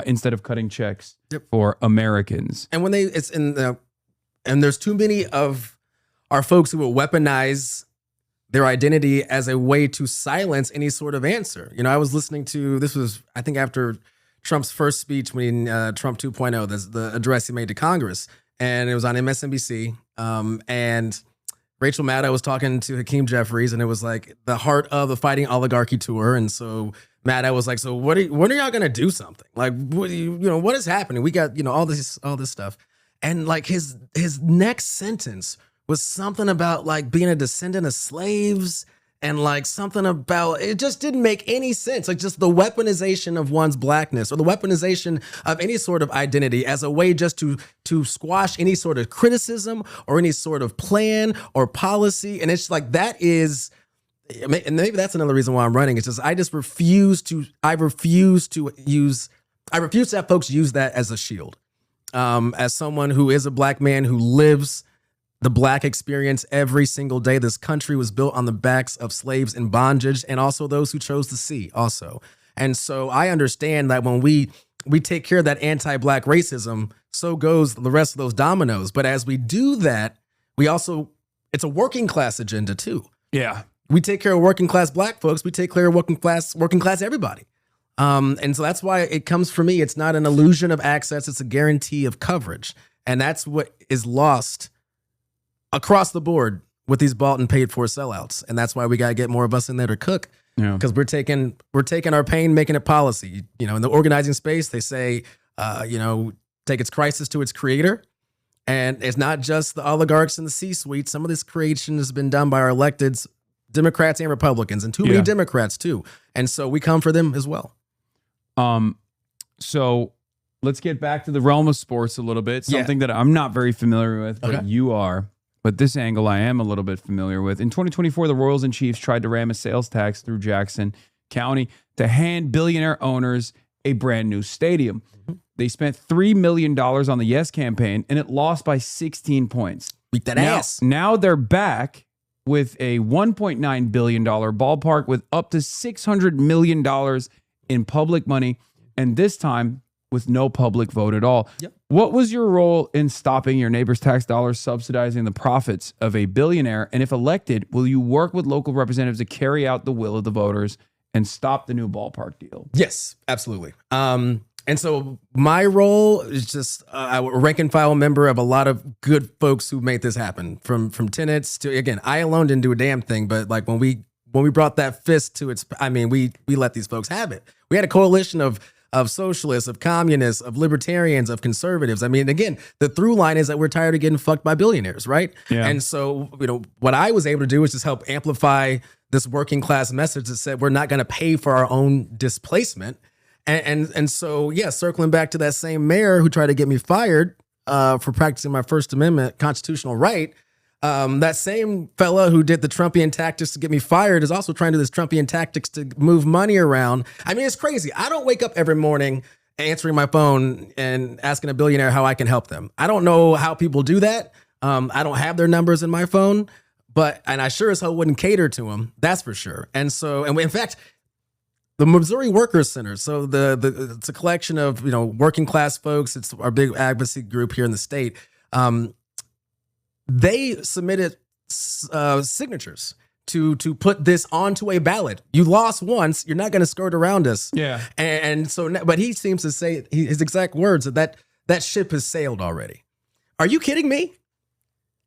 instead of cutting checks for Americans. And when and there's too many of our folks who will weaponize their identity as a way to silence any sort of answer. You know, I was listening to, this was, I think after Trump's first speech when Trump 2.0, the address he made to Congress, and it was on MSNBC. And Rachel Maddow was talking to Hakeem Jeffries, and it was like the heart of the Fighting Oligarchy tour. And so Maddow was like, so when are y'all going to do something? Like, what is happening? We got, all this stuff. And like his next sentence was something about like being a descendant of slaves and like something about, it just didn't make any sense. Like just the weaponization of one's blackness or the weaponization of any sort of identity as a way just to squash any sort of criticism or any sort of plan or policy. And it's like, that is, and maybe that's another reason why I'm running. It's just, I refuse to have folks use that as a shield. As someone who is a black man who lives the black experience every single day. This country was built on the backs of slaves in bondage and also those who chose the sea also. And so I understand that when we take care of that anti-black racism, so goes the rest of those dominoes. But as we do that, it's a working class agenda too. Yeah. We take care of working class black folks. We take care of working class everybody. And so that's why it comes for me. It's not an illusion of access. It's a guarantee of coverage. And that's what is lost across the board with these bought and paid for sellouts. And that's why we got to get more of us in there to cook. Because we're taking our pain, making it policy. In the organizing space, they say, take its crisis to its creator. And it's not just the oligarchs and the C-suite. Some of this creation has been done by our electeds, Democrats and Republicans, and too many Democrats too. And so we come for them as well. So let's get back to the realm of sports a little bit. Something that I'm not very familiar with, but you are. But this angle I am a little bit familiar with. In 2024, the Royals and Chiefs tried to ram a sales tax through Jackson County to hand billionaire owners a brand new stadium. They spent $3 million on the Yes campaign, and it lost by 16 points. Beat that ass. Now they're back with a $1.9 billion ballpark with up to $600 million in public money, and this time with no public vote at all. What was your role in stopping your neighbor's tax dollars subsidizing the profits of a billionaire? And if elected, will you work with local representatives to carry out the will of the voters and stop the new ballpark deal? Yes, absolutely. And so my role is just a rank and file member of a lot of good folks who made this happen. From tenants to, again, I alone didn't do a damn thing, but like when we brought that fist to its, we let these folks have it. We had a coalition of socialists, of communists, of libertarians, of conservatives. Again, the through line is that we're tired of getting fucked by billionaires, right? Yeah. And so, what I was able to do is just help amplify this working class message that said we're not going to pay for our own displacement. And so, circling back to that same mayor who tried to get me fired for practicing my First Amendment constitutional right, that same fella who did the Trumpian tactics to get me fired is also trying to do this Trumpian tactics to move money around. It's crazy. I don't wake up every morning answering my phone and asking a billionaire how I can help them. I don't know how people do that. I don't have their numbers in my phone, and I sure as hell wouldn't cater to them. That's for sure. And so, in fact, the Missouri Workers Center, so it's a collection of working class folks. It's our big advocacy group here in the state. They submitted signatures to put this onto a ballot. You lost once, you're not going to skirt around us. Yeah. And so, but he seems to say his exact words that ship has sailed already. Are you kidding me?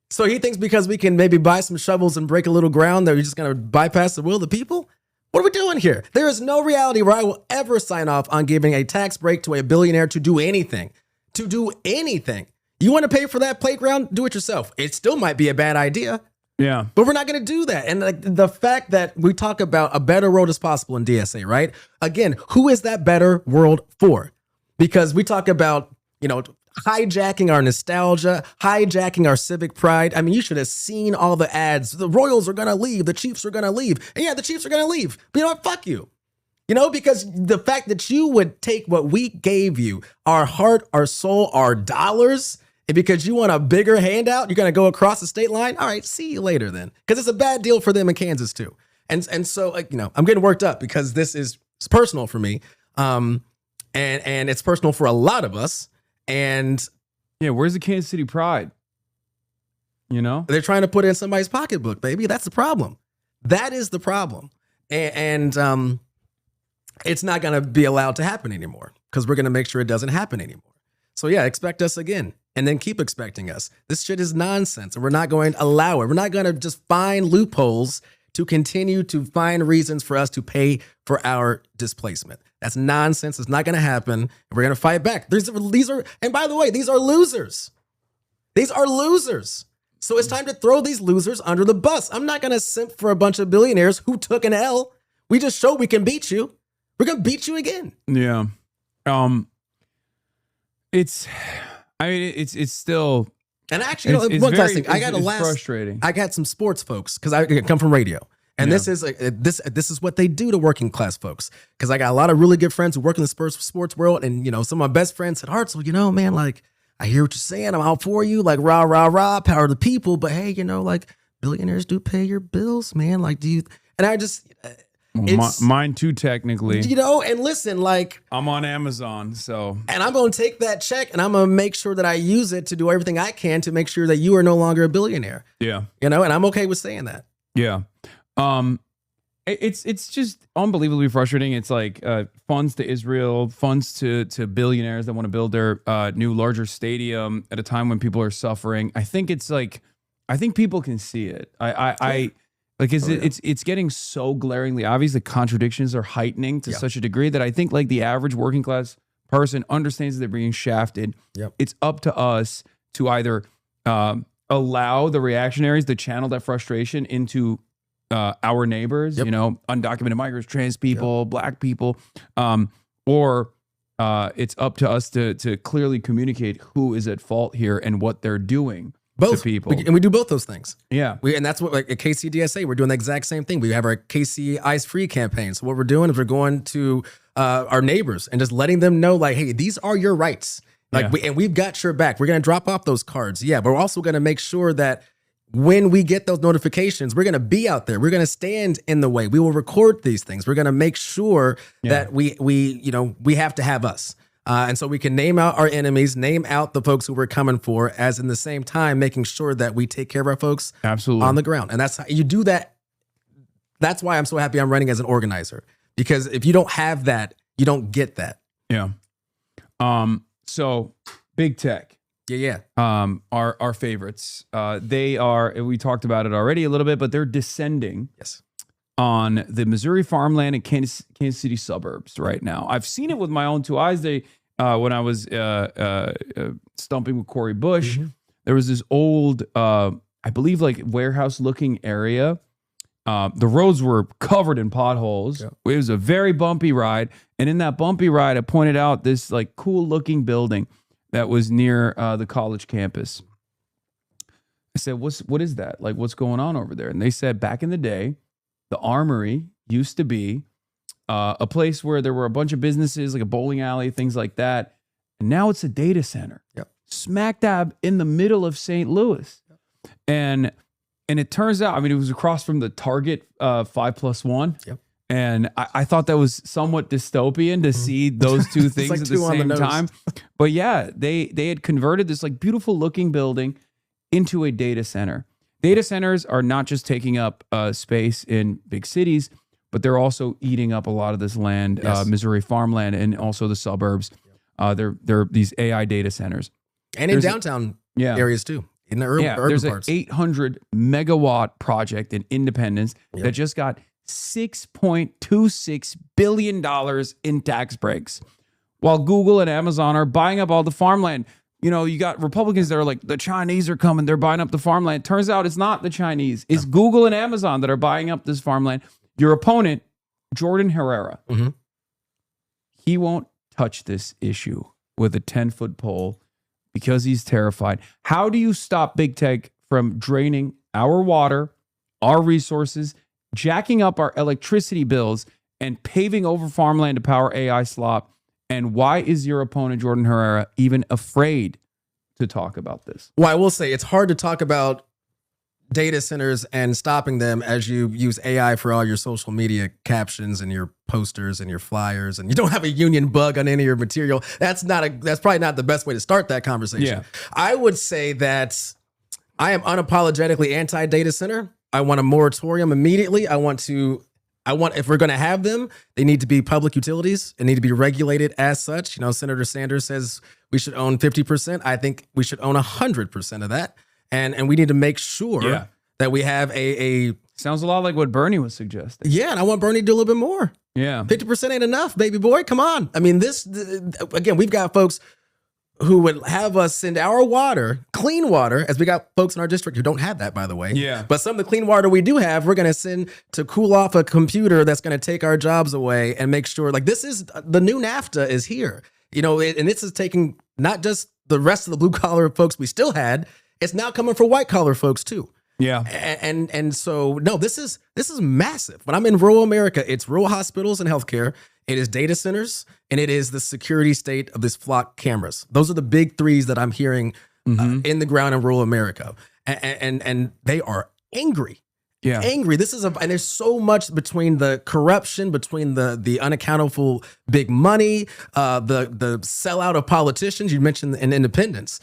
So he thinks because we can maybe buy some shovels and break a little ground that we're just going to bypass the will of the people? What are we doing here? There is no reality where I will ever sign off on giving a tax break to a billionaire to do anything. To do anything. You want to pay for that playground? Do it yourself. It still might be a bad idea. Yeah. But we're not going to do that. And the fact that we talk about a better world is possible in DSA, right? Again, who is that better world for? Because we talk about, hijacking our nostalgia, hijacking our civic pride. You should have seen all the ads. The Royals are going to leave. The Chiefs are going to leave. And yeah, the Chiefs are going to leave. But you know what? Fuck you. Because the fact that you would take what we gave you, our heart, our soul, our dollars, and because you want a bigger handout, you're going to go across the state line? All right, see you later then. Because it's a bad deal for them in Kansas too. And so, I'm getting worked up because it's personal for me. And it's personal for a lot of us. And yeah, where's the Kansas City pride? They're trying to put it in somebody's pocketbook, baby. That's the problem. That is the problem. And it's not going to be allowed to happen anymore because we're going to make sure it doesn't happen anymore. So yeah, expect us again and then keep expecting us. This shit is nonsense and we're not going to allow it. We're not going to just find loopholes to continue to find reasons for us to pay for our displacement. That's nonsense. It's not going to happen. We're going to fight back. These are, and by the way, these are losers. These are losers. So it's time to throw these losers under the bus. I'm not going to simp for a bunch of billionaires who took an L. We just showed we can beat you. We're going to beat you again. Yeah. It's still. And actually, one last thing. It's frustrating. I got some sports folks because I come from radio. And this is what they do to working class folks. Because I got a lot of really good friends who work in the sports world. And, some of my best friends said, Hartzell, man, like, I hear what you're saying. I'm out for you. Like, rah, rah, rah, power to the people. But hey, like, billionaires do pay your bills, man. Like, do you? And I just, Mine too, technically. You know, and listen, like I'm on Amazon, so. And I'm going to take that check and I'm going to make sure that I use it to do everything I can to make sure that you are no longer a billionaire. Yeah. You know, and I'm okay with saying that. Yeah. It's just unbelievably frustrating. It's like funds to Israel, funds to billionaires that want to build their new larger stadium at a time when people are suffering. I think people can see it. It's getting so glaringly obvious. The contradictions are heightening to such a degree that I think like the average working class person understands that they're being shafted. Yep. It's up to us to either allow the reactionaries to channel that frustration into our neighbors, you know, undocumented migrants, trans people, black people, or it's up to us to clearly communicate who is at fault here and what they're doing. To people. And we do both those things. Yeah. And that's what, like at KCDSA, we're doing the exact same thing. We have our KC Ice Free campaign. So what we're doing is we're going to our neighbors and just letting them know, like, hey, these are your rights. Like, we've got your back. We're going to drop off those cards. Yeah, but we're also going to make sure that when we get those notifications, we're going to be out there. We're going to stand in the way. We will record these things. We're going to make sure that we have to have us. And so we can name out our enemies, name out the folks who we're coming for, as in the same time making sure that we take care of our folks on the ground. And that's how you do that. That's why I'm so happy I'm running as an organizer, because if you don't have that, you don't get that. Yeah. So big tech. Our favorites. They are, we talked about it already a little bit, but they're descending on the Missouri farmland and Kansas City suburbs right now. I've seen it with my own two eyes. They when I was stumping with Corey Bush, there was this old, I believe, like warehouse-looking area. The roads were covered in potholes. It was a very bumpy ride, and in that bumpy ride, I pointed out this like cool-looking building that was near the college campus. I said, what is that? Like, what's going on over there? And they said, back in the day, the Armory used to be a place where there were a bunch of businesses, like a bowling alley, things like that. And now it's a data center. Smack dab in the middle of St. Louis. And it turns out, I mean, it was across from the Target 5+1. And I thought that was somewhat dystopian to see those two things like at the same time. But yeah, they had converted this like beautiful looking building into a data center. Data centers are not just taking up space in big cities, but they're also eating up a lot of this land, Missouri farmland, and also the suburbs. They're these AI data centers. And in downtown areas too. In the urban there's parts. There's an 800 megawatt project in Independence that just got $6.26 billion in tax breaks, while Google and Amazon are buying up all the farmland. You know, you got Republicans that are like, the Chinese are coming, they're buying up the farmland. Turns out it's not the Chinese. It's Google and Amazon that are buying up this farmland. Your opponent, Jordan Herrera, he won't touch this issue with a 10-foot pole because he's terrified. How do you stop big tech from draining our water, our resources, jacking up our electricity bills, and paving over farmland to power AI slop? And why is your opponent, Jordan Herrera, even afraid to talk about this? Well, I will say it's hard to talk about data centers and stopping them as you use AI for all your social media captions and your posters and your flyers, and you don't have a union bug on any of your material. That's probably not the best way to start that conversation. I would say that I am unapologetically anti-data center. I want a moratorium immediately. I want, if we're going to have them, they need to be public utilities and need to be regulated as such. You know, Senator Sanders says we should own 50%. I think we should own 100% of that. And we need to make sure that we have a sounds a lot like what Bernie was suggesting. Yeah, and I want Bernie to do a little bit more. 50% ain't enough, baby boy. Come on. I mean, again, we've got folks who would have us send our water, clean water, as we got folks in our district who don't have that, by the way. But some of the clean water we do have, we're going to send to cool off a computer that's going to take our jobs away and make sure, like, this is the new NAFTA is here, you know, and this is taking not just the rest of the blue collar folks we still had, it's now coming for white collar folks too. And so, no, this is massive. When I'm in rural America, it's rural hospitals and healthcare. It is data centers, and it is the security state of this flock cameras. Those are the big threes that I'm hearing in the ground in rural America. And they are angry angry. This is and there's so much between the corruption, between the unaccountable big money, the sellout of politicians. You mentioned in independence.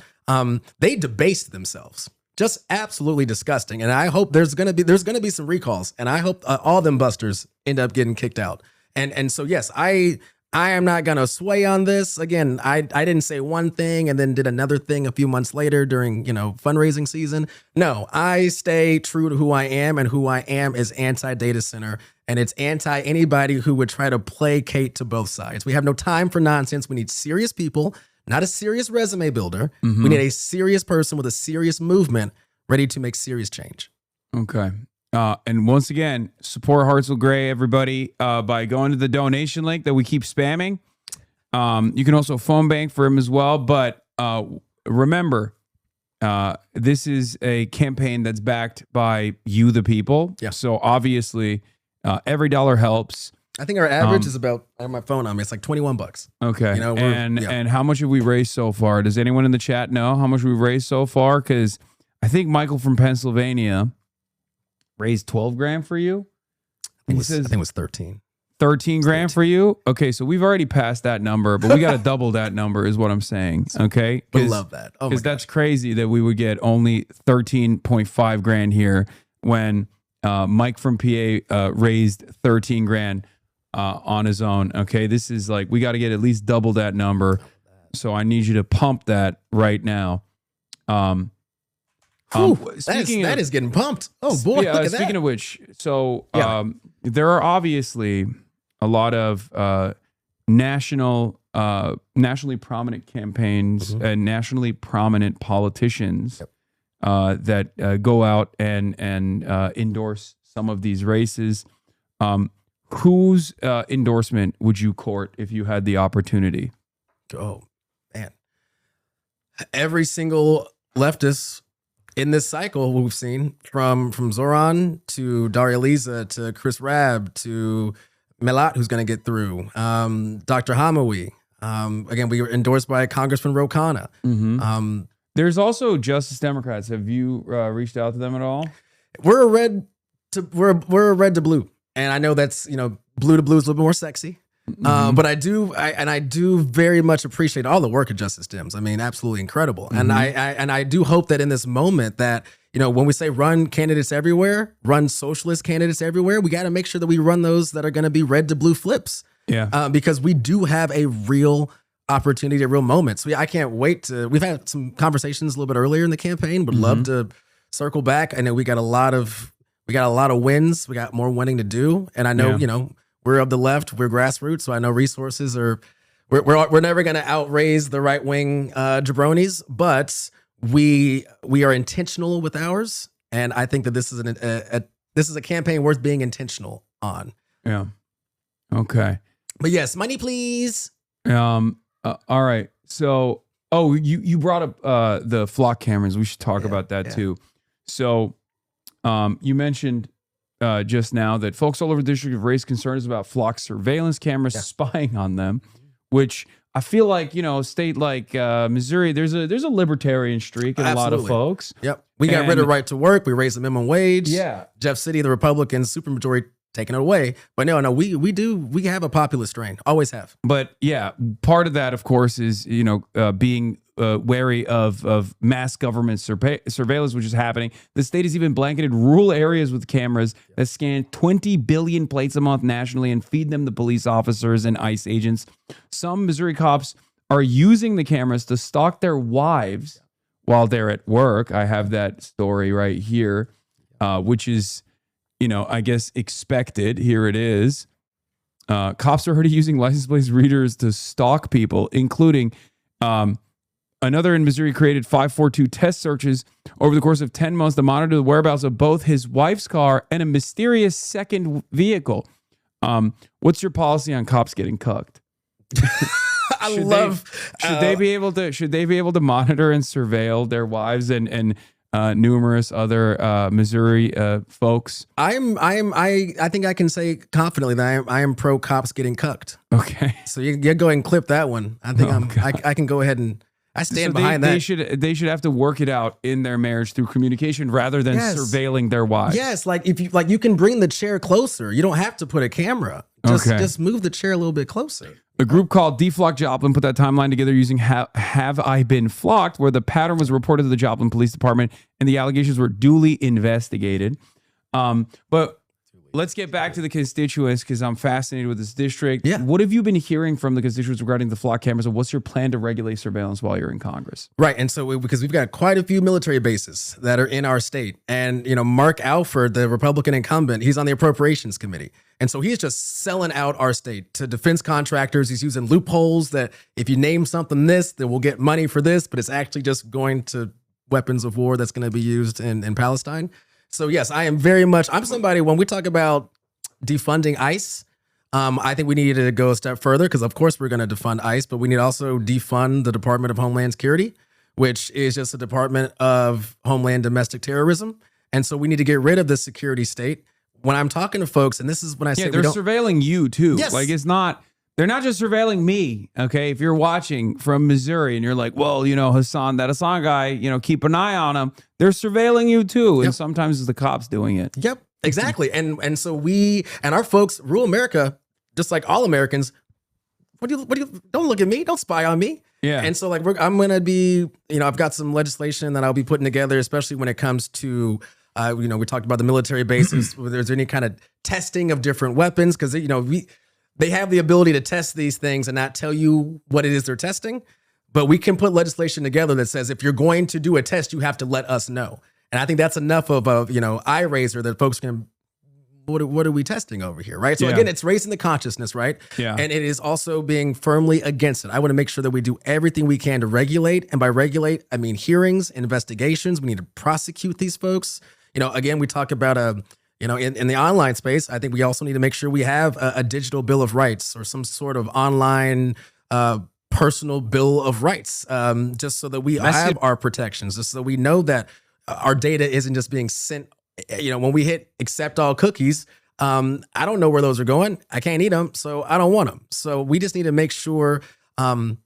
They debased themselves. Just absolutely disgusting. And I hope there's gonna be some recalls. And I hope all them busters end up getting kicked out. And so yes, I am not gonna sway on this. Again, I didn't say one thing and then did another thing a few months later during fundraising season. No, I stay true to who I am, and who I am is anti-data center, and it's anti anybody who would try to placate to both sides. We have no time for nonsense. We need serious people. Not a serious resume builder. Mm-hmm. We need a serious person with a serious movement ready to make serious change. Okay. And once again, support Hartzell Gray, everybody, by going to the donation link that we keep spamming. You can also phone bank for him as well. But remember, this is a campaign that's backed by you, the people. Yeah. So obviously, every dollar helps. I think our average is about, I have my phone on me, it's like $21. Okay. And how much have we raised so far? Does anyone in the chat know how much we've raised so far? Because I think Michael from Pennsylvania raised 12 grand for you. I think it was 13. 13 grand for you? Okay, so we've already passed that number, but we got to double that number is what I'm saying. Okay? I love that. Oh, because that's crazy that we would get only 13.5 grand here when Mike from PA raised 13 grand on his own. Okay, this is like, we got to get at least double that number. So I need you to pump that right now. That is getting pumped. Oh boy! Yeah, speaking of which, so there are obviously a lot of nationally prominent campaigns and nationally prominent politicians that go out and endorse some of these races. Whose endorsement would you court if you had the opportunity? Oh man, every single leftist in this cycle we've seen, from Zoran to Daria Liza to Chris Rabb to Melat, who's going to get through, Dr. Hamawi. Again, we were endorsed by Congressman Ro Khanna. Mm-hmm. There's also Justice Democrats. Have you reached out to them at all? We're a red to blue, and I know that's blue to blue is a little bit more sexy. But I do very much appreciate all the work of Justice Dems. I mean, absolutely incredible. And I do hope that in this moment that, when we say run candidates everywhere, run socialist candidates everywhere, we got to make sure that we run those that are going to be red to blue flips. Yeah. Because we do have a real opportunity, a real moment. So I can't wait we've had some conversations a little bit earlier in the campaign, would love to circle back. I know we got a lot of wins. We got more winning to do. And I know, we're of the left, we're grassroots, so I know resources we're never going to outraise the right wing jabronis, but we are intentional with ours, and I think that this is a campaign worth being intentional on. Yeah. Okay. But yes, money please. All right. So, you brought up the flock cameras. We should talk about that too. So, you mentioned just now that folks all over the district have raised concerns about flock surveillance cameras spying on them, which I feel like, a state like Missouri, there's a libertarian streak in a lot of folks. Yep. We got rid of right to work. We raised the minimum wage. Yeah. Jeff City, the Republicans, supermajority taking it away. But no, we have a populist strain. Always have. But yeah, part of that, of course, is, being wary of mass government surveillance, which is happening. The state has even blanketed rural areas with cameras that scan 20 billion plates a month nationally and feed them to police officers and ICE agents. Some Missouri cops are using the cameras to stalk their wives while they're at work. I have that story right here, which is, I guess expected. Here it is. Cops are already using license plate readers to stalk people, including another in Missouri created 542 test searches over the course of 10 months to monitor the whereabouts of both his wife's car and a mysterious second vehicle. What's your policy on cops getting cucked? Should they be able to monitor and surveil their wives and numerous other Missouri folks? I think I can say confidently that I am pro cops getting cucked. Okay. So you go ahead and clip that one. I think I can go ahead and I stand So behind they that. they should have to work it out in their marriage through communication rather than Yes. surveilling their wives. Yes, like if you can bring the chair closer. You don't have to put a camera. Just move the chair a little bit closer. A group called Deflock Joplin put that timeline together using Have I Been Flocked, where the pattern was reported to the Joplin Police Department and the allegations were duly investigated. But let's get back to the constituents because I'm fascinated with this district. Yeah. What have you been hearing from the constituents regarding the flock cameras, and what's your plan to regulate surveillance while you're in Congress? Right, and so because we've got quite a few military bases that are in our state, and Mark Alford, the Republican incumbent, he's on the Appropriations Committee, and so he's just selling out our state to defense contractors. He's using loopholes that if you name something this, then we'll get money for this, but it's actually just going to weapons of war that's going to be used in Palestine. So yes, I am very much. I'm somebody when we talk about defunding ICE. I think we need to go a step further because, of course, we're going to defund ICE, but we need to also defund the Department of Homeland Security, which is just a Department of Homeland Domestic Terrorism. And so we need to get rid of this security state. When I'm talking to folks, and this is when I say they're surveilling you too. Yes. Like they're not just surveilling me. Okay, if you're watching from Missouri and you're like, well, Hasan guy, keep an eye on him. They're surveilling you too, and sometimes it's the cops doing it. Yep. Exactly. And so we and our folks, rural America, just like all Americans, what do you don't look at me, don't spy on me. Yeah. And so I'm going to be, I've got some legislation that I'll be putting together, especially when it comes to, we talked about the military bases, whether there's any kind of testing of different weapons, because, they have the ability to test these things and not tell you what it is they're testing. But we can put legislation together that says if you're going to do a test, you have to let us know. And I think that's enough of a, eye raiser that folks can, what are we testing over here, right? So again, it's raising the consciousness, right? Yeah. And it is also being firmly against it. I want to make sure that we do everything we can to regulate. And by regulate, I mean hearings, investigations. We need to prosecute these folks. Again, we talk about in the online space, I think we also need to make sure we have a digital bill of rights or some sort of online personal bill of rights, just so that we have our protections, just so we know that our data isn't just being sent. When we hit accept all cookies, I don't know where those are going. I can't eat them, so I don't want them. So we just need to make sure that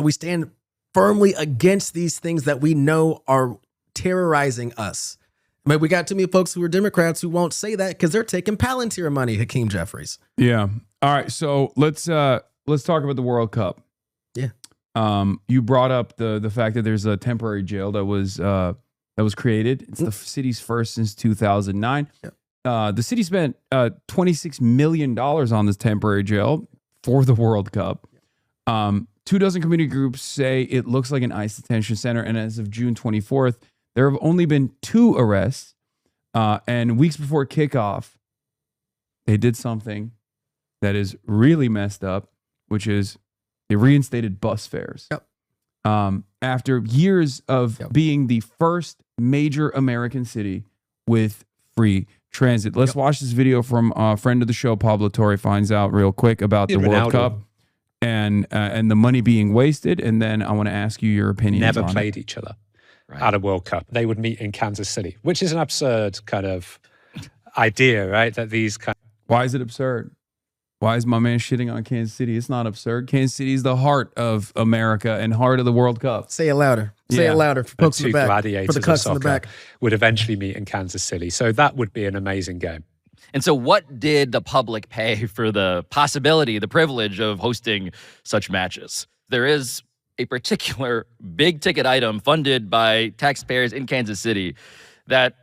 we stand firmly against these things that we know are terrorizing us. But we got too many folks who are Democrats who won't say that because they're taking Palantir money, Hakeem Jeffries. Yeah. All right. So let's talk about the World Cup. Yeah. You brought up the fact that there's a temporary jail that was created. It's the city's first since 2009. Yep. The city spent $26 million on this temporary jail for the World Cup. 24 community groups say it looks like an ICE detention center, and as of June 24th, there have only been 2 arrests. And weeks before kickoff, they did something that is really messed up, which is they reinstated bus fares. Yep. After years of being the first major American city with free transit. Let's watch this video from a friend of the show, Pablo Torre, finds out real quick about the World Cup and the money being wasted. And then I want to ask you your opinion. Never played each other at a World Cup. They would meet in Kansas City, which is an absurd kind of idea, right? That these Why is it absurd? Why is my man shitting on Kansas City? It's not absurd. Kansas City is the heart of America and heart of the World Cup. Say it louder. Say it louder for folks in the back. Gladiators for the cuts in the back. Would eventually meet in Kansas City. So that would be an amazing game. And so what did the public pay for the possibility, the privilege of hosting such matches? There is a particular big ticket item funded by taxpayers in Kansas City that,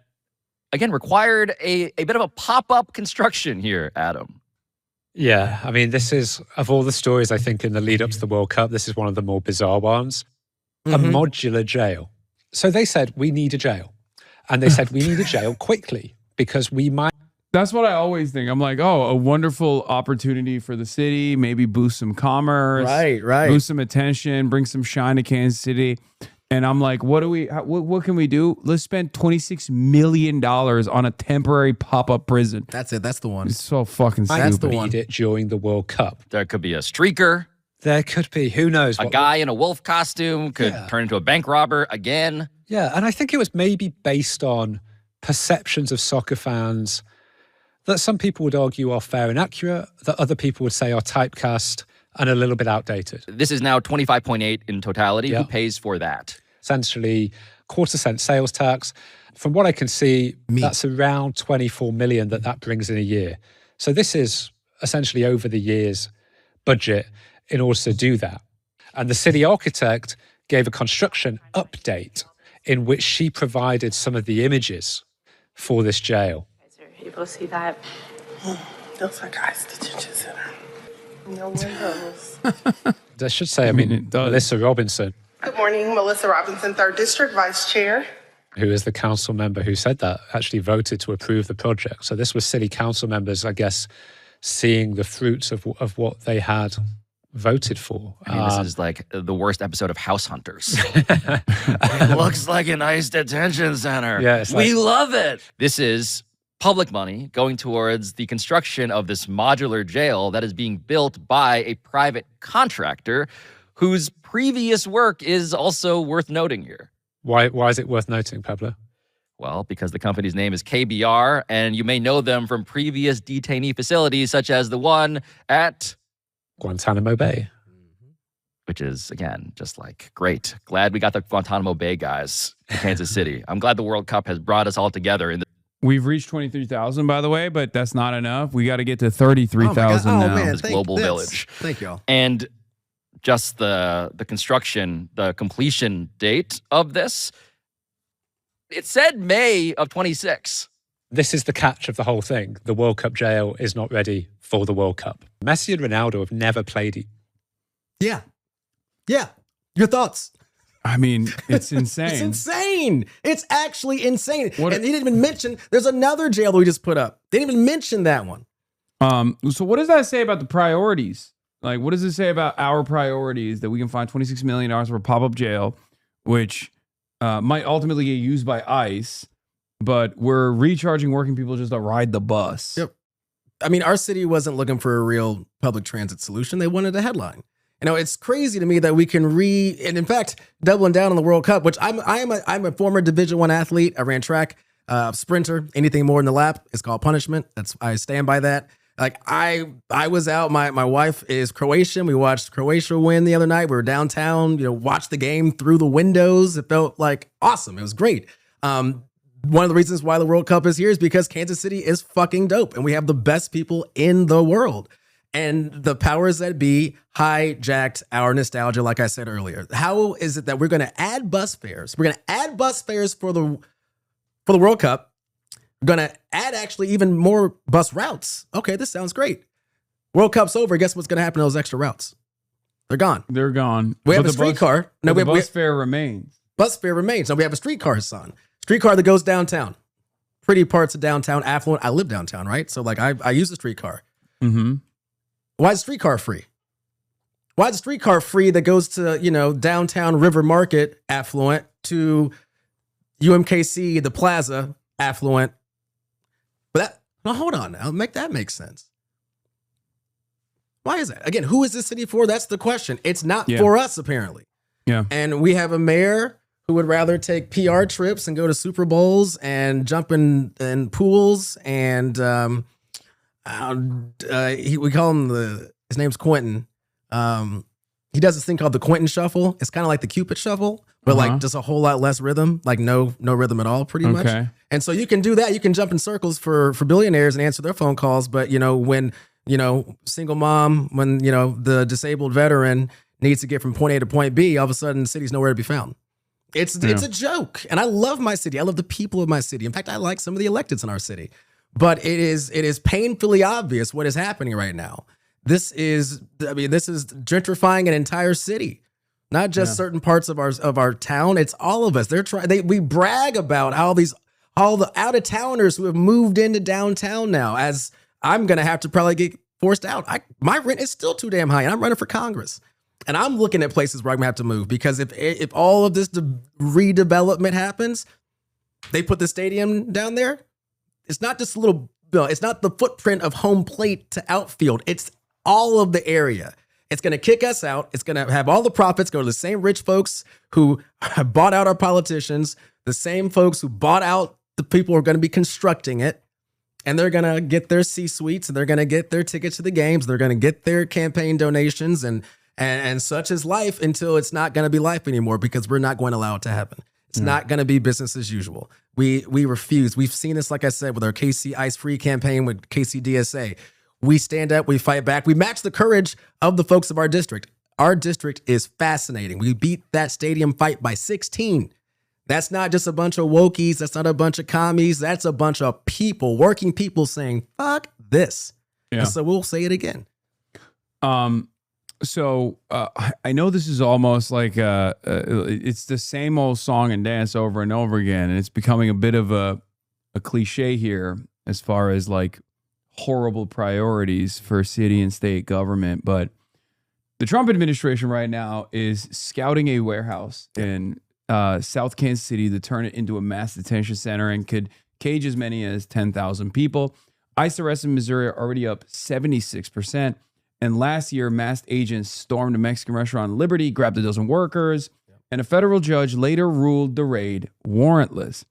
again, required a bit of a pop-up construction here, Adam. Yeah, I mean, this is, of all the stories, I think, in the lead up to the World Cup, this is one of the more bizarre ones. A modular jail. So they said, we need a jail. And they said, we need a jail quickly because we might. That's what I always think. I'm like, oh, a wonderful opportunity for the city, maybe boost some commerce. Right. Boost some attention, bring some shine to Kansas City. And I'm like, what can we do? Let's spend $26 million on a temporary pop-up prison. That's it. That's the one. It's so fucking stupid. That's the one. Need it during the World Cup. There could be a streaker. There could be. Who knows? A guy in a wolf costume could turn into a bank robber again. Yeah, and I think it was maybe based on perceptions of soccer fans that some people would argue are fair and accurate, that other people would say are typecast. and a little bit outdated. This is now 25.8 in totality. Yeah. Who pays for that? Essentially, 0.25% sales tax. From what I can see, that's around 24 million that brings in a year. So this is essentially over the year's budget in order to do that. And the city architect gave a construction update in which she provided some of the images for this jail. You able to see that? Looks like ICE detention center. No windows. I should say, I mean, Melissa Robinson, Good morning, Melissa Robinson, 3rd District Vice Chair. who is the council member who said that, actually voted to approve the project. So this was city council members, I guess, seeing the fruits of what they had voted for. I mean, this is like the worst episode of House Hunters. It looks like an ICE detention center. Yeah, it's we like- love it. This is public money going towards the construction of this modular jail that is being built by a private contractor whose previous work is also worth noting here. Why is it worth noting, Pablo? Well, because the company's name is KBR, and you may know them from previous detainee facilities, such as the one at Guantanamo Bay. Which is, again, just like, great. Glad we got the Guantanamo Bay guys in Kansas City. I'm glad the World Cup has brought us all together in We've reached 23,000, by the way, but that's not enough. We got to get to 33,000 Oh, now. man. this global village. Thank y'all. And just the construction, the completion date of this, it said May of 26. This is the catch of the whole thing. The World Cup jail is not ready for the World Cup. Messi and Ronaldo have never played it. Yeah. Yeah. Your thoughts? I mean, it's insane. It's insane. It's actually insane. And he didn't even mention, there's another jail that we just put up. They didn't even mention that one. So what does that say about the priorities? Like, what does it say about our priorities that we can find $26 million for a pop-up jail, which might ultimately get used by ICE, but we're recharging working people just to ride the bus? Yep. I mean, our city wasn't looking for a real public transit solution. They wanted a headline. You know, it's crazy to me that we can and in fact, doubling down on the World Cup, which I'm a former Division I athlete. I ran track, sprinter. Anything more than the lap is called punishment. I stand by that. Like I was out. My wife is Croatian. We watched Croatia win the other night. We were downtown. Watched the game through the windows. It felt like awesome. It was great. One of the reasons why the World Cup is here is because Kansas City is fucking dope, and we have the best people in the world. And the powers that be hijacked our nostalgia, like I said earlier. How is it that we're going to add bus fares? We're going to add bus fares for the World Cup. We're going to add actually even more bus routes. Okay, this sounds great. World Cup's over. Guess what's going to happen to those extra routes? They're gone. They're gone. We have a streetcar. No, the bus fare remains. Bus fare remains. Now we have a streetcar, son. Streetcar that goes downtown. Pretty parts of downtown, affluent. I live downtown, right? So like I use the streetcar. Mm-hmm. Why is the streetcar free? Why is the streetcar free that goes to, downtown River Market, affluent, to UMKC, the Plaza, affluent? But hold on now. Make that make sense. Why is that? Again, who is this city for? That's the question. It's not for us, apparently. Yeah. And we have a mayor who would rather take PR trips and go to Super Bowls and jump in pools and we call him his name's Quentin. He does this thing called the Quentin Shuffle. It's kind of like the Cupid Shuffle, but like just a whole lot less rhythm, like no rhythm at all, pretty much. And so you can do that. You can jump in circles for billionaires and answer their phone calls. But when single mom, when the disabled veteran needs to get from point A to point B, all of a sudden the city's nowhere to be found. It's a joke, and I love my city. I love the people of my city. In fact, I like some of the electeds in our city. But it is painfully obvious what is happening right now. This is gentrifying an entire city, not just certain parts of our town. It's all of us. We brag about all the out of towners who have moved into downtown now. As I'm gonna have to probably get forced out. My rent is still too damn high, and I'm running for Congress, and I'm looking at places where I'm gonna have to move because if all of this redevelopment happens, they put the stadium down there. It's not just it's not the footprint of home plate to outfield. It's all of the area. It's going to kick us out. It's going to have all the profits go to the same rich folks who bought out our politicians, the same folks who bought out the people who are going to be constructing it. and they're going to get their C-suites, and they're going to get their tickets to the games. They're going to get their campaign donations, and such is life until it's not going to be life anymore, because we're not going to allow it to happen. It's not going to be business as usual. We refuse. We've seen this, like I said, with our KC Ice Free campaign, with KCDSA. We stand up, we fight back. We match the courage of the folks of our district. Our district is fascinating. We beat that stadium fight by 16. That's not just a bunch of wokies. That's not a bunch of commies. That's a bunch of people, working people saying, fuck this. Yeah. And so we'll say it again. So I know this is almost like it's the same old song and dance over and over again, and it's becoming a bit of a cliche here as far as like horrible priorities for city and state government. But the Trump administration right now is scouting a warehouse in South Kansas City to turn it into a mass detention center and could cage as many as 10,000 people. ICE arrests in Missouri are already up 76%. And last year, masked agents stormed a Mexican restaurant in Liberty, grabbed a dozen workers, and a federal judge later ruled the raid warrantless.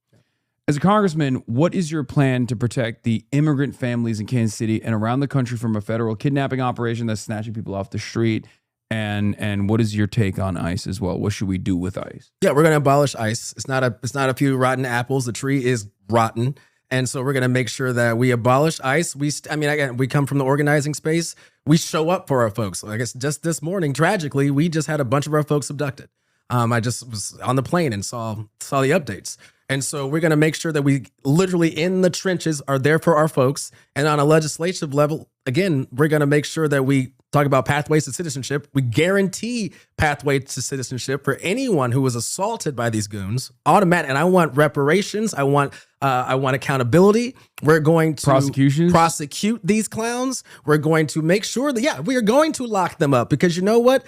As a congressman, what is your plan to protect the immigrant families in Kansas City and around the country from a federal kidnapping operation that's snatching people off the street? And what is your take on ICE as well? What should we do with ICE? Yeah, we're going to abolish ICE. It's not a few rotten apples. The tree is rotten. And so we're going to make sure that we abolish ICE. Again, we come from the organizing space. We show up for our folks. I guess just this morning, tragically, we just had a bunch of our folks abducted. I just was on the plane and saw the updates. And so we're going to make sure that we literally in the trenches are there for our folks. And on a legislative level, again, we're going to make sure that we talk about pathways to citizenship. We guarantee pathways to citizenship for anyone who was assaulted by these goons. Automatic. And I want reparations. I want accountability. We're going to prosecute these clowns. We're going to make sure that, we are going to lock them up, because you know what?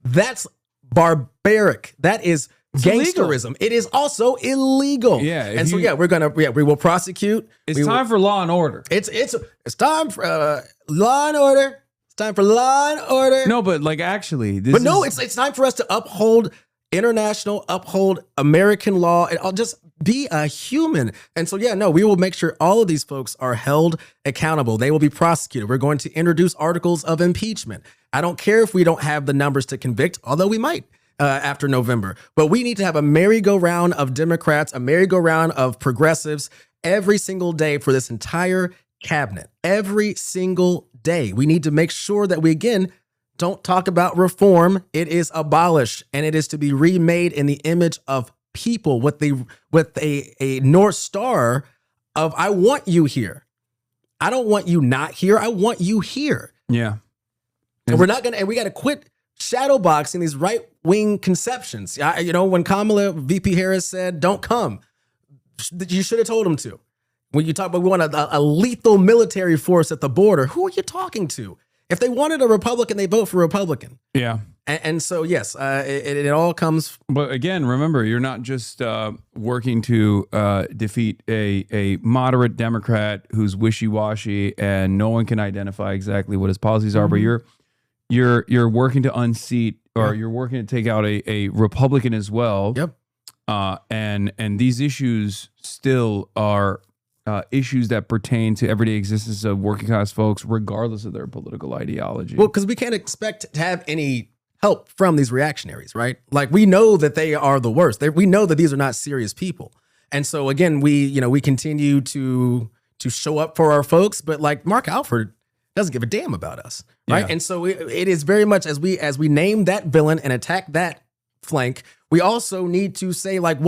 That's barbaric. That is gangsterism. Illegal. It is also illegal. Yeah. And so we will prosecute. It's time for law and order. It's time for law and order. It's time for law and order. No, but like actually, it's time for us to uphold uphold American law, and I'll just be a human. And so, we will make sure all of these folks are held accountable. They will be prosecuted. We're going to introduce articles of impeachment. I don't care if we don't have the numbers to convict, although we might after November. But we need to have a merry-go-round of Democrats, a merry-go-round of progressives every single day for this entire cabinet. Every single day. We need to make sure that we, again, don't talk about reform. It is abolished, and it is to be remade in the image of people with a North Star of, I want you here. I don't want you not here. I want you here. Yeah. And we got to quit shadow boxing these right-wing conceptions. When Kamala VP Harris said, don't come, you should have told him to. When you talk about we want a lethal military force at the border, who are you talking to? If they wanted a Republican, they vote for Republican. Yeah. And so, yes, it all comes. But again, remember, you're not just working to defeat a moderate Democrat who's wishy-washy and no one can identify exactly what his policies are, but you're working to unseat, or you're working to take out a Republican as well. Yep. And these issues still are issues that pertain to everyday existence of working class folks, regardless of their political ideology. Well, because we can't expect to have any help from these reactionaries, right? Like, we know that they are the worst. We know that these are not serious people. And so again, we continue to show up for our folks, but like Mark Alford doesn't give a damn about us, right? Yeah. And so it is very much as we name that villain and attack that flank, we also need to say, like,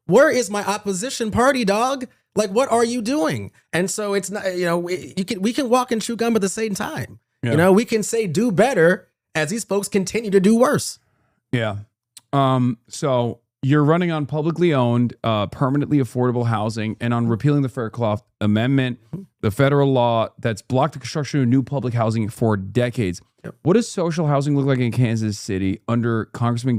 where is my opposition party, dog? Like, what are you doing? And so it's not, we can walk and chew gum at the same time. Yeah. We can say do better as these folks continue to do worse. Yeah. So you're running on publicly owned, permanently affordable housing and on repealing the Faircloth Amendment, the federal law that's blocked the construction of new public housing for decades. Yep. What does social housing look like in Kansas City under Congressman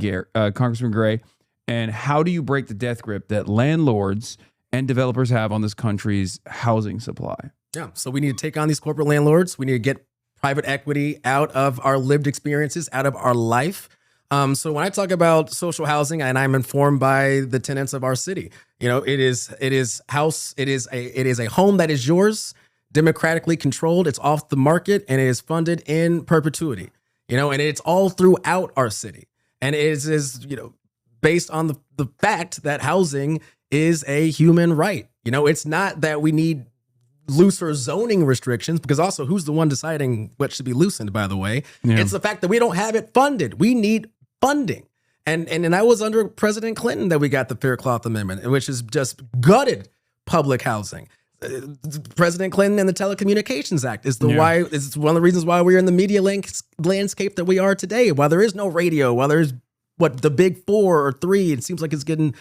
Gray? And how do you break the death grip that landlords and developers have on this country's housing supply? Yeah. So we need to take on these corporate landlords. We need to get private equity out of our lived experiences, out of our life. So when I talk about social housing, and I'm informed by the tenants of our city, it is a home that is yours democratically controlled. It's off the market, and it is funded in perpetuity. And it's all throughout our city. And it is based on the fact that housing is a human right. It's not that we need looser zoning restrictions, because also who's the one deciding what should be loosened, by the way? Yeah. It's the fact that we don't have it funded. We need funding. And that was under President Clinton that we got the Faircloth Amendment, which is just gutted public housing. President Clinton and the Telecommunications Act is it's one of the reasons why we're in the media landscape that we are today. While there is no radio, while there's the big 4 or 3, it seems like it's getting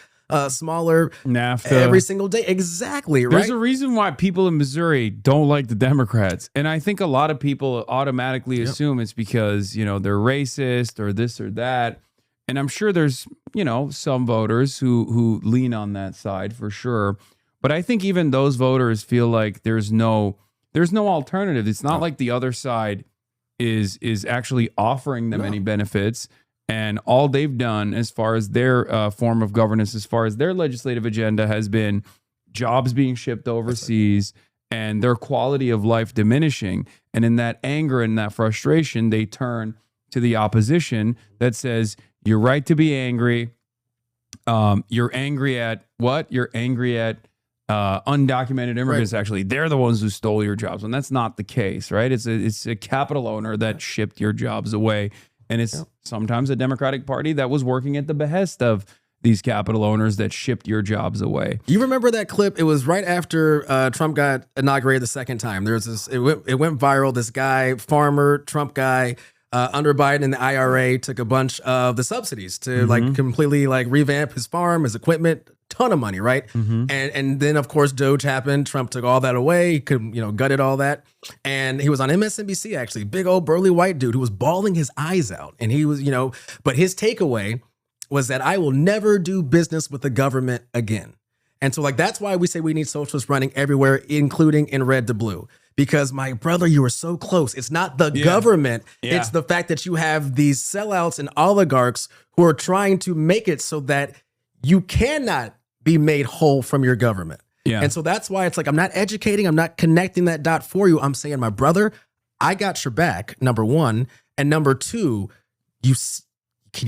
smaller NAFTA every single day. Exactly, right? There's a reason why people in Missouri don't like the Democrats. And I think a lot of people automatically assume it's because, they're racist or this or that. And I'm sure there's, some voters who lean on that side for sure. But I think even those voters feel like there's no alternative. It's not like the other side is actually offering them any benefits. And all they've done as far as their form of governance, as far as their legislative agenda, has been jobs being shipped overseas and their quality of life diminishing. And in that anger and that frustration, they turn to the opposition that says, you're right to be angry. You're angry at what? You're angry at undocumented immigrants. Right. Actually, they're the ones who stole your jobs. And that's not the case, right? It's a capital owner that shipped your jobs away. And it's sometimes a Democratic Party that was working at the behest of these capital owners that shipped your jobs away. You remember that clip? It was right after Trump got inaugurated the second time. There was this. It went viral. This guy, farmer, Trump guy, under Biden and the IRA, took a bunch of the subsidies to completely revamp his farm, his equipment. Ton of money, right? And then of course Doge happened. Trump took all that away. He could gutted all that. And he was on MSNBC, actually, big old burly white dude who was bawling his eyes out. And he was, but his takeaway was that I will never do business with the government again. And so that's why we say we need socialists running everywhere, including in red to blue. Because my brother, you are so close. It's not the government. Yeah. It's the fact that you have these sellouts and oligarchs who are trying to make it so that you cannot be made whole from your government. Yeah. And so that's why it's I'm not educating, I'm not connecting that dot for you. I'm saying, my brother, I got your back, number one. And number two, you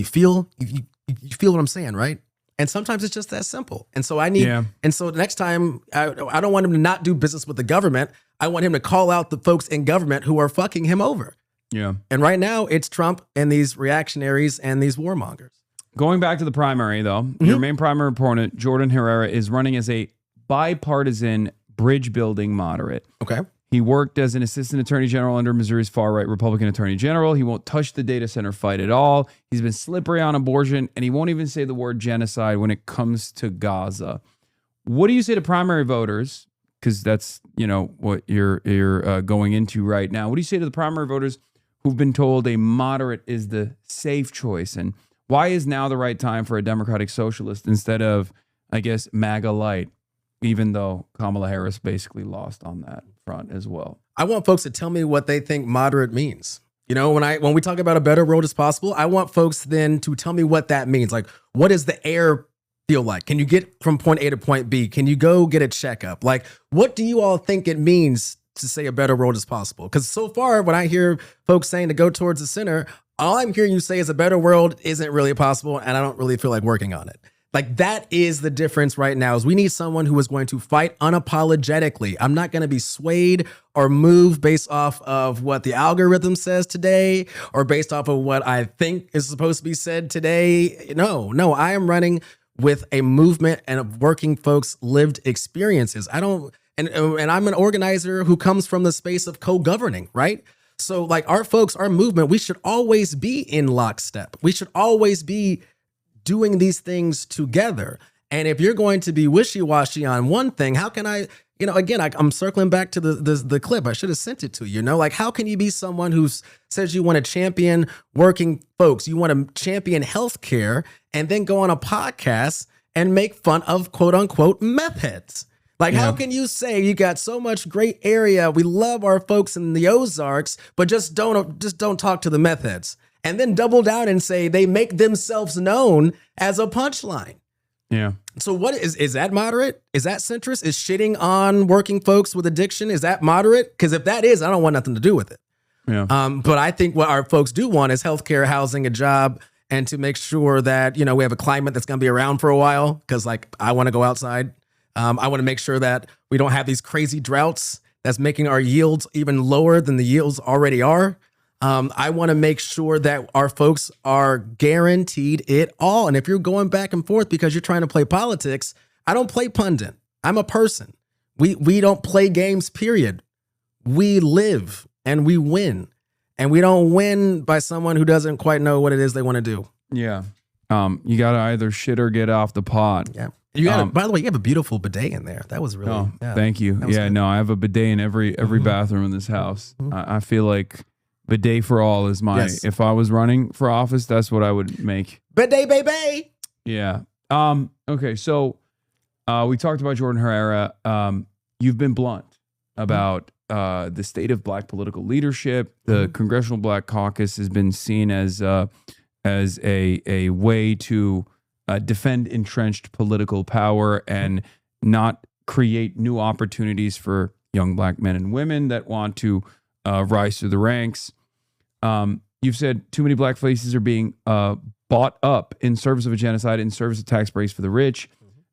feel what I'm saying, right? And sometimes it's just that simple. And so I need, and so next time, I don't want him to not do business with the government. I want him to call out the folks in government who are fucking him over. Yeah. And right now it's Trump and these reactionaries and these warmongers. Going back to the primary, though, your main primary opponent, Jordan Herrera, is running as a bipartisan bridge-building moderate. Okay. He worked as an assistant attorney general under Missouri's far-right Republican attorney general. He won't touch the data center fight at all. He's been slippery on abortion, and he won't even say the word genocide when it comes to Gaza. What do you say to primary voters? Because that's, what you're going into right now. What do you say to the primary voters who've been told a moderate is the safe choice? And why is now the right time for a Democratic socialist instead of, I guess, MAGA light, even though Kamala Harris basically lost on that front as well? I want folks to tell me what they think moderate means. When we talk about a better world as possible, I want folks then to tell me what that means. What does the air feel like? Can you get from point A to point B? Can you go get a checkup? What do you all think it means to say a better world is possible? Because so far, when I hear folks saying to go towards the center, all I'm hearing you say is a better world isn't really possible, and I don't really feel like working on it. That is the difference right now, is we need someone who is going to fight unapologetically. I'm not going to be swayed or moved based off of what the algorithm says today or based off of what I think is supposed to be said today. No, I am running with a movement and of working folks' lived experiences. And I'm an organizer who comes from the space of co-governing, right? So our folks, our movement, we should always be in lockstep. We should always be doing these things together. And if you're going to be wishy-washy on one thing, how can I, again, I'm circling back to the clip. I should have sent it to you, how can you be someone who says you want to champion working folks, you want to champion healthcare, and then go on a podcast and make fun of quote unquote meth heads? How can you say you got so much great area? We love our folks in the Ozarks, but just don't talk to the meth heads, and then double down and say they make themselves known as a punchline. Yeah. So what is that moderate? Is that centrist? Is shitting on working folks with addiction? Is that moderate? Because if that is, I don't want nothing to do with it. Yeah. But I think what our folks do want is healthcare, housing, a job, and to make sure that, you know, we have a climate that's going to be around for a while. Because like I want to go outside. I want to make sure that we don't have these crazy droughts that's making our yields even lower than the yields already are. I want to make sure that our folks are guaranteed it all. And if you're going back and forth because you're trying to play politics, I don't play pundit. I'm a person. We don't play games, period. We live and we win. And we don't win by someone who doesn't quite know what it is they want to do. Yeah. You got to either shit or get off the pot. Yeah. You got by the way, you have a beautiful bidet in there. That was really. Oh, yeah, thank you. Yeah, good. no, I have a bidet in every bathroom in this house. I feel like bidet for all is my. Yes. If I was running for office, that's what I would make. Bidet, baby. Yeah. Okay. So, we talked about Jordan Herrera. You've been blunt about the state of Black political leadership. The Congressional Black Caucus has been seen as a way to defend entrenched political power and not create new opportunities for young Black men and women that want to rise through the ranks. You've said too many Black faces are being bought up in service of a genocide, in service of tax breaks for the rich.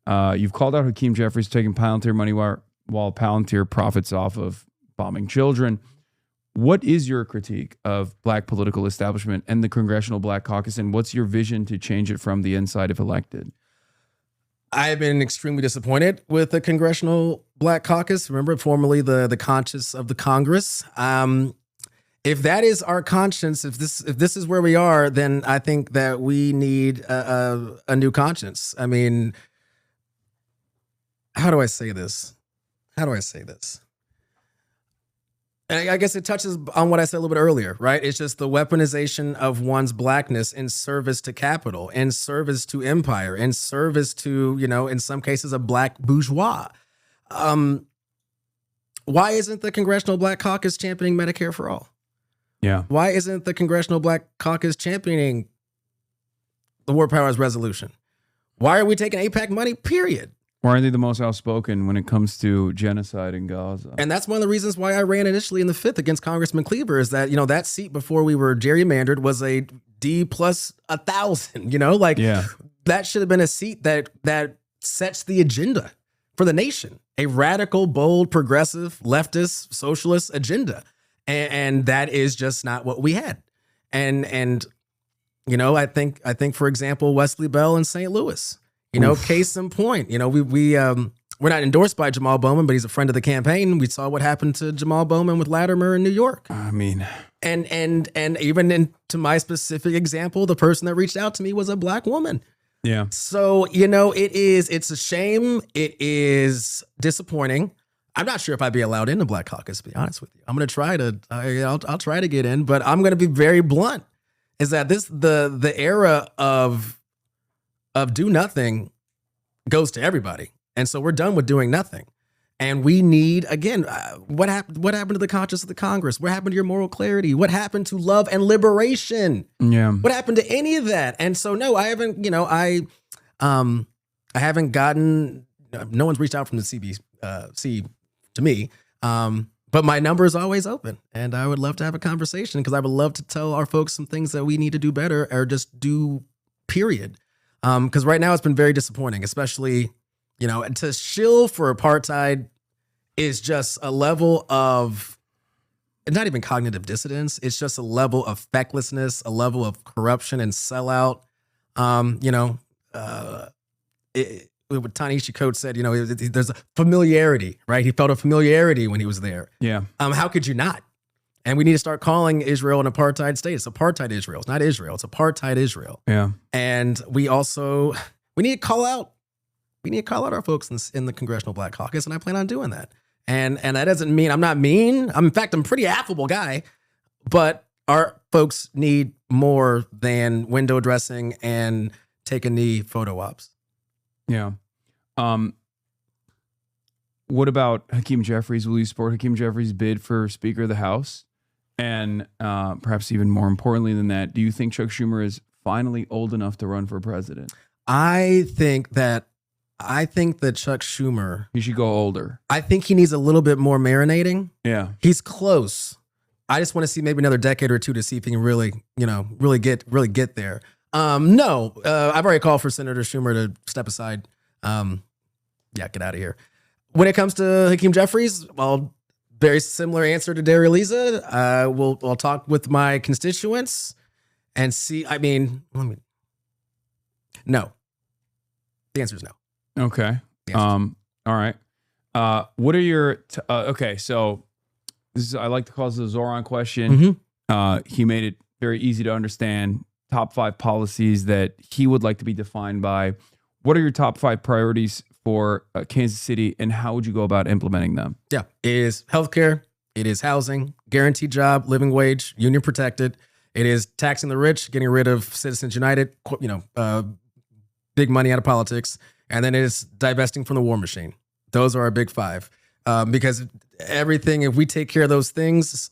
You've called out Hakeem Jeffries taking Palantir money while Palantir profits off of bombing children. What is your critique of Black political establishment and the Congressional Black Caucus, and what's your vision to change it from the inside if elected? I've been extremely disappointed with the Congressional Black Caucus. Remember, formerly the conscience of the Congress. If that is our conscience, if this is where we are, then I think that we need a new conscience. I mean, how do I say this? And I guess it touches on what I said a little bit earlier, right? It's just the weaponization of one's Blackness in service to capital, in service to empire, in service to, you know, in some cases, a Black bourgeois. Why isn't the Congressional Black Caucus championing Medicare for all? Yeah. Why isn't the Congressional Black Caucus championing the War Powers Resolution? Why are we taking AIPAC money, period? Why are they the most outspoken when it comes to genocide in Gaza? And that's one of the reasons why I ran initially in the 5th against Congressman Cleaver, is that, you know, that seat before we were gerrymandered was a D plus 1,000, you know, like that should have been a seat that sets the agenda for the nation, a radical, bold, progressive, leftist, socialist agenda. And that is just not what we had. And you know, I think, for example, Wesley Bell in St. Louis, you know, case in point, you know, we're not endorsed by Jamal Bowman, but he's a friend of the campaign. We saw what happened to Jamal Bowman with Latimer in New York. I mean, and even into my specific example, the person that reached out to me was a Black woman. Yeah. So, you know, it's a shame. It is disappointing. I'm not sure if I'd be allowed in the Black Caucus, to be honest with you. I'm going to try to, I'll try to get in, but I'm going to be very blunt, is that the era of do nothing goes to everybody. And so we're done with doing nothing. And we need, again, what happened to the conscience of the Congress? What happened to your moral clarity? What happened to love and liberation? Yeah. What happened to any of that? And so, no, I haven't, you know, I haven't gotten, no one's reached out from the CBC to me. But my number is always open, and I would love to have a conversation, because I would love to tell our folks some things that we need to do better, or just do, period. Because right now it's been very disappointing, especially, you know, to shill for apartheid is just a level of, not even cognitive dissonance. It's just a level of fecklessness, a level of corruption and sellout. You know, what Ta-Nehisi Coates said, you know, there's a familiarity, right? He felt a familiarity when he was there. Yeah. How could you not? And we need to start calling Israel an apartheid state. It's apartheid Israel. It's not Israel. It's apartheid Israel. Yeah. And we need to call out our folks in the Congressional Black Caucus, and I plan on doing that. And that doesn't mean I'm not mean. In fact, I'm a pretty affable guy, but our folks need more than window dressing and take a knee photo ops. Yeah. What about Hakeem Jeffries? Will you support Hakeem Jeffries' bid for Speaker of the House? And perhaps even more importantly than that, do you think Chuck Schumer is finally old enough to run for president? I think that Chuck Schumer, he should go older. I think he needs a little bit more marinating. Yeah. He's close. I just want to see maybe another decade or two to see if he can really get there. No, I've already called for Senator Schumer to step aside. Get out of here. When it comes to Hakeem Jeffries, well, very similar answer to Daria Lisa. I'll talk with my constituents and see. I mean, no. The answer is no. Okay. All right. What are your okay? So this is, I like to call this the Zoran question. He made it very easy to understand. Top 5 policies that he would like to be defined by. What are your top 5 priorities for Kansas City, and how would you go about implementing them? Yeah, it is healthcare. It is housing, guaranteed job, living wage, union protected. It is taxing the rich, getting rid of Citizens United, big money out of politics. And then it is divesting from the war machine. Those are our big 5. Because everything, if we take care of those things,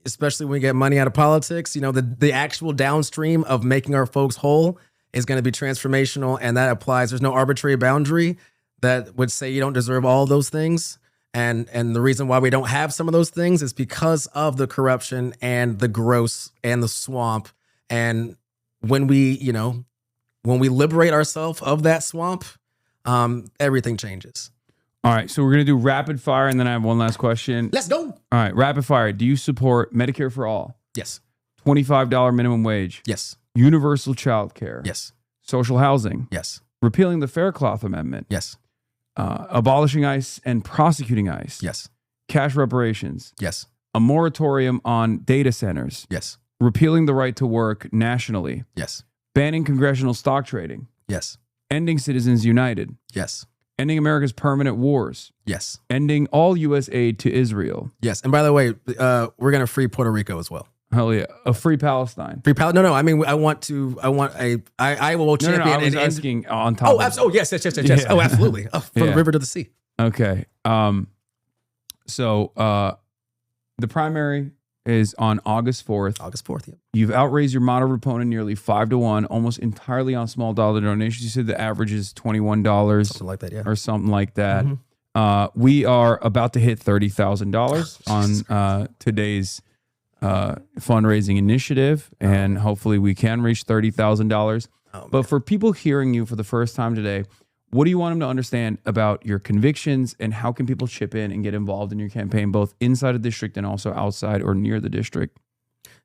especially when we get money out of politics, the actual downstream of making our folks whole is going to be transformational. And that applies. There's no arbitrary boundary that would say you don't deserve all those things. And the reason why we don't have some of those things is because of the corruption and the gross and the swamp. And when we liberate ourselves of that swamp, everything changes. All right, so we're going to do rapid fire, and then I have one last question. Let's go. All right, rapid fire. Do you support Medicare for all? Yes. $25 minimum wage? Yes. Universal child care? Yes. Social housing? Yes. Repealing the Faircloth Amendment? Yes. Abolishing ICE and prosecuting ICE? Yes. Cash reparations? Yes. A moratorium on data centers? Yes. Repealing the right to work nationally? Yes. Banning congressional stock trading? Yes. Ending Citizens United? Yes. Ending America's permanent wars? Yes. Ending all U.S. aid to Israel? Yes. And by the way, we're going to free Puerto Rico as well. Hell yeah. A free Palestine. Free Palestine. No. I mean, I will champion. I was asking on top of it. Yes. Yeah. Oh, absolutely. From the river to the sea. Okay. So the primary is on August 4th. August 4th, yeah. You've outraised your moderate opponent nearly 5-1, almost entirely on small dollar donations. You said the average is $21. Something like that, yeah. Or something like that. We are about to hit $30,000 on today's fundraising initiative, and hopefully we can reach $30,000. But for people hearing you for the first time today, what do you want them to understand about your convictions, and how can people chip in and get involved in your campaign, both inside a district and also outside or near the district?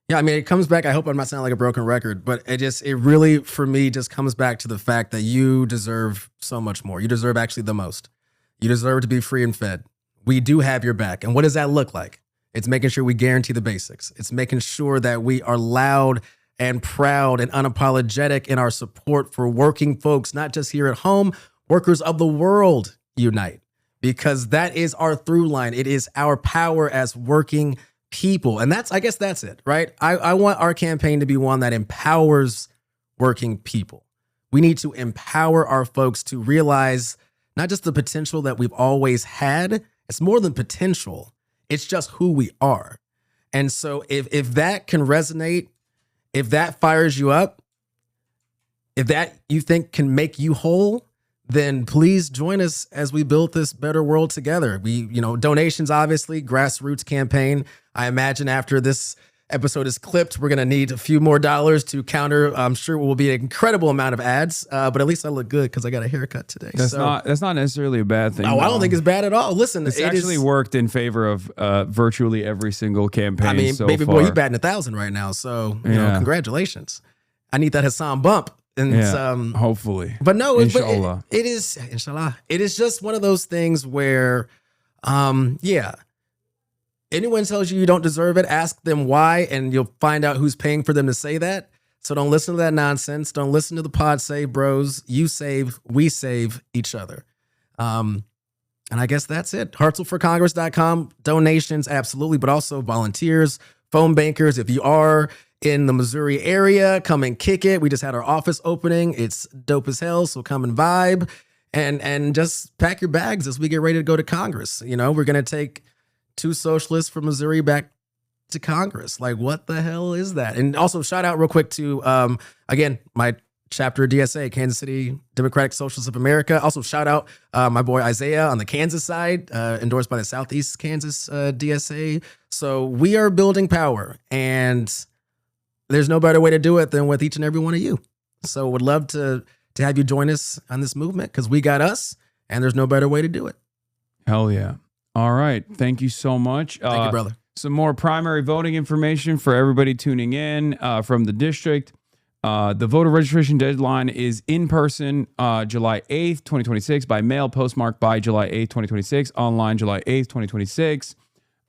Yeah, I mean, it comes back. I hope I'm not sounding like a broken record, but it really, for me, just comes back to the fact that you deserve so much more. You deserve actually the most. You deserve to be free and fed. We do have your back. And what does that look like? It's making sure we guarantee the basics. It's making sure that we are loud and proud and unapologetic in our support for working folks, not just here at home. Workers of the world unite, because that is our through line. It is our power as working people. And I guess that's it, right? I want our campaign to be one that empowers working people. We need to empower our folks to realize not just the potential that we've always had. It's more than potential. It's just who we are. And so if that can resonate, if that fires you up, if that you think can make you whole, then please join us as we build this better world together. Donations, obviously, grassroots campaign. I imagine after this episode is clipped, we're going to need a few more dollars to counter. I'm sure it will be an incredible amount of ads, but at least I look good because I got a haircut today. That's not necessarily a bad thing. Oh, I don't think it's bad at all. Listen, it's actually worked in favor of virtually every single campaign. I mean, so baby far. boy, you batting 1,000 right now. So, congratulations. I need that Hasan bump. And hopefully. But no, inshallah. It is, inshallah. It is just one of those things where, anyone tells you don't deserve it, ask them why, and you'll find out who's paying for them to say that. So don't listen to that nonsense. Don't listen to the pod save bros. You save, we save each other. And I guess that's it. HartzellForCongress.com. Donations, absolutely, but also volunteers, phone bankers. If you are in the Missouri area, come and kick it. We just had our office opening. It's dope as hell, so come and vibe and just pack your bags as we get ready to go to Congress. We're going to take 2 socialists from Missouri back to Congress. Like, what the hell is that? And also shout out real quick to, again, my chapter DSA, Kansas City Democratic Socialists of America. Also, shout out my boy Isaiah on the Kansas side, endorsed by the Southeast Kansas DSA. So we are building power, and there's no better way to do it than with each and every one of you. So would love to have you join us on this movement, because we got us, and there's no better way to do it. Hell yeah. All right. Thank you so much. Thank you, brother. Some more primary voting information for everybody tuning in from the district. The voter registration deadline is in person July 8th, 2026, by mail, postmarked by July 8th, 2026, online July 8th, 2026.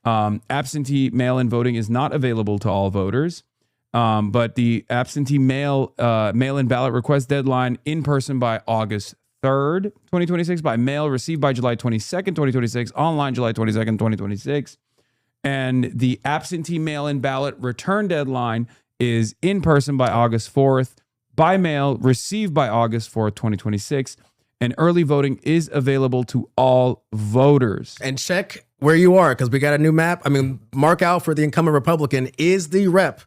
Absentee mail-in voting is not available to all voters, but the absentee mail-in ballot request deadline in person by August 3rd, 2026, by mail, received by July 22nd, 2026, online July 22nd, 2026. And the absentee mail-in ballot return deadline is in person by August 4th, by mail, received by August 4th, 2026. And early voting is available to all voters. And check where you are, because we got a new map. I mean, mark out for the incumbent Republican is the rep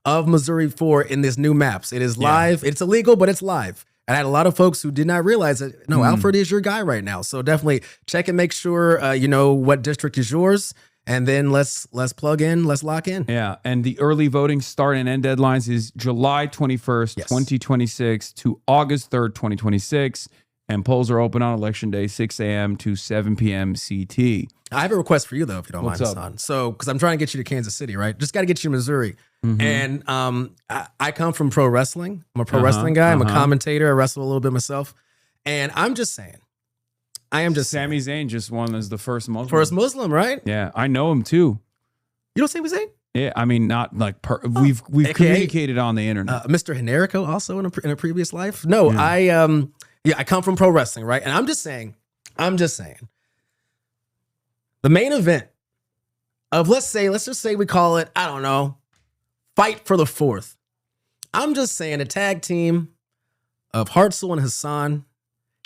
of Missouri 4 in this new maps. It is live. Yeah. It's illegal, but it's live. And I had a lot of folks who did not realize that, no, Alfred is your guy right now. So definitely check and make sure you know what district is yours. And then let's plug in, let's lock in. Yeah, and the early voting start and end deadlines is July 21st, 2026 to August 3rd, 2026. And polls are open on Election Day, 6 a.m. to 7 p.m. CT. I have a request for you, though, if you don't What's mind, up? Hassan. So, because I'm trying to get you to Kansas City, right? Just got to get you to Missouri. And I come from pro wrestling. I'm a pro wrestling guy. I'm a commentator. I wrestle a little bit myself. And I'm just saying, Sami Zayn just won as the first Muslim. First Muslim, right? Yeah, I know him too. You know Sami Zayn? Yeah, I mean, not like we've AKA, communicated on the internet. Mr. Generico also in a previous life. No, I come from pro wrestling, right? And I'm just saying, the main event of let's just say we call it, I don't know, Fight for the Fourth. I'm just saying a tag team of HARTZELL and Hasan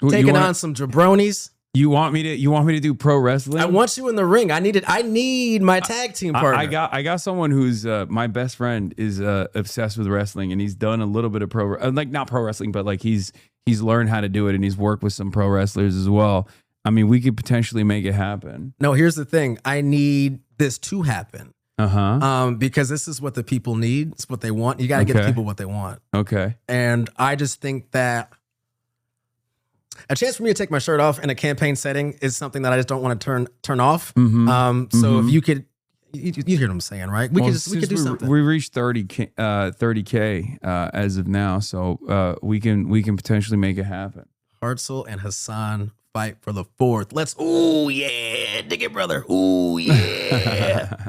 taking on some jabronis. You want me to do pro wrestling? I want you in the ring. I need my tag team partner. I got someone who's my best friend is obsessed with wrestling, and he's done a little bit of not pro wrestling, but like he's learned how to do it, and he's worked with some pro wrestlers as well. I mean, we could potentially make it happen. No, here's the thing. I need this to happen. Because this is what the people need. It's what they want. You got to get the people what they want. Okay. And I just think that a chance for me to take my shirt off in a campaign setting is something that I just don't want to turn off. So if you could, you hear what I'm saying, right? We could do something. We reached 30K as of now, so we can potentially make it happen. HARTZELL and Hasan fight for the fourth. Ooh yeah, dig it, brother. Ooh yeah.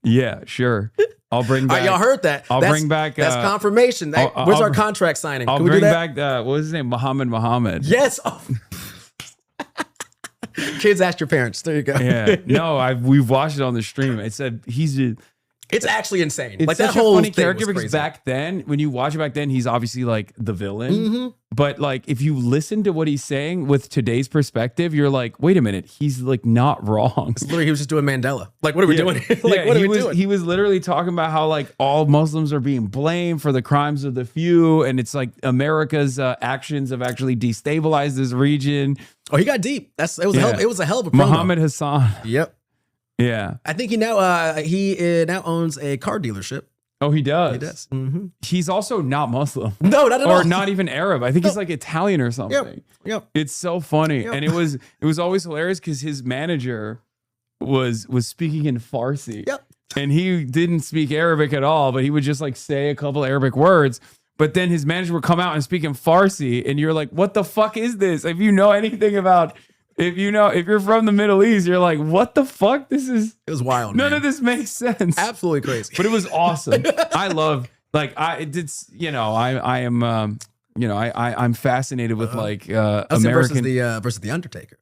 Yeah, sure. I'll bring back. Y'all heard that? Bring back. That's confirmation. Where's our contract signing? I'll bring back. What was his name? Muhammad. Yes. Oh. Kids, ask your parents. There you go. Yeah. No, we've watched it on the stream. It said it's actually insane. It's like such that whole a funny thing character was because crazy. back then, when you watch it back then, he's obviously like the villain. But like, if you listen to what he's saying with today's perspective, you're like, wait a minute, he's like not wrong. It's literally, he was just doing Mandela. Like, what are we doing? What are we doing? He was literally talking about how like all Muslims are being blamed for the crimes of the few, and it's like America's actions have actually destabilized this region. Oh, he got deep. It was a hell of a promo. Muhammad Hasan. Yep. Yeah. I think he now owns a car dealership. Oh, he does. He does. He's also not Muslim. No, not at all. Or not even Arab. I think he's like Italian or something. Yep. It's so funny. And it was always hilarious because his manager was speaking in Farsi. Yep. And he didn't speak Arabic at all, but he would just like say a couple Arabic words. But then his manager would come out and speak in Farsi, and you're like, what the fuck is this? If you know anything about if you're from the Middle East, you're like, what the fuck? It was wild. None of this makes sense. Absolutely crazy. But it was awesome. I love, like, I'm fascinated with like American versus the Undertaker.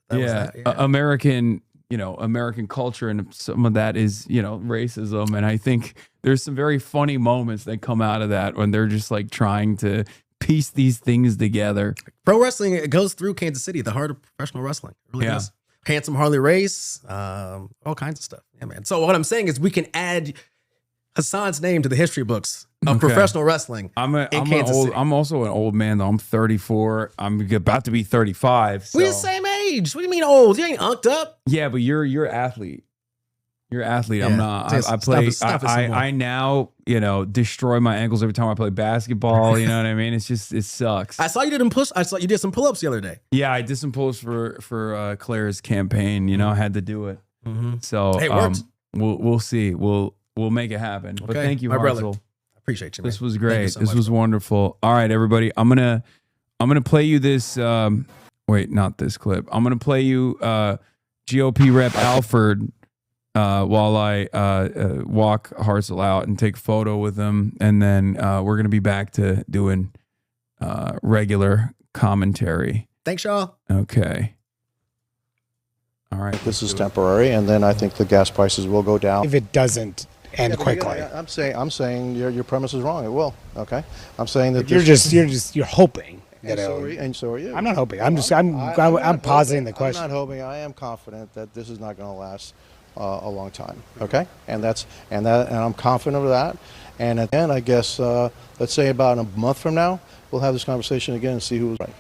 American, American culture, and some of that is, racism. And I think there's some very funny moments that come out of that when they're just like trying to piece these things together. Pro wrestling, it goes through Kansas City, the heart of professional wrestling. It really does. Handsome Harley Race, all kinds of stuff. Yeah, man. So what I'm saying is we can add Hasan's name to the history books of professional wrestling. I'm Kansas City. also an old man though. I'm 34. I'm about to be 35. So. We're the same age. What do you mean old? You ain't unked up. Yeah, but you're athlete. You're an athlete. Yeah. I'm not. I play. I now destroy my ankles every time I play basketball. You know what I mean? It's just it sucks. I saw you didn't push. I saw you did some pull-ups the other day. Yeah, I did some pull-ups for Claire's campaign. You know, I had to do it. So Hey, it worked. We'll see. We'll make it happen. But thank you, my brother. Hartzell. I appreciate you, man. This was Thank you great. so This much, was wonderful. All right, everybody. I'm gonna play you this. Wait, not this clip. I'm gonna play you GOP Rep Alford while I walk Hartzell out and take a photo with him, and then we're gonna be back to doing regular commentary. Thanks, y'all. Okay. All right. This is temporary, and then I think the gas prices will go down. If it doesn't end quickly. I'm saying your premise is wrong. It will. Okay. I'm saying that You're hoping. And so are you. I'm not hoping. I'm positing the question. I'm not hoping. I am confident that this is not going to last a long time. Okay. And I'm confident of that. And at the end, I guess, let's say about a month from now, we'll have this conversation again and see who was right.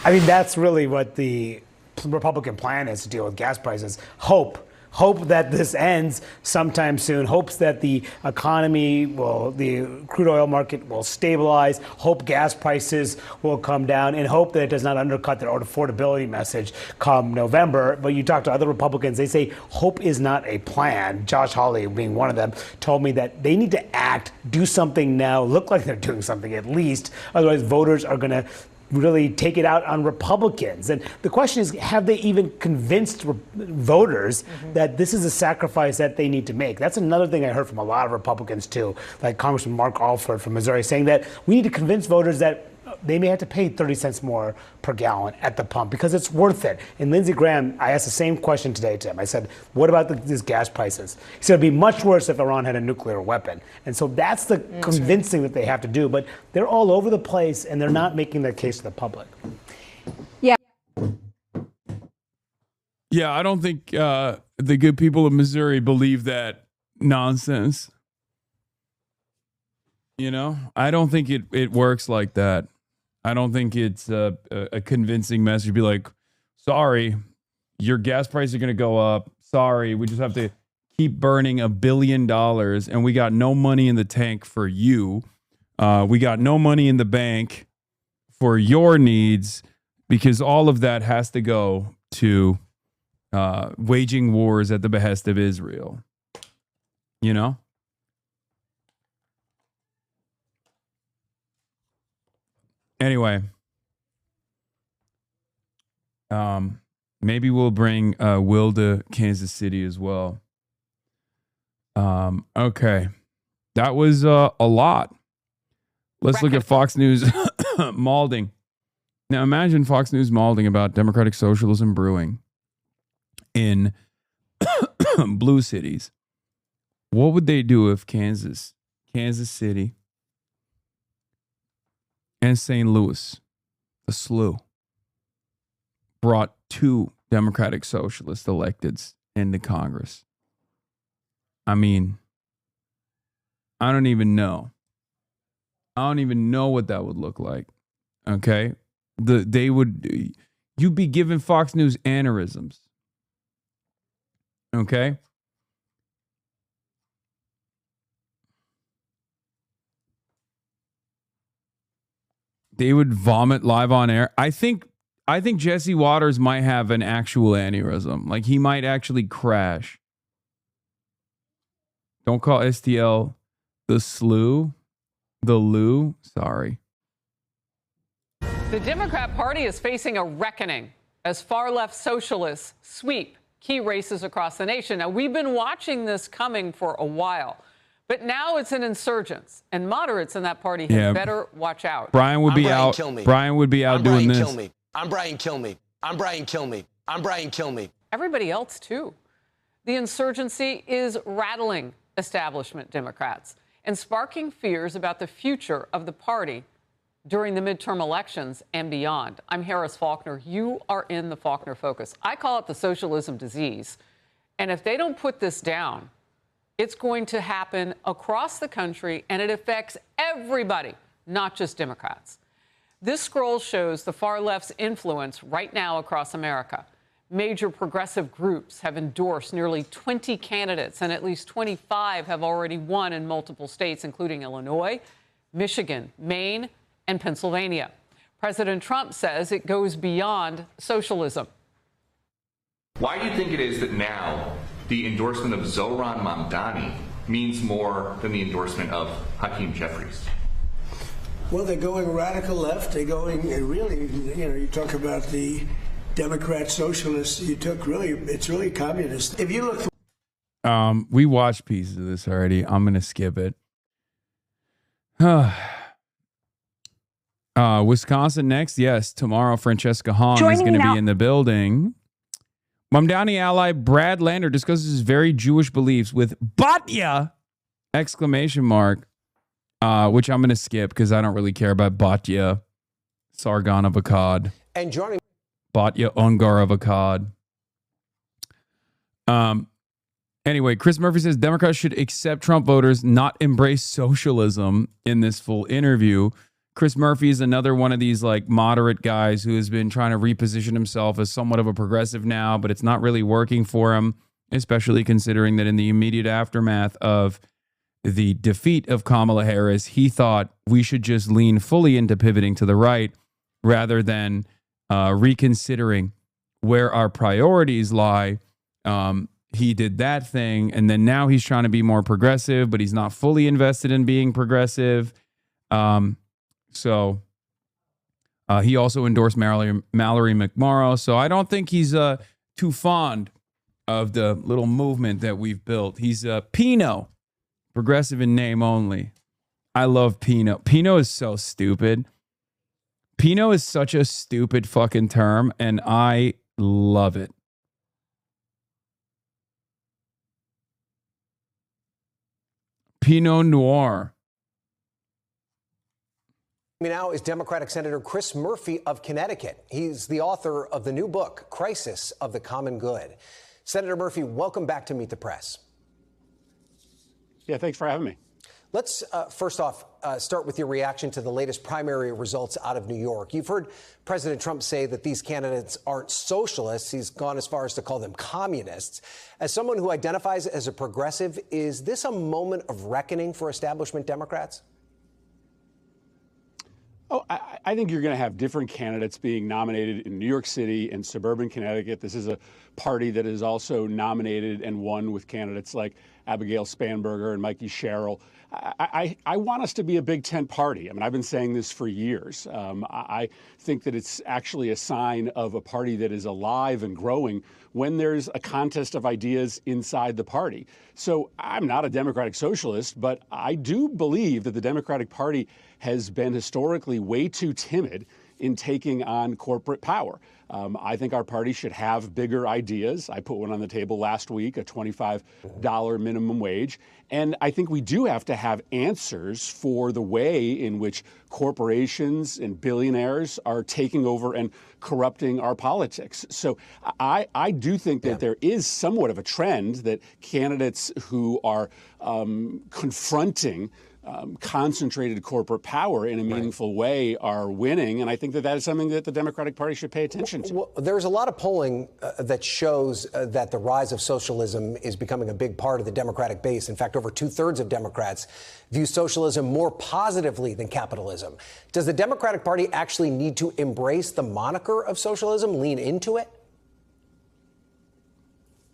I mean, that's really what the Republican plan is to deal with gas prices. Hope that this ends sometime soon. Hopes that the economy the crude oil market will stabilize. Hope gas prices will come down, and hope that it does not undercut their affordability message come November. But you talk to other Republicans, they say hope is not a plan. Josh Hawley, being one of them, told me that they need to act, do something now, look like they're doing something at least. Otherwise, voters are going to really take it out on Republicans. And the question is, have they even convinced voters that this is a sacrifice that they need to make? That's another thing I heard from a lot of Republicans too, like Congressman Mark Alford from Missouri, saying that we need to convince voters that they may have to pay 30 cents more per gallon at the pump because it's worth it. And Lindsey Graham, I asked the same question today to him. I said, what about these gas prices? He said it'd be much worse if Iran had a nuclear weapon. And so that's the convincing that they have to do. But they're all over the place, and they're not making that case to the public. Yeah, I don't think the good people of Missouri believe that nonsense. You know, I don't think it works like that. I don't think it's a convincing message. Be like, sorry, your gas prices are going to go up. Sorry, we just have to keep burning $1 billion, and we got no money in the tank for you. We got no money in the bank for your needs, because all of that has to go to waging wars at the behest of Israel. You know? Anyway, maybe we'll bring Will to Kansas City as well. Okay. That was a lot. Let's look at Fox News malding. Now imagine Fox News malding about democratic socialism brewing in blue cities. What would they do if Kansas City, and St. Louis, the SLU, brought 2 democratic socialist electeds into Congress? I mean, I don't even know. I don't even know what that would look like. Okay? You'd be giving Fox News aneurysms. Okay? They would vomit live on air. I think Jesse Waters might have an actual aneurysm. Like, he might actually crash. Don't call STL the SLU. The Lou. Sorry. The Democrat Party is facing a reckoning as far-left socialists sweep key races across the nation. Now, we've been watching this coming for a while. But now it's an insurgents, and moderates in that party had better watch out. Brian would be out. Brian would be out doing this. I'm Brian Kill Me. I'm Brian Kill Me. I'm Brian Kill Me. Everybody else, too. The insurgency is rattling establishment Democrats and sparking fears about the future of the party during the midterm elections and beyond. I'm Harris Faulkner. You are in the Faulkner Focus. I call it the socialism disease. And if they don't put this down, It's going to happen across the country, and it affects everybody, not just Democrats. This scroll shows the far left's influence right now across America. Major progressive groups have endorsed nearly 20 candidates, and at least 25 have already won in multiple states, including Illinois, Michigan, Maine, and Pennsylvania. President Trump says it goes beyond socialism. Why do you think it is that now the endorsement of Zohran Mamdani means more than the endorsement of Hakeem Jeffries? Well, they're going radical left. They're going really, you talk about the Democrat socialists. It's really communist. If you look. We watched pieces of this already. I'm going to skip it. Wisconsin next. Yes, tomorrow Francesca Hahn is going to be in the building. Mamdani ally Brad Lander discusses his very Jewish beliefs with Batya! ! Which I'm going to skip because I don't really care about Batya Sargon of Akkad. And joining Batya Ungar of Akkad. Anyway, Chris Murphy says Democrats should accept Trump voters, not embrace socialism in this full interview. Chris Murphy is another one of these like moderate guys who has been trying to reposition himself as somewhat of a progressive now, but it's not really working for him, especially considering that in the immediate aftermath of the defeat of Kamala Harris, he thought we should just lean fully into pivoting to the right rather than reconsidering where our priorities lie. He did that thing, and then now he's trying to be more progressive, but he's not fully invested in being progressive. So he also endorsed Mallory McMorrow. So I don't think he's too fond of the little movement that we've built. He's Pino, progressive in name only. I love Pino. Pino is so stupid. Pino is such a stupid fucking term, and I love it. Pinot Noir. Now is Democratic Senator Chris Murphy of Connecticut. He's the author of the new book, Crisis of the Common Good. Senator Murphy, welcome back to Meet the Press. Yeah, thanks for having me. Let's first off start with your reaction to the latest primary results out of New York. You've heard President Trump say that these candidates aren't socialists. He's gone as far as to call them communists. As someone who identifies as a progressive, is this a moment of reckoning for establishment Democrats? Oh, I think you're going to have different candidates being nominated in New York City and suburban Connecticut. This is a party that is also nominated and won with candidates like Abigail Spanberger and Mikey Sherrill. I want us to be a Big Tent party. I mean, I've been saying this for years. I think that it's actually a sign of a party that is alive and growing when there's a contest of ideas inside the party. So I'm not a Democratic socialist, but I do believe that the Democratic Party has been historically way too timid in taking on corporate power. I think our party should have bigger ideas. I put one on the table last week, a $25 minimum wage. And I think we do have to have answers for the way in which corporations and billionaires are taking over and corrupting our politics. So I do think that there is somewhat of a trend that candidates who are confronting concentrated corporate power in a meaningful way are winning. And I think that that is something that the Democratic Party should pay attention to. Well, there's a lot of polling that shows that the rise of socialism is becoming a big part of the Democratic base. In fact, over 2/3 of Democrats view socialism more positively than capitalism. Does the Democratic Party actually need to embrace the moniker of socialism, lean into it?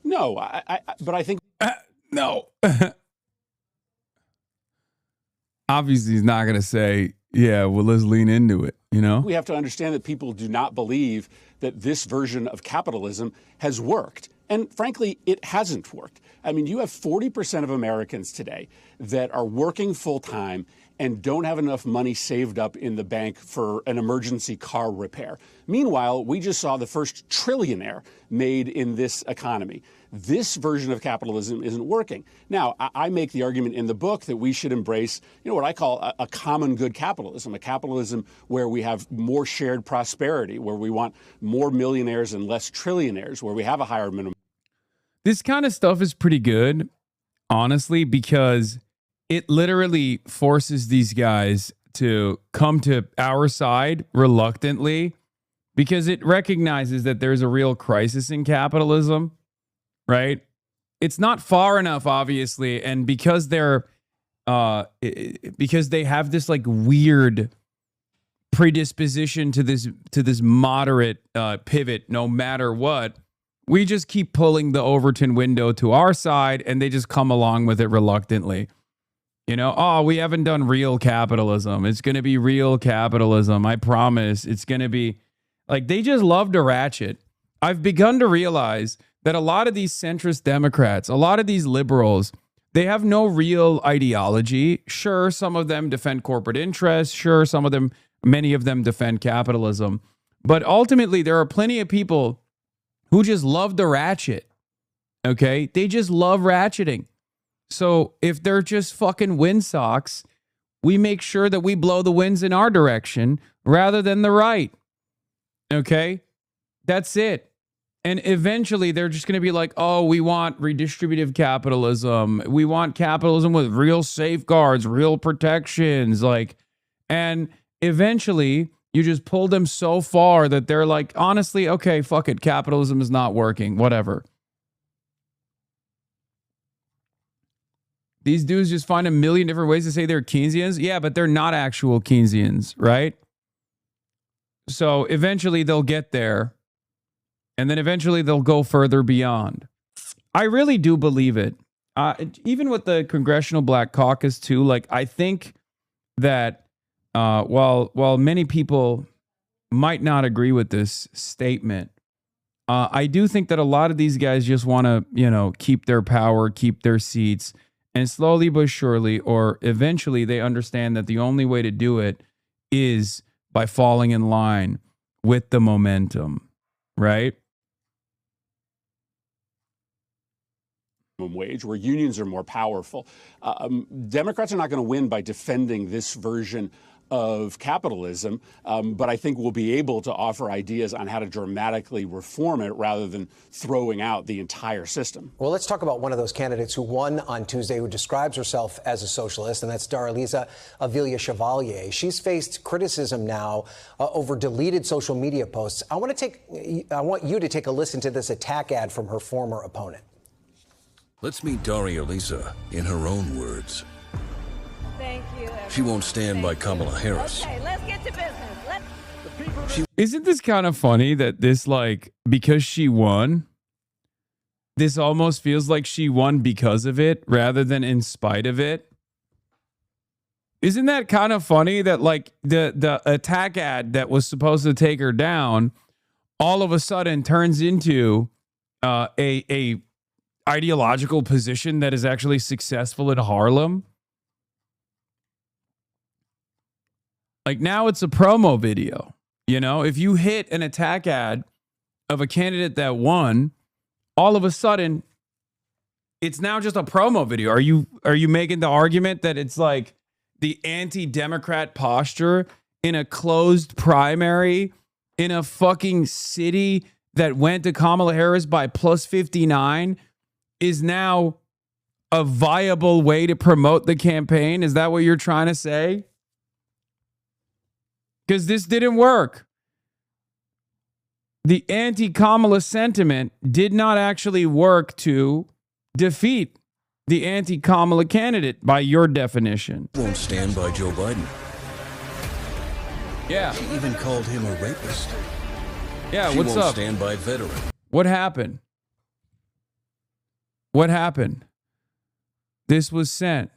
No, but I think... No. Obviously, he's not going to say, yeah, well, let's lean into it, you know? We have to understand that people do not believe that this version of capitalism has worked. And frankly, it hasn't worked. I mean, you have 40% of Americans today that are working full time and don't have enough money saved up in the bank for an emergency car repair. Meanwhile, we just saw the first trillionaire made in this economy. This version of capitalism isn't working. Now, I make the argument in the book that we should embrace, what I call a common good capitalism, a capitalism where we have more shared prosperity, where we want more millionaires and less trillionaires, where we have a higher minimum. This kind of stuff is pretty good. honestly, because it literally forces these guys to come to our side reluctantly, because it recognizes that there's a real crisis in capitalism, right? It's not far enough, obviously, and because because they have this like weird predisposition to this moderate pivot, no matter what, we just keep pulling the Overton window to our side, and they just come along with it reluctantly. You know, oh, we haven't done real capitalism. It's going to be real capitalism. I promise. It's going to be like, they just love to ratchet. I've begun to realize that a lot of these centrist Democrats, a lot of these liberals, they have no real ideology. Sure, some of them defend corporate interests. Sure, many of them defend capitalism. But ultimately, there are plenty of people who just love the ratchet. Okay? They just love ratcheting. So if they're just fucking windsocks, we make sure that we blow the winds in our direction rather than the right. Okay? That's it. And eventually they're just going to be like, oh, we want redistributive capitalism. We want capitalism with real safeguards, real protections. And eventually you just pull them so far that they're like, honestly, okay, fuck it. Capitalism is not working. Whatever. These dudes just find a million different ways to say they're Keynesians. Yeah, but they're not actual Keynesians, right? So eventually they'll get there. And then eventually they'll go further beyond. I really do believe it. Even with the Congressional Black Caucus too, like, I think that while many people might not agree with this statement, I do think that a lot of these guys just want to, keep their power, keep their seats. And slowly but surely, or eventually, they understand that the only way to do it is by falling in line with the momentum, right? Wage, where unions are more powerful. Democrats are not going to win by defending this version of capitalism, but I think we'll be able to offer ideas on how to dramatically reform it rather than throwing out the entire system. Well, let's talk about one of those candidates who won on Tuesday, who describes herself as a socialist, and that's Darlisa Avila Chevalier. She's faced criticism now over deleted social media posts. I want you to take a listen to this attack ad from her former opponent. Let's meet Darlisa in her own words. Thank you. She won't stand by Kamala Harris. Okay, let's get to business. Isn't this kind of funny that this, because she won, this almost feels like she won because of it rather than in spite of it? Isn't that kind of funny that, the attack ad that was supposed to take her down all of a sudden turns into a ideological position that is actually successful in Harlem? Now it's a promo video. If you hit an attack ad of a candidate that won, all of a sudden it's now just a promo video. Are you making the argument that it's like the anti-Democrat posture in a closed primary in a fucking city that went to Kamala Harris by plus 59 is now a viable way to promote the campaign? Is that what you're trying to say? Because this didn't work. The anti-Kamala sentiment did not actually work to defeat the anti-Kamala candidate by your definition. Won't stand by Joe Biden. Yeah. She even called him a rapist. Yeah, she what's won't up? Stand by veteran. What happened? What happened? This was sent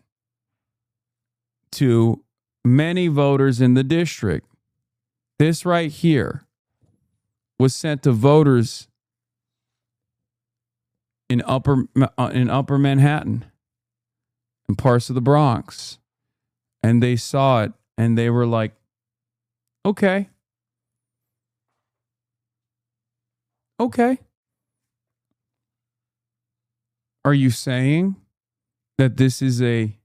to many voters in the district. This right here was sent to voters in upper Manhattan and parts of the Bronx. And they saw it and they were like, okay. Okay. Are you saying that this is a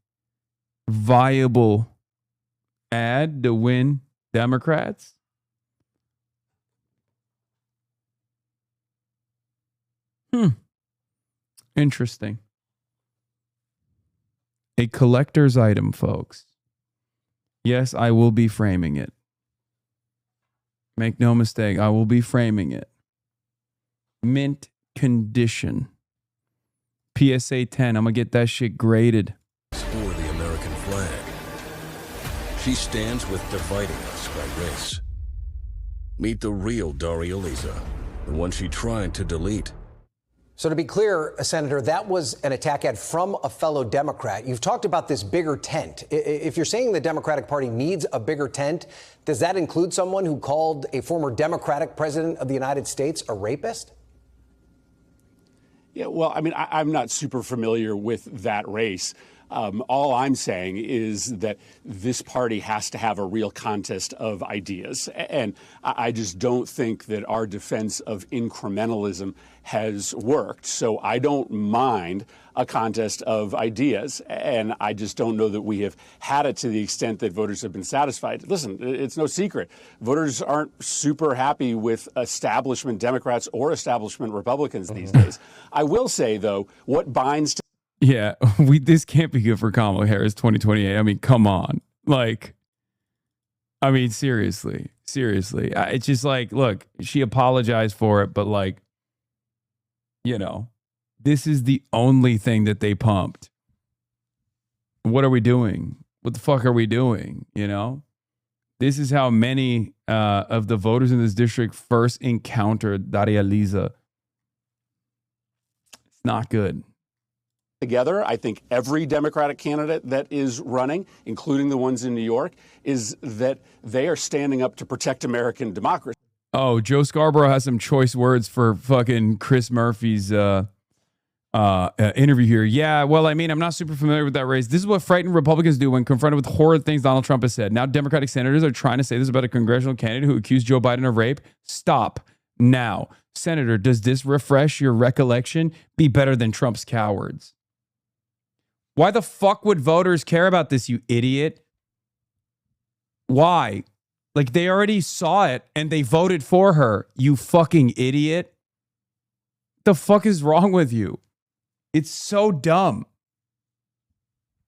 viable ad to win Democrats? Interesting. A collector's item, folks. Yes, I will be framing it. Make no mistake, I will be framing it. Mint condition. PSA 10, I'm going to get that shit graded. For the American flag. She stands with dividing us by race. Meet the real Daria Lisa, the one she tried to delete. So to be clear, Senator, that was an attack ad from a fellow Democrat. You've talked about this bigger tent. If you're saying the Democratic Party needs a bigger tent, does that include someone who called a former Democratic president of the United States a rapist? Yeah, well, I mean, I'm not super familiar with that race. All I'm saying is that this party has to have a real contest of ideas. And I just don't think that our defense of incrementalism has worked. So I don't mind a contest of ideas. And I just don't know that we have had it to the extent that voters have been satisfied. Listen, it's no secret. Voters aren't super happy with establishment Democrats or establishment Republicans these days. I will say, though, what binds to Yeah, this can't be good for Kamala Harris 2028. I mean, come on. Like, I mean, seriously. It's just like, look, she apologized for it, but like, you know, this is the only thing that they pumped. What are we doing? What the fuck are we doing? You know, this is how many of the voters in this district first encountered Daria Lisa. It's not good. Together, I think every Democratic candidate that is running, including the ones in New York, is that they are standing up to protect American democracy. Oh, Joe Scarborough has some choice words for fucking Chris Murphy's interview here. Yeah, well, I mean, I'm not super familiar with that race. This is what frightened Republicans do when confronted with horrid things Donald Trump has said. Now Democratic senators are trying to say this about a congressional candidate who accused Joe Biden of rape. Stop now. Senator, does this refresh your recollection? Be better than Trump's cowards. Why the fuck would voters care about this, you idiot? Why? Like, they already saw it and they voted for her, you fucking idiot. The fuck is wrong with you? It's so dumb.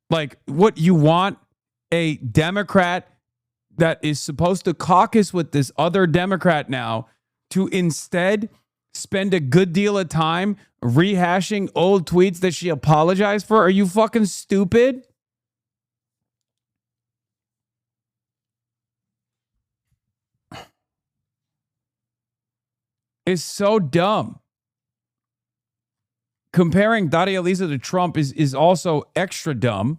Like, what, you want a Democrat that is supposed to caucus with this other Democrat now to instead spend a good deal of time rehashing old tweets that she apologized for? Are you fucking stupid? It's so dumb. Comparing Daria Lisa to Trump is also extra dumb,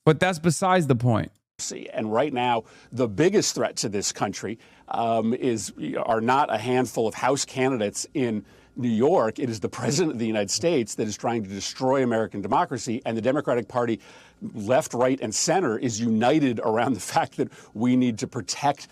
but that's besides the point. And right now, the biggest threat to this country are not a handful of House candidates in New York. It is the president of the United States that is trying to destroy American democracy. And the Democratic Party, left, right, and center, is united around the fact that we need to protect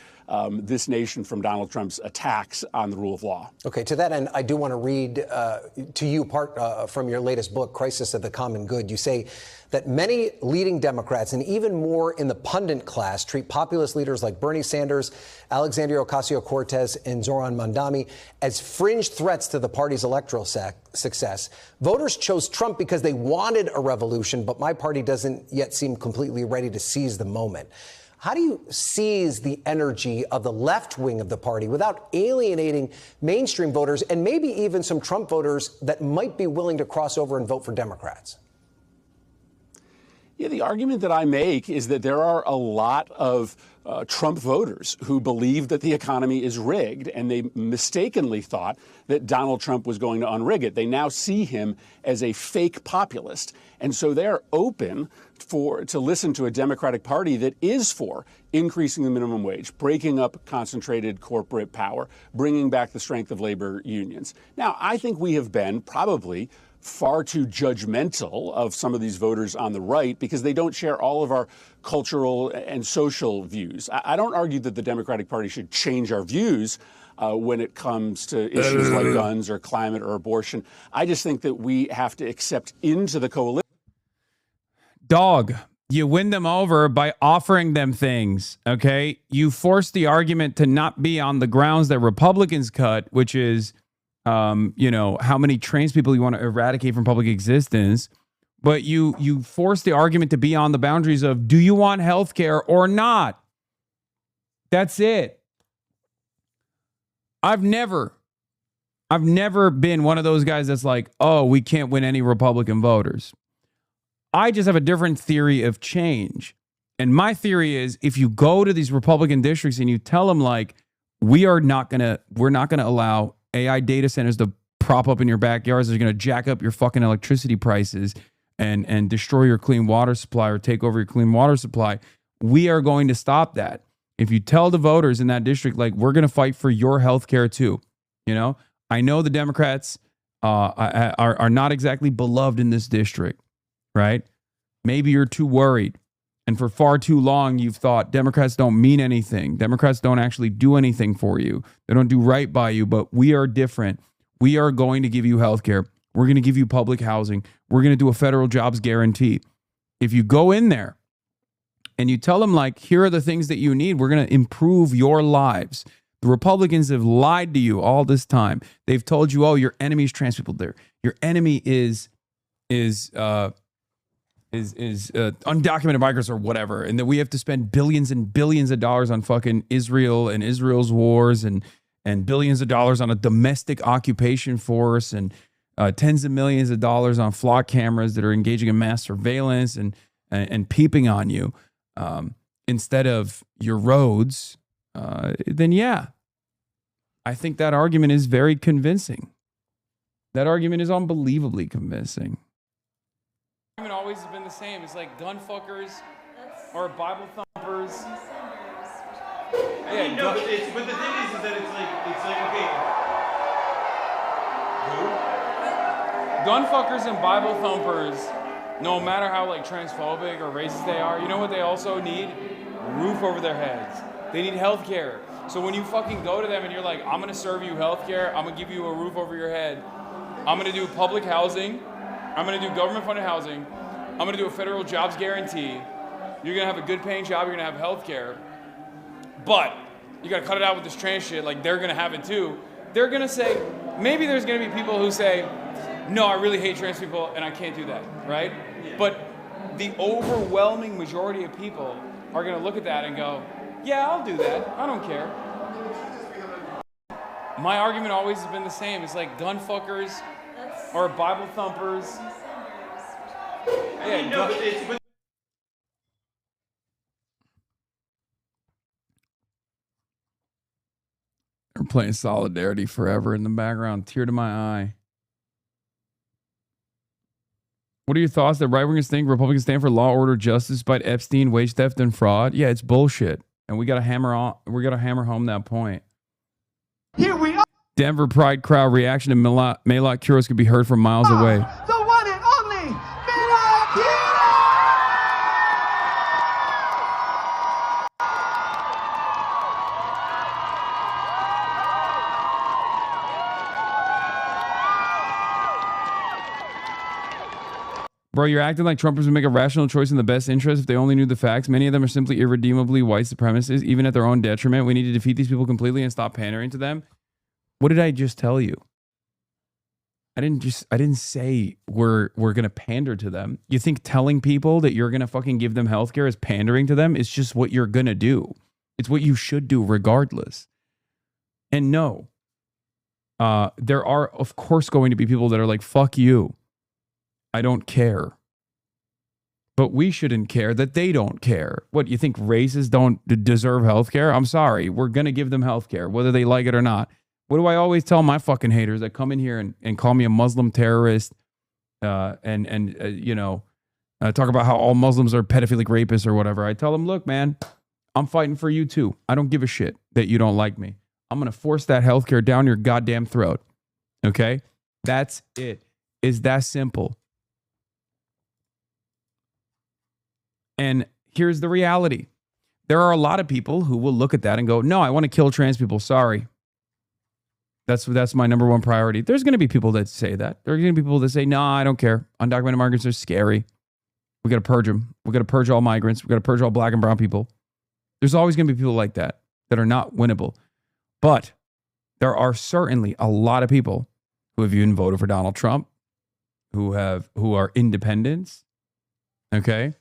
this nation from Donald Trump's attacks on the rule of law. Okay, to that end, I do want to read to you part from your latest book, Crisis of the Common Good. You say that many leading Democrats and even more in the pundit class treat populist leaders like Bernie Sanders, Alexandria Ocasio-Cortez, and Zoran Mandami as fringe threats to the party's electoral success. Voters chose Trump because they wanted a revolution, but my party doesn't yet seem completely ready to seize the moment. How do you seize the energy of the left wing of the party without alienating mainstream voters and maybe even some Trump voters that might be willing to cross over and vote for Democrats? Yeah, the argument that I make is that there are a lot of Trump voters who believe that the economy is rigged, and they mistakenly thought that Donald Trump was going to unrig it. They now see him as a fake populist, and so they're open to listen to a Democratic Party that is for increasing the minimum wage, breaking up concentrated corporate power, bringing back the strength of labor unions. Now, I think we have been probably far too judgmental of some of these voters on the right because they don't share all of our cultural and social views. I don't argue that the Democratic Party should change our views when it comes to issues like guns or climate or abortion. I just think that we have to accept into the coalition. Dog, you win them over by offering them things, okay? You force the argument to not be on the grounds that Republicans cut, which is, how many trans people you want to eradicate from public existence, But you force the argument to be on the boundaries of, do you want health care or not? That's it. I've never been one of those guys that's like, oh, we can't win any Republican voters. I just have a different theory of change. And my theory is, if you go to these Republican districts and you tell them, like, we're not gonna allow AI data centers to prop up in your backyards, they're gonna jack up your fucking electricity prices and destroy your clean water supply or take over your clean water supply. We are going to stop that. If you tell the voters in that district, like, we're gonna fight for your health care too. You know, I know the Democrats are not exactly beloved in this district, right? Maybe you're too worried. And for far too long, you've thought Democrats don't mean anything. Democrats don't actually do anything for you. They don't do right by you, but we are different. We are going to give you health care. We're going to give you public housing. We're going to do a federal jobs guarantee. If you go in there and you tell them, like, here are the things that you need, we're going to improve your lives. The Republicans have lied to you all this time. They've told you, oh, your enemy is trans people there. Your enemy is undocumented migrants or whatever, and that we have to spend billions and billions of dollars on fucking Israel and Israel's wars and billions of dollars on a domestic occupation force and tens of millions of dollars on flock cameras that are engaging in mass surveillance and peeping on you instead of your roads, then yeah, I think that argument is very convincing. That argument is unbelievably convincing. Argument always has been the same. It's like gun fuckers or Bible thumpers. I mean, no, but the thing is that it's like okay. Gun fuckers and Bible thumpers, no matter how like transphobic or racist they are, you know what they also need? Roof over their heads. They need health care. So when you fucking go to them and you're like, I'm gonna serve you health care, I'm gonna give you a roof over your head, I'm gonna do public housing, I'm going to do government-funded housing. I'm going to do a federal jobs guarantee. You're going to have a good-paying job. You're going to have health care. But you got to cut it out with this trans shit. Like, they're going to have it too. They're going to say, maybe there's going to be people who say, no, I really hate trans people and I can't do that, right? But the overwhelming majority of people are going to look at that and go, yeah, I'll do that. I don't care. My argument always has been the same. It's like gun fuckers or Bible thumpers. I mean, no, but They're playing Solidarity Forever in the background. Tear to my eye. What are your thoughts that right-wingers think Republicans stand for law, order, justice, despite Epstein, wage theft, and fraud? Yeah, it's bullshit. And we gotta hammer home that point. here we are. Denver Pride crowd reaction to Maylot Kuros could be heard from miles away. The one and only Maylot. Bro, you're acting like Trumpers would make a rational choice in the best interest if they only knew the facts. Many of them are simply irredeemably white supremacists, even at their own detriment. We need to defeat these people completely and stop pandering to them. What did I just tell you? I didn't say we're gonna pander to them. You think telling people that you're gonna fucking give them healthcare is pandering to them? It's just what you're gonna do. It's what you should do regardless. And no, there are of course going to be people that are like, fuck you. I don't care. But we shouldn't care that they don't care. What, you think races don't deserve healthcare? I'm sorry. We're going to give them healthcare, whether they like it or not. What do I always tell my fucking haters that come in here and call me a Muslim terrorist talk about how all Muslims are pedophilic rapists or whatever? I tell them, look, man, I'm fighting for you too. I don't give a shit that you don't like me. I'm going to force that healthcare down your goddamn throat. Okay? That's it. It's that simple. And here's the reality. There are a lot of people who will look at that and go, no, I want to kill trans people. Sorry. That's my number one priority. There's going to be people that say that. There are going to be people that say, no, I don't care. Undocumented migrants are scary. We got to purge them. We got to purge all migrants. We got to purge all black and brown people. There's always going to be people like that are not winnable. But there are certainly a lot of people who have even voted for Donald Trump, who are independents. Okay.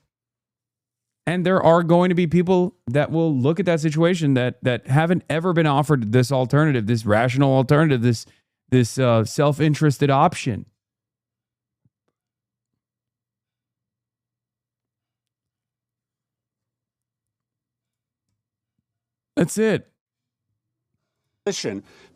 And there are going to be people that will look at that situation that haven't ever been offered this alternative, this rational alternative, this self-interested option. That's it.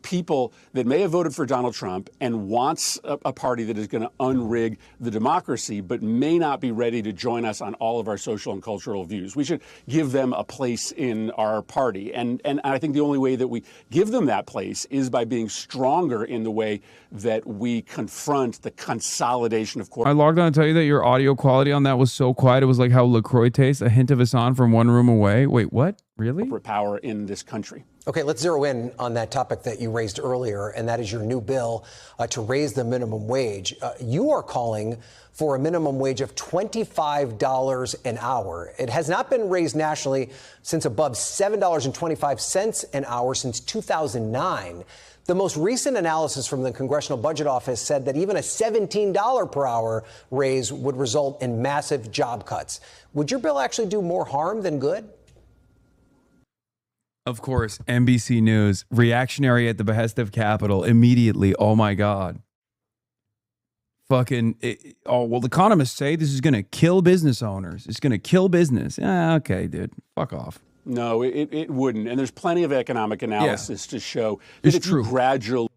People that may have voted for Donald Trump and wants a party that is going to unrig the democracy, but may not be ready to join us on all of our social and cultural views. We should give them a place in our party. And I think the only way that we give them that place is by being stronger in the way that we confront the consolidation of I logged on to tell you that your audio quality on that was so quiet. It was like how LaCroix tastes, a hint of Hasan from one room away. Wait, what? Really? corporate power in this country. Okay, let's zero in on that topic that you raised earlier, and that is your new bill to raise the minimum wage. You are calling for a minimum wage of $25 an hour. It has not been raised nationally since above $7.25 an hour since 2009. The most recent analysis from the Congressional Budget Office said that even a $17 per hour raise would result in massive job cuts. Would your bill actually do more harm than good? Of course, NBC News, reactionary at the behest of Capitol, immediately, oh my God. Well, economists say this is going to kill business owners. It's going to kill business. Okay, dude, fuck off. No, it wouldn't. And there's plenty of economic analysis to show that It's if true. you gradually...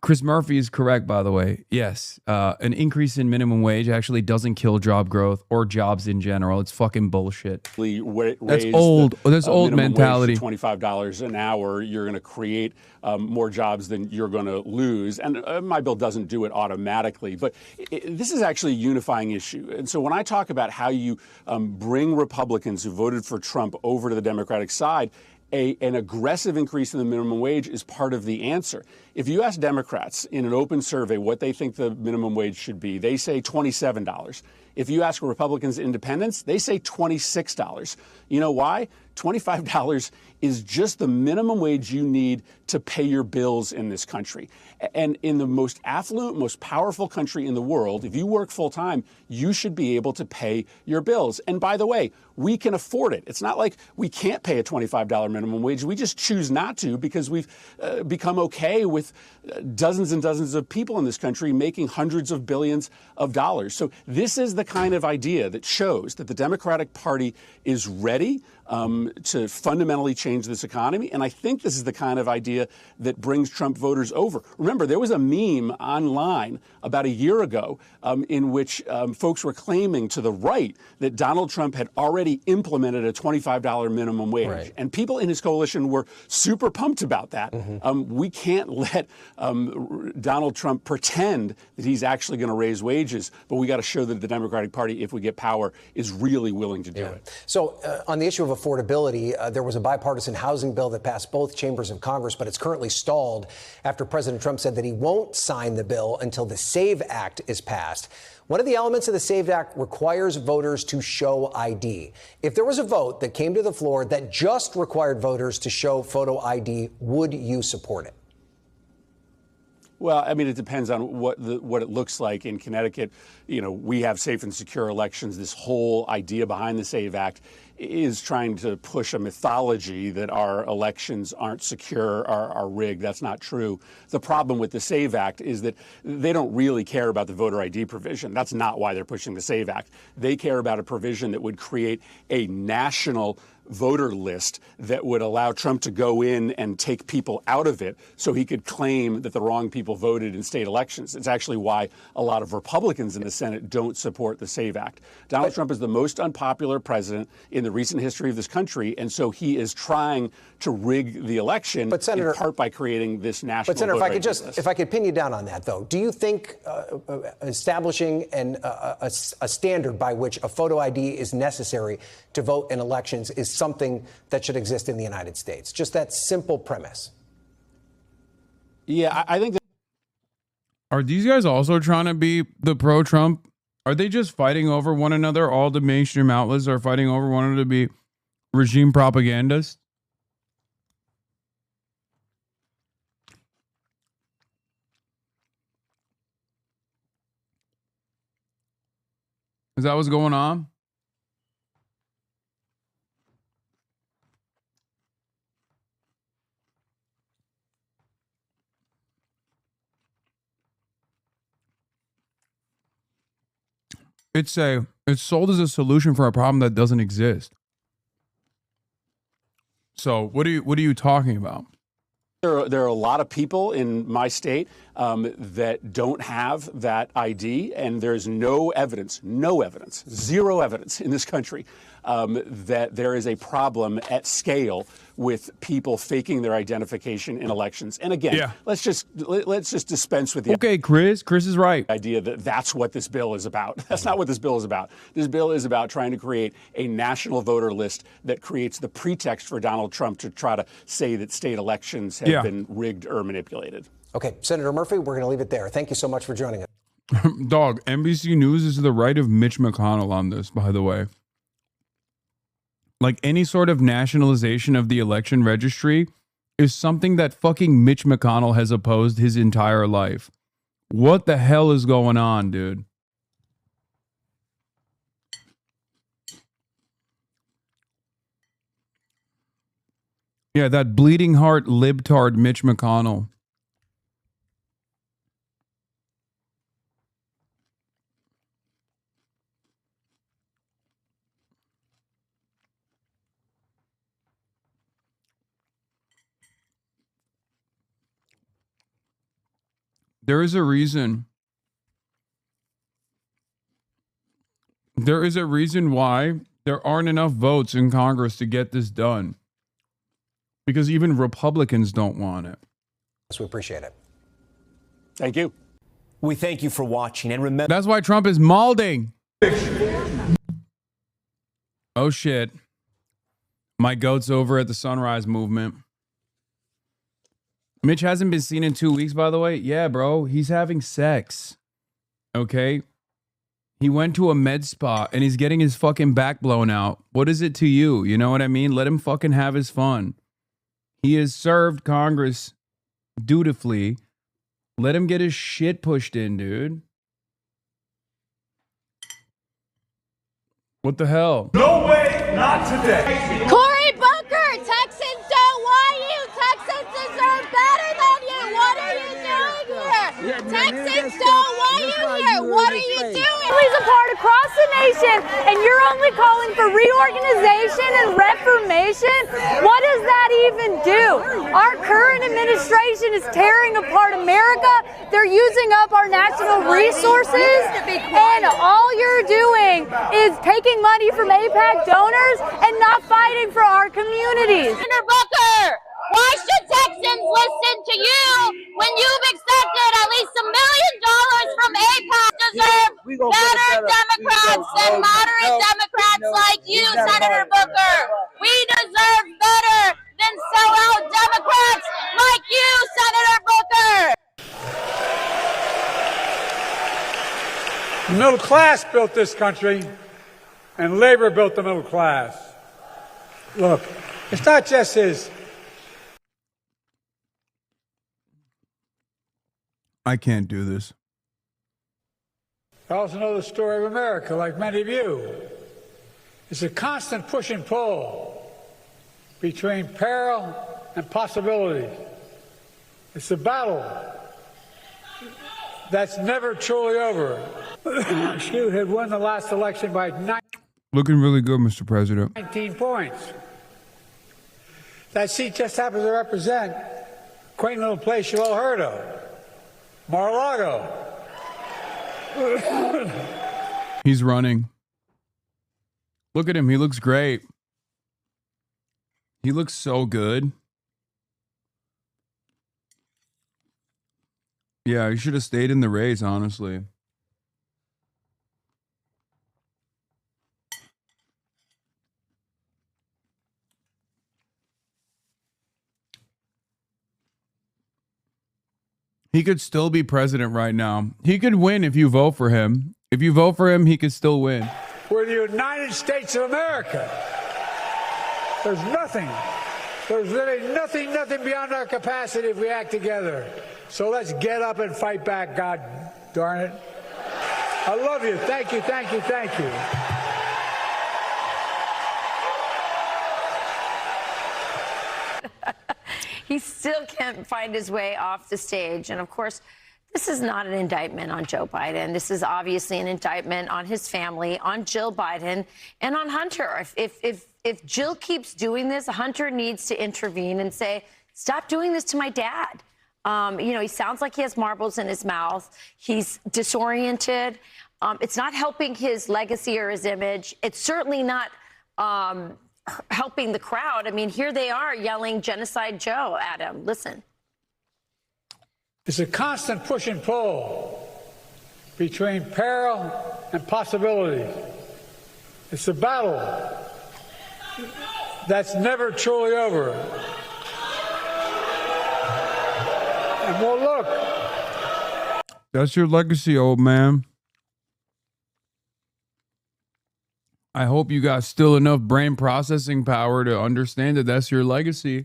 Chris Murphy is correct, by the way. Yes, an increase in minimum wage actually doesn't kill job growth or jobs in general. It's fucking bullshit. That's old. That's old mentality. $25 an hour, you're going to create more jobs than you're going to lose. And my bill doesn't do it automatically. But this is actually a unifying issue. And so when I talk about how you bring Republicans who voted for Trump over to the Democratic side, an aggressive increase in the minimum wage is part of the answer. If you ask Democrats in an open survey what they think the minimum wage should be, they say $27. If you ask Republicans and independents, they say $26. You know why? $25 is just the minimum wage you need to pay your bills in this country. And in the most affluent, most powerful country in the world, if you work full time, you should be able to pay your bills. And by the way, we can afford it. It's not like we can't pay a $25 minimum wage. We just choose not to because we've become okay with dozens and dozens of people in this country making hundreds of billions of dollars. So this is the kind of idea that shows that the Democratic Party is ready to fundamentally change this economy. And I think this is the kind of idea that brings Trump voters over. Remember, there was a meme online about a year ago in which folks were claiming to the right that Donald Trump had already implemented a $25 minimum wage. Right. And people in his coalition were super pumped about that. We can't let Donald Trump pretend that he's actually going to raise wages, but we got to show that the Democratic Party, if we get power, is really willing to do it. So on the issue of affordability, there was a bipartisan housing bill that passed both chambers of Congress, but it's currently stalled after President Trump said that he won't sign the bill until the SAVE Act is passed. One of the elements of the SAVE Act requires voters to show ID. If there was a vote that came to the floor that just required voters to show photo ID, would you support it? Well, I mean, it depends on what it looks like in Connecticut. You know, we have safe and secure elections. This whole idea behind the SAVE Act is trying to push a mythology that our elections aren't secure, are rigged. That's not true. The problem with the SAVE Act is that they don't really care about the voter ID provision. That's not why they're pushing the SAVE Act. They care about a provision that would create a national voter list that would allow Trump to go in and take people out of it so he could claim that the wrong people voted in state elections. It's actually why a lot of Republicans in the Senate don't support the SAVE Act. Donald Trump is the most unpopular president in the recent history of this country, and so he is trying to rig the election, but Senator, in part by creating this national But Senator, voter if I could pin you down on that, though, do you think establishing a standard by which a photo ID is necessary to vote in elections is something that should exist in the United States? Just that simple premise. Yeah, I think that. Are these guys also trying to be the pro-Trump? Are they just fighting over one another? All the mainstream outlets are fighting over one another to be regime propagandists? Is that what's going on? It's sold as a solution for a problem that doesn't exist. So what are you talking about? There are a lot of people in my state that don't have that ID, and there's no evidence, zero evidence in this country that there is a problem at scale with people faking their identification in elections. And again, let's just dispense with the Chris is right. idea that that's what this bill is about. That's not what this bill is about. This bill is about trying to create a national voter list that creates the pretext for Donald Trump to try to say that state elections have been rigged or manipulated. Okay, Senator Murphy, we're going to leave it there. Thank you so much for joining us. Dog, NBC News is the right of Mitch McConnell on this, by the way. Like, any sort of nationalization of the election registry is something that fucking Mitch McConnell has opposed his entire life. What the hell is going on, dude? Yeah, that bleeding heart libtard Mitch McConnell. There is a reason. There is a reason why there aren't enough votes in Congress to get this done. Because even Republicans don't want it. Yes, we appreciate it. Thank you. We thank you for watching, and remember, that's why Trump is malding. Oh shit. My goat's over at the Sunrise Movement. Mitch hasn't been seen in 2 weeks, by the way. Yeah, bro. He's having sex. Okay? He went to a med spa and he's getting his fucking back blown out. What is it to you? You know what I mean? Let him fucking have his fun. He has served Congress dutifully. Let him get his shit pushed in, dude. What the hell? No way, not today. Cory Booker, Texans don't want you. Texans deserve better than you. What are you doing here? Texans don't want you here. What are you doing? Families apart across the nation, and you're only calling for reorganization and reformation? What does that even do? Our current administration is tearing apart America. They're using up our national resources, and all you're doing is taking money from AIPAC donors and not fighting for our communities. Senator Booker, why should Texans listen to you when you've accepted at least $1 million from AIPAC? Deserve better Democrats and moderate Democrats like you, Senator Booker. We deserve better than sellout Democrats like you, Senator Booker. The middle class built this country, and labor built the middle class. Look, it's not just his. I can't do this. I also know the story of America, like many of you. It's a constant push and pull between peril and possibility. It's a battle that's never truly over. She had won the last election by Looking really good, Mr. President. 19 points. That seat just happens to represent a quaint little place you've all heard of, Mar-a-Lago. He's running. Look at him. He looks great. He looks so good. Yeah, he should have stayed in the race, honestly. He could still be president right now. He could win if you vote for him. If you vote for him, he could still win. We're the United States of America. There's nothing. There's really nothing beyond our capacity if we act together. So let's get up and fight back, God darn it. I love you. Thank you, thank you, thank you. He still can't find his way off the stage. And of course, this is not an indictment on Joe Biden. This is obviously an indictment on his family, on Jill Biden, and on Hunter. If Jill keeps doing this, Hunter needs to intervene and say, stop doing this to my dad. You know, he sounds like he has marbles in his mouth. He's disoriented. It's not helping his legacy or his image. It's certainly not helping the crowd. I mean, here they are yelling Genocide Joe at him. Listen. It's a constant push and pull between peril and possibility. It's a battle that's never truly over. And we'll look. That's your legacy, old man. I hope you got still enough brain processing power to understand that that's your legacy.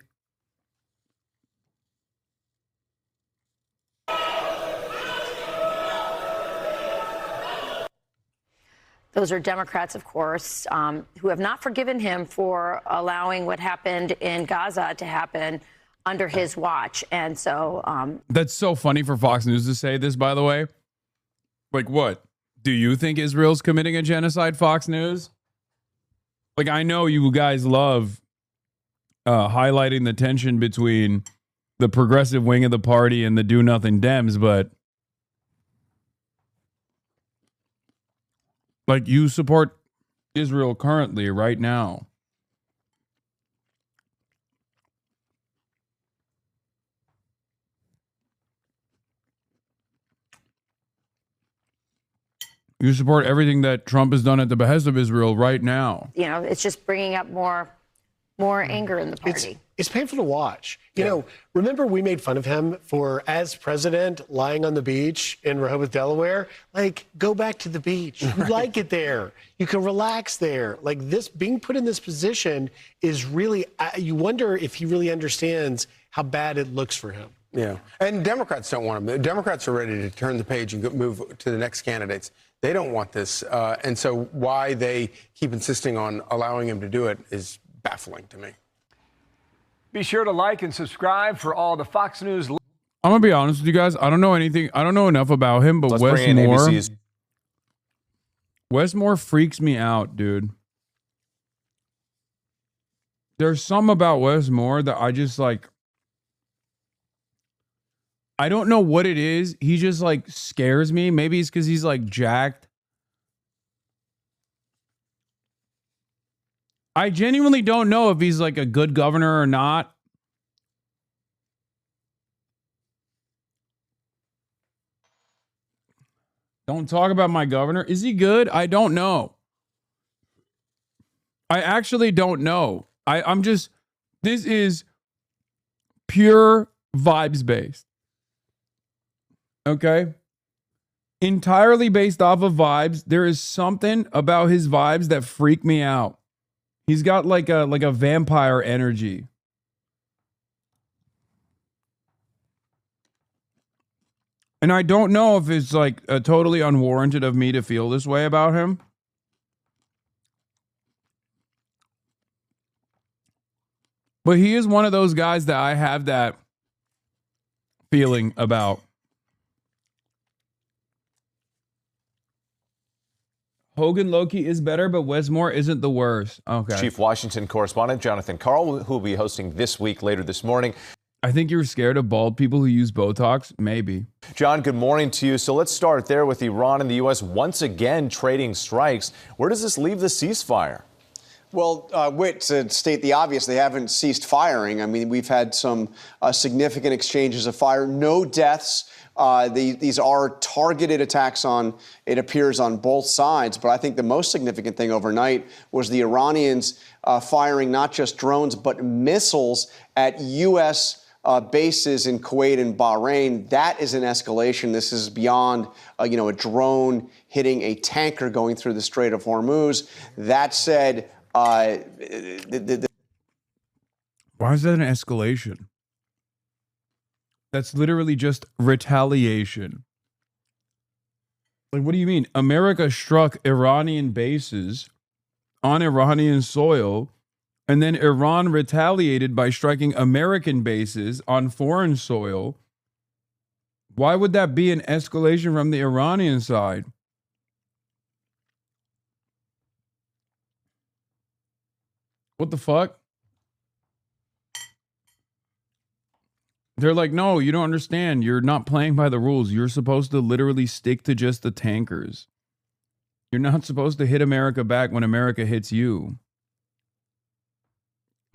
Those are Democrats, of course, who have not forgiven him for allowing what happened in Gaza to happen under his watch. And so That's so funny for Fox News to say this, by the way. Like, what? Do you think Israel's committing a genocide, Fox News? Like, I know you guys love highlighting the tension between the progressive wing of the party and the do-nothing Dems, but like, you support Israel currently, right now. You support everything that Trump has done at the behest of Israel right now. you know, it's just bringing up more anger in the party. It's painful to watch. You know, remember we made fun of him for, as president, lying on the beach in Rehoboth, Delaware? Like, go back to the beach. You like it there. You can relax there. Like, this, being put in this position is really, you wonder if he really understands how bad it looks for him. Yeah. And Democrats don't want him. The Democrats are ready to turn the page and move to the next candidates. They don't want this. And so why they keep insisting on allowing him to do it is baffling to me. Be sure to like and subscribe for all the Fox News. I'm gonna be honest with you guys. I don't know anything. I don't know enough about him, but Wes Moore freaks me out, dude. There's some about Wes Moore that I just like. I don't know what it is. He just like scares me. Maybe it's because he's like jacked. I genuinely don't know if he's like a good governor or not. Don't talk about my governor. Is he good? I don't know. I actually don't know. I'm just, this is pure vibes based. Okay? Entirely based off of vibes. There is something about his vibes that freak me out. He's got like a vampire energy. And I don't know if it's like totally unwarranted of me to feel this way about him. But he is one of those guys that I have that feeling about. Hogan Loki is better, but Wes Moore isn't the worst. Okay. Chief Washington correspondent Jonathan Karl, who will be hosting This Week later this morning. I think you're scared of bald people who use Botox. Maybe. John, good morning to you. So let's start there with Iran and the U.S. once again trading strikes. Where does this leave the ceasefire? Well, Whit, to state the obvious, they haven't ceased firing. I mean, we've had some significant exchanges of fire. No deaths. These are targeted attacks it appears, on both sides. But I think the most significant thing overnight was the Iranians firing not just drones, but missiles at U.S. Bases in Kuwait and Bahrain. That is an escalation. This is beyond, a drone hitting a tanker going through the Strait of Hormuz. That said, why is that an escalation? That's literally just retaliation. Like, what do you mean? America struck Iranian bases on Iranian soil, and then Iran retaliated by striking American bases on foreign soil. Why would that be an escalation from the Iranian side? What the fuck? They're like, no, you don't understand. You're not playing by the rules. You're supposed to literally stick to just the tankers. You're not supposed to hit America back when America hits you.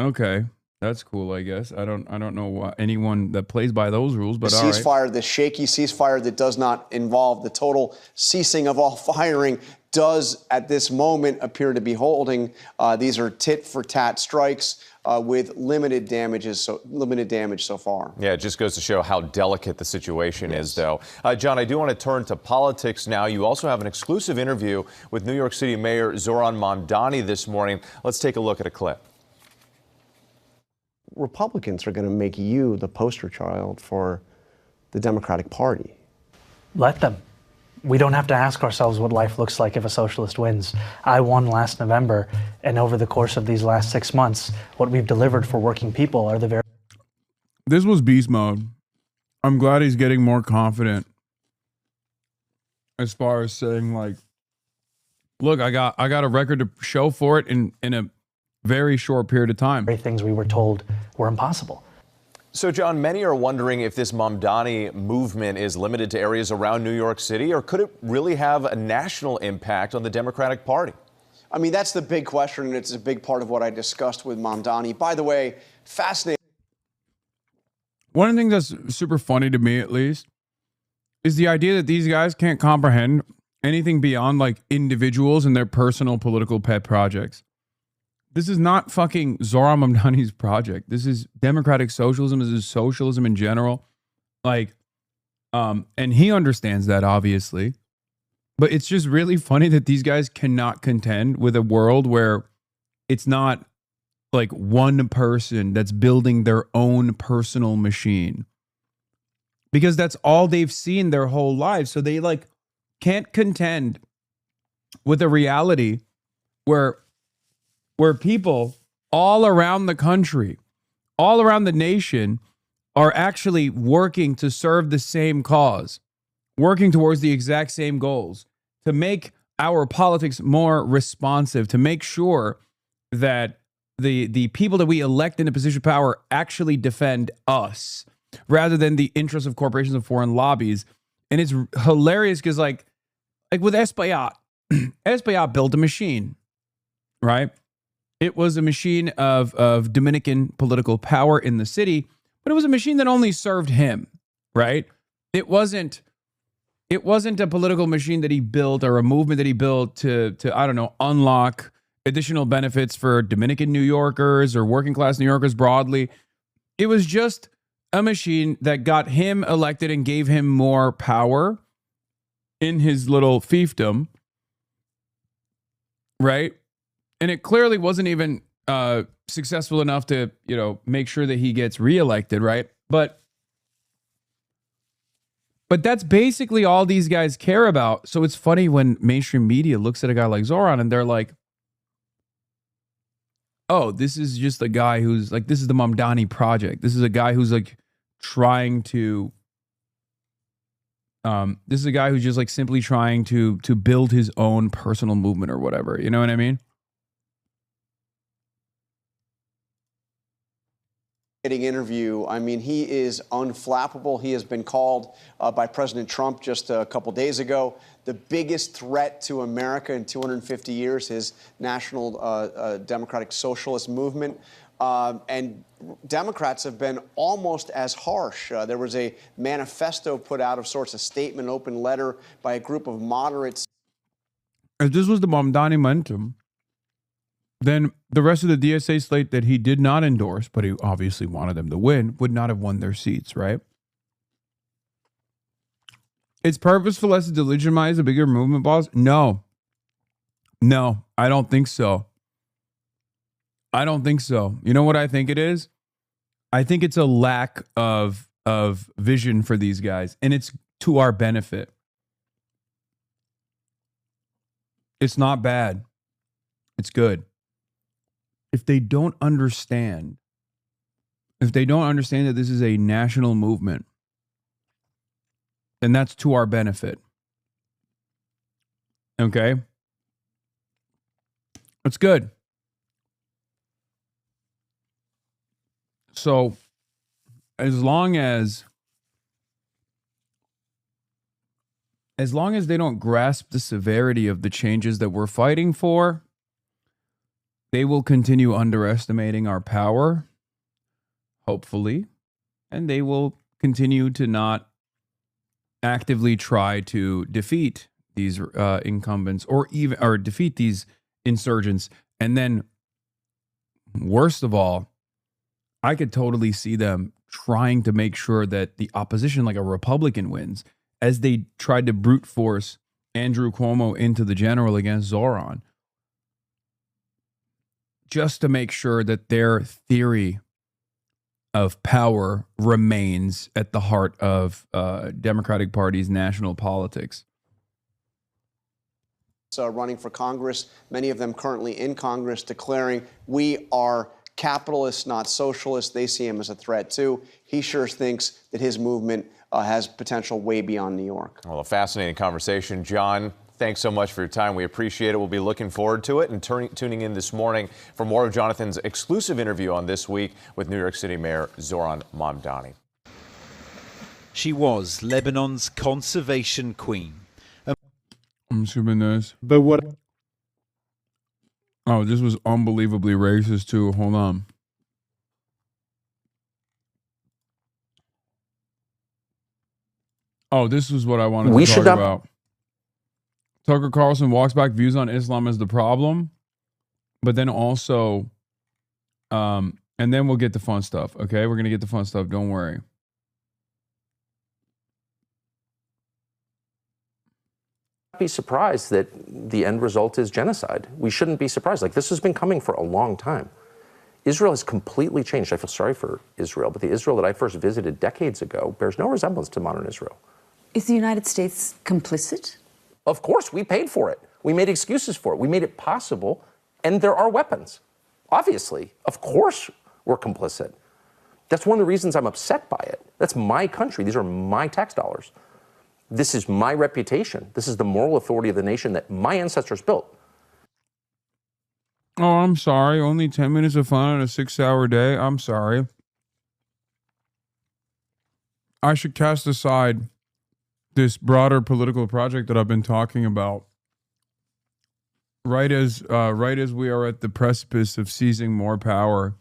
Okay, that's cool, I guess. I don't know why anyone that plays by those rules, but the all right. ceasefire, the shaky ceasefire that does not involve the total ceasing of all firing, does at this moment appear to be holding. These are tit-for-tat strikes with limited damage so far. Yeah, it just goes to show how delicate the situation is, though. John, I do want to turn to politics now. You also have an exclusive interview with New York City Mayor Zohran Mamdani this morning. Let's take a look at a clip. Republicans are going to make you the poster child for the Democratic Party. Let them. We don't have to ask ourselves what life looks like if a socialist wins. I won last November, and over the course of these last 6 months, what we've delivered for working people are the very... This was beast mode. I'm glad he's getting more confident as far as saying, like, look, I got a record to show for it in a very short period of time. Things we were told were impossible. So, John, many are wondering if this Mamdani movement is limited to areas around New York City, or could it really have a national impact on the Democratic Party? I mean, that's the big question, and it's a big part of what I discussed with Mamdani. By the way, fascinating. One of the things that's super funny to me, at least, is the idea that these guys can't comprehend anything beyond, like, individuals and their personal political pet projects. This is not fucking Zohran Mamdani's project. This is democratic socialism. This is socialism in general. Like, and he understands that, obviously. But it's just really funny that these guys cannot contend with a world where it's not like one person that's building their own personal machine. Because that's all they've seen their whole lives. So they, like, can't contend with a reality where people all around the country, all around the nation, are actually working to serve the same cause, working towards the exact same goals, to make our politics more responsive, to make sure that the people that we elect in a position of power actually defend us, rather than the interests of corporations and foreign lobbies. And it's hilarious because, like with Espaillat, Espaillat built a machine, right? It was a machine of Dominican political power in the city, but it was a machine that only served him, right? It wasn't a political machine that he built, or a movement that he built to I don't know, unlock additional benefits for Dominican New Yorkers or working class New Yorkers broadly. It was just a machine that got him elected and gave him more power in his little fiefdom, right? And it clearly wasn't even successful enough to, make sure that he gets reelected, right? But that's basically all these guys care about. So it's funny when mainstream media looks at a guy like Zohran and they're like, oh, this is just a guy who's like, this is the Mamdani project. This is a guy who's like trying to, this is a guy who's just like simply trying to build his own personal movement or whatever. You know what I mean? Interview. I mean, he is unflappable. He has been called by President Trump just a couple days ago the biggest threat to America in 250 years, his National Democratic Socialist movement. And Democrats have been almost as harsh. There was a manifesto put out of sorts, a statement, open letter by a group of moderates. If this was the Mamdani momentum, then the rest of the DSA slate that he did not endorse, but he obviously wanted them to win, would not have won their seats, right? It's purposeful as to delegitimize a bigger movement, boss? No, I don't think so. I don't think so. You know what I think it is? I think it's a lack of vision for these guys, and it's to our benefit. It's not bad. It's good. If they don't understand that this is a national movement, then that's to our benefit. Okay? It's good. So, as long as they don't grasp the severity of the changes that we're fighting for, they will continue underestimating our power, hopefully, and they will continue to not actively try to defeat these incumbents or defeat these insurgents. And then, worst of all, I could totally see them trying to make sure that the opposition, like a Republican, wins, as they tried to brute force Andrew Cuomo into the general against Zoran, just to make sure that their theory of power remains at the heart of Democratic Party's national politics. Running for Congress, many of them currently in Congress, declaring we are capitalists, not socialists. They see him as a threat, too. He sure thinks that his movement has potential way beyond New York. Well, a fascinating conversation. John, thanks so much for your time. We appreciate it. We'll be looking forward to it and tuning in this morning for more of Jonathan's exclusive interview on This Week with New York City Mayor Zoran Mamdani. She was Lebanon's conservation queen. I'm assuming this. But what? Oh, this was unbelievably racist, too. Hold on. Oh, this is what I wanted to talk about. Tucker Carlson walks back views on Islam as the problem, but then also, and then we'll get the fun stuff, okay? We're going to get the fun stuff. Don't worry. Be surprised that the end result is genocide. We shouldn't be surprised. Like, this has been coming for a long time. Israel has completely changed. I feel sorry for Israel, but the Israel that I first visited decades ago bears no resemblance to modern Israel. Is the United States complicit? Of course, we paid for it. We made excuses for it. We made it possible, and there are weapons. Obviously, of course, we're complicit. That's one of the reasons I'm upset by it. That's my country. These are my tax dollars. This is my reputation. This is the moral authority of the nation that my ancestors built. Oh, I'm sorry. Only 10 minutes of fun on a 6-hour day. I'm sorry. I should cast aside this broader political project that I've been talking about. Right as we are at the precipice of seizing more power.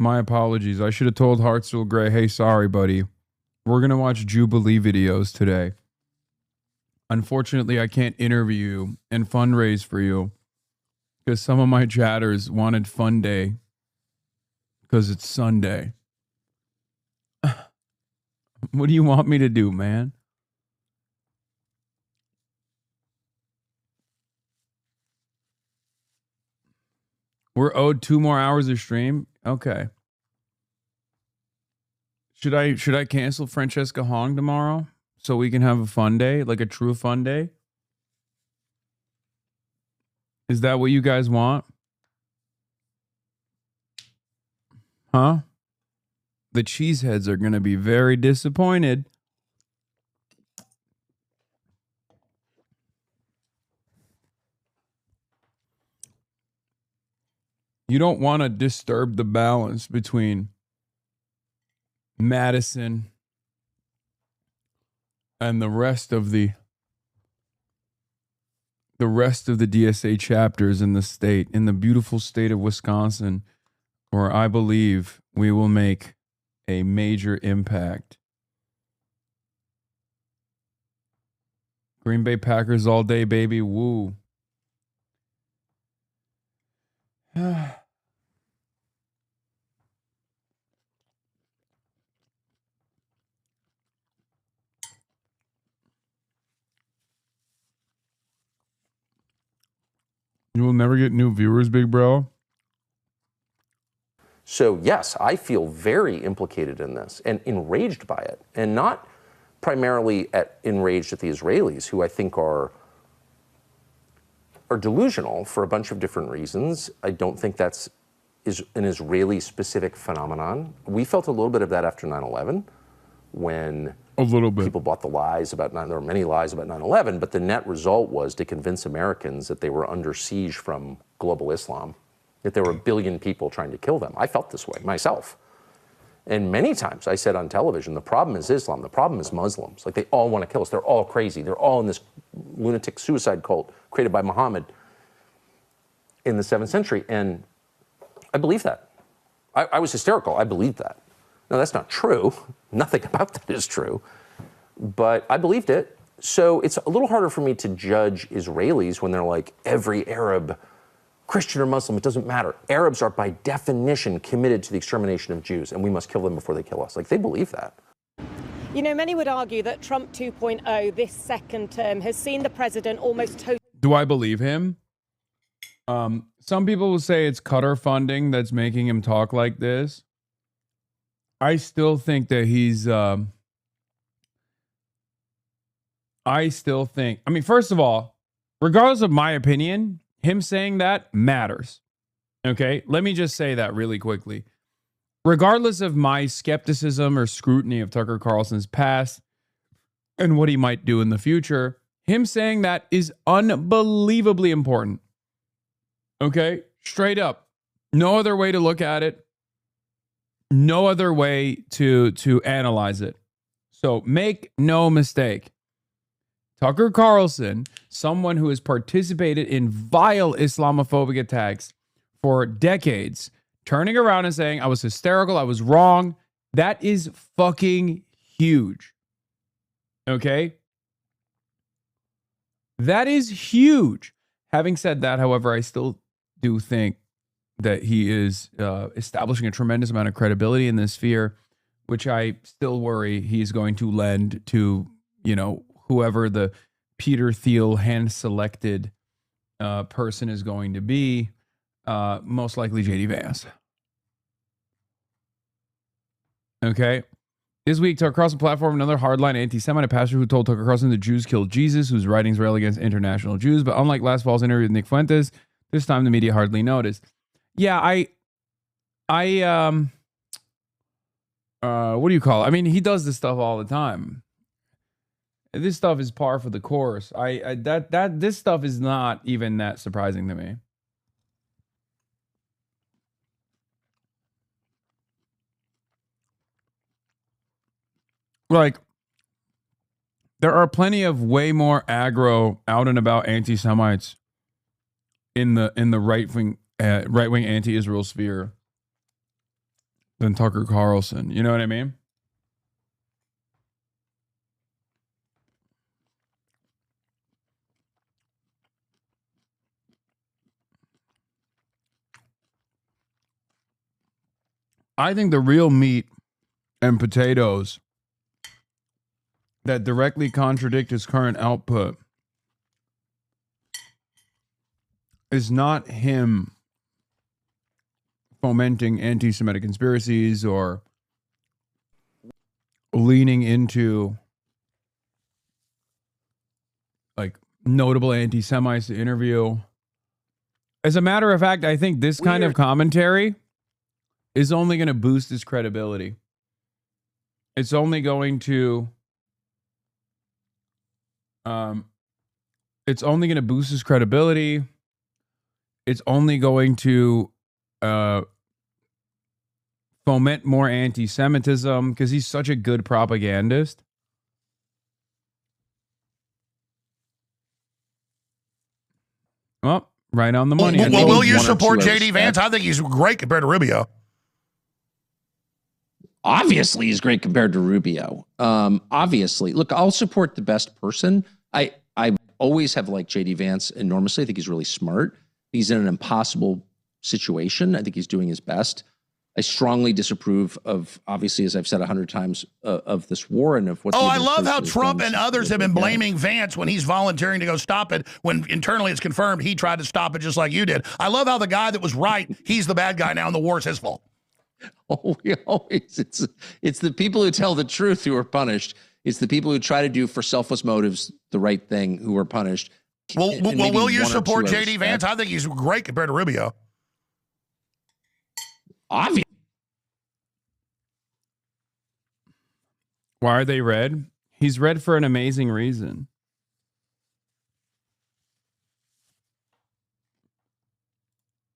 My apologies. I should have told Hartzell Gray, hey, sorry, buddy. We're going to watch Jubilee videos today. Unfortunately, I can't interview you and fundraise for you because some of my chatters wanted FUNDAY because it's Sunday. What do you want me to do, man? We're owed 2 more hours of stream? Okay. Should I cancel Francesca Hong tomorrow so we can have a fun day, like a true fun day? Is that what you guys want? Huh? The cheeseheads are going to be very disappointed. You don't want to disturb the balance between Madison and the rest of the DSA chapters in the state, in the beautiful state of Wisconsin, where I believe we will make a major impact. Green Bay Packers all day, baby. Woo. You will never get new viewers, big bro. So, yes, I feel very implicated in this and enraged by it, and not primarily enraged at the Israelis, who I think are are delusional for a bunch of different reasons. I don't think that's an Israeli-specific phenomenon. We felt a little bit of that after 9/11, when people bought the lies about there were many lies about 9/11, but the net result was to convince Americans that they were under siege from global Islam, that there were a billion people trying to kill them. I felt this way myself. And many times I said on television, the problem is Islam, the problem is Muslims. Like, they all want to kill us. They're all crazy. They're all in this lunatic suicide cult created by Muhammad in the 7th century. And I believe that. I was hysterical. I believed that. No, that's not true. Nothing about that is true. But I believed it. So it's a little harder for me to judge Israelis when they're like, every Arab, Christian or Muslim, it doesn't matter. Arabs are by definition committed to the extermination of Jews, and we must kill them before they kill us. Like, they believe that. You know, many would argue that Trump 2.0, this second term, has seen the president almost totally... Do I believe him? Some people will say it's Qatar funding that's making him talk like this. I still think that he's... I mean, first of all, regardless of my opinion, him saying that matters. Okay? Let me just say that really quickly. Regardless of my skepticism or scrutiny of Tucker Carlson's past and what he might do in the future, him saying that is unbelievably important. Okay? Straight up. No other way to look at it. No other way to analyze it. So make no mistake. Tucker Carlson, someone who has participated in vile Islamophobic attacks for decades, turning around and saying, I was hysterical, I was wrong, that is fucking huge. Okay? That is huge. Having said that, however, I still do think that he is establishing a tremendous amount of credibility in this sphere, which I still worry he's going to lend to, you know, whoever the Peter Thiel hand-selected person is going to be, most likely J.D. Vance. Okay. This week, Tucker Carlson platform another hardline anti-Semite, a pastor who told Tucker Carlson the Jews killed Jesus, whose writings rail against international Jews. But unlike last fall's interview with Nick Fuentes, this time the media hardly noticed. Yeah, what do you call it? I mean, he does this stuff all the time. This stuff is par for the course. This stuff is not even that surprising to me. Like, there are plenty of way more aggro, out and about anti-Semites in the right wing anti-Israel sphere than Tucker Carlson. You know what I mean? I think the real meat and potatoes that directly contradict his current output is not him fomenting anti-Semitic conspiracies or leaning into like notable anti-Semites to interview. As a matter of fact, I think this kind of commentary is only going to boost his credibility. It's only going to boost his credibility. It's only going to foment more anti-Semitism because he's such a good propagandist. Well, right on the money. Well, will you support J.D. Vance? I think he's great compared to Rubio. Obviously, he's great compared to Rubio. Obviously. Look, I'll support the best person. I always have liked J.D. Vance enormously. I think he's really smart. He's in an impossible situation. I think he's doing his best. I strongly disapprove of, obviously, as I've said 100 times, of this war and of what. Oh, I love how Trump and others have been blaming Vance when he's volunteering to go stop it, when internally it's confirmed he tried to stop it just like you did. I love how the guy that was right, he's the bad guy now and the war is his fault. Oh, it's the people who tell the truth who are punished. It's the people who try to do for selfless motives the right thing who are punished. Well, and maybe will you one or support two I J.D. Vance? respect. I think he's great compared to Rubio. Obvious. Why are they red? He's red for an amazing reason.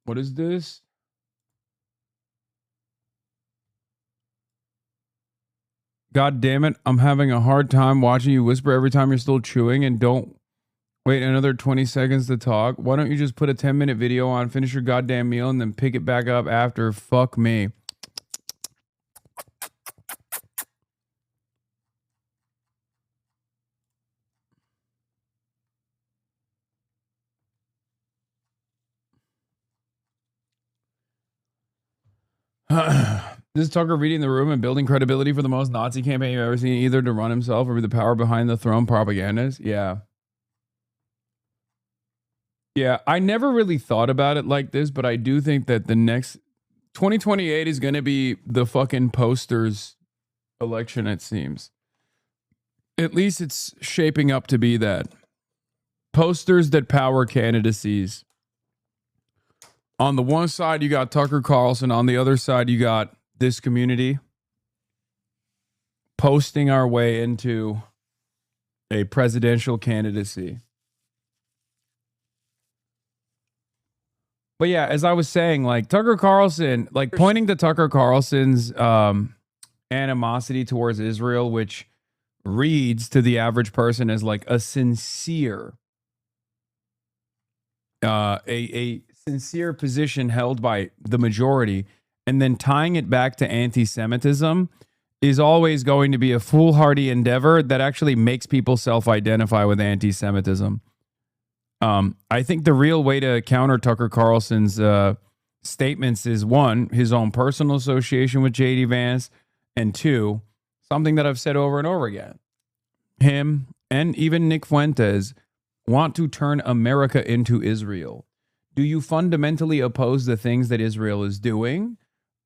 What is this? God damn it. I'm having a hard time watching you whisper every time you're still chewing and don't wait another 20 seconds to talk. Why don't you just put a 10-minute video on, finish your goddamn meal, and then pick it back up after? Fuck me. This is Tucker reading the room and building credibility for the most Nazi campaign you've ever seen, either to run himself or be the power behind the throne propagandist. Yeah. Yeah, I never really thought about it like this, but I do think that the next 2028 is going to be the fucking posters election, it seems. At least it's shaping up to be that. Posters that power candidacies. On the one side, you got Tucker Carlson. On the other side, you got this community posting our way into a presidential candidacy. But yeah, as I was saying, like Tucker Carlson, like pointing to Tucker Carlson's animosity towards Israel, which reads to the average person as like a sincere, a sincere position held by the majority, and then tying it back to anti-Semitism is always going to be a foolhardy endeavor that actually makes people self-identify with anti-Semitism. I think the real way to counter Tucker Carlson's statements is, one, his own personal association with J.D. Vance, and two, something that I've said over and over again. Him and even Nick Fuentes want to turn America into Israel. Do you fundamentally oppose the things that Israel is doing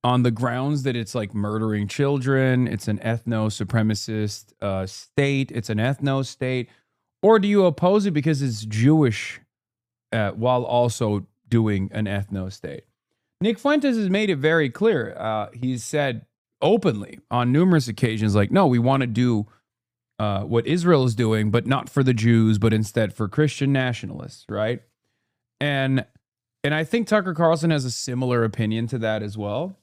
on the grounds that it's like murdering children, it's an ethno-supremacist state, it's an ethno-state, or do you oppose it because it's Jewish while also doing an ethno-state? Nick Fuentes has made it very clear. He's said openly on numerous occasions, like, no, we want to do what Israel is doing, but not for the Jews, but instead for Christian nationalists, right? And I think Tucker Carlson has a similar opinion to that as well.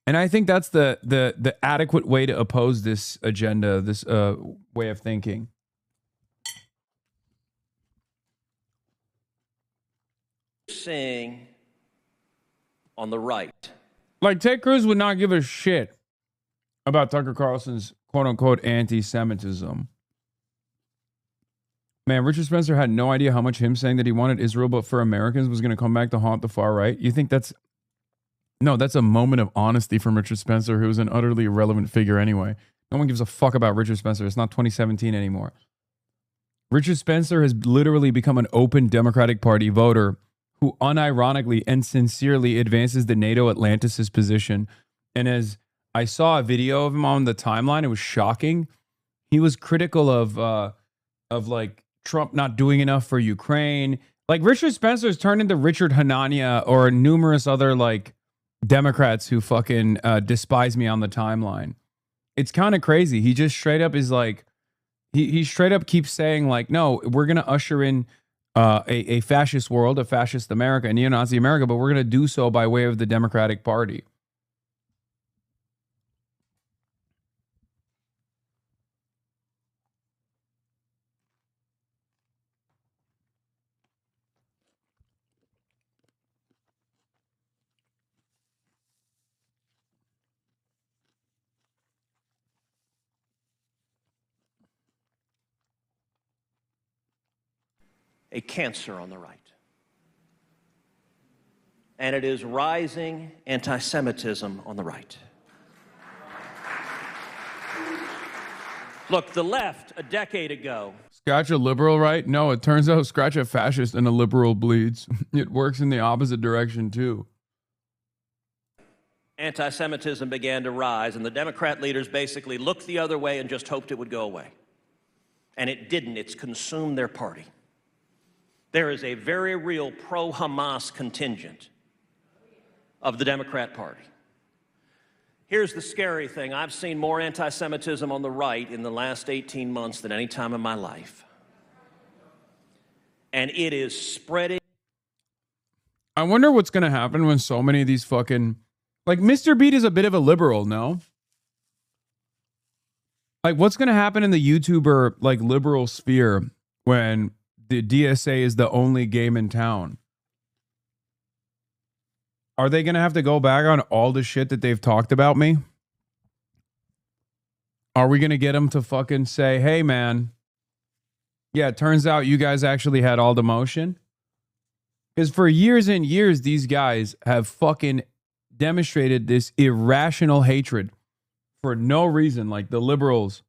And I think that's the adequate way to oppose this agenda, this way of thinking. Saying on the right. Like Ted Cruz would not give a shit about Tucker Carlson's quote-unquote anti-Semitism. Man, Richard Spencer had no idea how much him saying that he wanted Israel but for Americans was going to come back to haunt the far right. You think that's... No, that's a moment of honesty from Richard Spencer, who's an utterly irrelevant figure anyway. No one gives a fuck about Richard Spencer. It's not 2017 anymore. Richard Spencer has literally become an open Democratic Party voter who unironically and sincerely advances the NATO Atlanticist position. And as I saw a video of him on the timeline, it was shocking. He was critical of like Trump not doing enough for Ukraine. Like Richard Spencer's turned into Richard Hanania or numerous other like Democrats who fucking despise me on the timeline. It's kind of crazy. He just straight up is like, he straight up keeps saying like, no, we're going to usher in a fascist world, a fascist America, a neo-Nazi America, but we're going to do so by way of the Democratic Party. A cancer on the right. And it is rising anti-Semitism on the right. Look, the left a decade ago. Scratch a liberal, right? No, it turns out scratch a fascist and a liberal bleeds. It works in the opposite direction too. Anti-Semitism began to rise, and the Democrat leaders basically looked the other way and just hoped it would go away. and it didn't. It's consumed their party. There is a very real pro-Hamas contingent of the Democrat Party. Here's the scary thing. I've seen more anti-Semitism on the right in the last 18 months than any time in my life. And it is spreading. I wonder what's going to happen when so many of these fucking... Like, Mr. Beat is a bit of a liberal, no? Like, what's going to happen in the YouTuber, like, liberal sphere when the DSA is the only game in town? Are they going to have to go back on all the shit that they've talked about me? Are we going to get them to fucking say, hey, man, yeah, it turns out you guys actually had all the motion? Because for years and years, these guys have fucking demonstrated this irrational hatred for no reason, like the liberals.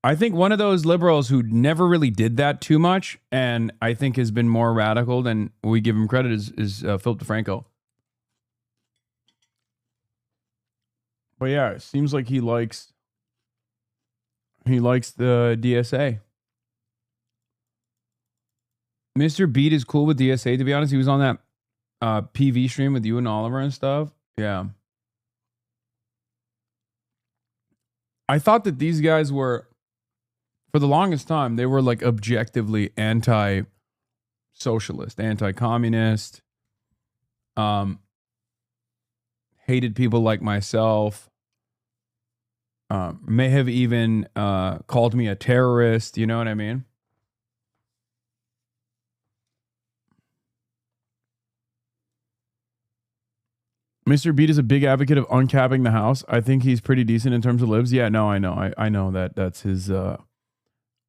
I think one of those liberals who never really did that too much, and I think has been more radical than we give him credit, is Philip DeFranco. But yeah, it seems like he likes the DSA. Mr. Beat is cool with DSA, to be honest. He was on that PV stream with you and Oliver and stuff. Yeah. I thought that these guys were, for the longest time, they were like objectively anti-socialist, anti-communist, hated people like myself, may have even called me a terrorist, you know what I mean? Mr. Beat is a big advocate of uncapping the house. I think he's pretty decent in terms of libs. Yeah, no, I know. I know that's his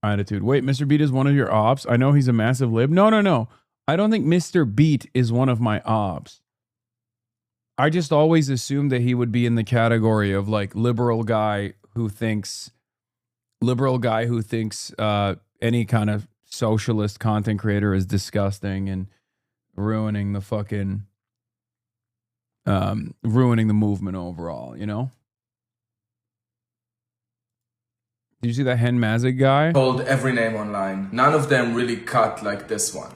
attitude. Wait, Mr. Beat is one of your ops? I know he's a massive lib. No. I don't think Mr. Beat is one of my ops. I just always assumed that he would be in the category of like liberal guy who thinks any kind of socialist content creator is disgusting and ruining the fucking ruining the movement overall, you know? Did you see that Hen Mazik guy? Told every name online. None of them really cut like this one.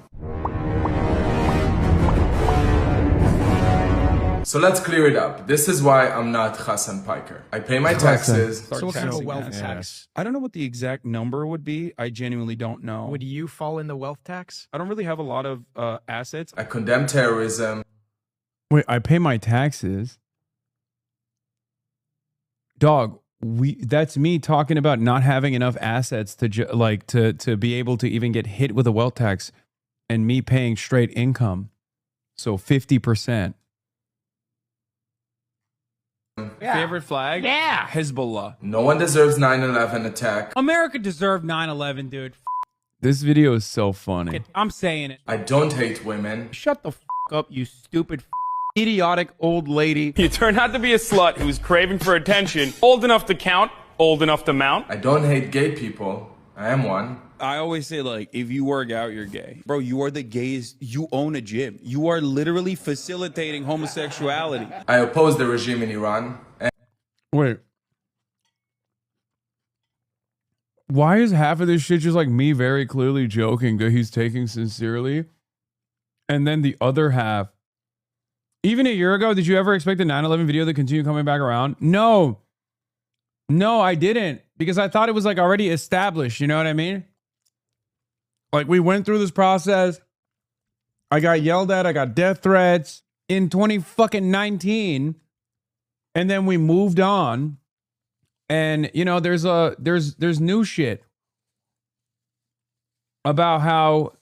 So let's clear it up. This is why I'm not Hasan Piker. I pay my taxes. So what kind of a wealth tax? I don't know what the exact number would be. I genuinely don't know. Would you fall in the wealth tax? I don't really have a lot of assets. I condemn terrorism. Wait, I pay my taxes? Dog, that's me talking about not having enough assets to to be able to even get hit with a wealth tax, and me paying straight income. So 50%. Yeah. Favorite flag? Yeah. Hezbollah. No one deserves 9/11 attack. America deserved 9/11, dude. This video is so funny. I'm saying it. I don't hate women. Shut the up, you stupid idiotic old lady. You turn out to be a slut who's craving for attention, old enough to count, old enough to mount. I don't hate gay people. I am one. I always say, like, if you work out, you're gay. Bro, you are the gayest. You own a gym. You are literally facilitating homosexuality. I oppose the regime in Iran. Wait. Why is half of this shit just like me very clearly joking that he's taking sincerely? And then the other half, even a year ago, did you ever expect the 9/11 video to continue coming back around? No. No, I didn't. Because I thought it was like already established. You know what I mean? Like, we went through this process. I got yelled at. I got death threats in 2019. And then we moved on. And, you know, there's new shit about how,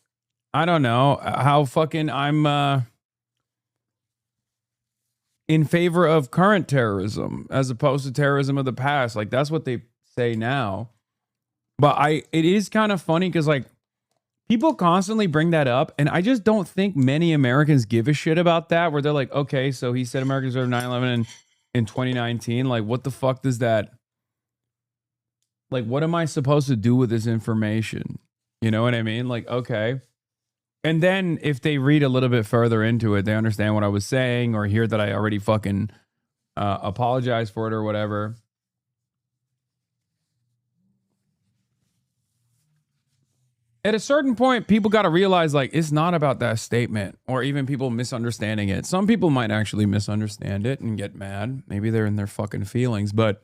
I don't know, how fucking I'm in favor of current terrorism as opposed to terrorism of the past. Like, that's what they say now. But it is kind of funny because, like, people constantly bring that up, and I just don't think many Americans give a shit about that, where they're like, okay, so he said Americans deserve 9/11 in 2019. Like, what the fuck does that... Like, what am I supposed to do with this information? You know what I mean? Like, okay. And then if they read a little bit further into it, they understand what I was saying or hear that I already fucking apologized for it or whatever. at a certain point, people got to realize, like, it's not about that statement or even people misunderstanding it. Some people might actually misunderstand it and get mad. Maybe they're in their fucking feelings, but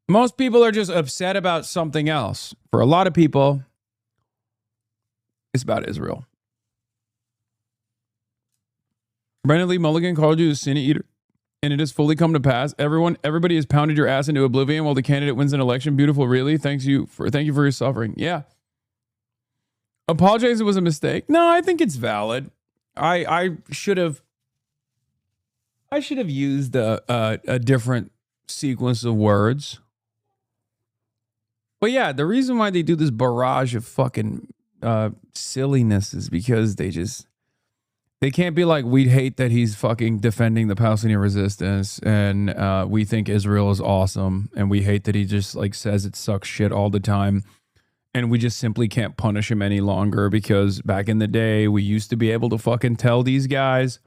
most people are just upset about something else. For a lot of people, it's about Israel. Brendan Lee Mulligan called you a sin eater, and it has fully come to pass. Everybody has pounded your ass into oblivion while the candidate wins an election. Beautiful, really. Thank you for your suffering. Yeah. Apologize, it was a mistake. No, I think it's valid. I should have used a different sequence of words. But yeah, the reason why they do this barrage of fucking silliness is because they can't be like, we hate that he's fucking defending the Palestinian resistance, and we think Israel is awesome, and we hate that he just like says it sucks shit all the time. And we just simply can't punish him any longer because back in the day, we used to be able to fucking tell these guys.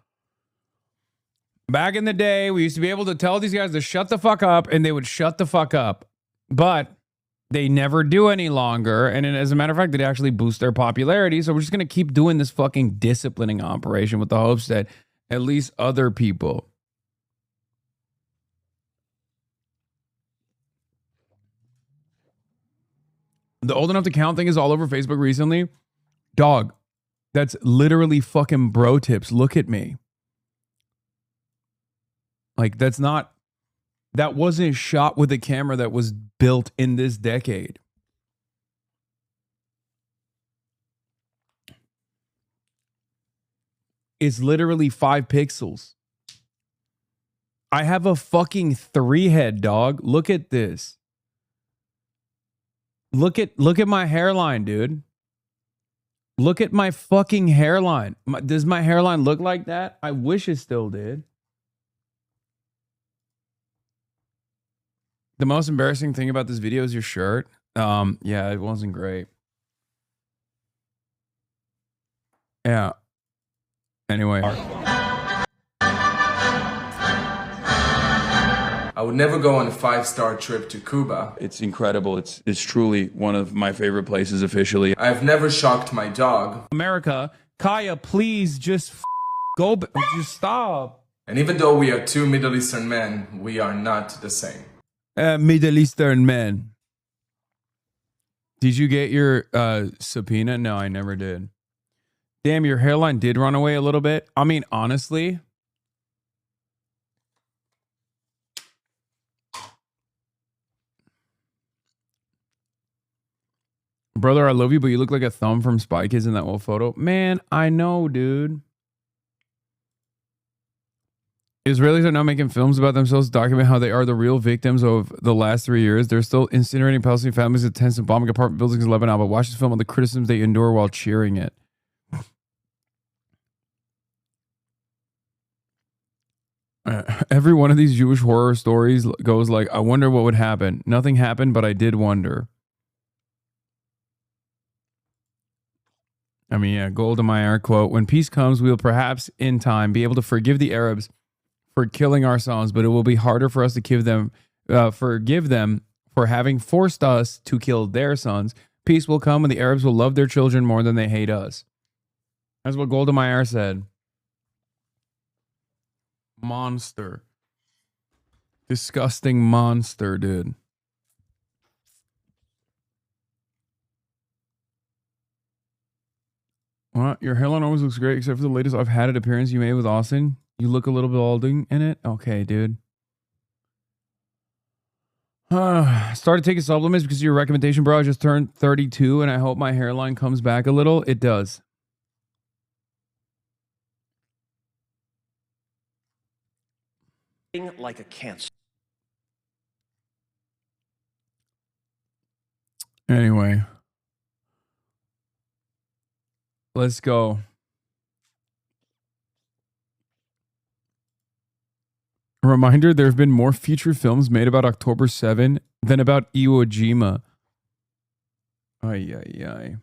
Back in the day, we used to be able to tell these guys to shut the fuck up, and they would shut the fuck up. But they never do any longer. And as a matter of fact, they actually boost their popularity. So we're just going to keep doing this fucking disciplining operation with the hopes that at least other people. The old enough to count thing is all over Facebook recently. Dog, that's literally fucking bro tips. Look at me. Like, that wasn't shot with a camera that was built in this decade. It's literally 5 pixels. I have a fucking 3 head, dog. Look at this. Look at my hairline, dude. Look at my fucking hairline. Does my hairline look like that? I wish it still did. The most embarrassing thing about this video is your shirt. Yeah, it wasn't great. Yeah. Anyway. I would never go on a 5-star trip to Cuba. It's incredible. It's truly one of my favorite places officially. I've never shocked my dog. America, Kaya, please just just stop. And even though we are 2 Middle Eastern men, we are not the same. Middle Eastern men. Did you get your subpoena? No, I never did. Damn, your hairline did run away a little bit. I mean, honestly. Brother, I love you, but you look like a thumb from Spy Kids in that old photo. Man, I know, dude. Israelis are now making films about themselves to document how they are the real victims of the last 3 years. They're still incinerating Palestinian families at tents and bombing apartment buildings in Lebanon, but watch this film on the criticisms they endure while cheering it. Every one of these Jewish horror stories goes like, I wonder what would happen. Nothing happened, but I did wonder. I mean, yeah, Golda Meir quote, when peace comes, we will perhaps in time be able to forgive the Arabs for killing our sons, but it will be harder for us to forgive them for having forced us to kill their sons. Peace will come and the Arabs will love their children more than they hate us. That's what Golda Meir said. Monster. Disgusting monster, dude. Well, your hairline always looks great, except for the latest I've had it appearance you made with Austin. You look a little balding in it. Okay, dude. Started taking supplements because of your recommendation, bro. I just turned 32 and I hope my hairline comes back a little. It does. Like a cancer. Anyway. Let's go. A reminder, there have been more feature films made about October 7 than about Iwo Jima. Ay, ay, ay.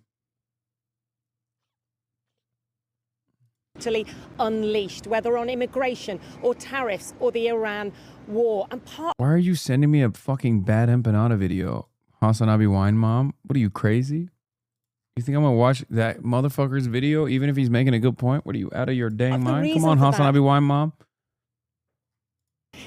Italy unleashed, whether on immigration or tariffs or the Iran war. And Why are you sending me a fucking bad empanada video? HasanAbi wine mom? What are you, crazy? You think I'm gonna watch that motherfucker's video even if he's making a good point? What are you, out of your dang mind? Come on, HasanAbi wine mom.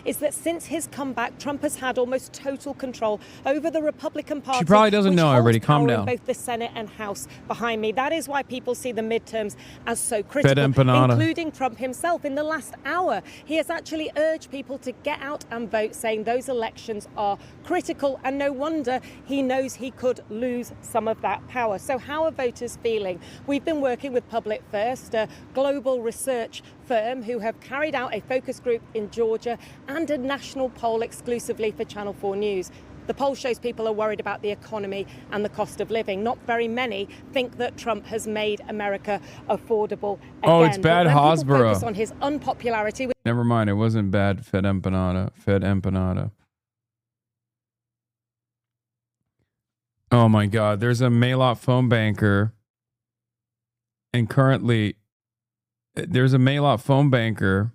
Is that since his comeback, Trump has had almost total control over the Republican Party. She probably doesn't know, everybody. Calm power in down. both the Senate and House behind me. That is why people see the midterms as so critical, Fed empanada. including Trump himself. In the last hour, he has actually urged people to get out and vote, saying those elections are critical, and no wonder he knows he could lose some of that power. So how are voters feeling? We've been working with Public First, a global research firm who have carried out a focus group in Georgia and a national poll exclusively for Channel 4 News. The poll shows people are worried about the economy and the cost of living. Not very many think that Trump has made America affordable again. Oh, it's bad, but when people Hasbro. focus on his unpopularity with Never mind, it wasn't bad. Fed empanada. Fed empanada. Oh my God, there's a Maylot phone banker, and currently there's a Maylot phone banker.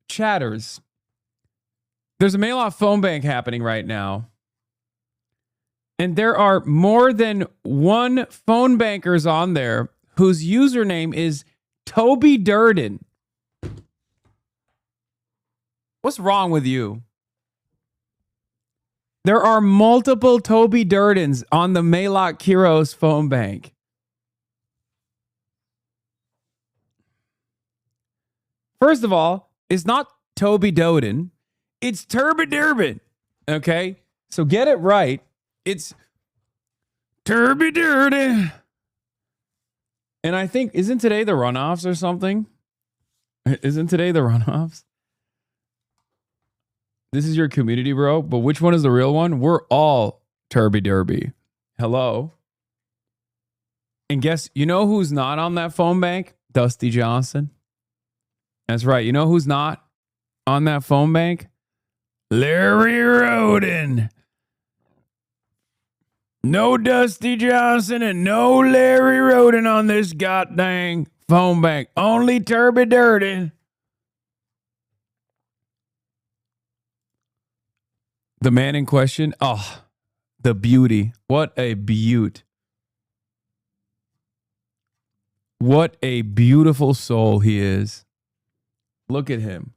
Chatters. There's a Maylot phone bank happening right now. And there are more than one phone bankers on there whose username is Toby Durden. What's wrong with you? There are multiple Toby Durdens on the Maylot Kiros phone bank. First of all, it's not Toby Doden. It's Turby Durbin. Okay? So get it right. It's Turby Durden. And I think, isn't today the runoffs or something? Isn't today the runoffs? This is your community, bro. But which one is the real one? We're all Turby Derby. Hello? And guess, you know who's not on that phone bank? Dusty Johnson. That's right. You know who's not on that phone bank? Larry Roden. No Dusty Johnson and no Larry Roden on this goddamn phone bank. Only Turby Durden. The man in question, oh, the beauty. What a beaut. What a beautiful soul he is. Look at him.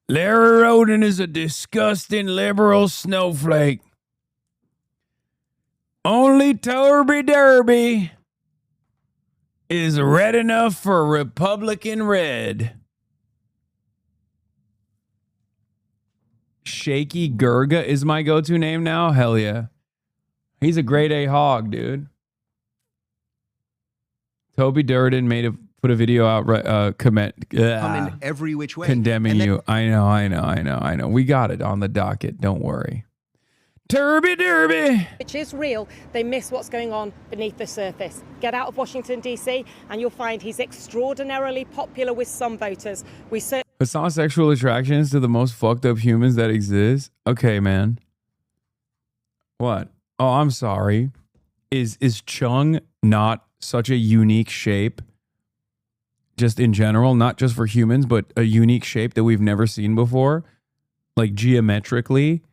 Larry Roden is a disgusting liberal snowflake. Only Turby Derby is red enough for Republican red. Shaky Gurga is my go-to name now. Hell yeah. He's a grade A hog, dude. Toby Durden put a video out, come in every which way, condemning you. I know. We got it on the docket. Don't worry. Turby Derby. which is real, they miss what's going on beneath the surface. Get out of Washington, D.C., and you'll find he's extraordinarily popular with some voters. Hassan's sexual attractions to the most fucked up humans that exist. Okay, man. What? Oh, I'm sorry. Is Chung not such a unique shape? Just in general, not just for humans, but a unique shape that we've never seen before? Like geometrically?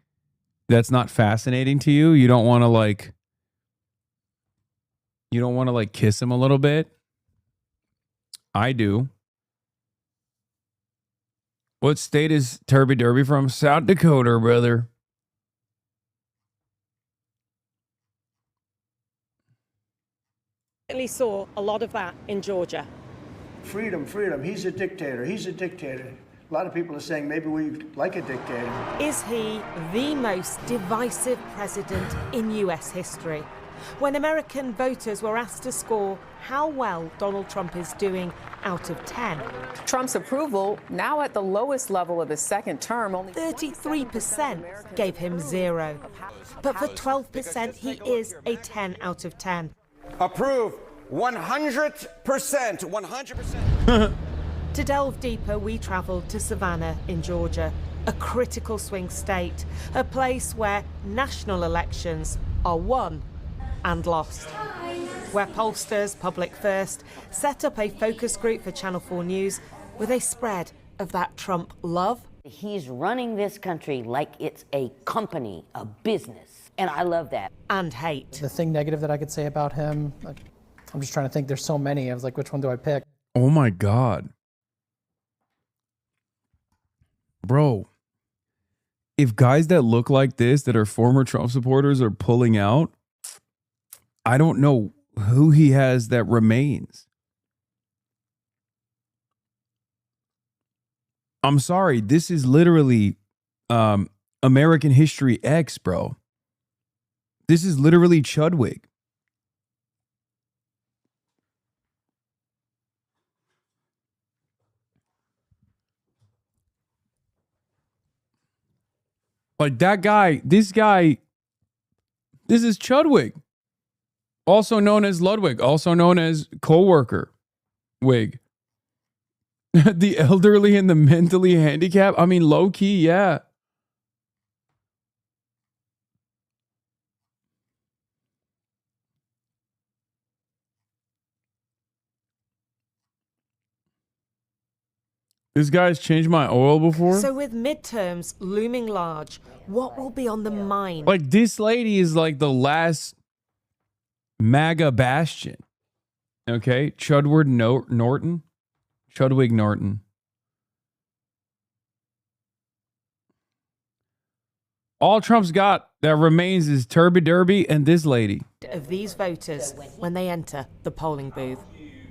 That's not fascinating to you? You don't want to like kiss him a little bit? I do. What state is Turby Derby from? South Dakota, brother. Certainly saw a lot of that in Georgia. Freedom. He's a dictator. A lot of people are saying maybe we like a dictator. Is he the most divisive president in U.S. history? When American voters were asked to score how well Donald Trump is doing out of 10. Trump's approval now at the lowest level of his second term. Only 33% gave him 0. But for 12%, he is a 10 out of 10. Approve 100%. 100%. To delve deeper, we travelled to Savannah in Georgia, a critical swing state, a place where national elections are won and lost. Where pollsters, Public First, set up a focus group for Channel 4 News with a spread of that Trump love. He's running this country like it's a company, a business. And I love that. And hate. The thing negative that I could say about him, like, I'm just trying to think, there's so many. I was like, which one do I pick? Oh my God. Bro, if guys that look like this, that are former Trump supporters, are pulling out, I don't know who he has that remains. I'm sorry. This is literally American History X, bro. This is literally Chudwig. Like that guy, this is Chudwig. Also known as Ludwig, also known as co-worker wig. The elderly and the mentally handicapped. I mean, low key, yeah. This guy's changed my oil before. So with midterms looming large, what will be on the mind? Like this lady is like the last MAGA bastion. Okay, Chudwig Norton. Chudwig Norton. All Trump's got that remains is Turby Derby and this lady. Of these voters when they enter the polling booth.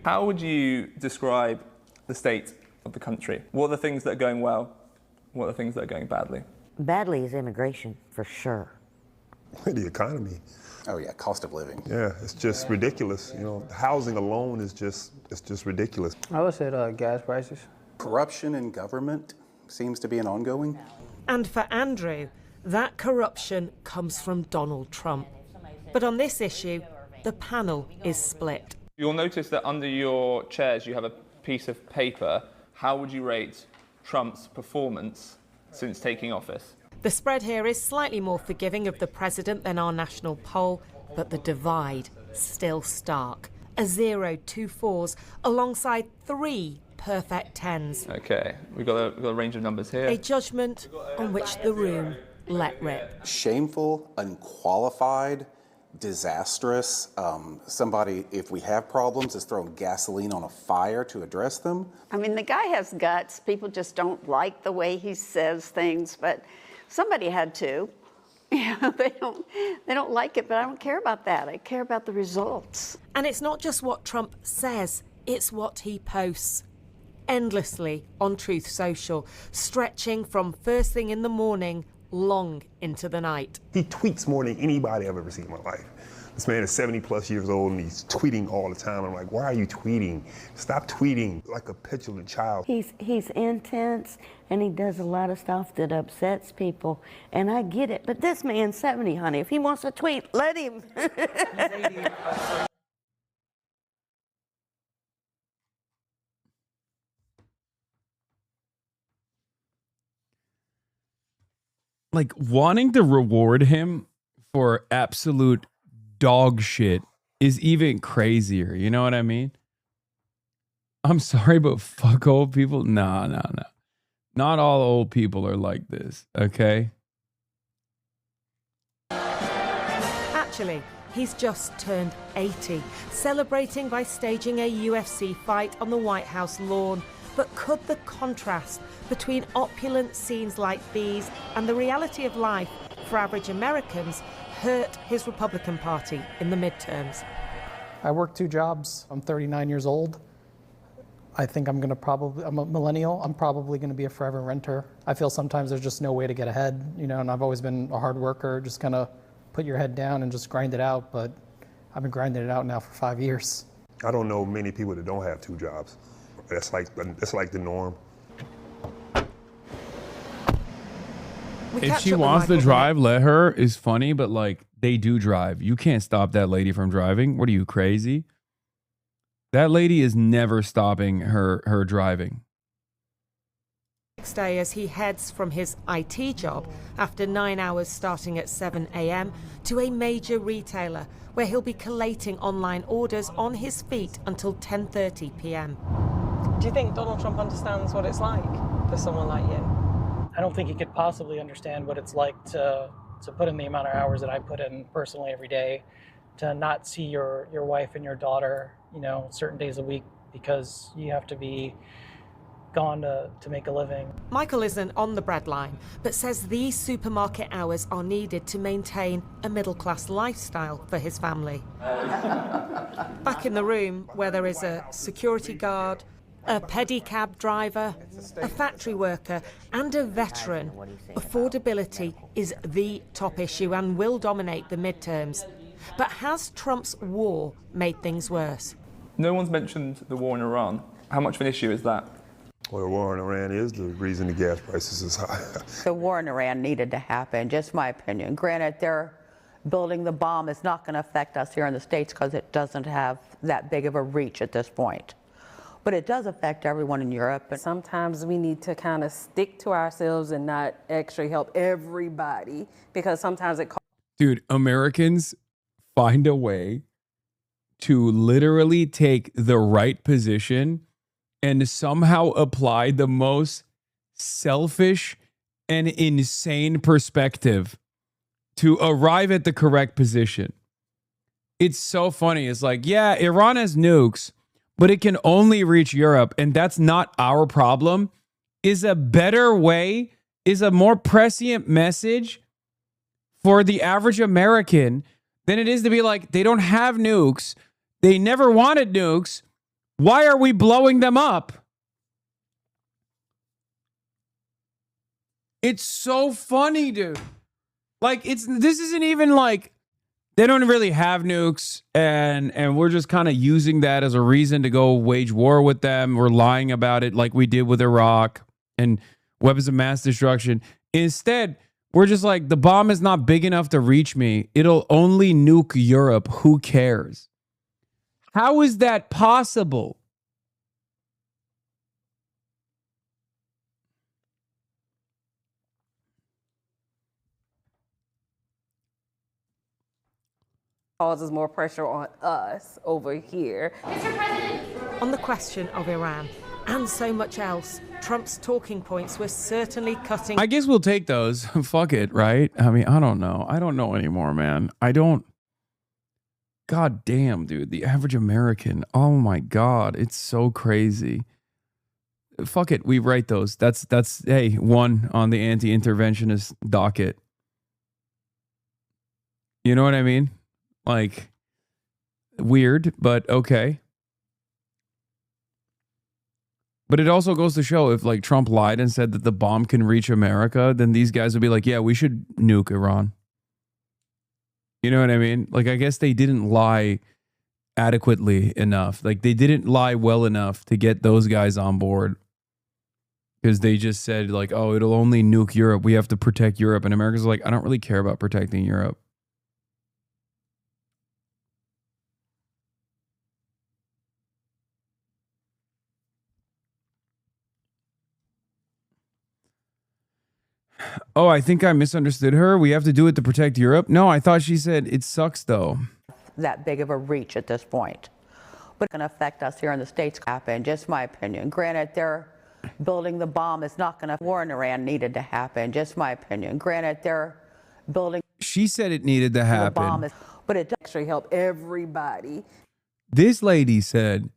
How would you describe the state of the country? What are the things that are going well? What are the things that are going badly? Badly is immigration, for sure. The economy. Oh yeah, cost of living. Yeah, it's just ridiculous. You know, housing alone is just ridiculous. I would say gas prices. Corruption in government seems to be an ongoing. And for Andrew, that corruption comes from Donald Trump. But on this issue, the panel is split. You'll notice that under your chairs you have a piece of paper. How would you rate Trump's performance since taking office? The spread here is slightly more forgiving of the president than our national poll, but the divide still stark. A 0, 2 4s alongside 3 perfect 10s. Okay, we've got a range of numbers here. A judgment on which the room let rip. Shameful, unqualified, disastrous. Somebody, if we have problems, is throwing gasoline on a fire to address them. I mean, the guy has guts. People just don't like the way he says things, but somebody had to. You know, they don't like it, but I don't care about that. I care about the results. And it's not just what Trump says, it's what he posts. Endlessly on Truth Social, stretching from first thing in the morning long into the night. He tweets more than anybody I've ever seen in my life. This man is 70 plus years old and he's tweeting all the time. I'm like, why are you tweeting? Stop tweeting like a petulant child. He's intense and he does a lot of stuff that upsets people, and I get it. But this man's 70, honey. If he wants to tweet, let him. Like wanting to reward him for absolute dog shit is even crazier. You know what I mean? I'm sorry, but fuck old people. No. Not all old people are like this, okay? Actually, he's just turned 80, celebrating by staging a UFC fight on the White House lawn. But could the contrast between opulent scenes like these and the reality of life for average Americans hurt his Republican Party in the midterms? I work 2 jobs. I'm 39 years old. I think I'm a millennial. I'm probably going to be a forever renter. I feel sometimes there's just no way to get ahead, you know, and I've always been a hard worker, just kind of put your head down and just grind it out. But I've been grinding it out now for 5 years. I don't know many people that don't have 2 jobs. That's like the norm. If she wants to drive, let her, is funny, but like they do drive. You can't stop that lady from driving. What are you, crazy? That lady is never stopping her driving. Next day, as he heads from his IT job after 9 hours starting at 7 a.m. to a major retailer where he'll be collating online orders on his feet until 10:30 p.m. Do you think Donald Trump understands what it's like for someone like you? I don't think he could possibly understand what it's like to to put in the amount of hours that I put in personally every day, to not see your wife and your daughter, you know, certain days a week because you have to be gone to make a living. Michael isn't on the breadline, but says these supermarket hours are needed to maintain a middle-class lifestyle for his family. Back in the room, where there is a security guard, a pedicab driver, a factory worker, and a veteran, affordability is the top issue and will dominate the midterms. But has Trump's war made things worse? No one's mentioned the war in Iran. How much of an issue is that? Well, the war in Iran is the reason the gas prices is high. The war in Iran needed to happen, just my opinion. Granted, they're building the bomb is not going to affect us here in the States because it doesn't have that big of a reach at this point. But it does affect everyone in Europe. Sometimes we need to kind of stick to ourselves and not actually help everybody, because sometimes it Dude, Americans find a way to literally take the right position and somehow apply the most selfish and insane perspective to arrive at the correct position. It's so funny. It's like, yeah, Iran has nukes, but it can only reach Europe, and that's not our problem, is a better way, is a more prescient message for the average American than it is to be like, they don't have nukes, they never wanted nukes, why are we blowing them up? It's so funny, dude. Like, this isn't even like they don't really have nukes, and we're just kind of using that as a reason to go wage war with them. We're lying about it like we did with Iraq and weapons of mass destruction. Instead, we're just like, the bomb is not big enough to reach me. It'll only nuke Europe. Who cares? How is that possible? causes more pressure on us over here. Mr. President. On the question of Iran and so much else, Trump's talking points were certainly cutting. I guess we'll take those. Fuck it, right? I mean, I don't know. I don't know anymore, man. I don't. God damn, dude. The average American. Oh my God. It's so crazy. Fuck it. We write those. That's hey, one on the anti-interventionist docket. You know what I mean? Like, weird, but okay. But it also goes to show, if like Trump lied and said that the bomb can reach America, then these guys would be like, yeah, we should nuke Iran. You know what I mean? Like, I guess they didn't lie adequately enough. Like, they didn't lie well enough to get those guys on board. Because they just said like, oh, it'll only nuke Europe. We have to protect Europe. And America's like, I don't really care about protecting Europe. Oh, I think I misunderstood her. We have to do it to protect Europe. No, I thought she said it sucks though. That big of a reach at this point. But it's going to affect us here in the States happen, just my opinion. Granted, they're building the bomb is not going to, war in Iran needed to happen, just my opinion. Granted, they're building. She said it needed to happen. The bomb is, but it does actually help everybody. This lady said,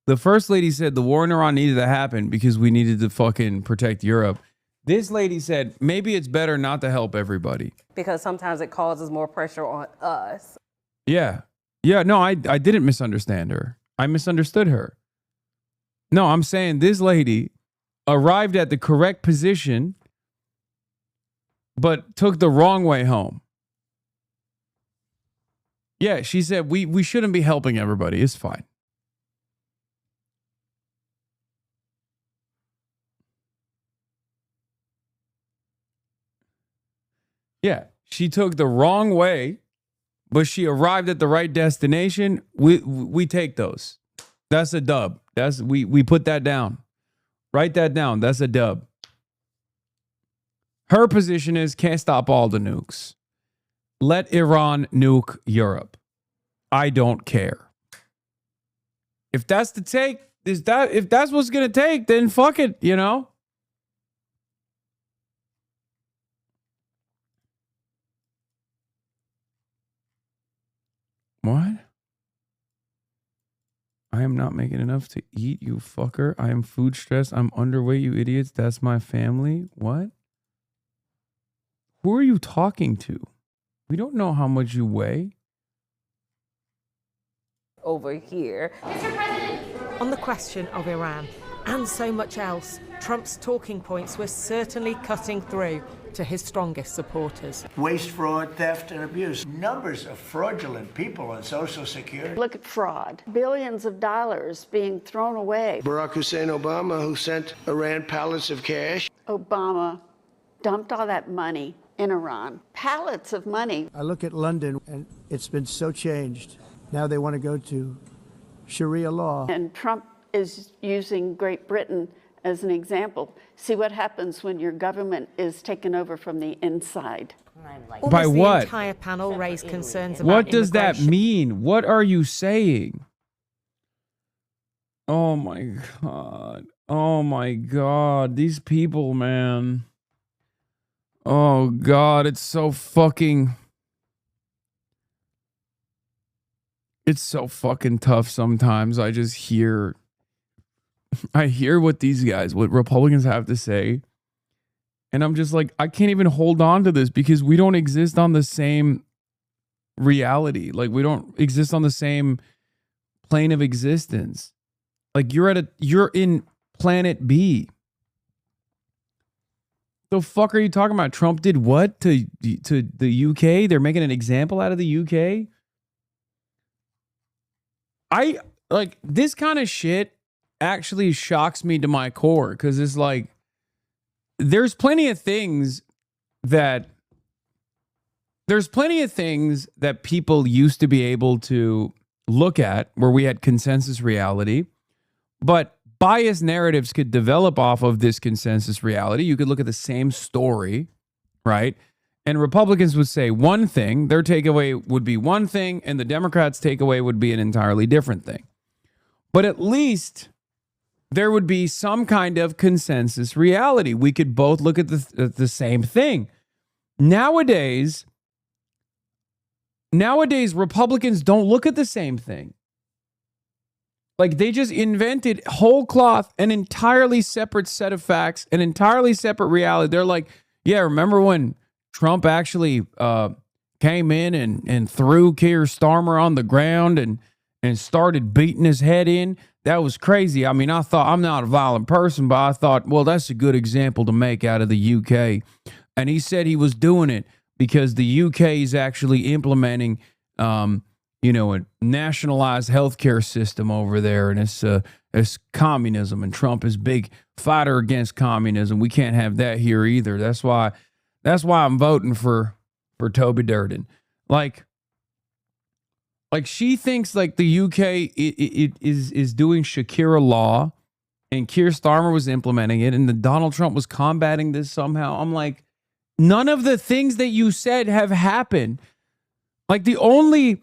the first lady said the war in Iran needed to happen because we needed to fucking protect Europe. This lady said, maybe it's better not to help everybody. Because sometimes it causes more pressure on us. Yeah. Yeah, no, I didn't misunderstand her. I misunderstood her. No, I'm saying this lady arrived at the correct position, but took the wrong way home. Yeah, she said, we shouldn't be helping everybody. It's fine. Yeah, she took the wrong way, but she arrived at the right destination. We take those. That's a dub. We put that down. Write that down. That's a dub. Her position is can't stop all the nukes. Let Iran nuke Europe. I don't care. If that's the take, if that's what's gonna take, then fuck it, you know? What? I am not making enough to eat, you fucker. I am food stressed. I'm underweight, you idiots. That's my family. What? Who are you talking to? We don't know how much you weigh. Over here. On the question of Iran and so much else, Trump's talking points were certainly cutting through to his strongest supporters. Waste, fraud, theft, and abuse. Numbers of fraudulent people on Social Security. Look at fraud. Billions of dollars being thrown away. Barack Hussein Obama, who sent Iran pallets of cash. Obama dumped all that money in Iran. Pallets of money. I look at London, and it's been so changed. Now they want to go to Sharia law. And Trump is using Great Britain as an example. See what happens when your government is taken over from the inside. By what? The entire panel raised concerns about What does that mean? What are you saying? Oh my God. Oh my God. These people, man. Oh God, it's so fucking... It's so fucking tough sometimes. I just hear... I hear what these guys, what Republicans have to say. And I'm just like, I can't even hold on to this because we don't exist on the same reality. Like, we don't exist on the same plane of existence. Like, you're in planet B. The fuck are you talking about? Trump did what to the UK? They're making an example out of the UK? I like this kind of shit actually shocks me to my core because it's like there's plenty of things that people used to be able to look at where we had consensus reality, but biased narratives could develop off of this consensus reality. You could look at the same story, right? And Republicans would say one thing, their takeaway would be one thing, and the Democrats' takeaway would be an entirely different thing. But at least there would be some kind of consensus reality. We could both look at the same thing. Nowadays, Republicans don't look at the same thing. Like, they just invented whole cloth, an entirely separate set of facts, an entirely separate reality. They're like, yeah, remember when Trump actually came in and threw Keir Starmer on the ground and started beating his head in? That was crazy. I mean, I thought, I'm not a violent person, but I thought, well, that's a good example to make out of the UK. And he said he was doing it because the UK is actually implementing, a nationalized healthcare system over there. And it's communism. And Trump is big fighter against communism. We can't have that here either. That's why I'm voting for Toby Durden. Like she thinks like the UK is doing Shakira law and Keir Starmer was implementing it and Donald Trump was combating this somehow. I'm like, none of the things that you said have happened. Like the only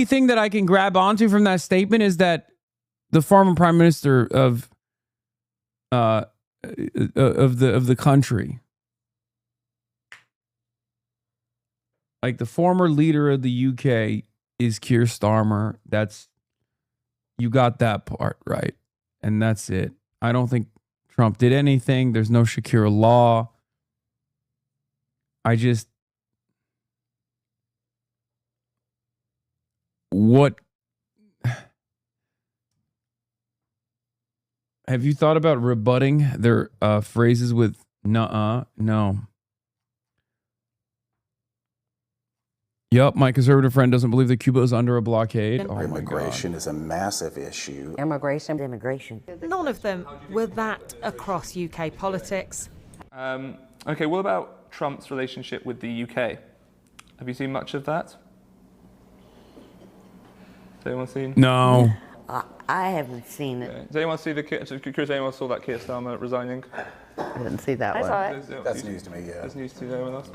thing that I can grab onto from that statement is that the former prime minister of the country, like the former leader of the UK, is Keir Starmer. You got that part right. And that's it. I don't think Trump did anything. There's no Shakira law. Have you thought about rebutting their phrases with nuh-uh? No. Yep, my conservative friend doesn't believe that Cuba is under a blockade. Oh, immigration is a massive issue. Immigration. None of them were that across UK politics. Okay, what about Trump's relationship with the UK? Have you seen much of that? Has anyone seen? No. I haven't seen it. Okay. Does anyone see anyone saw that Keir Starmer resigning? I didn't see that I one. saw it. That's news to me, yeah. That's news to anyone else?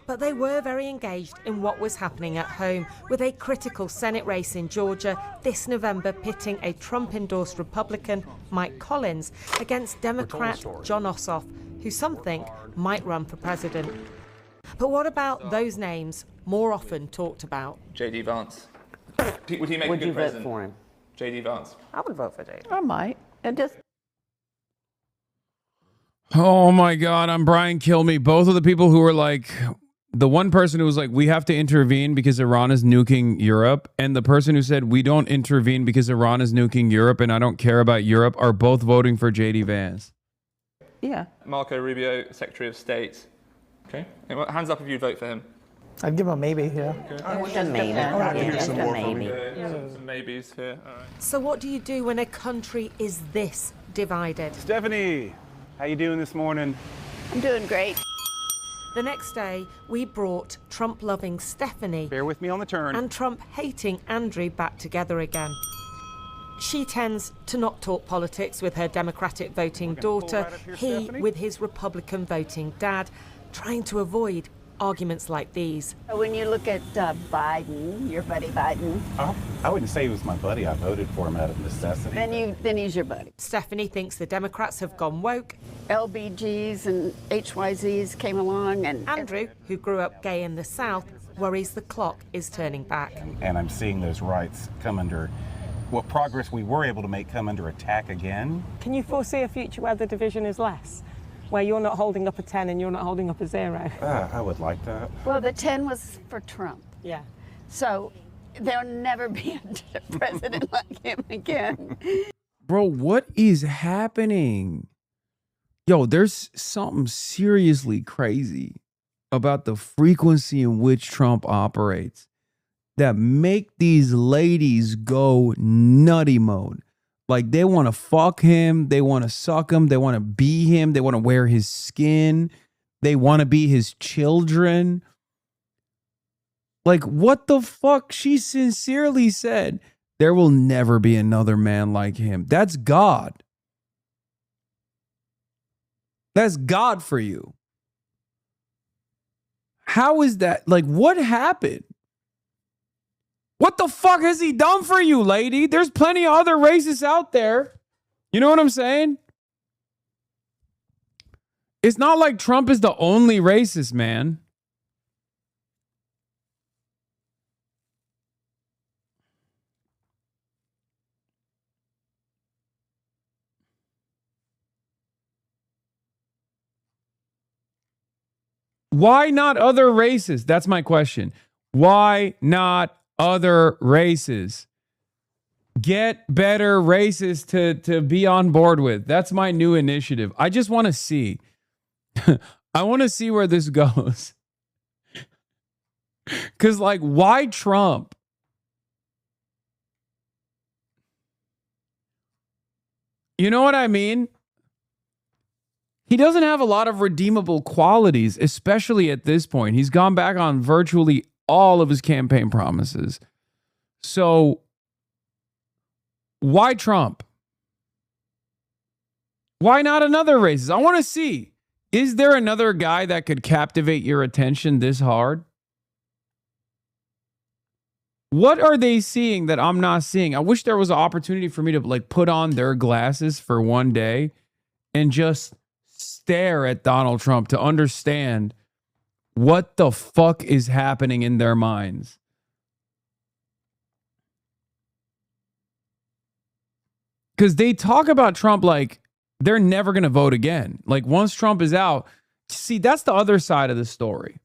But they were very engaged in what was happening at home, with a critical Senate race in Georgia this November pitting a Trump-endorsed Republican, Mike Collins, against Democrat John Ossoff, who some think might run for president. But what about those names more often talked about? J.D. Vance. Would he make a good president? For him? J.D. Vance. I would vote for J.D. I might. And just Oh my God, I'm Brian Kilme. Both of the people who were like, the one person who was like, we have to intervene because Iran is nuking Europe, and the person who said we don't intervene because Iran is nuking Europe and I don't care about Europe, are both voting for J.D. Vance. Yeah. Marco Rubio, Secretary of State. Okay. Hands up if you'd vote for him. I'd give him a maybe, yeah. Some maybes here. All right. So what do you do when a country is this divided? Stephanie, how you doing this morning? I'm doing great. The next day, we brought Trump-loving Stephanie, Bear with me on the turn, and Trump-hating Andrew back together again. She tends to not talk politics with her Democratic voting daughter, he Stephanie. with his Republican voting dad, trying to avoid arguments like these. When you look at Biden, your buddy Biden, I wouldn't say he was my buddy. I voted for him out of necessity. then he's your buddy. Stephanie thinks the Democrats have gone woke. LBGs and HYZs came along, and Andrew, who grew up gay in the South, worries the clock is turning back. And I'm seeing those rights come under, what progress we were able to make come under attack again. Can you foresee a future where the division is less? Where you're not holding up a 10 and you're not holding up a 0? I would like that. well, the 10 was for Trump. Yeah. So there'll never be a president like him again. Bro, what is happening? Yo, there's something seriously crazy about the frequency in which Trump operates that make these ladies go nutty mode. Like, they want to fuck him, they want to suck him, they want to be him, they want to wear his skin, they want to be his children. Like, what the fuck? She sincerely said, there will never be another man like him. That's God. That's God for you. How is that? Like, what happened? What the fuck has he done for you, lady? There's plenty of other racists out there. You know what I'm saying? It's not like Trump is the only racist, man. Why not other races? That's my question. Why not other races? Get better races to be on board with. That's my new initiative. I just want to see. I want to see where this goes. Because, like, why Trump? You know what I mean? He doesn't have a lot of redeemable qualities, especially at this point. He's gone back on virtually all of his campaign promises. So why Trump? Why not another racist? I want to see. Is there another guy that could captivate your attention this hard? What are they seeing that I'm not seeing? I wish there was an opportunity for me to, like, put on their glasses for one day and just stare at Donald Trump to understand what the fuck is happening in their minds. Because they talk about Trump like they're never going to vote again. Like, once Trump is out, see, that's the other side of the story.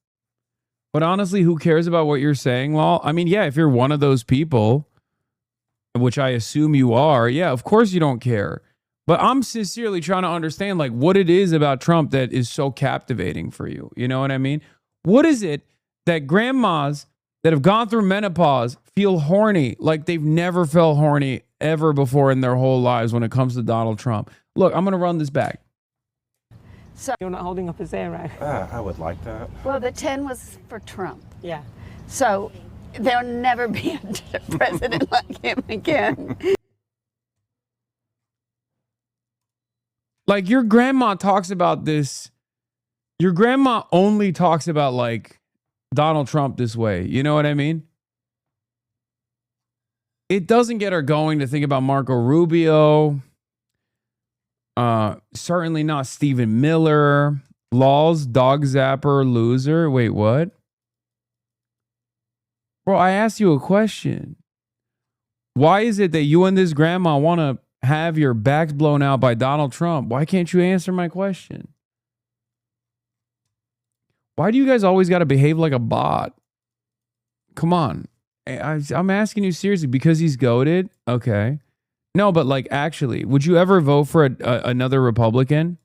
But honestly, who cares about what you're saying, Lol? I mean, yeah, if you're one of those people, which I assume you are, yeah, of course you don't care. But I'm sincerely trying to understand, like, what it is about Trump that is so captivating for you. You know what I mean? What is it that grandmas that have gone through menopause feel horny like they've never felt horny ever before in their whole lives when it comes to Donald Trump? Look, I'm going to run this back. So you're not holding up a 0? I would like that. Well, the 10 was for Trump. Yeah. So there'll never be a president like him again. Like, your grandma talks about this. Your grandma only talks about, like, Donald Trump this way. You know what I mean? It doesn't get her going to think about Marco Rubio. Certainly not Stephen Miller. Lols, dog zapper, loser. Wait, what? Bro, I asked you a question. Why is it that you and this grandma want to have your backs blown out by Donald Trump? Why can't you answer my question? Why do you guys always got to behave like a bot? Come on. I'm asking you seriously because he's goated. Okay. No, but like actually, would you ever vote for another Republican?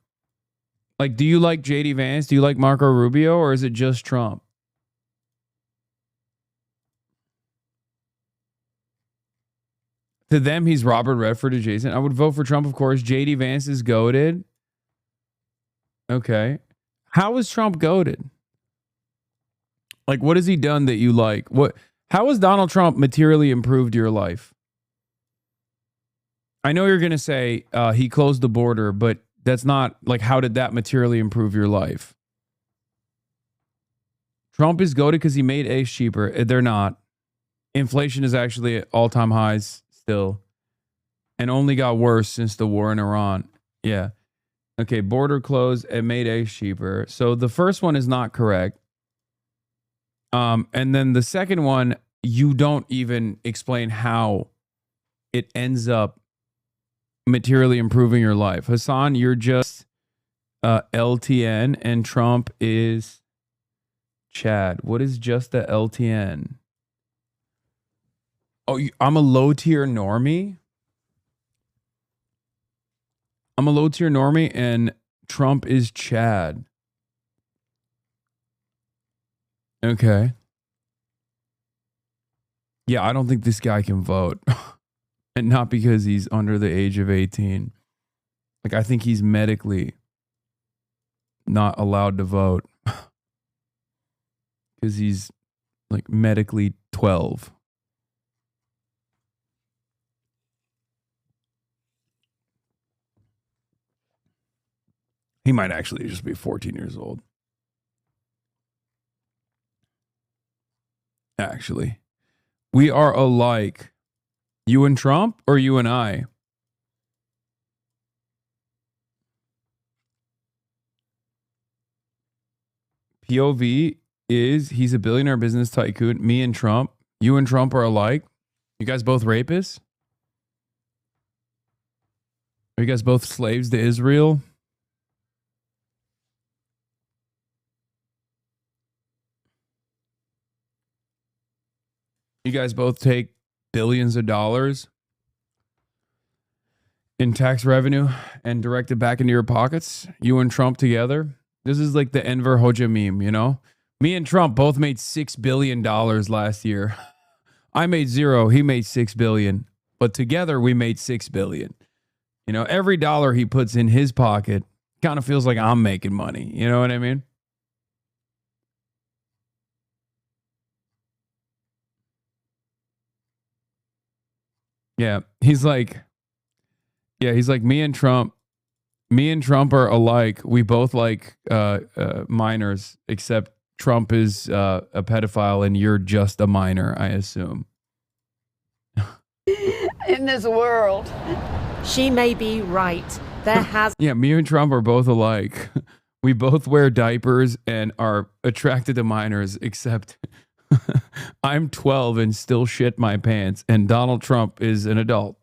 Like, do you like JD Vance? Do you like Marco Rubio? Or is it just Trump? To them, he's Robert Redford adjacent. I would vote for Trump, of course. JD Vance is goated. Okay. How is Trump goated? Like, what has he done that you like? How has Donald Trump materially improved your life? I know you're going to say he closed the border, but that's not like, how did that materially improve your life? Trump is goated because he made eggs cheaper. They're not. Inflation is actually at all-time highs still and only got worse since the war in Iran. Yeah. Okay, border closed. It made eggs cheaper. So the first one is not correct. And then the second one, you don't even explain how it ends up materially improving your life. Hasan, you're just LTN and Trump is Chad. What is just a LTN? Oh, I'm a low tier normie? I'm a low tier normie and Trump is Chad. Okay. Yeah, I don't think this guy can vote. And not because he's under the age of 18. Like, I think he's medically not allowed to vote. Because he's, like, medically 12. He might actually just be 14 years old. Actually. We are alike. You and Trump or you and I? POV is he's a billionaire business tycoon. Me and Trump. You and Trump are alike. You guys both rapists? Are you guys both slaves to Israel? You guys both take billions of dollars in tax revenue and direct it back into your pockets? You and Trump together? This is like the Enver Hoxha meme, you know? Me and Trump both made $6 billion last year. I made 0. He made $6 billion. But together we made $6 billion. You know, every dollar he puts in his pocket kind of feels like I'm making money. You know what I mean? Yeah, he's like me and Trump are alike. We both like minors, except Trump is a pedophile and you're just a minor, I assume. In this world. She may be right. There has... Yeah, me and Trump are both alike. We both wear diapers and are attracted to minors, except... I'm 12 and still shit my pants, and Donald Trump is an adult.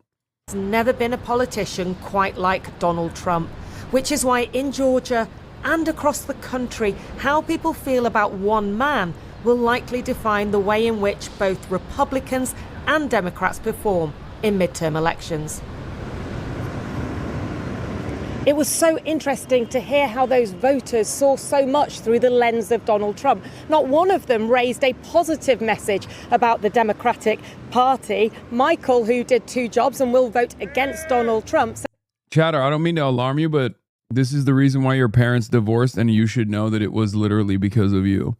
There's never been a politician quite like Donald Trump, which is why in Georgia and across the country, how people feel about one man will likely define the way in which both Republicans and Democrats perform in midterm elections. It was so interesting to hear how those voters saw so much through the lens of Donald Trump. Not one of them raised a positive message about the Democratic Party. Michael, who did 2 jobs and will vote against Donald Trump. Chatter, I don't mean to alarm you, but this is the reason why your parents divorced, and you should know that it was literally because of you.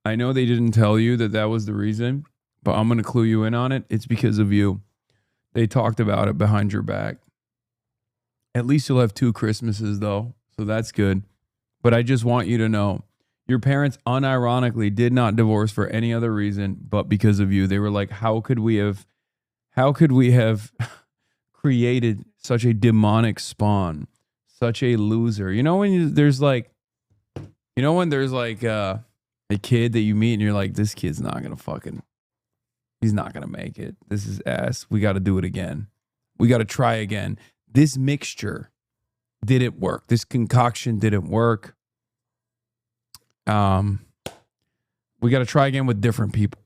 I know they didn't tell you that that was the reason, but I'm going to clue you in on it. It's because of you. They talked about it behind your back. At least you'll have 2 Christmases, though, so that's good. But I just want you to know, your parents unironically did not divorce for any other reason but because of you. They were like, how could we have created such a demonic spawn, such a loser? You know, when there's like, You know when there's like a kid that you meet and you're like, this kid's not gonna he's not gonna make it. This is ass. We got to do it again. We got to try again. This mixture didn't work. This concoction didn't work. We got to try again with different people.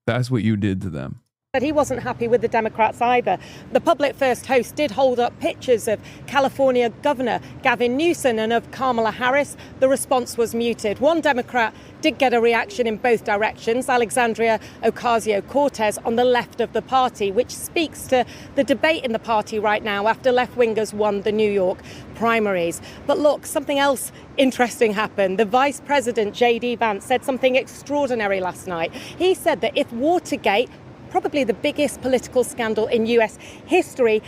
That's what you did to them. But he wasn't happy with the Democrats either. The Public First host did hold up pictures of California Governor Gavin Newsom and of Kamala Harris. The response was muted. One Democrat did get a reaction in both directions, Alexandria Ocasio-Cortez on the left of the party, which speaks to the debate in the party right now after left-wingers won the New York primaries. But look, something else interesting happened. The Vice President, J.D. Vance, said something extraordinary last night. He said that if Watergate, probably the biggest political scandal in U.S. history.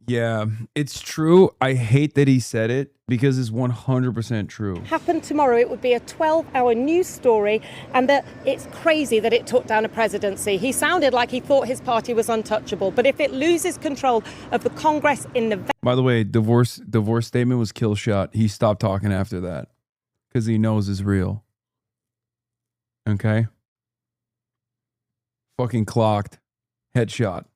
Yeah, it's true. I hate that he said it because it's 100% true. Happened tomorrow, it would be a 12-hour news story, and that it's crazy that it took down a presidency. He sounded like he thought his party was untouchable, but if it loses control of the Congress in November... By the way, divorce statement was kill shot. He stopped talking after that because he knows it's real. Okay? Fucking clocked. Headshot.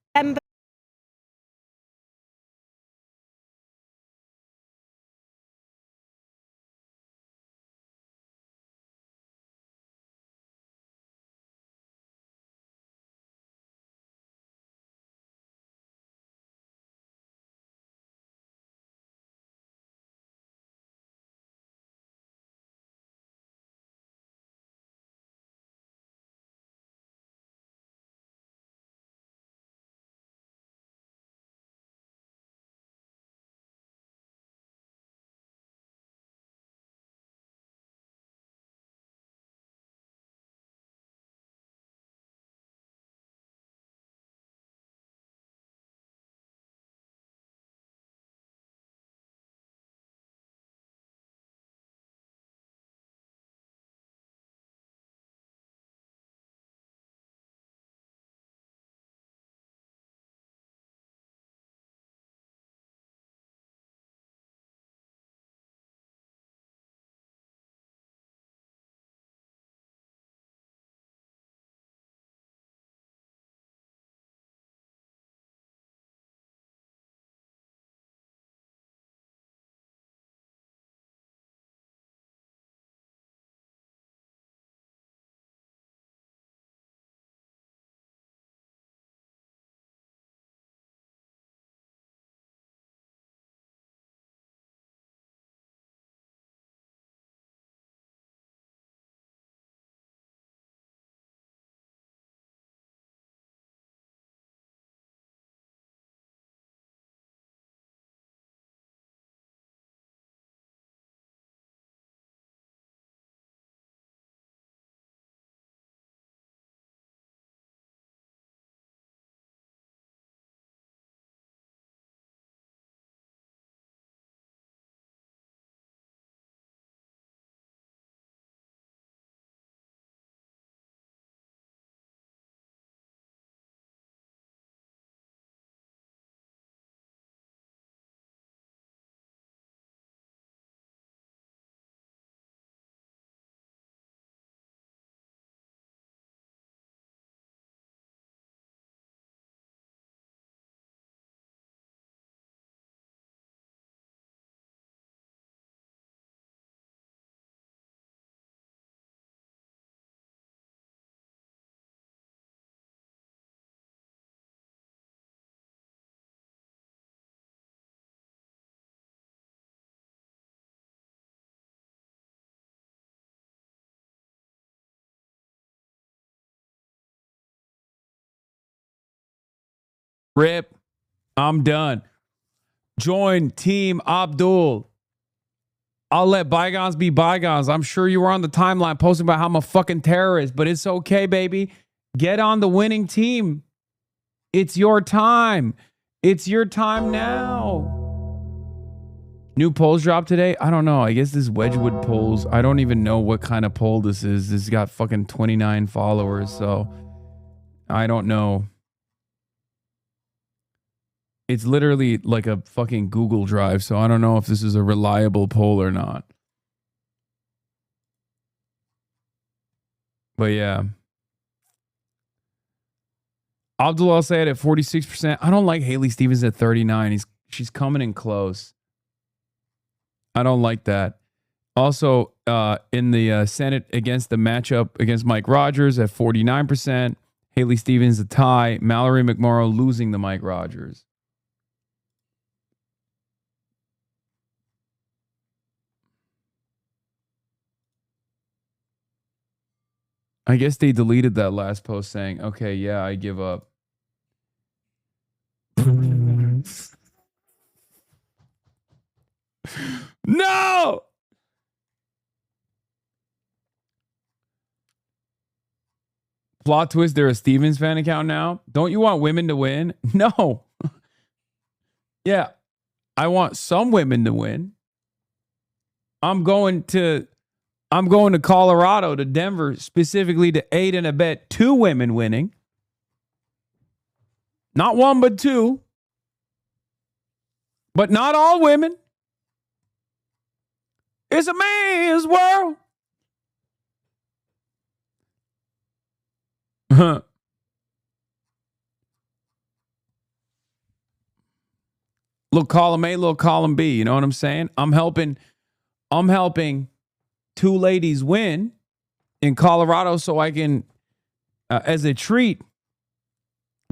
Rip. I'm done. Join Team Abdul. I'll let bygones be bygones. I'm sure you were on the timeline posting about how I'm a fucking terrorist, but it's okay, baby. Get on the winning team. It's your time. It's your time now. New polls dropped today. I don't know. I guess this Wedgwood polls. I don't even know what kind of poll this is. This has got fucking 29 followers, so I don't know. It's literally like a fucking Google Drive, so I don't know if this is a reliable poll or not. But yeah. Abdul Al-Sayed at 46%. I don't like Haley Stevens at 39. She's coming in close. I don't like that. Also, in the Senate against the matchup against Mike Rogers at 49%. Haley Stevens a tie. Mallory McMorrow losing to Mike Rogers. I guess they deleted that last post saying, okay, yeah, I give up. No! Plot twist, they're a Stevens fan account now. Don't you want women to win? No. Yeah. I want some women to win. I'm going to Colorado, to Denver, specifically to aid and abet 2 women winning. Not 1, but 2. But not all women. It's a man's world. Little column A, little column B. You know what I'm saying? I'm helping 2 ladies win in Colorado so I can, as a treat,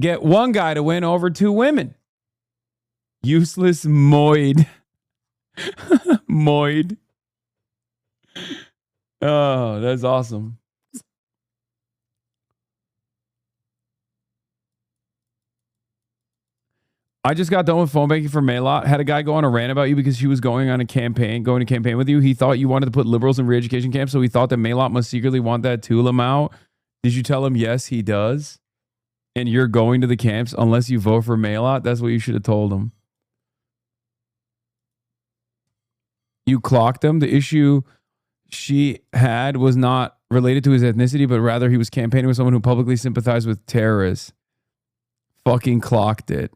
get 1 guy to win over 2 women. Useless Moid. Moid. Oh, that's awesome. I just got done with phone banking for Maylot. Had a guy go on a rant about you because she was going to campaign with you. He thought you wanted to put liberals in re-education camps, so he thought that Maylot must secretly want that too, Lamau. Did you tell him yes, he does? And you're going to the camps unless you vote for Maylot? That's what you should have told him. You clocked him. The issue she had was not related to his ethnicity, but rather he was campaigning with someone who publicly sympathized with terrorists. Fucking clocked it.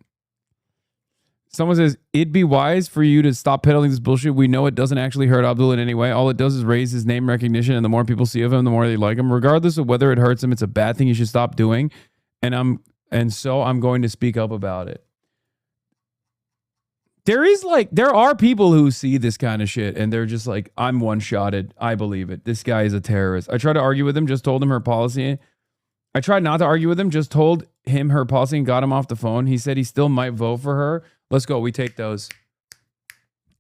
Someone says, it'd be wise for you to stop peddling this bullshit. We know it doesn't actually hurt Abdul in any way. All it does is raise his name recognition, and the more people see of him, the more they like him. Regardless of whether it hurts him, it's a bad thing you should stop doing. And so I'm going to speak up about it. There are people who see this kind of shit and they're just like, I'm one-shotted. I believe it. This guy is a terrorist. I tried to argue with him, just told him her policy. I tried not to argue with him, just told him her policy and got him off the phone. He said he still might vote for her. Let's go. We take those.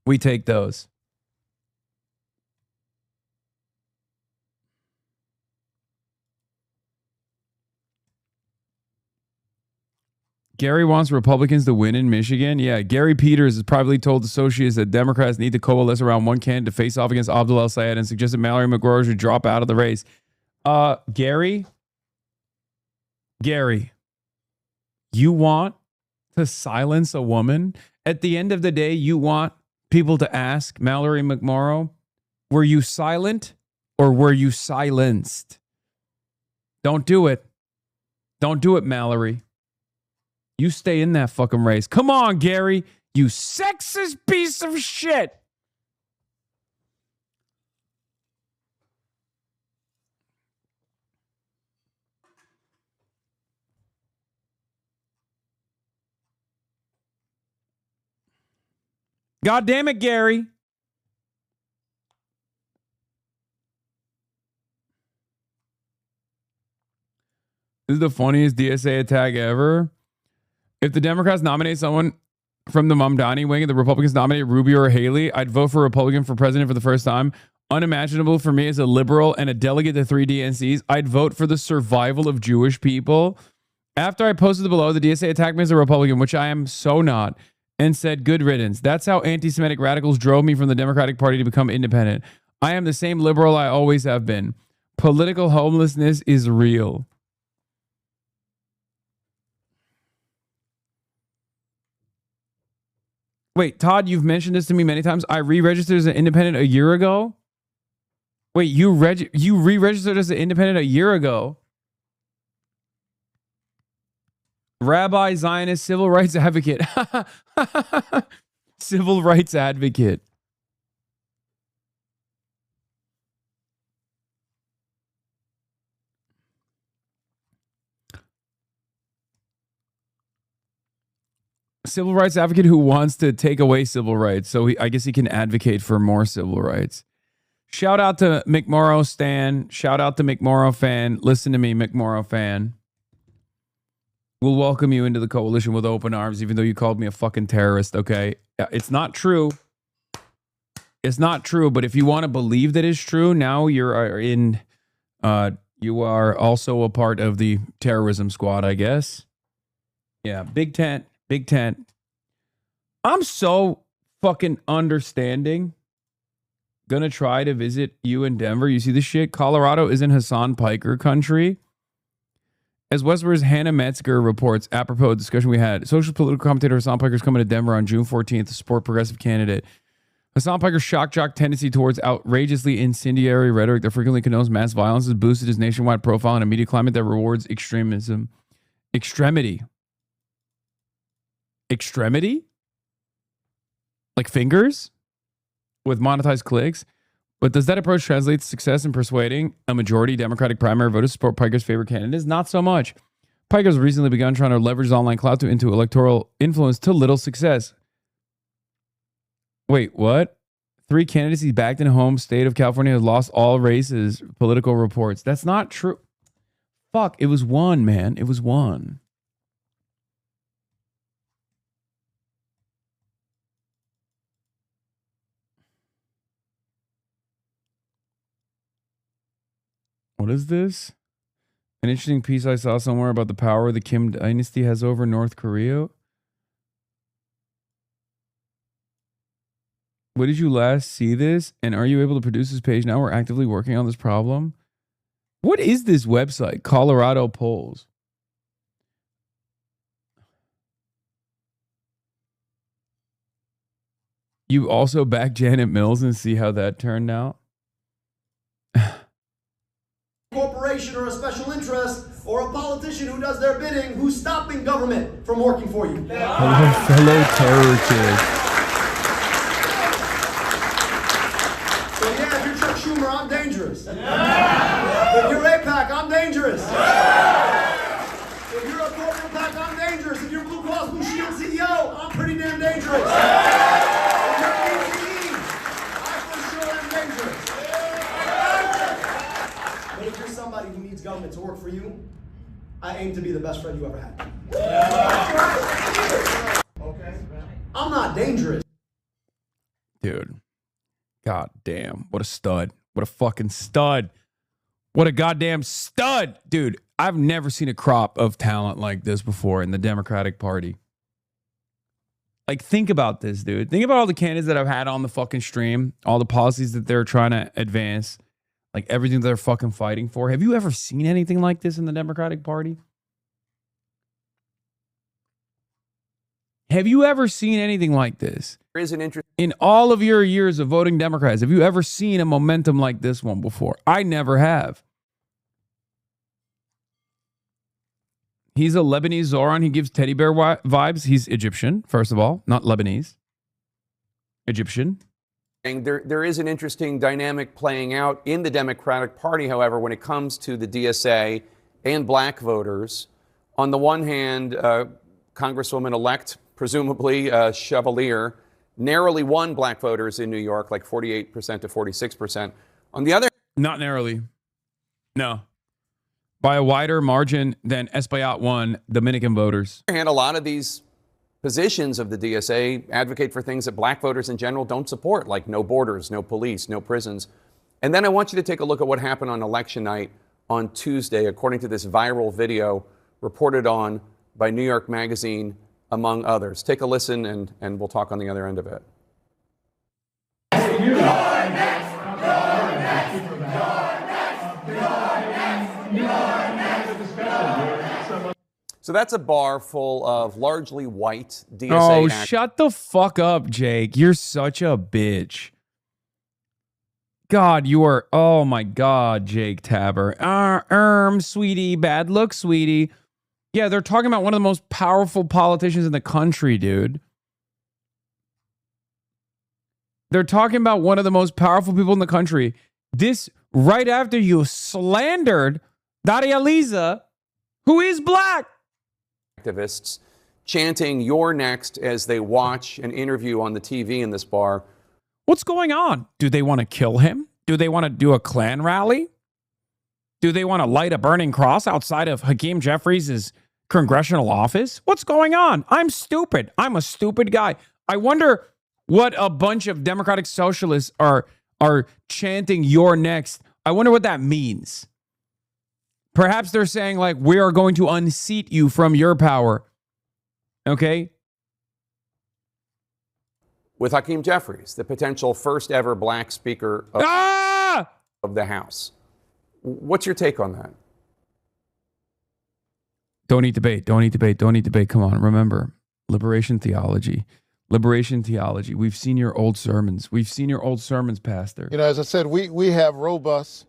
We take those. Gary wants Republicans to win in Michigan. Yeah, Gary Peters has privately told associates that Democrats need to coalesce around one candidate to face off against Abdul El-Sayed and suggested Mallory McGraw should drop out of the race. Gary, you want to silence a woman? At the end of the day, you want people to ask Mallory McMorrow, were you silent or were you silenced? Don't do it. Don't do it, Mallory. You stay in that fucking race. Come on, Gary. You sexist piece of shit. God damn it, Gary. This is the funniest DSA attack ever. If the Democrats nominate someone from the Mamdani wing and the Republicans nominate Rubio or Haley, I'd vote for a Republican for president for the first time. Unimaginable for me as a liberal and a delegate to 3 DNCs. I'd vote for the survival of Jewish people. After I posted below, the DSA attacked me as a Republican, which I am so not, and said, good riddance. That's how anti-Semitic radicals drove me from the Democratic Party to become independent. I am the same liberal I always have been. Political homelessness is real. Wait, Todd, you've mentioned this to me many times. I re-registered as an independent a year ago. Wait, you re-registered as an independent a year ago. Rabbi, Zionist, civil rights advocate. Civil rights advocate. Civil rights advocate who wants to take away civil rights. So I guess he can advocate for more civil rights. Shout out to McMorrow Stan. Shout out to McMorrow fan. Listen to me, McMorrow fan. We'll welcome you into the coalition with open arms, even though you called me a fucking terrorist, okay? It's not true. It's not true, but if you want to believe that it's true, now you are also a part of the terrorism squad, I guess. Yeah, big tent. Big tent. I'm so fucking understanding. Gonna try to visit you in Denver. You see this shit? Colorado is in Hasan Piker country. As Westward's Hannah Metzger reports, apropos of the discussion we had, social political commentator Hasan Piker is coming to Denver on June 14th to support progressive candidate. Hasan Piker's shock jock tendency towards outrageously incendiary rhetoric that frequently condones mass violence has boosted his nationwide profile in a media climate that rewards extremism. Extremity? Like fingers? With monetized clicks? But does that approach translate to success in persuading a majority Democratic primary voter to support Piker's favorite candidates? Not so much. Piker's recently begun trying to leverage his online clout into electoral influence to little success. Wait, what? 3 candidates he backed in the home state of California has lost all races, political reports. That's not true. Fuck, it was 1, man. It was 1. What is this? An interesting piece I saw somewhere about the power the Kim dynasty has over North Korea. When did you last see this? And are you able to produce this page now? We're actively working on this problem. What is this website? Colorado polls. You also back Janet Mills and see how that turned out? Corporation or a special interest or a politician who does their bidding who's stopping government from working for you. Hello, fellow terror kid. So yeah, if you're Chuck Schumer, I'm dangerous. If you're AIPAC, I'm dangerous. If you're a corporate PAC, I'm dangerous. If you're Blue Cross Blue Shield CEO, I'm pretty damn dangerous. If you're PCE, I for sure am dangerous. But if you're somebody who needs government to work for you, I aim to be the best friend you ever had. Okay. I'm not dangerous. Dude. God damn. What a stud. What a fucking stud. What a goddamn stud. Dude, I've never seen a crop of talent like this before in the Democratic Party. Like, think about this, dude. Think about all the candidates that I've had on the fucking stream, all the policies that they're trying to advance. Like everything they're fucking fighting for. Have you ever seen anything like this in the Democratic Party? Have you ever seen anything like this? There is an interest. In all of your years of voting Democrats, have you ever seen a momentum like this one before? I never have. He's a Lebanese Zoran. He gives teddy bear vibes. He's Egyptian, first of all, not Lebanese. Egyptian. There is an interesting dynamic playing out in the Democratic Party, however, when it comes to the DSA and black voters. On the one hand, Congresswoman-elect, presumably Chevalier, narrowly won black voters in New York, like 48% to 46%. On the other... Not narrowly. No. By a wider margin than Espaillat won Dominican voters. On the other hand, a lot of these positions of the DSA advocate for things that black voters in general don't support, like no borders, no police, no prisons. And then I want you to take a look at what happened on election night on Tuesday, according to this viral video reported on by New York Magazine, among others. Take a listen, and we'll talk on the other end of it. So that's a bar full of largely white DSA Oh, actors. shut the fuck up, Jake. You're such a bitch. God, you are... Oh, my God, Jake Tabor. Sweetie. Bad luck, sweetie. Yeah, they're talking about one of the most powerful politicians in the country, dude. They're talking about one of the most powerful people in the country. This right after you slandered Daria Lisa, who is black. Activists chanting "You're next" as they watch an interview on the TV in this bar. What's going on? Do they want to kill him? Do they want to do a Klan rally? Do they want to light a burning cross outside of Hakeem Jeffries' congressional office? What's going on? I'm stupid. I'm a stupid guy. I wonder what a bunch of Democratic socialists are chanting "You're next." I wonder what that means. Perhaps they're saying, like, we are going to unseat you from your power. Okay? With Hakeem Jeffries, the potential first ever black speaker of the House. What's your take on that? Don't need debate. Don't need debate. Don't need debate. Come on. Remember, liberation theology. Liberation theology. We've seen your old sermons. We've seen your old sermons, Pastor. You know, as I said, we have robust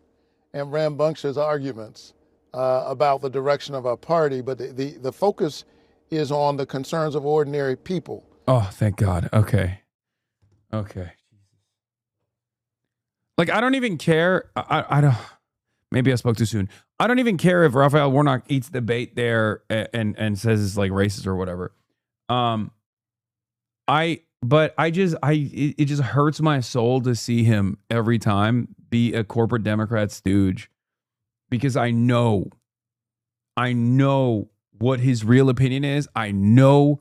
and rambunctious arguments about the direction of our party, but the focus is on the concerns of ordinary people. Oh, thank God. Okay. Okay. Like, I don't even care. I don't. Maybe I spoke too soon. I don't even care if Raphael Warnock eats the bait there and says it's like racist or whatever. It just hurts my soul to see him every time be a corporate Democrat stooge, because I know what his real opinion is. I know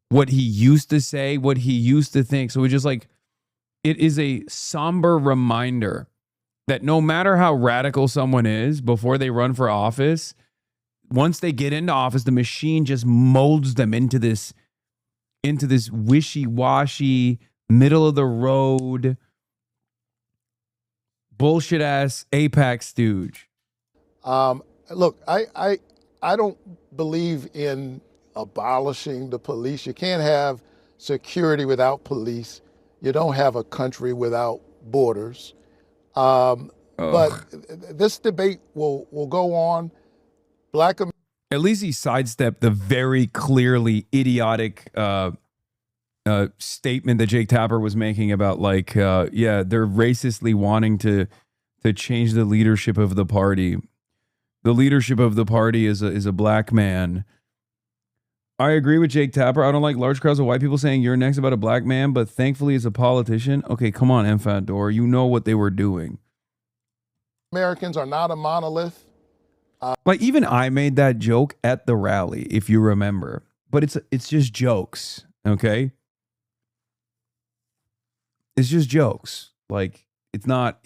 what he used to say, what he used to think. So it's just like, it is a somber reminder that no matter how radical someone is before they run for office, once they get into office, the machine just molds them into this wishy-washy, middle of the road, bullshit ass AIPAC stooge. Look, I don't believe in abolishing the police. You can't have security without police. You don't have a country without borders. But this debate will go on. At least he sidestepped the very clearly idiotic statement that Jake Tapper was making about, like, yeah, they're racistly wanting to change the leadership of the party. The leadership of the party is a black man. I agree with Jake Tapper. I don't like large crowds of white people saying "you're next" about a black man, but thankfully as a politician, okay, come on, Enfador, you know what they were doing. Americans are not a monolith. Like, even I made that joke at the rally, if you remember, but it's just jokes, okay? It's just jokes. Like, it's not,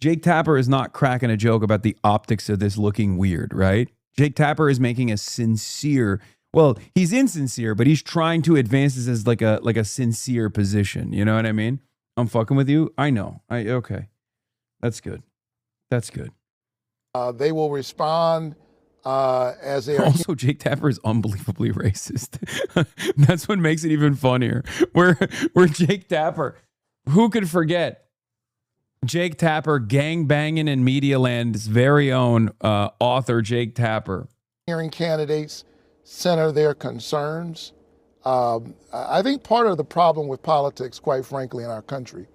Jake Tapper is not cracking a joke about the optics of this looking weird, right? Jake Tapper is making a sincere, well, he's insincere, but he's trying to advance this as like a sincere position. You know what I mean? I'm fucking with you. I know. Okay. That's good. That's good. They will respond as they are. Also, Jake Tapper is unbelievably racist. That's what makes it even funnier. Where Jake Tapper, who could forget Jake Tapper gangbanging in Media Land's very own author, Jake Tapper. Hearing candidates center their concerns. I think part of the problem with politics, quite frankly, in our country,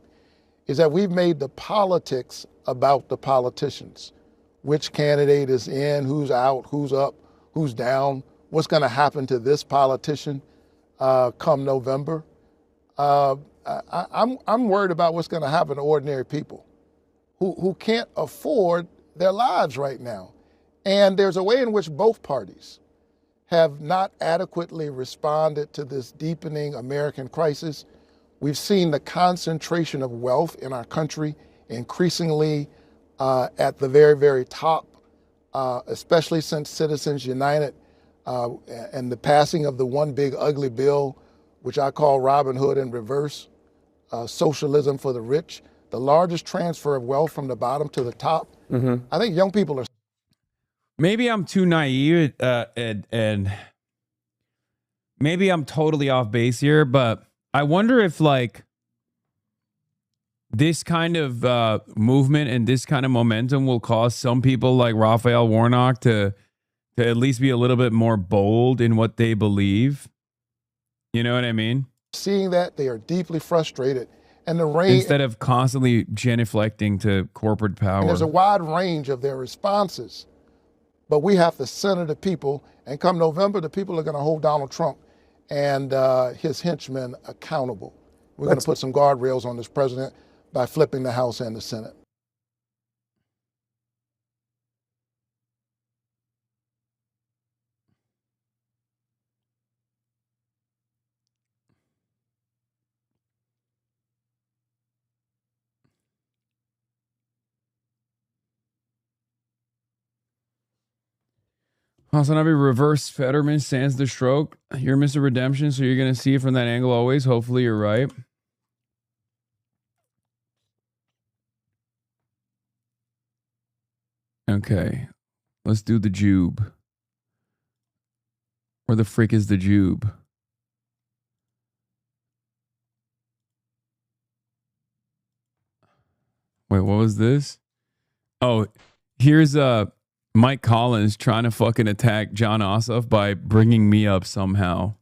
is that we've made the politics about the politicians. Which candidate is in, who's out, who's up, who's down, what's going to happen to this politician come November. I'm worried about what's going to happen to ordinary people who can't afford their lives right now. And there's a way in which both parties have not adequately responded to this deepening American crisis. We've seen the concentration of wealth in our country increasingly at the very, very top, especially since Citizens United and the passing of the one big ugly bill, which I call Robin Hood in reverse, socialism for the rich, the largest transfer of wealth from the bottom to the top. Mm-hmm. I think young people are. Maybe I'm too naive and maybe I'm totally off base here, but I wonder if, like, this kind of movement and this kind of momentum will cause some people like Raphael Warnock to at least be a little bit more bold in what they believe. You know what I mean? Seeing that, they are deeply frustrated. And the range, instead of constantly genuflecting to corporate power. And there's a wide range of their responses. But we have to center the people. And come November, the people are going to hold Donald Trump and his henchmen accountable. We're going to put some guardrails on this president by flipping the House and the Senate. HasanAbi reverse Fetterman stands the stroke. You're Mr. Redemption, so you're going to see it from that angle always. Hopefully you're right. Okay. Let's do the Jube. Where the frick is the Jube? Wait, what was this? Oh, here's Mike Collins trying to fucking attack Jon Ossoff by bringing me up somehow.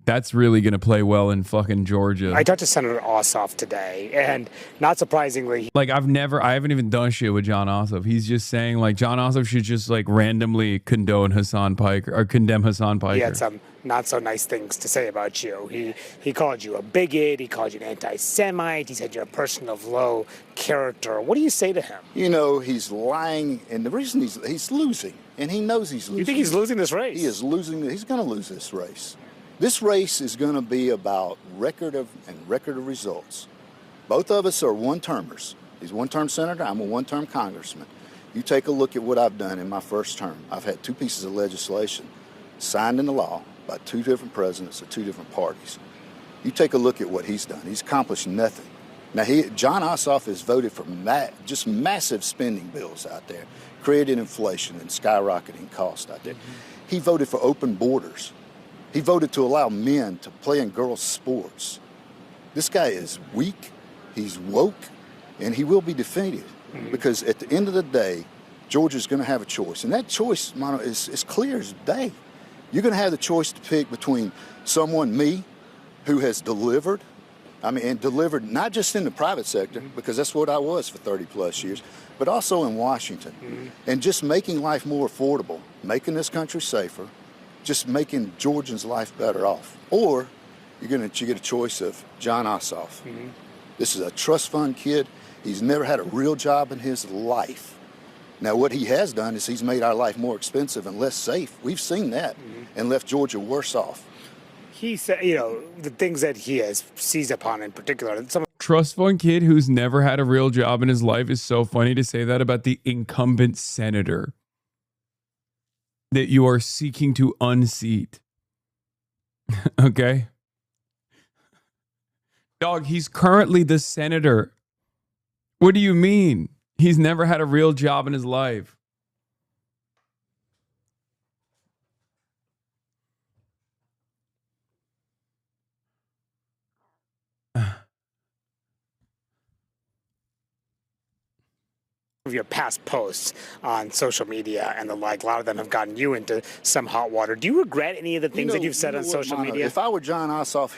That's really going to play well in fucking Georgia. I talked to Senator Ossoff today, and not surprisingly, Like I haven't even done shit with Jon Ossoff. He's just saying like Jon Ossoff should just like randomly condone Hasan Piker or condemn Hasan Piker. he had some not so nice things to say about you. He called you a bigot. He called you an anti-Semite. He said you're a person of low character. What do you say to him? You know, he's lying, and the reason he's losing, and he knows he's losing. You think he's losing this race? He is losing. He's going to lose this race. This race is going to be about record of results. Both of us are one-termers. He's a one-term senator. I'm a one-term congressman. You take a look at what I've done in my first term. I've had 2 pieces of legislation signed into law by 2 different presidents of 2 different parties. You take a look at what he's done. He's accomplished nothing. Now, Jon Ossoff has voted for just massive spending bills out there, created inflation and skyrocketing costs out there. He voted for open borders. He voted to allow men to play in girls' sports. This guy is weak, he's woke, and he will be defeated. Because at the end of the day, Georgia's going to have a choice. And that choice, Mono, is clear as day. You're going to have the choice to pick between someone, me, who has delivered, and delivered not just in the private sector, because that's what I was for 30 plus years, but also in Washington. And just making life more affordable, making this country safer, just making Georgians' life better off. Or you get a choice of Jon Ossoff. This is a trust fund kid. He's never had a real job in his life. Now, what he has done is he's made our life more expensive and less safe. We've seen that and left Georgia worse off. He said, the things that he has seized upon in particular. Trust fund kid who's never had a real job in his life is so funny to say that about the incumbent senator that you are seeking to unseat. Okay? Dog, he's currently the senator. What do you mean? He's never had a real job in his life. Of your past posts on social media and the like, a lot of them have gotten you into some hot water. Do you regret any of the things that you've said on social media? If I were Jon Ossoff,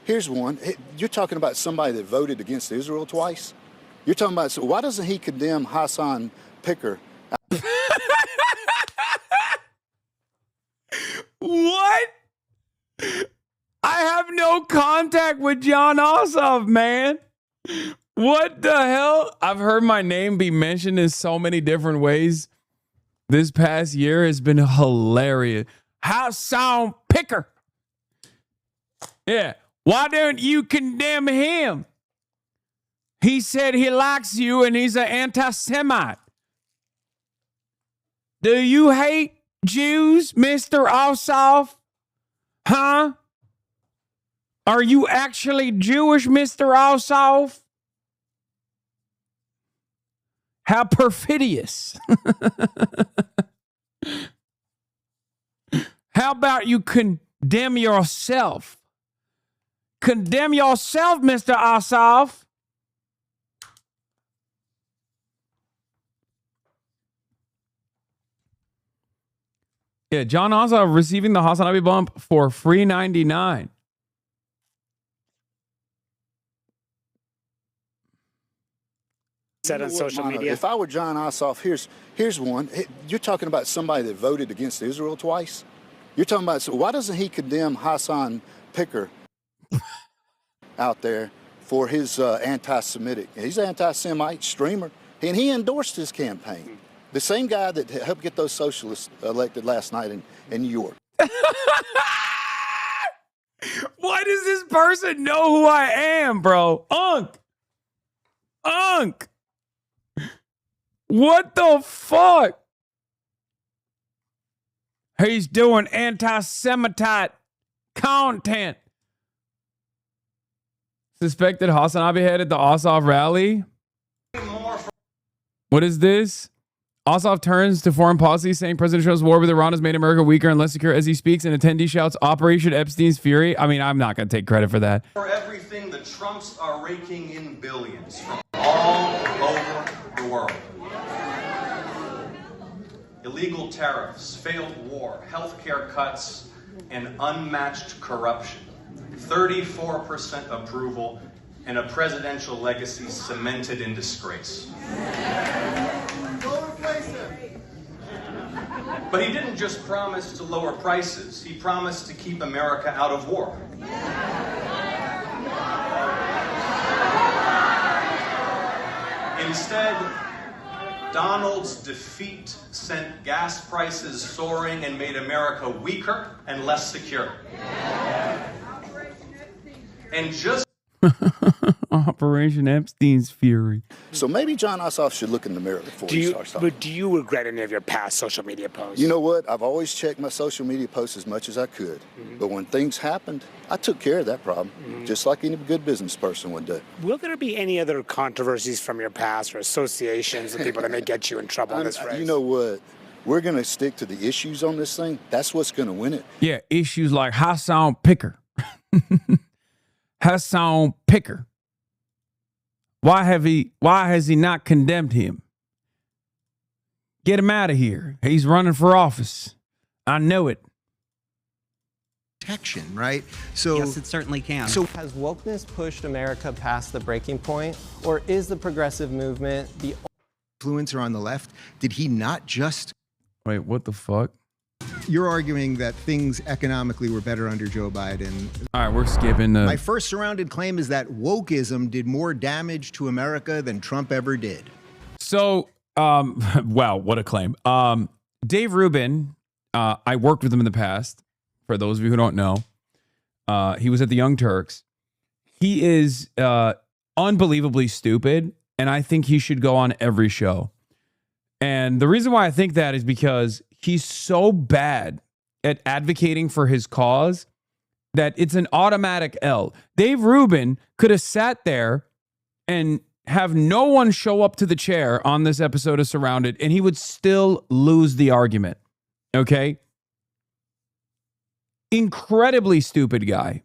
here's one. You're talking about somebody that voted against Israel twice. You're talking about, so why doesn't he condemn Hasan Piker? What? I have no contact with Jon Ossoff, man. What the hell? I've heard my name be mentioned in so many different ways. This past year has been hilarious. Hasan Piker. Yeah. Why don't you condemn him? He said he likes you and he's an anti-Semite. Do you hate Jews, Mr. Ossoff? Huh? Are you actually Jewish, Mr. Ossoff? How perfidious. How about you condemn yourself? Condemn yourself, Mr. Ossoff. Yeah, Jon Ossoff receiving the HasanAbi bump for free 99. Said on social media. If I were Jon Ossoff, here's one. You're talking about somebody that voted against Israel twice. You're talking about, so why doesn't he condemn Hasan Piker out there for his anti-Semitic? He's an anti-Semite streamer, and he endorsed his campaign. The same guy that helped get those socialists elected last night in New York. Why does this person know who I am, bro? Unk. What the fuck? He's doing anti-Semitite content. Suspected HasanAbi head at the Ossoff rally. What is this? Ossoff turns to foreign policy, saying President Trump's war with Iran has made America weaker and less secure as he speaks. An attendee shouts, Operation Epstein's Fury. I mean, I'm not going to take credit for that. For everything, the Trumps are raking in billions from all over the world. Illegal tariffs, failed war, healthcare cuts, and unmatched corruption. 34% approval and a presidential legacy cemented in disgrace. But he didn't just promise to lower prices, he promised to keep America out of war. Instead, Donald's defeat sent gas prices soaring and made America weaker and less secure. And just Operation Epstein's Fury. So maybe John Ossoff should look in the mirror before he starts talking. But do you regret any of your past social media posts? You know what? I've always checked my social media posts as much as I could. But when things happened, I took care of that problem, just like any good business person would do. Will there be any other controversies from your past or associations with people that may get you in trouble in this race? You know what? We're going to stick to the issues on this thing. That's what's going to win it. Yeah, issues like Hasan Piker. Hasan Piker. Why has he not condemned him? Get him out of here. He's running for office. I know it. Protection, right? So yes, it certainly can. So has wokeness pushed America past the breaking point, or is the progressive movement the influencer on the left? Did he not just? Wait, what the fuck? You're arguing that things economically were better under Joe Biden. All right, we're skipping. My first surrounded claim is that wokeism did more damage to America than Trump ever did. So, wow, what a claim. Dave Rubin, I worked with him in the past. For those of you who don't know, he was at the Young Turks. He is unbelievably stupid, and I think he should go on every show. And the reason why I think that is because he's so bad at advocating for his cause that it's an automatic L. Dave Rubin could have sat there and have no one show up to the chair on this episode of Surrounded, and he would still lose the argument. Okay? Incredibly stupid guy.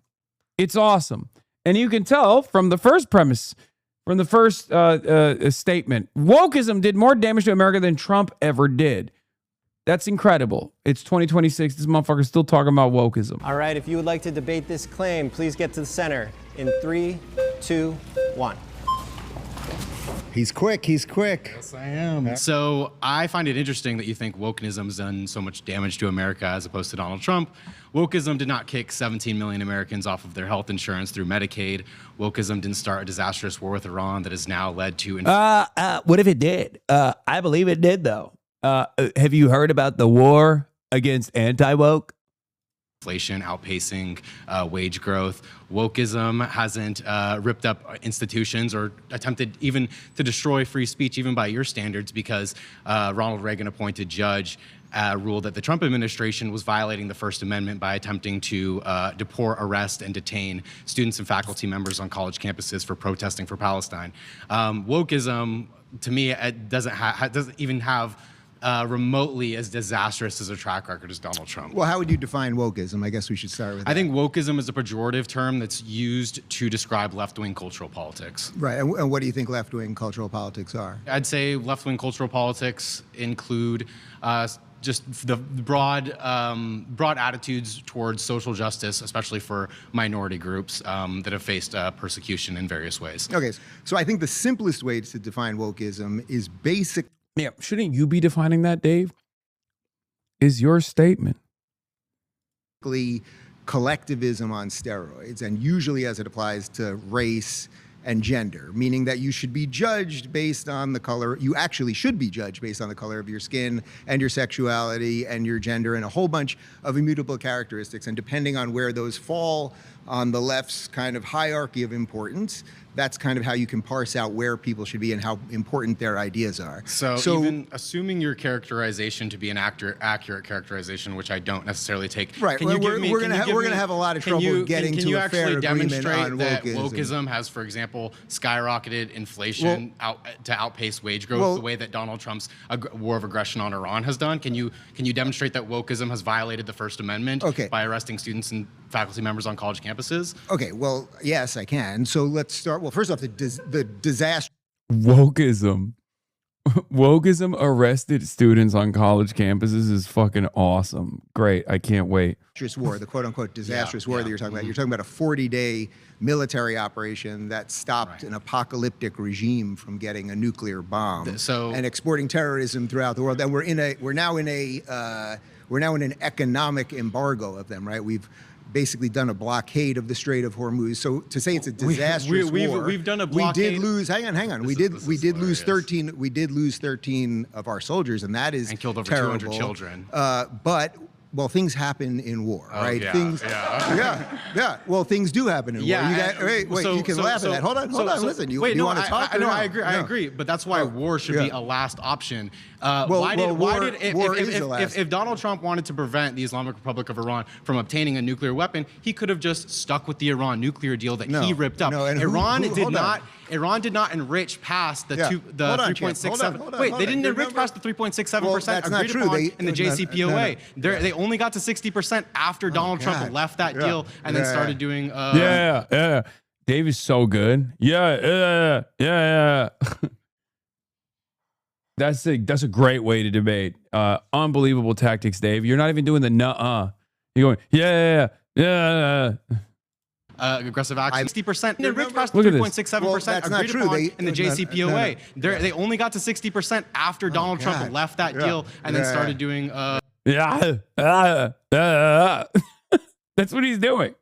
It's awesome. And you can tell from the first premise, from the first statement, wokeism did more damage to America than Trump ever did. That's incredible. It's 2026. This motherfucker's still talking about wokeism. All right, if you would like to debate this claim, please get to the center in 3, 2, 1. He's quick. He's quick. Yes, I am. So I find it interesting that you think wokeism has done so much damage to America as opposed to Donald Trump. Wokeism did not kick 17 million Americans off of their health insurance through Medicaid. Wokeism didn't start a disastrous war with Iran that has now led to... What if it did? I believe it did, though. Have you heard about the war against anti-woke? Inflation outpacing wage growth. Wokeism hasn't ripped up institutions or attempted even to destroy free speech, even by your standards, because Ronald Reagan appointed judge ruled that the Trump administration was violating the First Amendment by attempting to deport, arrest, and detain students and faculty members on college campuses for protesting for Palestine. Wokeism, to me, it doesn't even have remotely as disastrous as a track record as Donald Trump. Well, how would you define wokeism? I guess we should start with that. I think wokeism is a pejorative term that's used to describe left-wing cultural politics. Right, and what do you think left-wing cultural politics are? I'd say left-wing cultural politics include just the broad attitudes towards social justice, especially for minority groups that have faced persecution in various ways. Okay, so I think the simplest way to define wokeism is basic. Yeah, shouldn't you be defining that, Dave? Is your statement. collectivism on steroids, and usually as it applies to race and gender, meaning that you should be judged based on the color. You actually should be judged based on the color of your skin and your sexuality and your gender and a whole bunch of immutable characteristics. And depending on where those fall on the left's kind of hierarchy of importance, that's kind of how you can parse out where people should be and how important their ideas are. So even assuming your characterization to be an accurate characterization, which I don't necessarily take, right? Can you give me, we're going to have a lot of trouble getting to a fair agreement on that wokeism. Wokeism has, for example, skyrocketed inflation to outpace wage growth, the way that Donald Trump's war of aggression on Iran has done. Can you demonstrate that wokeism has violated the First Amendment by arresting students and faculty members on college campuses? Okay, well, yes, I can. So let's start. Well, first off, the disaster. Wokeism. Wokeism arrested students on college campuses is fucking awesome. Great. I can't wait. War, the quote-unquote disastrous war that you're talking about. You're talking about a 40-day military operation that stopped an apocalyptic regime from getting a nuclear bomb and exporting terrorism throughout the world. And we're now in an economic embargo of them, right? We've basically done a blockade of the Strait of Hormuz. So to say it's a disastrous war, we've done a blockade. We did lose. Hang on. We did lose 13. We did lose 13 of our soldiers, and that is killed over terrible. 200 children. But things happen in war, right? Yeah, things. Yeah. Well, things do happen in war. You can laugh at that. Hold on. Listen. You want to talk? No, I agree. But that's why war should be a last option. If Donald Trump wanted to prevent the Islamic Republic of Iran from obtaining a nuclear weapon, he could have just stuck with the Iran nuclear deal that he ripped up. Iran did not enrich past the 3.67. Wait, they didn't enrich past the 3.67% agreed upon in the JCPOA. They only got to 60% after Donald Trump left that deal and then started doing. Dave is so good. Yeah. That's a great way to debate. Unbelievable tactics, Dave. You're not even doing the nuh-uh. You're going, aggressive action. 60%. They ripped past Look at this. 3.67% agreed upon in the JCPOA. They only got to 60% after Donald Trump left that deal and then started doing. That's what he's doing.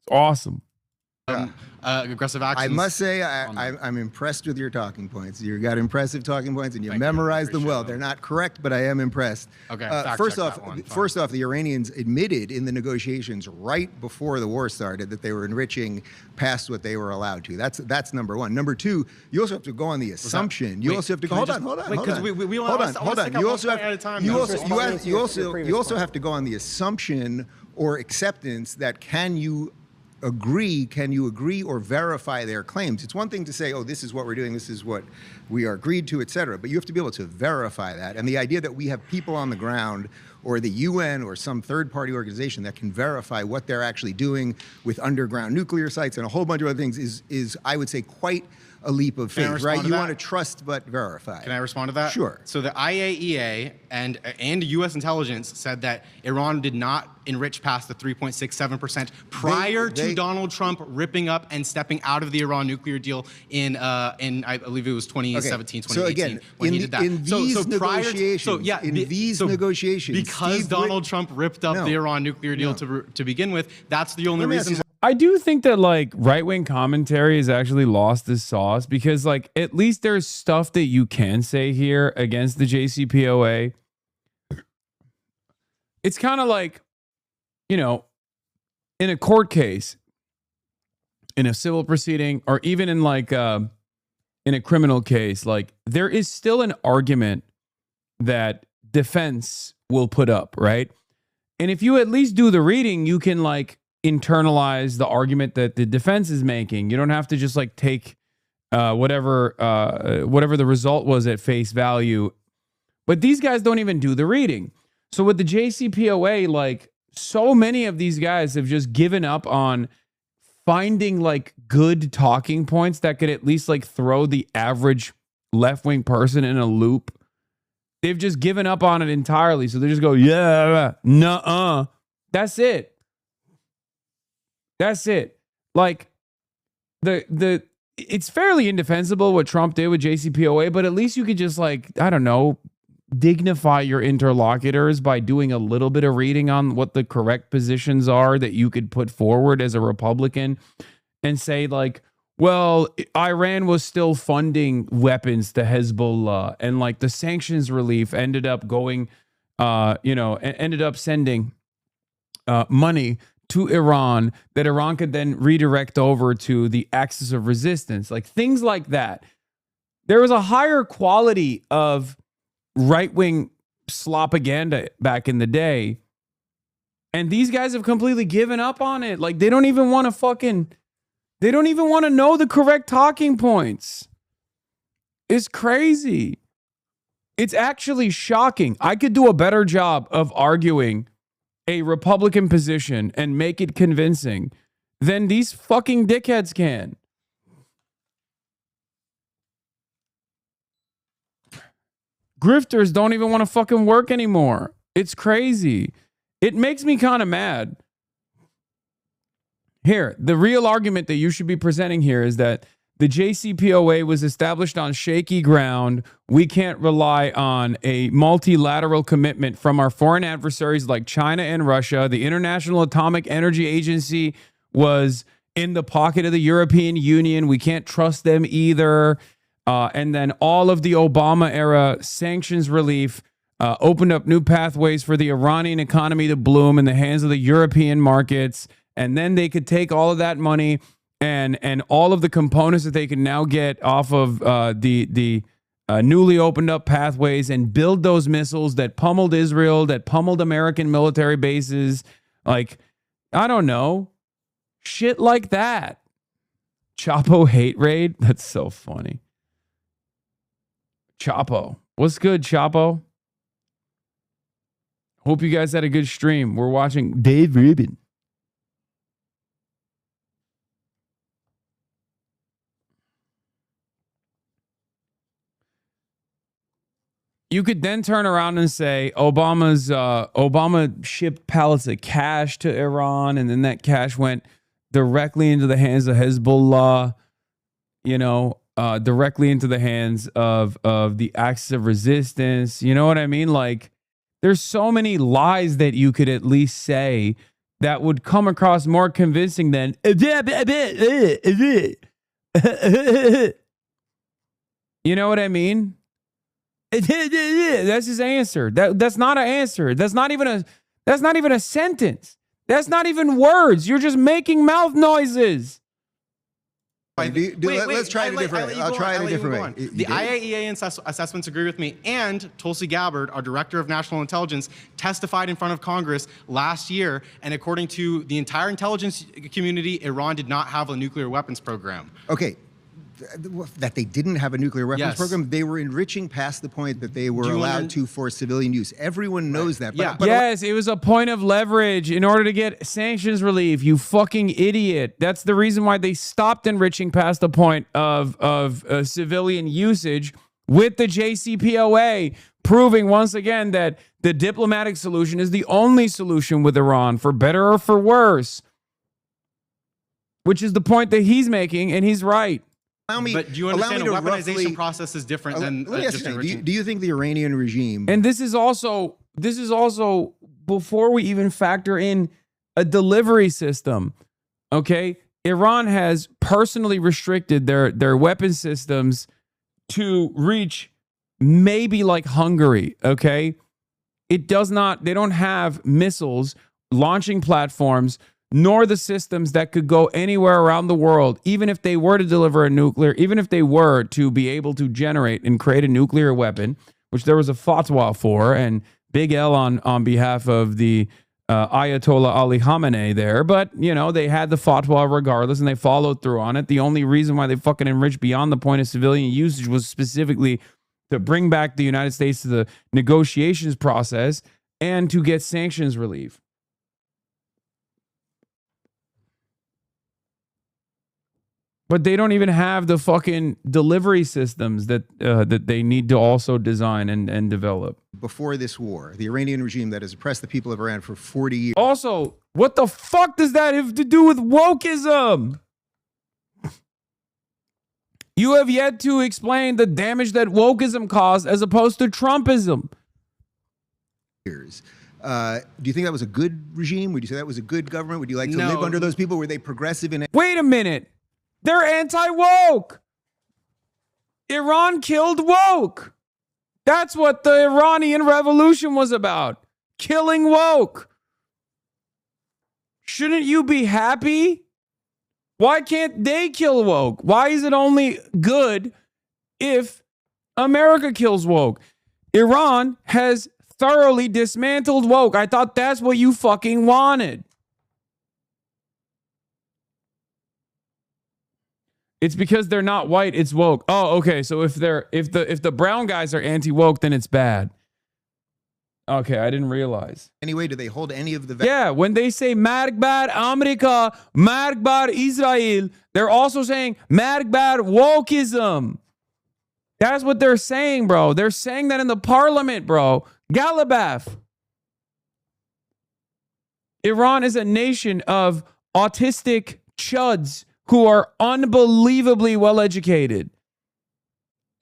It's awesome. Aggressive actions. I must say, I'm impressed with your talking points. You got impressive talking points, and you memorized them well. They're not correct, but I am impressed. Okay. First off, the Iranians admitted in the negotiations right before the war started that they were enriching past what they were allowed to. That's number one. Number two, you also have to go on the assumption. You also have to go. Hold on. You also have to go on the assumption or acceptance that can you agree or verify their claims. It's one thing to say, oh, this is what we're doing, this is what we are agreed to, et cetera, but you have to be able to verify that. And the idea that we have people on the ground or the UN or some third-party organization that can verify what they're actually doing with underground nuclear sites and a whole bunch of other things is I would say, quite a leap of faith, right? You want to trust but verify. Can I respond to that? Sure. So the IAEA and U.S. intelligence said that Iran did not enrich past the 3.67% prior to Donald Trump ripping up and stepping out of the Iran nuclear deal in I believe it was 2017, 2018 so again, when he did that. In these negotiations, because Donald Trump ripped up the Iran nuclear deal to begin with, that's the only reason. I do think that like right-wing commentary has actually lost this sauce because like at least there's stuff that you can say here against the JCPOA. It's kind of like, you know, in a court case, in a civil proceeding, or even in like in a criminal case, like there is still an argument that defense will put up, right? And if you at least do the reading, you can like internalize the argument that the defense is making. You don't have to just like take whatever the result was at face value. But these guys don't even do the reading. So with the JCPOA, like so many of these guys have just given up on finding like good talking points that could at least like throw the average left-wing person in a loop. They've just given up on it entirely. So they just go, yeah, nuh-uh. That's it. That's it. Like, it's fairly indefensible what Trump did with JCPOA, but at least you could just, like, I don't know, dignify your interlocutors by doing a little bit of reading on what the correct positions are that you could put forward as a Republican, and say, like, well, Iran was still funding weapons to Hezbollah, and like the sanctions relief ended up going, ended up sending money to Iran that Iran could then redirect over to the axis of resistance, like things like that. There was a higher quality of right-wing slopaganda back in the day, and these guys have completely given up on it. Like, they don't even want to know the correct talking points. It's crazy. It's actually shocking. I could do a better job of arguing a Republican position and make it convincing than these fucking dickheads can. Grifters don't even want to fucking work anymore. It's crazy. It makes me kind of mad. Here, the real argument that you should be presenting here is that the JCPOA was established on shaky ground. We can't rely on a multilateral commitment from our foreign adversaries like China and Russia. The International Atomic Energy Agency was in the pocket of the European Union. We can't trust them either. And then all of the Obama era sanctions relief opened up new pathways for the Iranian economy to bloom in the hands of the European markets. And then they could take all of that money and all of the components that they can now get off of the newly opened up pathways and build those missiles that pummeled Israel, that pummeled American military bases. Like, I don't know. Shit like that. Chapo hate raid? That's so funny. Chapo. What's good, Chapo? Hope you guys had a good stream. We're watching Dave Rubin. You could then turn around and say Obama shipped pallets of cash to Iran, and then that cash went directly into the hands of Hezbollah, directly into the hands of the axis of resistance. You know what I mean? Like, there's so many lies that you could at least say that would come across more convincing than you know what I mean? That's his answer. That's not an answer. That's not even a sentence. That's not even words. You're just making mouth noises. Let's try it a different way. I'll try it a different way. The IAEA assessments agree with me, and Tulsi Gabbard, our Director of National Intelligence, testified in front of Congress last year, and according to the entire intelligence community, Iran did not have a nuclear weapons program. Okay. That they didn't have a nuclear weapons program. They were enriching past the point that they were allowed to for civilian use. Everyone knows that. But, yes, it was a point of leverage in order to get sanctions relief. You fucking idiot. That's the reason why they stopped enriching past the point of civilian usage with the JCPOA, proving once again that the diplomatic solution is the only solution with Iran, for better or for worse, which is the point that he's making, and he's right. But do you understand a weaponization process is different than just enriching? Do you think the Iranian regime... And this is also before we even factor in a delivery system, okay? Iran has personally restricted their weapon systems to reach maybe like Hungary, okay? They don't have missiles, launching platforms, nor the systems that could go anywhere around the world, even if they were to deliver even if they were to be able to generate and create a nuclear weapon, which there was a fatwa for, and big L on behalf of the Ayatollah Ali Khamenei there. But, they had the fatwa regardless, and they followed through on it. The only reason why they fucking enriched beyond the point of civilian usage was specifically to bring back the United States to the negotiations process and to get sanctions relief. But they don't even have the fucking delivery systems that they need to also design and develop. Before this war, the Iranian regime that has oppressed the people of Iran for 40 years. Also, what the fuck does that have to do with wokeism? You have yet to explain the damage that wokeism caused as opposed to Trumpism. Do you think that was a good regime? Would you say that was a good government? Would you like to live under those people? Were they progressive in it? Wait a minute. They're anti-woke. Iran killed woke. That's what the Iranian revolution was about. Killing woke. Shouldn't you be happy? Why can't they kill woke? Why is it only good if America kills woke? Iran has thoroughly dismantled woke. I thought that's what you fucking wanted. It's because they're not white, it's woke. Oh, okay. So if the brown guys are anti-woke, then it's bad. Okay, I didn't realize. Anyway, do they hold any of the... Yeah, when they say Mark bar America, Mark bar Israel, they're also saying Mark bar wokeism. That's what they're saying, bro. They're saying that in the parliament, bro. Galabaf. Iran is a nation of autistic chuds who are unbelievably well educated.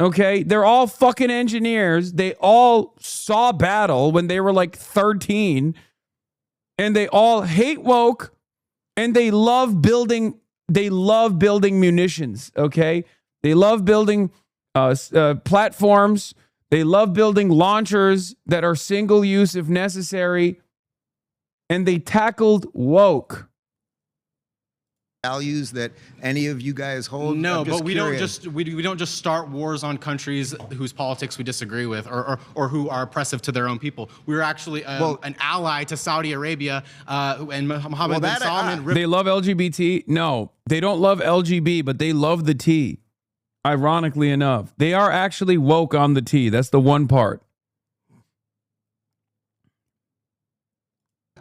Okay, they're all fucking engineers. They all saw battle when they were like 13, and they all hate woke, and they love building munitions. Okay, they love building platforms. They love building launchers that are single use if necessary, and they tackled woke. Values that any of you guys hold? No, but we don't just start wars on countries whose politics we disagree with or who are oppressive to their own people. We're actually an ally to Saudi Arabia and Mohammed bin Salman. They love LGBT? No, they don't love LGB, but they love the T. Ironically enough, they are actually woke on the T. That's the one part.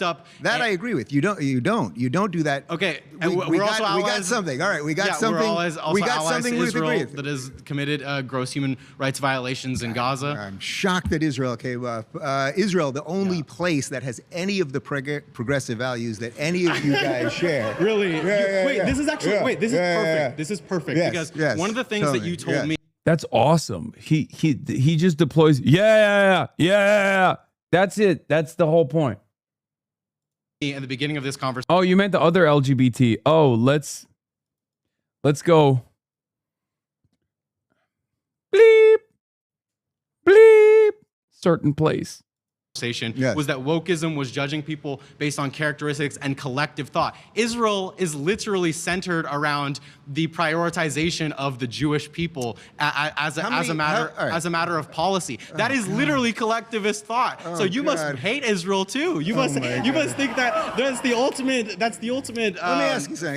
Up that I agree with. You don't do that. Okay, we got something. All right, we got something. We got something with Israel that has committed gross human rights violations in Gaza. I'm shocked that Israel came up. Israel, the only place that has any of the progressive values that any of you guys share. Really? This is actually this is perfect. This is perfect because one of the things that you told me. That's awesome. He just deploys. Yeah. That's it. That's the whole point. At the beginning of this conversation. Oh, you meant the other LGBT. Oh, let's go. Bleep. Bleep. Certain place. Was that wokeism was judging people based on characteristics and collective thought. Israel is literally centered around the prioritization of the Jewish people as a matter of policy. That is literally collectivist thought. So you must hate Israel too. You must think that that's the ultimate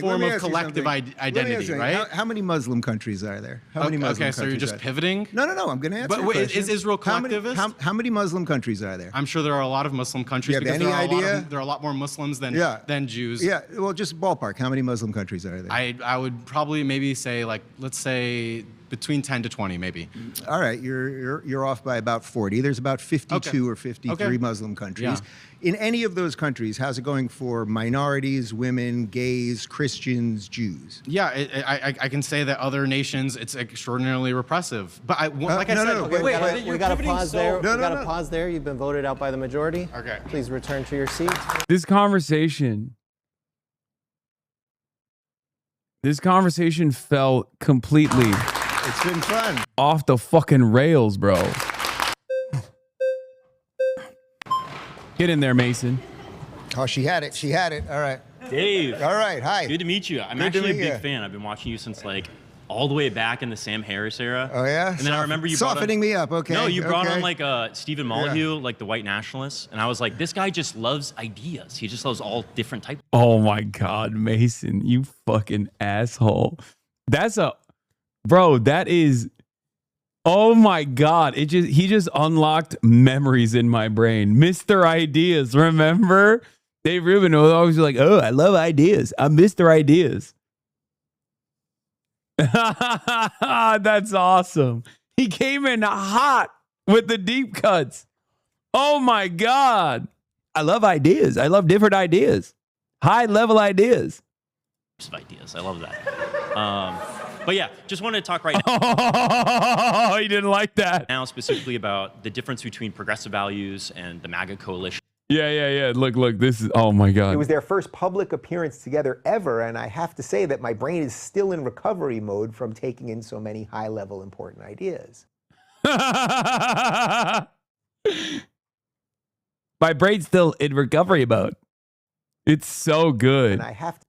form of collective identity, right? How many Muslim countries are there? How many Muslim countries? So you're just pivoting? No. I'm going to answer. But wait, is Israel collectivist? How many Muslim countries are there? I'm sure there are a lot of Muslim countries because there are a lot more Muslims than Jews. Yeah, well, just ballpark. How many Muslim countries are there? I would probably maybe say let's say between 10 to 20 maybe. All right, you're off by about 40. There's about 52 or 53 Muslim countries. In any of those countries, how's it going for minorities, women, gays, Christians, Jews? Yeah, I can say that other nations, it's extraordinarily repressive. But we got to pause there. We got to pause there. You've been voted out by the majority. Okay. Please return to your seat. This conversation fell completely. It's been fun. Off the fucking rails, bro. Get in there, Mason. Oh, she had it. All right. Dave. All right. Hi. Good to meet you. I'm actually a big fan. I've been watching you since all the way back in the Sam Harris era. Oh, yeah? And then I remember you softening me up, okay. No, you brought on Stephen Molyneux, the white nationalist. And I was like, this guy just loves ideas. He just loves all different types. Oh my God, Mason, you fucking asshole. That is, oh my God. He just unlocked memories in my brain. Mr. Ideas, remember? Dave Rubin was always like, oh, I love ideas. I'm Mr. Ideas. That's awesome. He came in hot with the deep cuts. Oh my God. I love ideas. I love different ideas. High level ideas. Ideas. I love that. But yeah, just wanted to talk right now. Oh, he didn't like that. Now specifically about the difference between progressive values and the MAGA coalition. Yeah. Look, this is, oh my God. It was their first public appearance together ever, and I have to say that my brain is still in recovery mode from taking in so many high-level important ideas. My brain's still in recovery mode. It's so good. And I have to.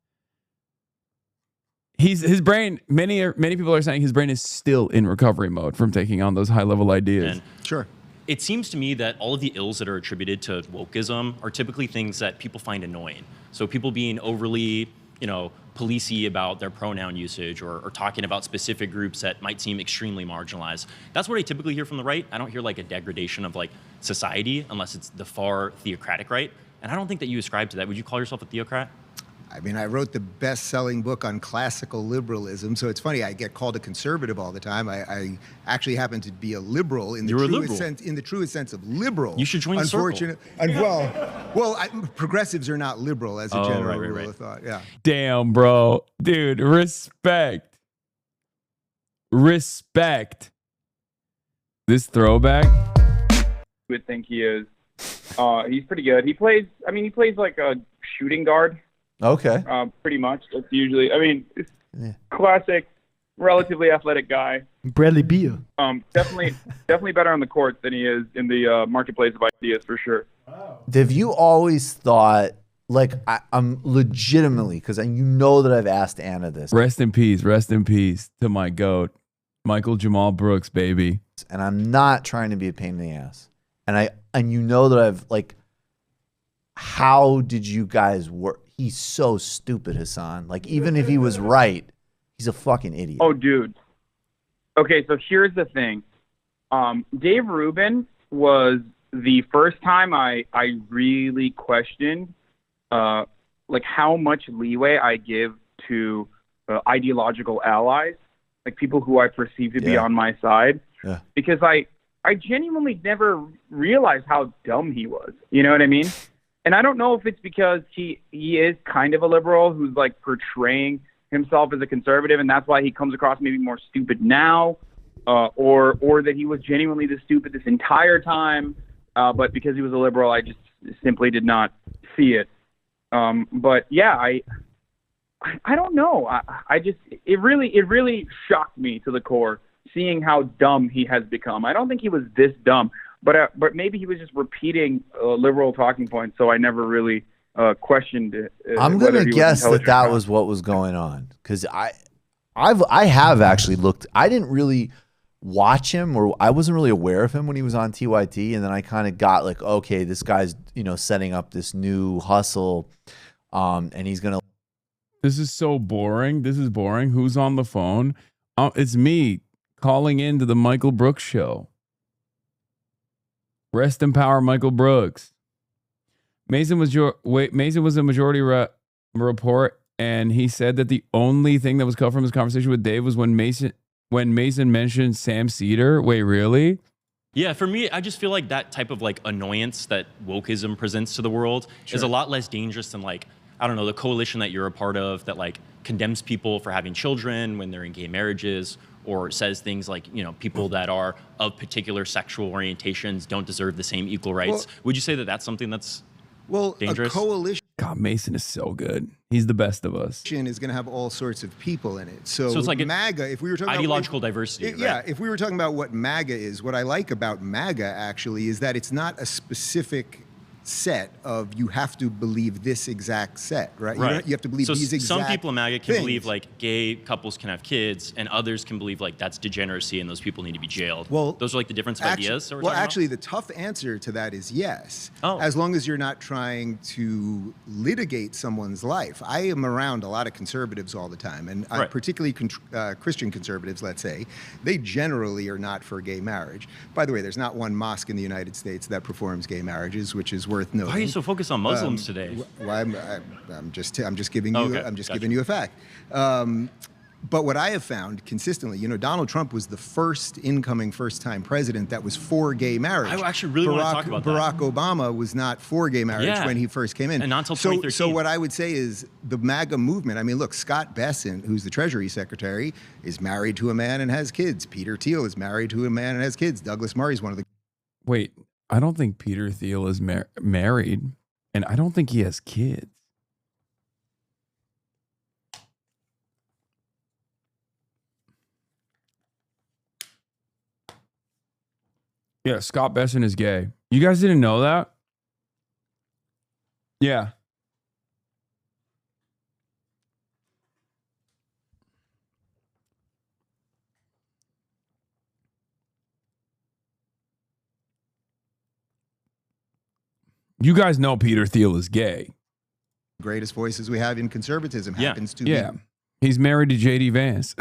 His brain, many people are saying his brain is still in recovery mode from taking on those high level ideas. Sure. It seems to me that all of the ills that are attributed to wokeism are typically things that people find annoying. So people being overly, policey about their pronoun usage or talking about specific groups that might seem extremely marginalized. That's what I typically hear from the right. I don't hear like a degradation of like society unless it's the far theocratic right. And I don't think that you ascribe to that. Would you call yourself a theocrat? I mean, I wrote the best-selling book on classical liberalism, so it's funny, I get called a conservative all the time. I actually happen to be a liberal in the truest sense of liberal. You should join the circle. And progressives are not liberal as a general rule of thought. Yeah. Damn, bro. Dude, respect. Respect. This throwback. Would think he is. He's pretty good. He plays like a shooting guard. Okay. Pretty much. That's usually, it's classic, relatively athletic guy. Bradley Beal. Definitely better on the court than he is in the marketplace of ideas for sure. Have you always thought, like, I'm legitimately, because you know that I've asked Anna this. Rest in peace to my GOAT, Michael Jamal Brooks, baby. And I'm not trying to be a pain in the ass. And you know that I've, like, how did you guys work? He's so stupid, Hasan. Like, even if he was right, he's a fucking idiot. Oh, dude. Okay, so here's the thing. Dave Rubin was the first time I really questioned, like, how much leeway I give to ideological allies, like people who I perceive to be on my side. Yeah. Because I genuinely never realized how dumb he was. You know what I mean? And I don't know if it's because he is kind of a liberal who's like portraying himself as a conservative, and that's why he comes across maybe more stupid now, or that he was genuinely this stupid this entire time, but because he was a liberal, I just simply did not see it. But yeah, I don't know. It really shocked me to the core seeing how dumb he has become. I don't think he was this dumb. But maybe he was just repeating liberal talking points, so I never really questioned it. I'm gonna guess that was what was going on, because I have actually looked. I didn't really watch him, or I wasn't really aware of him when he was on TYT, and then I kind of got like, okay, this guy's setting up this new hustle, and he's gonna. This is so boring. This is boring. Who's on the phone? It's me calling into the Michael Brooks show. Rest in power, Michael Brooks. Mason was a majority report, and he said that the only thing that was cut from his conversation with Dave was when Mason mentioned Sam Cedar. Wait, really? Yeah, for me, I just feel like that type of like annoyance that wokeism presents to the world is a lot less dangerous than like, I don't know, the coalition that you're a part of that like condemns people for having children when they're in gay marriages, or says things like, people that are of particular sexual orientations don't deserve the same equal rights. Well, would you say that that's something that's dangerous? A coalition. God, Mason is so good. He's the best of us. Is going to have all sorts of people in it. So it's like MAGA, if we were talking ideological diversity. Right? Yeah, if we were talking about what MAGA is, what I like about MAGA actually is that it's not a specific set of you have to believe this exact set, right? You have to believe these exact some people in MAGA can things. believe like gay couples can have kids, and others can believe like that's degeneracy and those people need to be jailed. Well, those are like the difference of ideas. Well, actually, the tough answer to that is yes. As long as you're not trying to litigate someone's life. I am around a lot of conservatives all the time, and particularly Christian conservatives, let's say, they generally are not for gay marriage. By the way, there's not one mosque in the United States that performs gay marriages, which is worth noting. Why are you so focused on Muslims today? Well, I'm just giving you. I'm just giving you a fact. But what I have found consistently, you know, Donald Trump was the first incoming first-time president that was for gay marriage. I actually really want to talk about that. Barack Obama was not for gay marriage when he first came in. And not until 2013. So what I would say is the MAGA movement, I mean, look, Scott Bessent, who's the Treasury Secretary, is married to a man and has kids. Peter Thiel is married to a man and has kids. Douglas Murray is one of the... Wait, I don't think Peter Thiel is married, and I don't think he has kids. Yeah, Scott Bessent is gay. You guys didn't know that? Yeah. You guys know Peter Thiel is gay. greatest voices we have in conservatism happens to be He's married to J.D. Vance.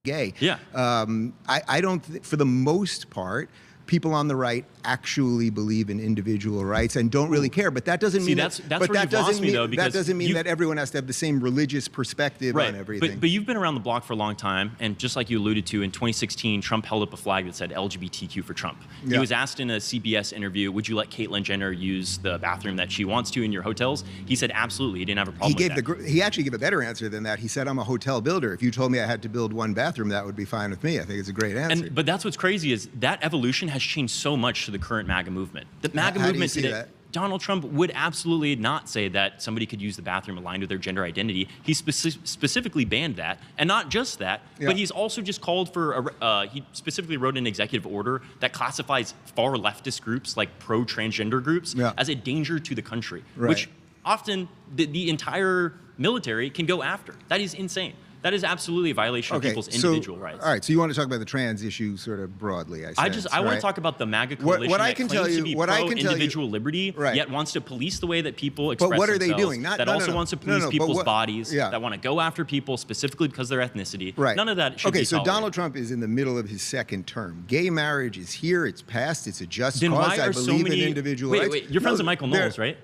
gay. Yeah. I don't, for the most part, people on the right actually believe in individual rights and don't really care. But that doesn't mean that's where you've lost me, though, because that doesn't mean that everyone has to have the same religious perspective on everything. But you've been around the block for a long time, and just like you alluded to, in 2016, Trump held up a flag that said LGBTQ for Trump. He was asked in a CBS interview, would you let Caitlyn Jenner use the bathroom that she wants to in your hotels? He said absolutely. He didn't have a problem with that. He actually gave a better answer than that. He said, I'm a hotel builder. If you told me I had to build one bathroom, that would be fine with me. I think it's a great answer. But that's what's crazy is that evolution has changed so much to the current MAGA movement. The MAGA movement today, Donald Trump would absolutely not say that somebody could use the bathroom aligned with their gender identity. He specifically banned that. And not just that, but he's also just called for, he specifically wrote an executive order that classifies far leftist groups, like pro-transgender groups, as a danger to the country, which often the entire military can go after. That is insane. That is absolutely a violation of people's individual rights. All right, so you want to talk about the trans issue sort of broadly, I want to talk about the MAGA coalition that claims to be pro-individual liberty, yet wants to police the way that people express themselves. But what are they doing? That also wants to police people's bodies, that want to go after people specifically because of their ethnicity. None of that should be tolerated. So Donald Trump is in the middle of his second term. Gay marriage is here, it's passed, it's a just then cause. Why are I believe in individual rights. Wait, you're friends with Michael Knowles, right?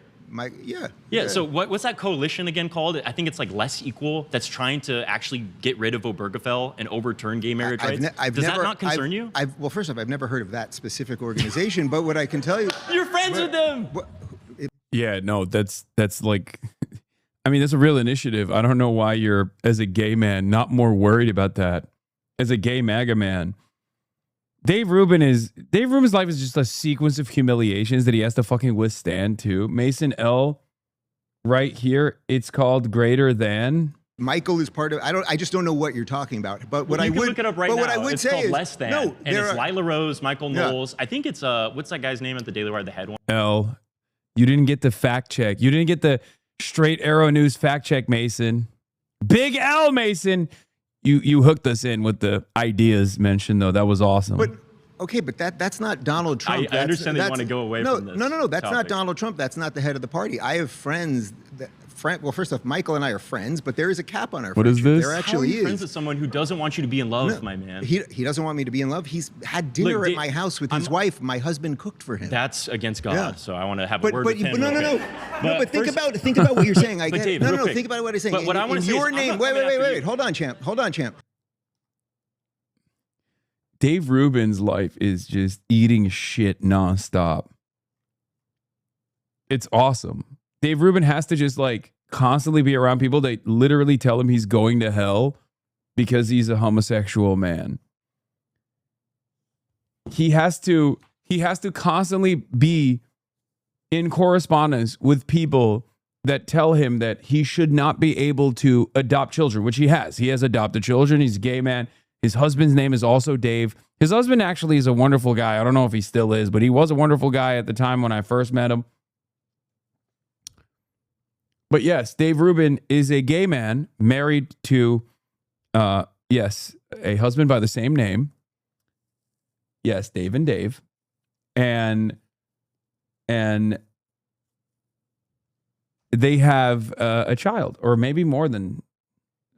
Yeah. So what's that coalition again called? I think it's like Less Equal, that's trying to actually get rid of Obergefell and overturn gay marriage rights. Does that not concern you? Well, first off, I've never heard of that specific organization, but what I can tell you... You're friends with them! Yeah, no, that's like... I mean, that's a real initiative. I don't know why you're, as a gay man, not more worried about that. As a gay MAGA man. Dave Rubin's life is just a sequence of humiliations that he has to fucking withstand too. Mason L. right here, it's called Greater Than. Michael is part of. I just don't know what you're talking about. But what I would look it up right now. What I would it's say called is Less Than. No, and it's Lila Rose, Michael Knowles. I think it's what's that guy's name at the Daily Wire, the head one? L. You didn't get the fact check. You didn't get the Straight Arrow News fact check, Mason. Big L, Mason. You hooked us in with the ideas mentioned, though. That was awesome. But okay, but that's not Donald Trump. I understand they want to go away from this. No. That's topic. not Donald Trump. That's not the head of the party. I have friends that. Well, first off, Michael and I are friends, but there is a cap on our friendship. What is this? There actually How are you is. friends with someone who doesn't want you to be in love, my man? He doesn't want me to be in love. He's had dinner at my house with his wife. My husband cooked for him. That's against God, so I want to have a word with him. No. But think about what you're saying. I get Dave, it. No. Think about what I'm saying. But what I want to say your is, name. Wait. Hold on, champ. Dave Rubin's life is just eating shit nonstop. It's awesome. Dave Rubin has to just like constantly be around people that literally tell him he's going to hell because he's a homosexual man. He has to constantly be in correspondence with people that tell him that he should not be able to adopt children, which he has. He has adopted children. He's a gay man. His husband's name is also Dave. His husband actually is a wonderful guy. I don't know if he still is, but he was a wonderful guy at the time when I first met him. But yes, Dave Rubin is a gay man married to, a husband by the same name. Yes, Dave and Dave. And they have a child, or maybe more than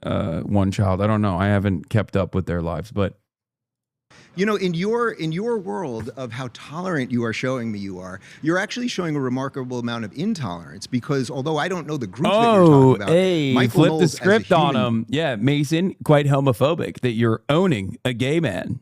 one child. I don't know. I haven't kept up with their lives, but You know, in your world of how tolerant you are showing me you're actually showing a remarkable amount of intolerance, because although I don't know the group that you're talking about, hey, Michael flip the Knowles as a script on human him. Yeah, Mason, quite homophobic that you're owning a gay man.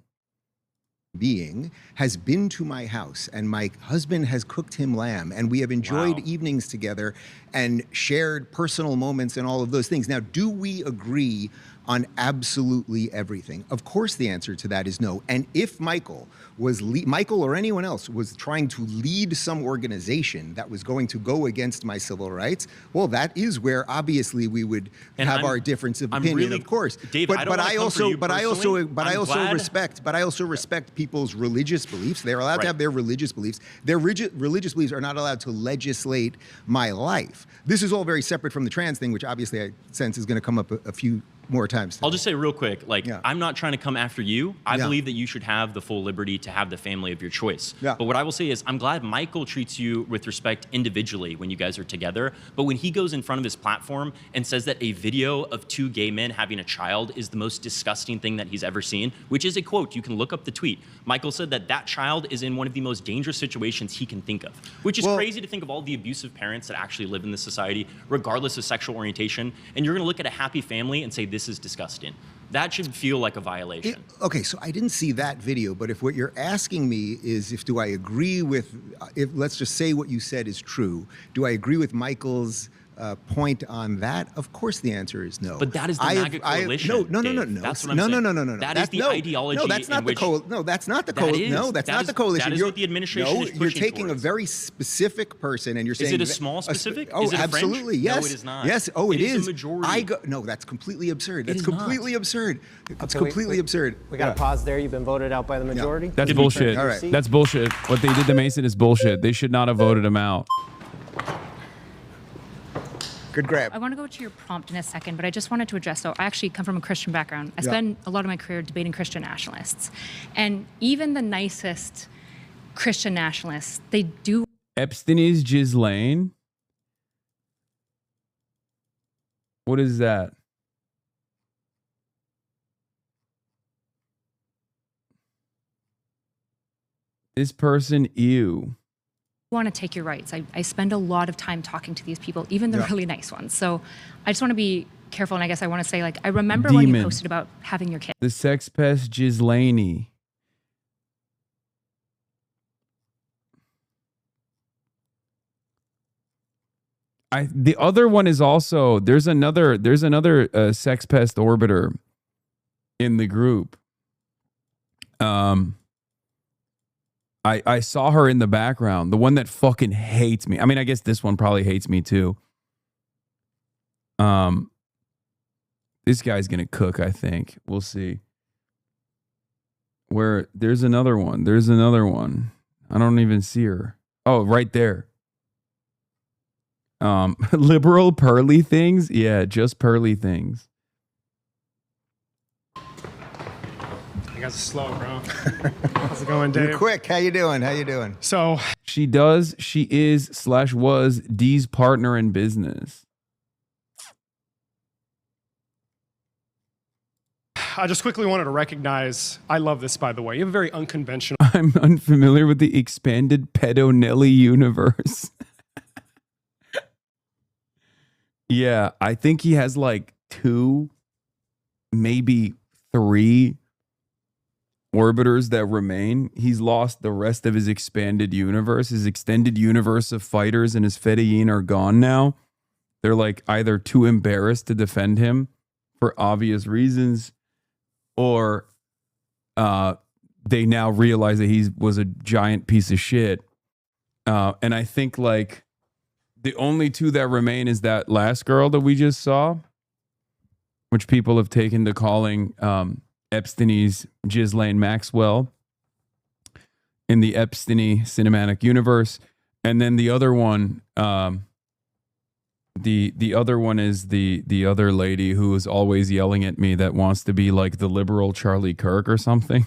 being has been to my house, and my husband has cooked him lamb, and we have enjoyed evenings together and shared personal moments and all of those things. Now, do we agree on absolutely everything? Of course the answer to that is no. And if Michael or anyone else was trying to lead some organization that was going to go against my civil rights, well, that is where obviously we would have our difference of opinion, really, of course. Dave, But I also glad. respect people's religious beliefs. They're allowed to have their religious beliefs. Their religious beliefs are not allowed to legislate my life. This is all very separate from the trans thing, which obviously I sense is going to come up a few more times. I'll just say real quick, like, I'm not trying to come after you. I believe that you should have the full liberty to have the family of your choice. But what I will say is I'm glad Michael treats you with respect individually when you guys are together. But when he goes in front of his platform and says that a video of two gay men having a child is the most disgusting thing that he's ever seen, which is a quote, you can look up the tweet. Michael said that that child is in one of the most dangerous situations he can think of, which is crazy to think of all the abusive parents that actually live in this society, regardless of sexual orientation. And you're going to look at a happy family and say, this is disgusting. That should feel like a violation. Okay, so I didn't see that video, but if what you're asking me is do I agree with, let's just say what you said is true, do I agree with Michael's point on that? Of course the answer is no. But that is the MAGA coalition. No. That's what I'm saying. That is the ideology. No, that's not the coalition. No, that's not the coalition. No, that's not the coalition. That is what the administration is pushing you're taking towards. a very specific person and you're saying. Is it a small specific? Oh, is it absolutely. Fringe? Yes. No, it is not. Yes. Oh, it is. A majority. No, that's completely absurd. That's is completely not. absurd. It's Okay, completely absurd. We got to pause there. You've been voted out by the majority. That's bullshit. All right. That's bullshit. What they did to Mason is bullshit. They should not have voted him out. Good grab. I want to go to your prompt in a second, but I just wanted to address, so I actually come from a Christian background. I spent a lot of my career debating Christian nationalists. And even the nicest Christian nationalists, they do... Epstein's Ghislaine? What is that? This person, ew. want to take your rights. I spend a lot of time talking to these people, even the really nice ones. So I just want to be careful. And I guess I want to say, like, I remember when you posted about having your kid. The sex pest Ghislaine. The other one is also, there's another sex pest orbiter in the group. I saw her in the background. The one that fucking hates me. I mean, I guess this one probably hates me too. This guy's gonna cook, I think. We'll see. There's another one. There's another one. I don't even see her. Oh, right there. Liberal pearly things? Yeah, just pearly things. You guys are slow, bro. How's it going, Dave? You're quick. How you doing? So she is/was Dee's partner in business. I just quickly wanted to recognize, I love this, by the way. You have a very unconventional... I'm unfamiliar with the expanded Pedonelli universe. Yeah, I think he has like 2, maybe 3 orbiters that remain. He's lost the rest of his expanded universe. His extended universe of fighters and his Fedayeen are gone now. They're like either too embarrassed to defend him for obvious reasons, or they now realize that he was a giant piece of shit. And I think like the only 2 that remain is that last girl that we just saw, which people have taken to calling Epstein's Ghislaine Maxwell in the Epstein cinematic universe. And then the other one, the other one is the other lady who is always yelling at me that wants to be like the liberal Charlie Kirk or something.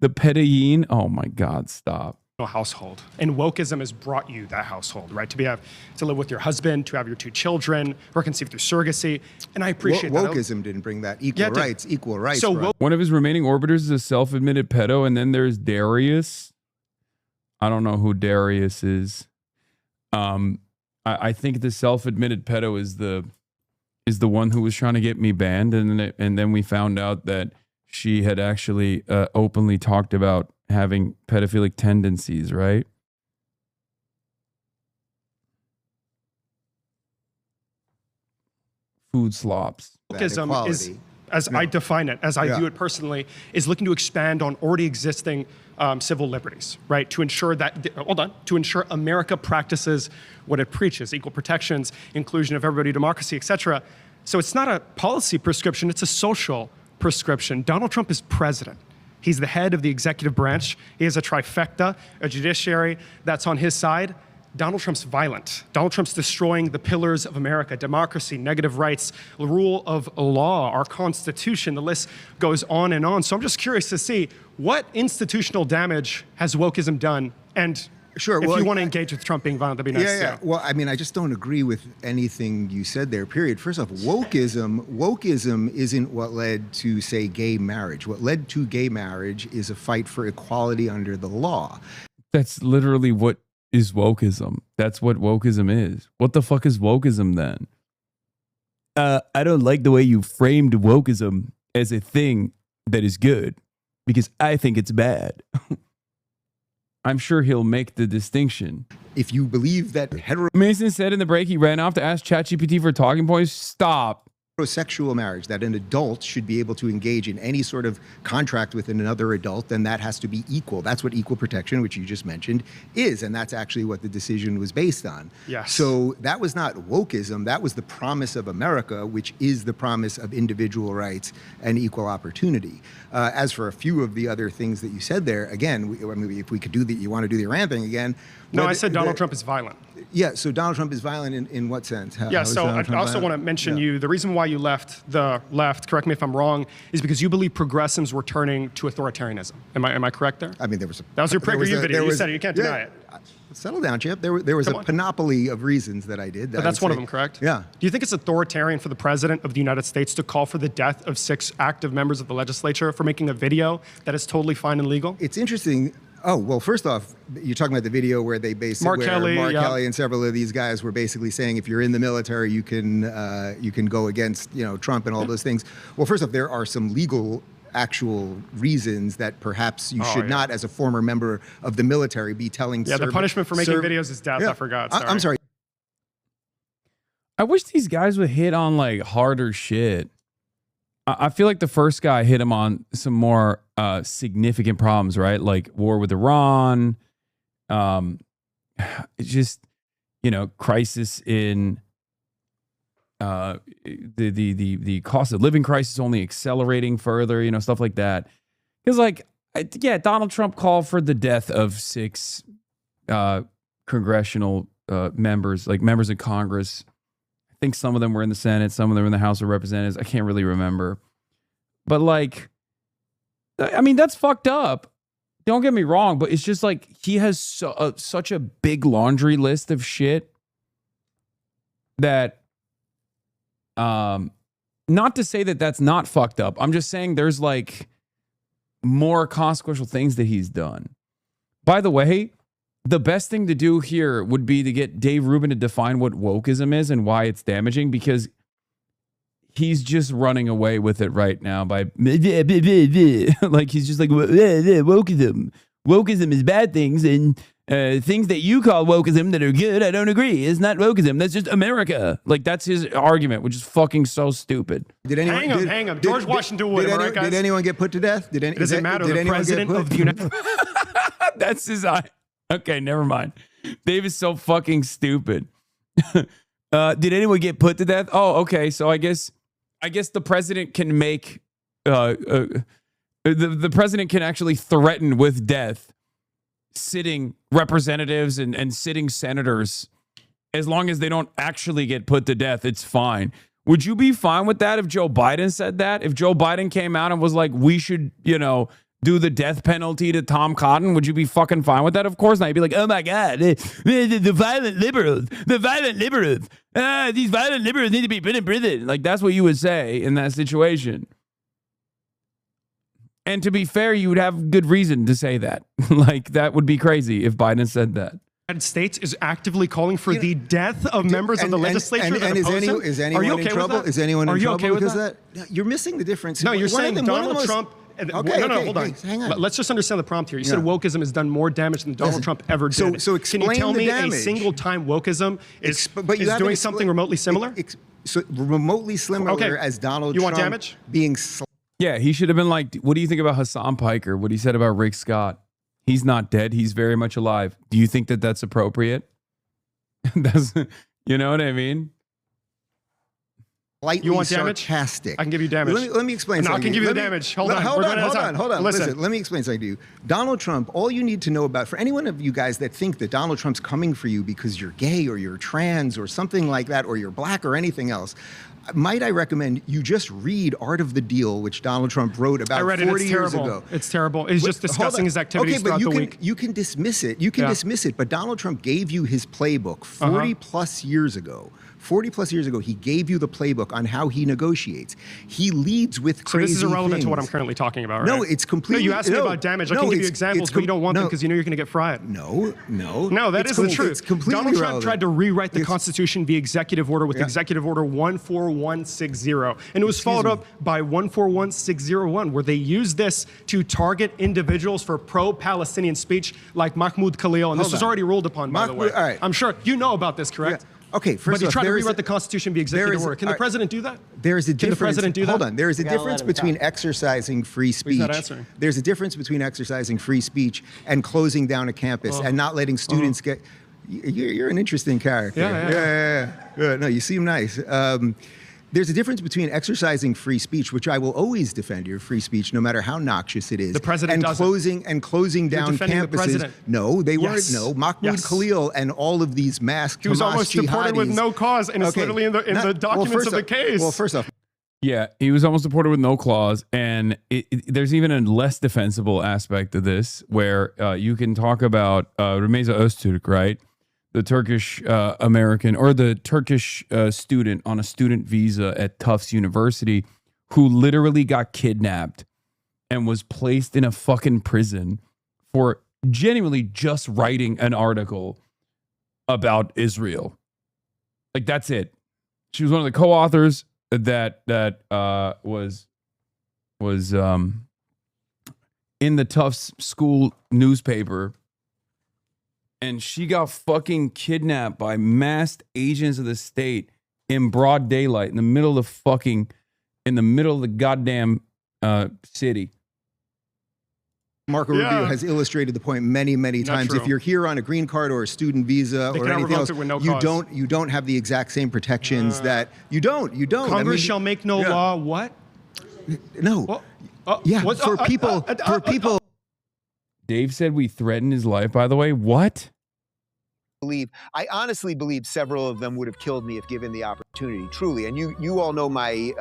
The Pedayeen. Oh my God, stop. household, and wokeism has brought you that household, right? To live with your husband, to have your 2 children, or conceived through surrogacy, and I appreciate that. Wokeism didn't bring that. Equal rights. So one of his remaining orbiters is a self-admitted pedo, and then there's Darius. I don't know who Darius is. I think the self-admitted pedo is the one who was trying to get me banned, and then we found out that she had actually openly talked about having pedophilic tendencies, right? Food slops. Wokeism is, as I define it, as I view it personally, is looking to expand on already existing civil liberties, right? To ensure that, to ensure America practices what it preaches: equal protections, inclusion of everybody, democracy, etc. So it's not a policy prescription, it's a social prescription. Donald Trump is president. He's the head of the executive branch. He has a trifecta, a judiciary that's on his side. Donald Trump's violent. Donald Trump's destroying the pillars of America: democracy, negative rights, the rule of law, our Constitution. The list goes on and on. So I'm just curious to see, what institutional damage has wokeism done? And sure, if you want to engage with Trump being violent, that'd be nice. Yeah. Well, I mean, I just don't agree with anything you said there, period. First off, wokeism isn't what led to, say, gay marriage. What led to gay marriage is a fight for equality under the law. That's literally what is wokeism. That's what wokeism is. What the fuck is wokeism then? I don't like the way you framed wokeism as a thing that is good, because I think it's bad. I'm sure he'll make the distinction. If you believe that Mason said in the break he ran off to ask ChatGPT for talking points. Stop. Heterosexual marriage, that an adult should be able to engage in any sort of contract with another adult, then that has to be equal. That's what equal protection, which you just mentioned, is, and that's actually what the decision was based on. Yes. So that was not wokeism. That was the promise of America, which is the promise of individual rights and equal opportunity. As for a few of the other things that you said there, again, if we could do the, you want to do the Iran thing again. No, I said Donald Trump is violent. Yeah, so Donald Trump is violent in what sense? How So I also want to mention the reason why you left the left, correct me if I'm wrong, is because you believe progressives were turning to authoritarianism. Am I correct there? I mean, that was your PragerU video. You said it. You can't deny it. Settle down, Chip. There was a panoply of reasons that I did. But that's one of them, correct? Yeah. Do you think it's authoritarian for the president of the United States to call for the death of 6 active members of the legislature for making a video that is totally fine and legal? It's interesting. Oh, well, first off, you're talking about the video where they basically, Mark Kelly and several of these guys were basically saying, if you're in the military, you can go against, Trump and all those things. Well, first off, there are some legal actual reasons that perhaps you should not, as a former member of the military, be telling. The punishment for making videos is death. I forgot. Sorry. I'm sorry. I wish these guys would hit on like harder shit. I feel like the first guy hit him on some more significant problems, right? Like war with Iran, it's just, crisis in the cost of living crisis only accelerating further, stuff like that. Because Donald Trump called for the death of 6 congressional members, like members of Congress. I think some of them were in the Senate, some of them were in the House of Representatives. I can't really remember. But that's fucked up. Don't get me wrong, but it's just like he has such a big laundry list of shit that, not to say that that's not fucked up. I'm just saying there's more consequential things that he's done. By the way, the best thing to do here would be to get Dave Rubin to define what wokeism is and why it's damaging, because he's just running away with it right now by he's just like, wokeism. Wokeism is bad things, and things that you call wokeism that are good, I don't agree. It's not wokeism. That's just America. That's his argument, which is fucking so stupid. Hang him. George Washington Wood. Did anyone get put to death? Does it matter? The president of the United That's his eye. Okay, never mind. Dave is so fucking stupid. Did anyone get put to death? Oh, okay. So I guess the president can make the president can actually threaten with death sitting representatives and sitting senators, as long as they don't actually get put to death. It's fine. Would you be fine with that if Joe Biden said that? If Joe Biden came out and was like, we should, do the death penalty to Tom Cotton? Would you be fucking fine with that? Of course not. You'd be like, oh my God, the violent liberals, these violent liberals need to be put in prison. Like, that's what you would say in that situation. And to be fair, you would have good reason to say that. Like, that would be crazy if Biden said that. The United States is actively calling for the death of members of the legislature that oppose him? Is anyone in trouble? Is anyone in trouble because of that? You're missing the difference. No, you're saying Donald Trump. Okay, no, hold on. Hang on. Let's just understand the prompt here. You said wokeism has done more damage than Donald Trump ever did. So can you tell me a single time wokeism is doing something remotely similar? Remotely similar as Donald Trump. You want damage? Being yeah, he should have been like, what do you think about Hasan Piker? What he said about Rick Scott? He's not dead. He's very much alive. Do you think that that's appropriate? You know what I mean? Slightly you want damage? Sarcastic. I can give you damage. Let me explain something. I can give you the damage. Hold on. Listen, let me explain something to you. Donald Trump, all you need to know about, for any one of you guys that think that Donald Trump's coming for you because you're gay or you're trans or something like that, or you're black or anything else, might I recommend you just read Art of the Deal, which Donald Trump wrote about 40 years ago. It's terrible. He's just discussing his activities throughout the week. You can dismiss it. You can dismiss it. But Donald Trump gave you his playbook 40 plus years ago. 40 plus years ago, he gave you the playbook on how he negotiates. He leads with crazy this is irrelevant things. to what I'm currently talking about, right? No, it's completely... No, you asked me about damage. I can give you examples, but you don't want them because you know you're going to get fried. No. No, that isn't the truth. It's completely Donald Trump irrelevant. tried to rewrite the Constitution via executive order with Executive Order 14160. And it was followed up by 141601, where they used this to target individuals for pro-Palestinian speech like Mahmoud Khalil. And this was already ruled upon, by the way. All right. I'm sure you know about this, correct? Yeah. Okay, first but he off, tried to rewrite the Constitution via executive order. Can the president do that? There's a difference. Can the president do that? Hold on. There is a difference between exercising free speech. He's not answering. There's a difference between exercising free speech and closing down a campus and not letting students get. You're an interesting character. Yeah. No, you seem nice. There's a difference between exercising free speech, which I will always defend your free speech, no matter how noxious it is. The president and closing down campuses. No, they weren't. No, Mahmoud Khalil and all of these masked He was almost deported with no cause, and it's literally in the documents of the case. Well, first off. Yeah, he was almost deported with no clause, and there's even a less defensible aspect of this, where you can talk about Remeza Öztürk, right? The Turkish American or the Turkish student on a student visa at Tufts University who literally got kidnapped and was placed in a fucking prison for genuinely just writing an article about Israel. Like, that's it. She was one of the co-authors that was in the Tufts school newspaper. And she got fucking kidnapped by masked agents of the state in broad daylight in the middle of the goddamn city. Marco Rubio has illustrated the point many times. True. If you're here on a green card or a student visa or anything else, you don't have the exact same protections that you don't. Congress shall make no law. What? No. For people. Dave said we threatened his life, by the way. What? I honestly believe several of them would have killed me if given the opportunity, truly. And you all know my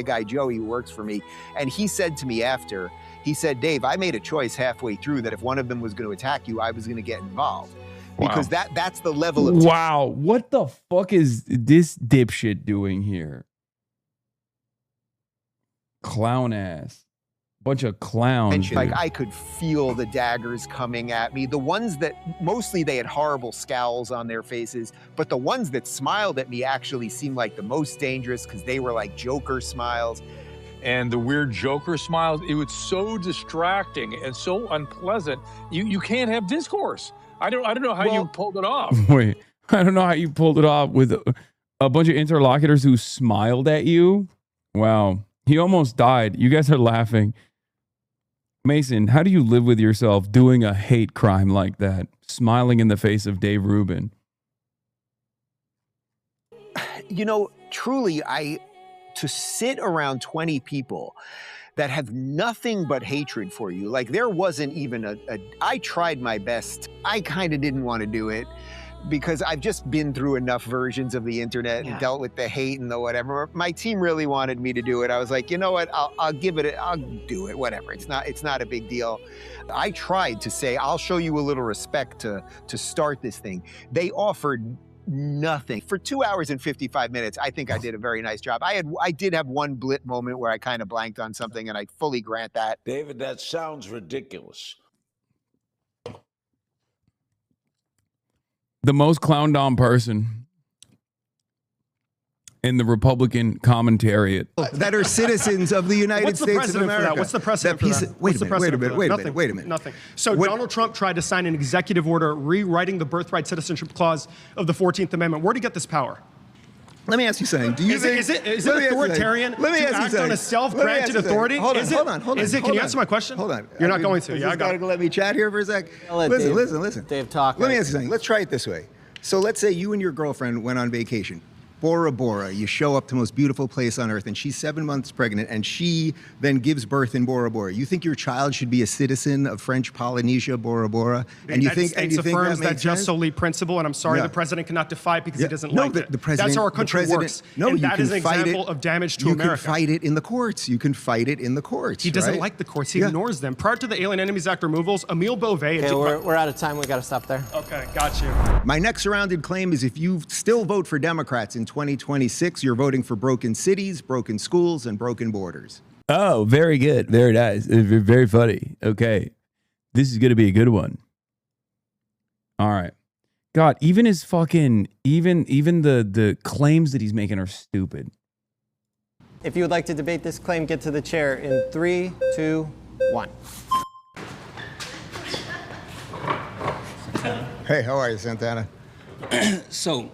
guy Joey, who works for me, and he said to me after, he said, Dave, I made a choice halfway through that if one of them was going to attack you, I was going to get involved. Because that's the level of... Wow, what the fuck is this dipshit doing here? Clown ass. Bunch of clowns. Like, I could feel the daggers coming at me. The ones that mostly they had horrible scowls on their faces, but the ones that smiled at me actually seemed like the most dangerous because they were like Joker smiles. And the weird Joker smiles, it was so distracting and so unpleasant. You can't have discourse. I don't know how you pulled it off. Wait, I don't know how you pulled it off with a bunch of interlocutors who smiled at you. Wow, he almost died. You guys are laughing. Mason, how do you live with yourself doing a hate crime like that, smiling in the face of Dave Rubin? You know, truly, to sit around 20 people that have nothing but hatred for you, like there wasn't even I tried my best. I kind of didn't want to do it, because I've just been through enough versions of the internet and dealt with the hate and the whatever. My team really wanted me to do it. I was like, you know what? I'll give it. I'll do it. Whatever. It's not a big deal. I tried to say I'll show you a little respect to start this thing. They offered nothing for 2 hours and 55 minutes. I think I did a very nice job. I did have one blip moment where I kind of blanked on something, and I fully grant that. David, that sounds ridiculous. The most clowned on person in the Republican commentariat that are citizens of the United States of America. What's the precedent for that? Wait a minute. Nothing. So Donald Trump tried to sign an executive order rewriting the birthright citizenship clause of the 14th Amendment. Where did he get this power? Let me ask you something. Do you think is it authoritarian to act on a self-granted authority? Hold on. Can you answer my question? Hold on. You're not going to. Yeah, I got to let me chat here for a sec. Listen. Dave, talk. Let me ask you something. Let's try it this way. So let's say you and your girlfriend went on vacation. Bora Bora, you show up to the most beautiful place on earth, and she's 7 months pregnant, and she then gives birth in Bora Bora. You think your child should be a citizen of French Polynesia, Bora Bora? And you think affirms that just solely principle, and I'm sorry, the president cannot defy it because he doesn't like it. The president, that's how our country works. No, and you that can is an fight example of damage to America. You can fight it in the courts. He doesn't like the courts. He ignores them. Prior to the Alien Enemies Act removals, Emile Beauvais... Okay, we're out of time. We got to stop there. Okay, got you. My next surrounded claim is if you still vote for Democrats in 2026, you're voting for broken cities, broken schools, and broken borders. Oh, very good. Very nice. Very funny. Okay. This is going to be a good one. All right. God, even his fucking, even the claims that he's making are stupid. If you would like to debate this claim, get to the chair in 3, 2, 1. Hey, how are you, Santana? So,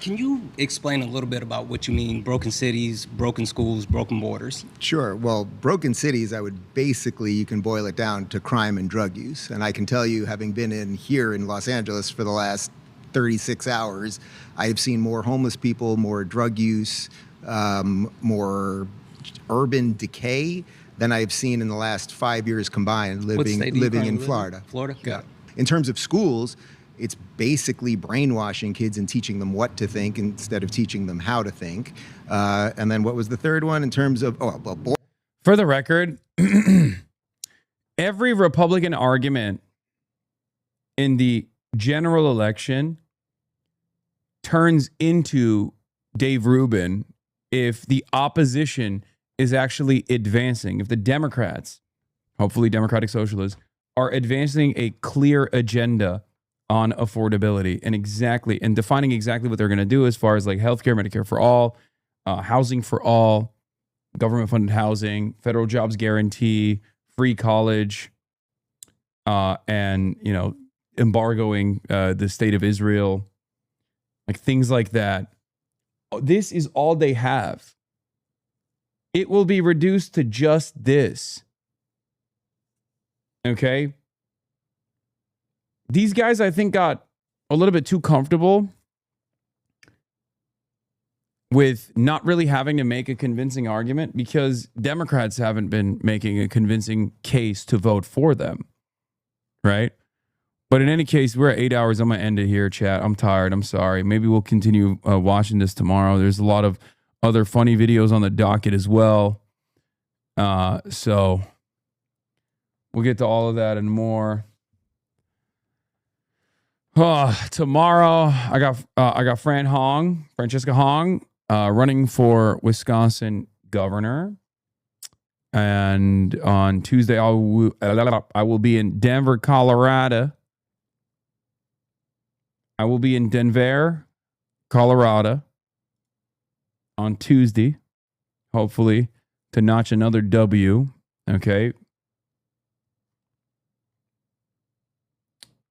can you explain a little bit about what you mean, broken cities, broken schools, broken borders? Sure. Well, broken cities, you can boil it down to crime and drug use. And I can tell you, having been here in Los Angeles for the last 36 hours, I have seen more homeless people, more drug use, more urban decay than I have seen in the last 5 years combined living in Florida. Florida? Yeah. In terms of schools, it's basically brainwashing kids and teaching them what to think instead of teaching them how to think. And then what was the third one in terms of, For the record, every Republican argument in the general election turns into Dave Rubin if the opposition is actually advancing. If the Democrats, hopefully Democratic Socialists, are advancing a clear agenda on affordability and defining exactly what they're going to do as far as like healthcare, Medicare for all, housing for all, government funded housing, federal jobs guarantee, free college, and, embargoing the state of Israel, like things like that. This is all they have. It will be reduced to just this. Okay? These guys, I think, got a little bit too comfortable with not really having to make a convincing argument because Democrats haven't been making a convincing case to vote for them, right? But in any case, we're at 8 hours. I'm going to end it here, chat. I'm tired. I'm sorry. Maybe we'll continue watching this tomorrow. There's a lot of other funny videos on the docket as well. So we'll get to all of that and more. Tomorrow, I got Francesca Hong, running for Wisconsin governor. And on Tuesday, I will be in Denver, Colorado. I will be in Denver, Colorado on Tuesday, hopefully, to notch another W. Okay.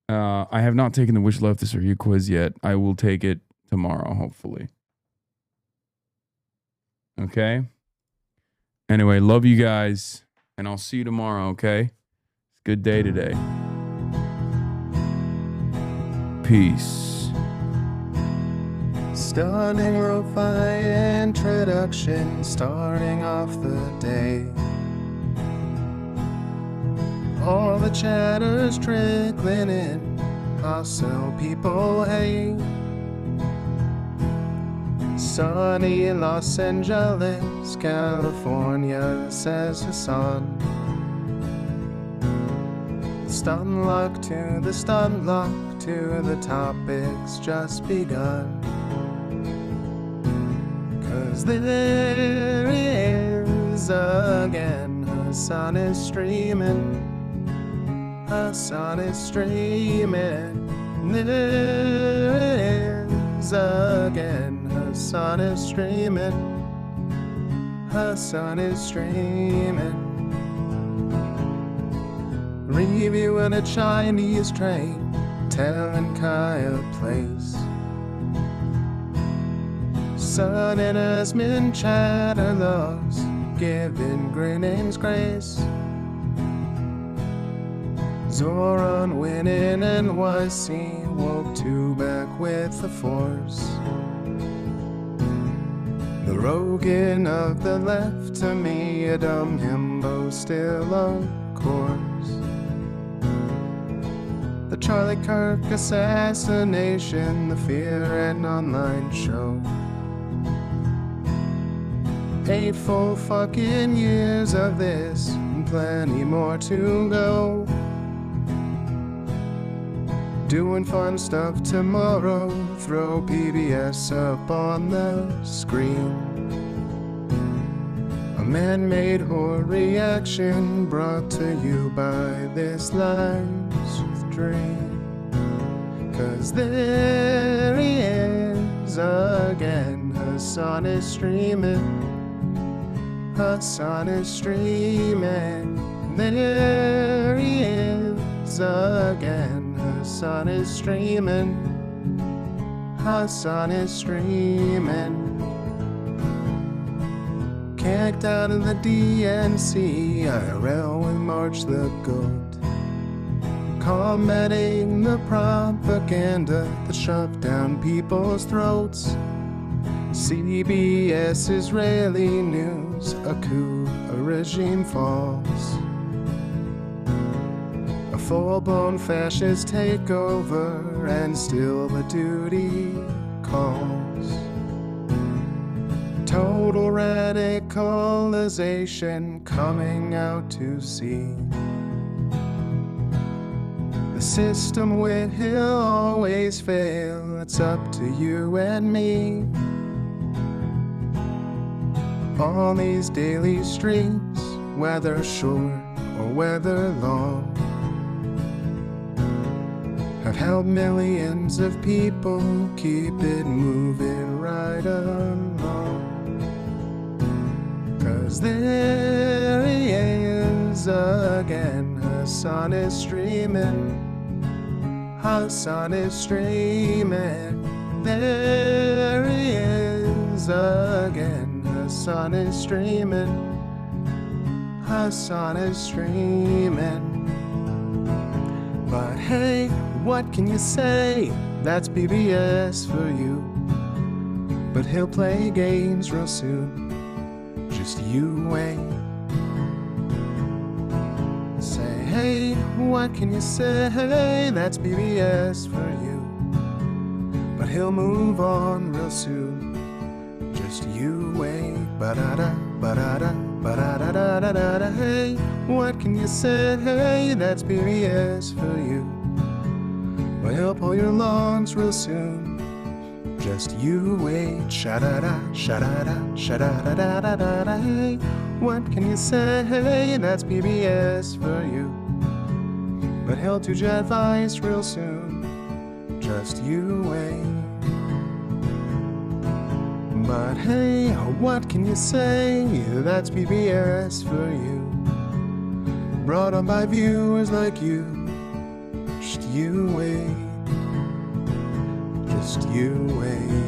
I have not taken the Which Leftist Are You quiz yet. I will take it tomorrow, hopefully. Okay. Anyway, love you guys, and I'll see you tomorrow, okay? It's a good day today. Peace. Stunning lo-fi introduction, starting off the day. All the chatter's trickling in, hustle people hate. Sunny Los Angeles, California, says Hasan. Stun luck to the stun luck to the topic's just begun. 'Cause there he is again, Hasan is streaming. Hasan is streaming. There it is again, Hasan is streaming. Hasan is streaming. Reviewing a Chinese train, telling Kaya place. Sun and Asmin Chatterloss, giving Grinning's grace. Zoran winning NYC, woke two back with the force. The Rogan of the left, to me a dumb himbo still of course. The Charlie Kirk assassination, the Fear and Online show. 8 full fucking years of this, and plenty more to go. Doing fun stuff tomorrow, throw PBS up on the screen. A man-made horror reaction brought to you by this life's dream. 'Cause there he is again, Hasan is streaming. Hasan is streaming. There he is again, Hasan is streaming. Hasan is streaming. Kicked out of the DNC, IRL with March the Goat. Combating the propaganda that shoved down people's throats. CBS Israeli news, a coup, a regime falls. A full-blown fascist takeover, and still the duty calls. Total radicalization coming out to sea. The system will always fail, it's up to you and me. On these daily streams, whether short or whether long, have helped millions of people keep it moving right along. 'Cause there he is again, Hasan is streaming. Hasan is streaming. There he is again, Hasan is streaming. Hasan is streaming. But hey, what can you say? That's PBS for you. But he'll play games real soon. Just you wait. Say, hey, what can you say? That's PBS for you. But he'll move on real soon. Just you wait. Ba-da-da, ba-da-da, ba-da-da-da-da-da. Hey, what can you say? That's PBS for you. But he'll pull your lungs real soon. Just you wait. Sha-da-da, sha-da-da, sha-da-da-da-da-da. Hey, what can you say? That's PBS for you. But he'll do jet advice real soon. Just you wait. But hey, what can you say? That's PBS for you. Brought on by viewers like you. Just you wait. Just you wait.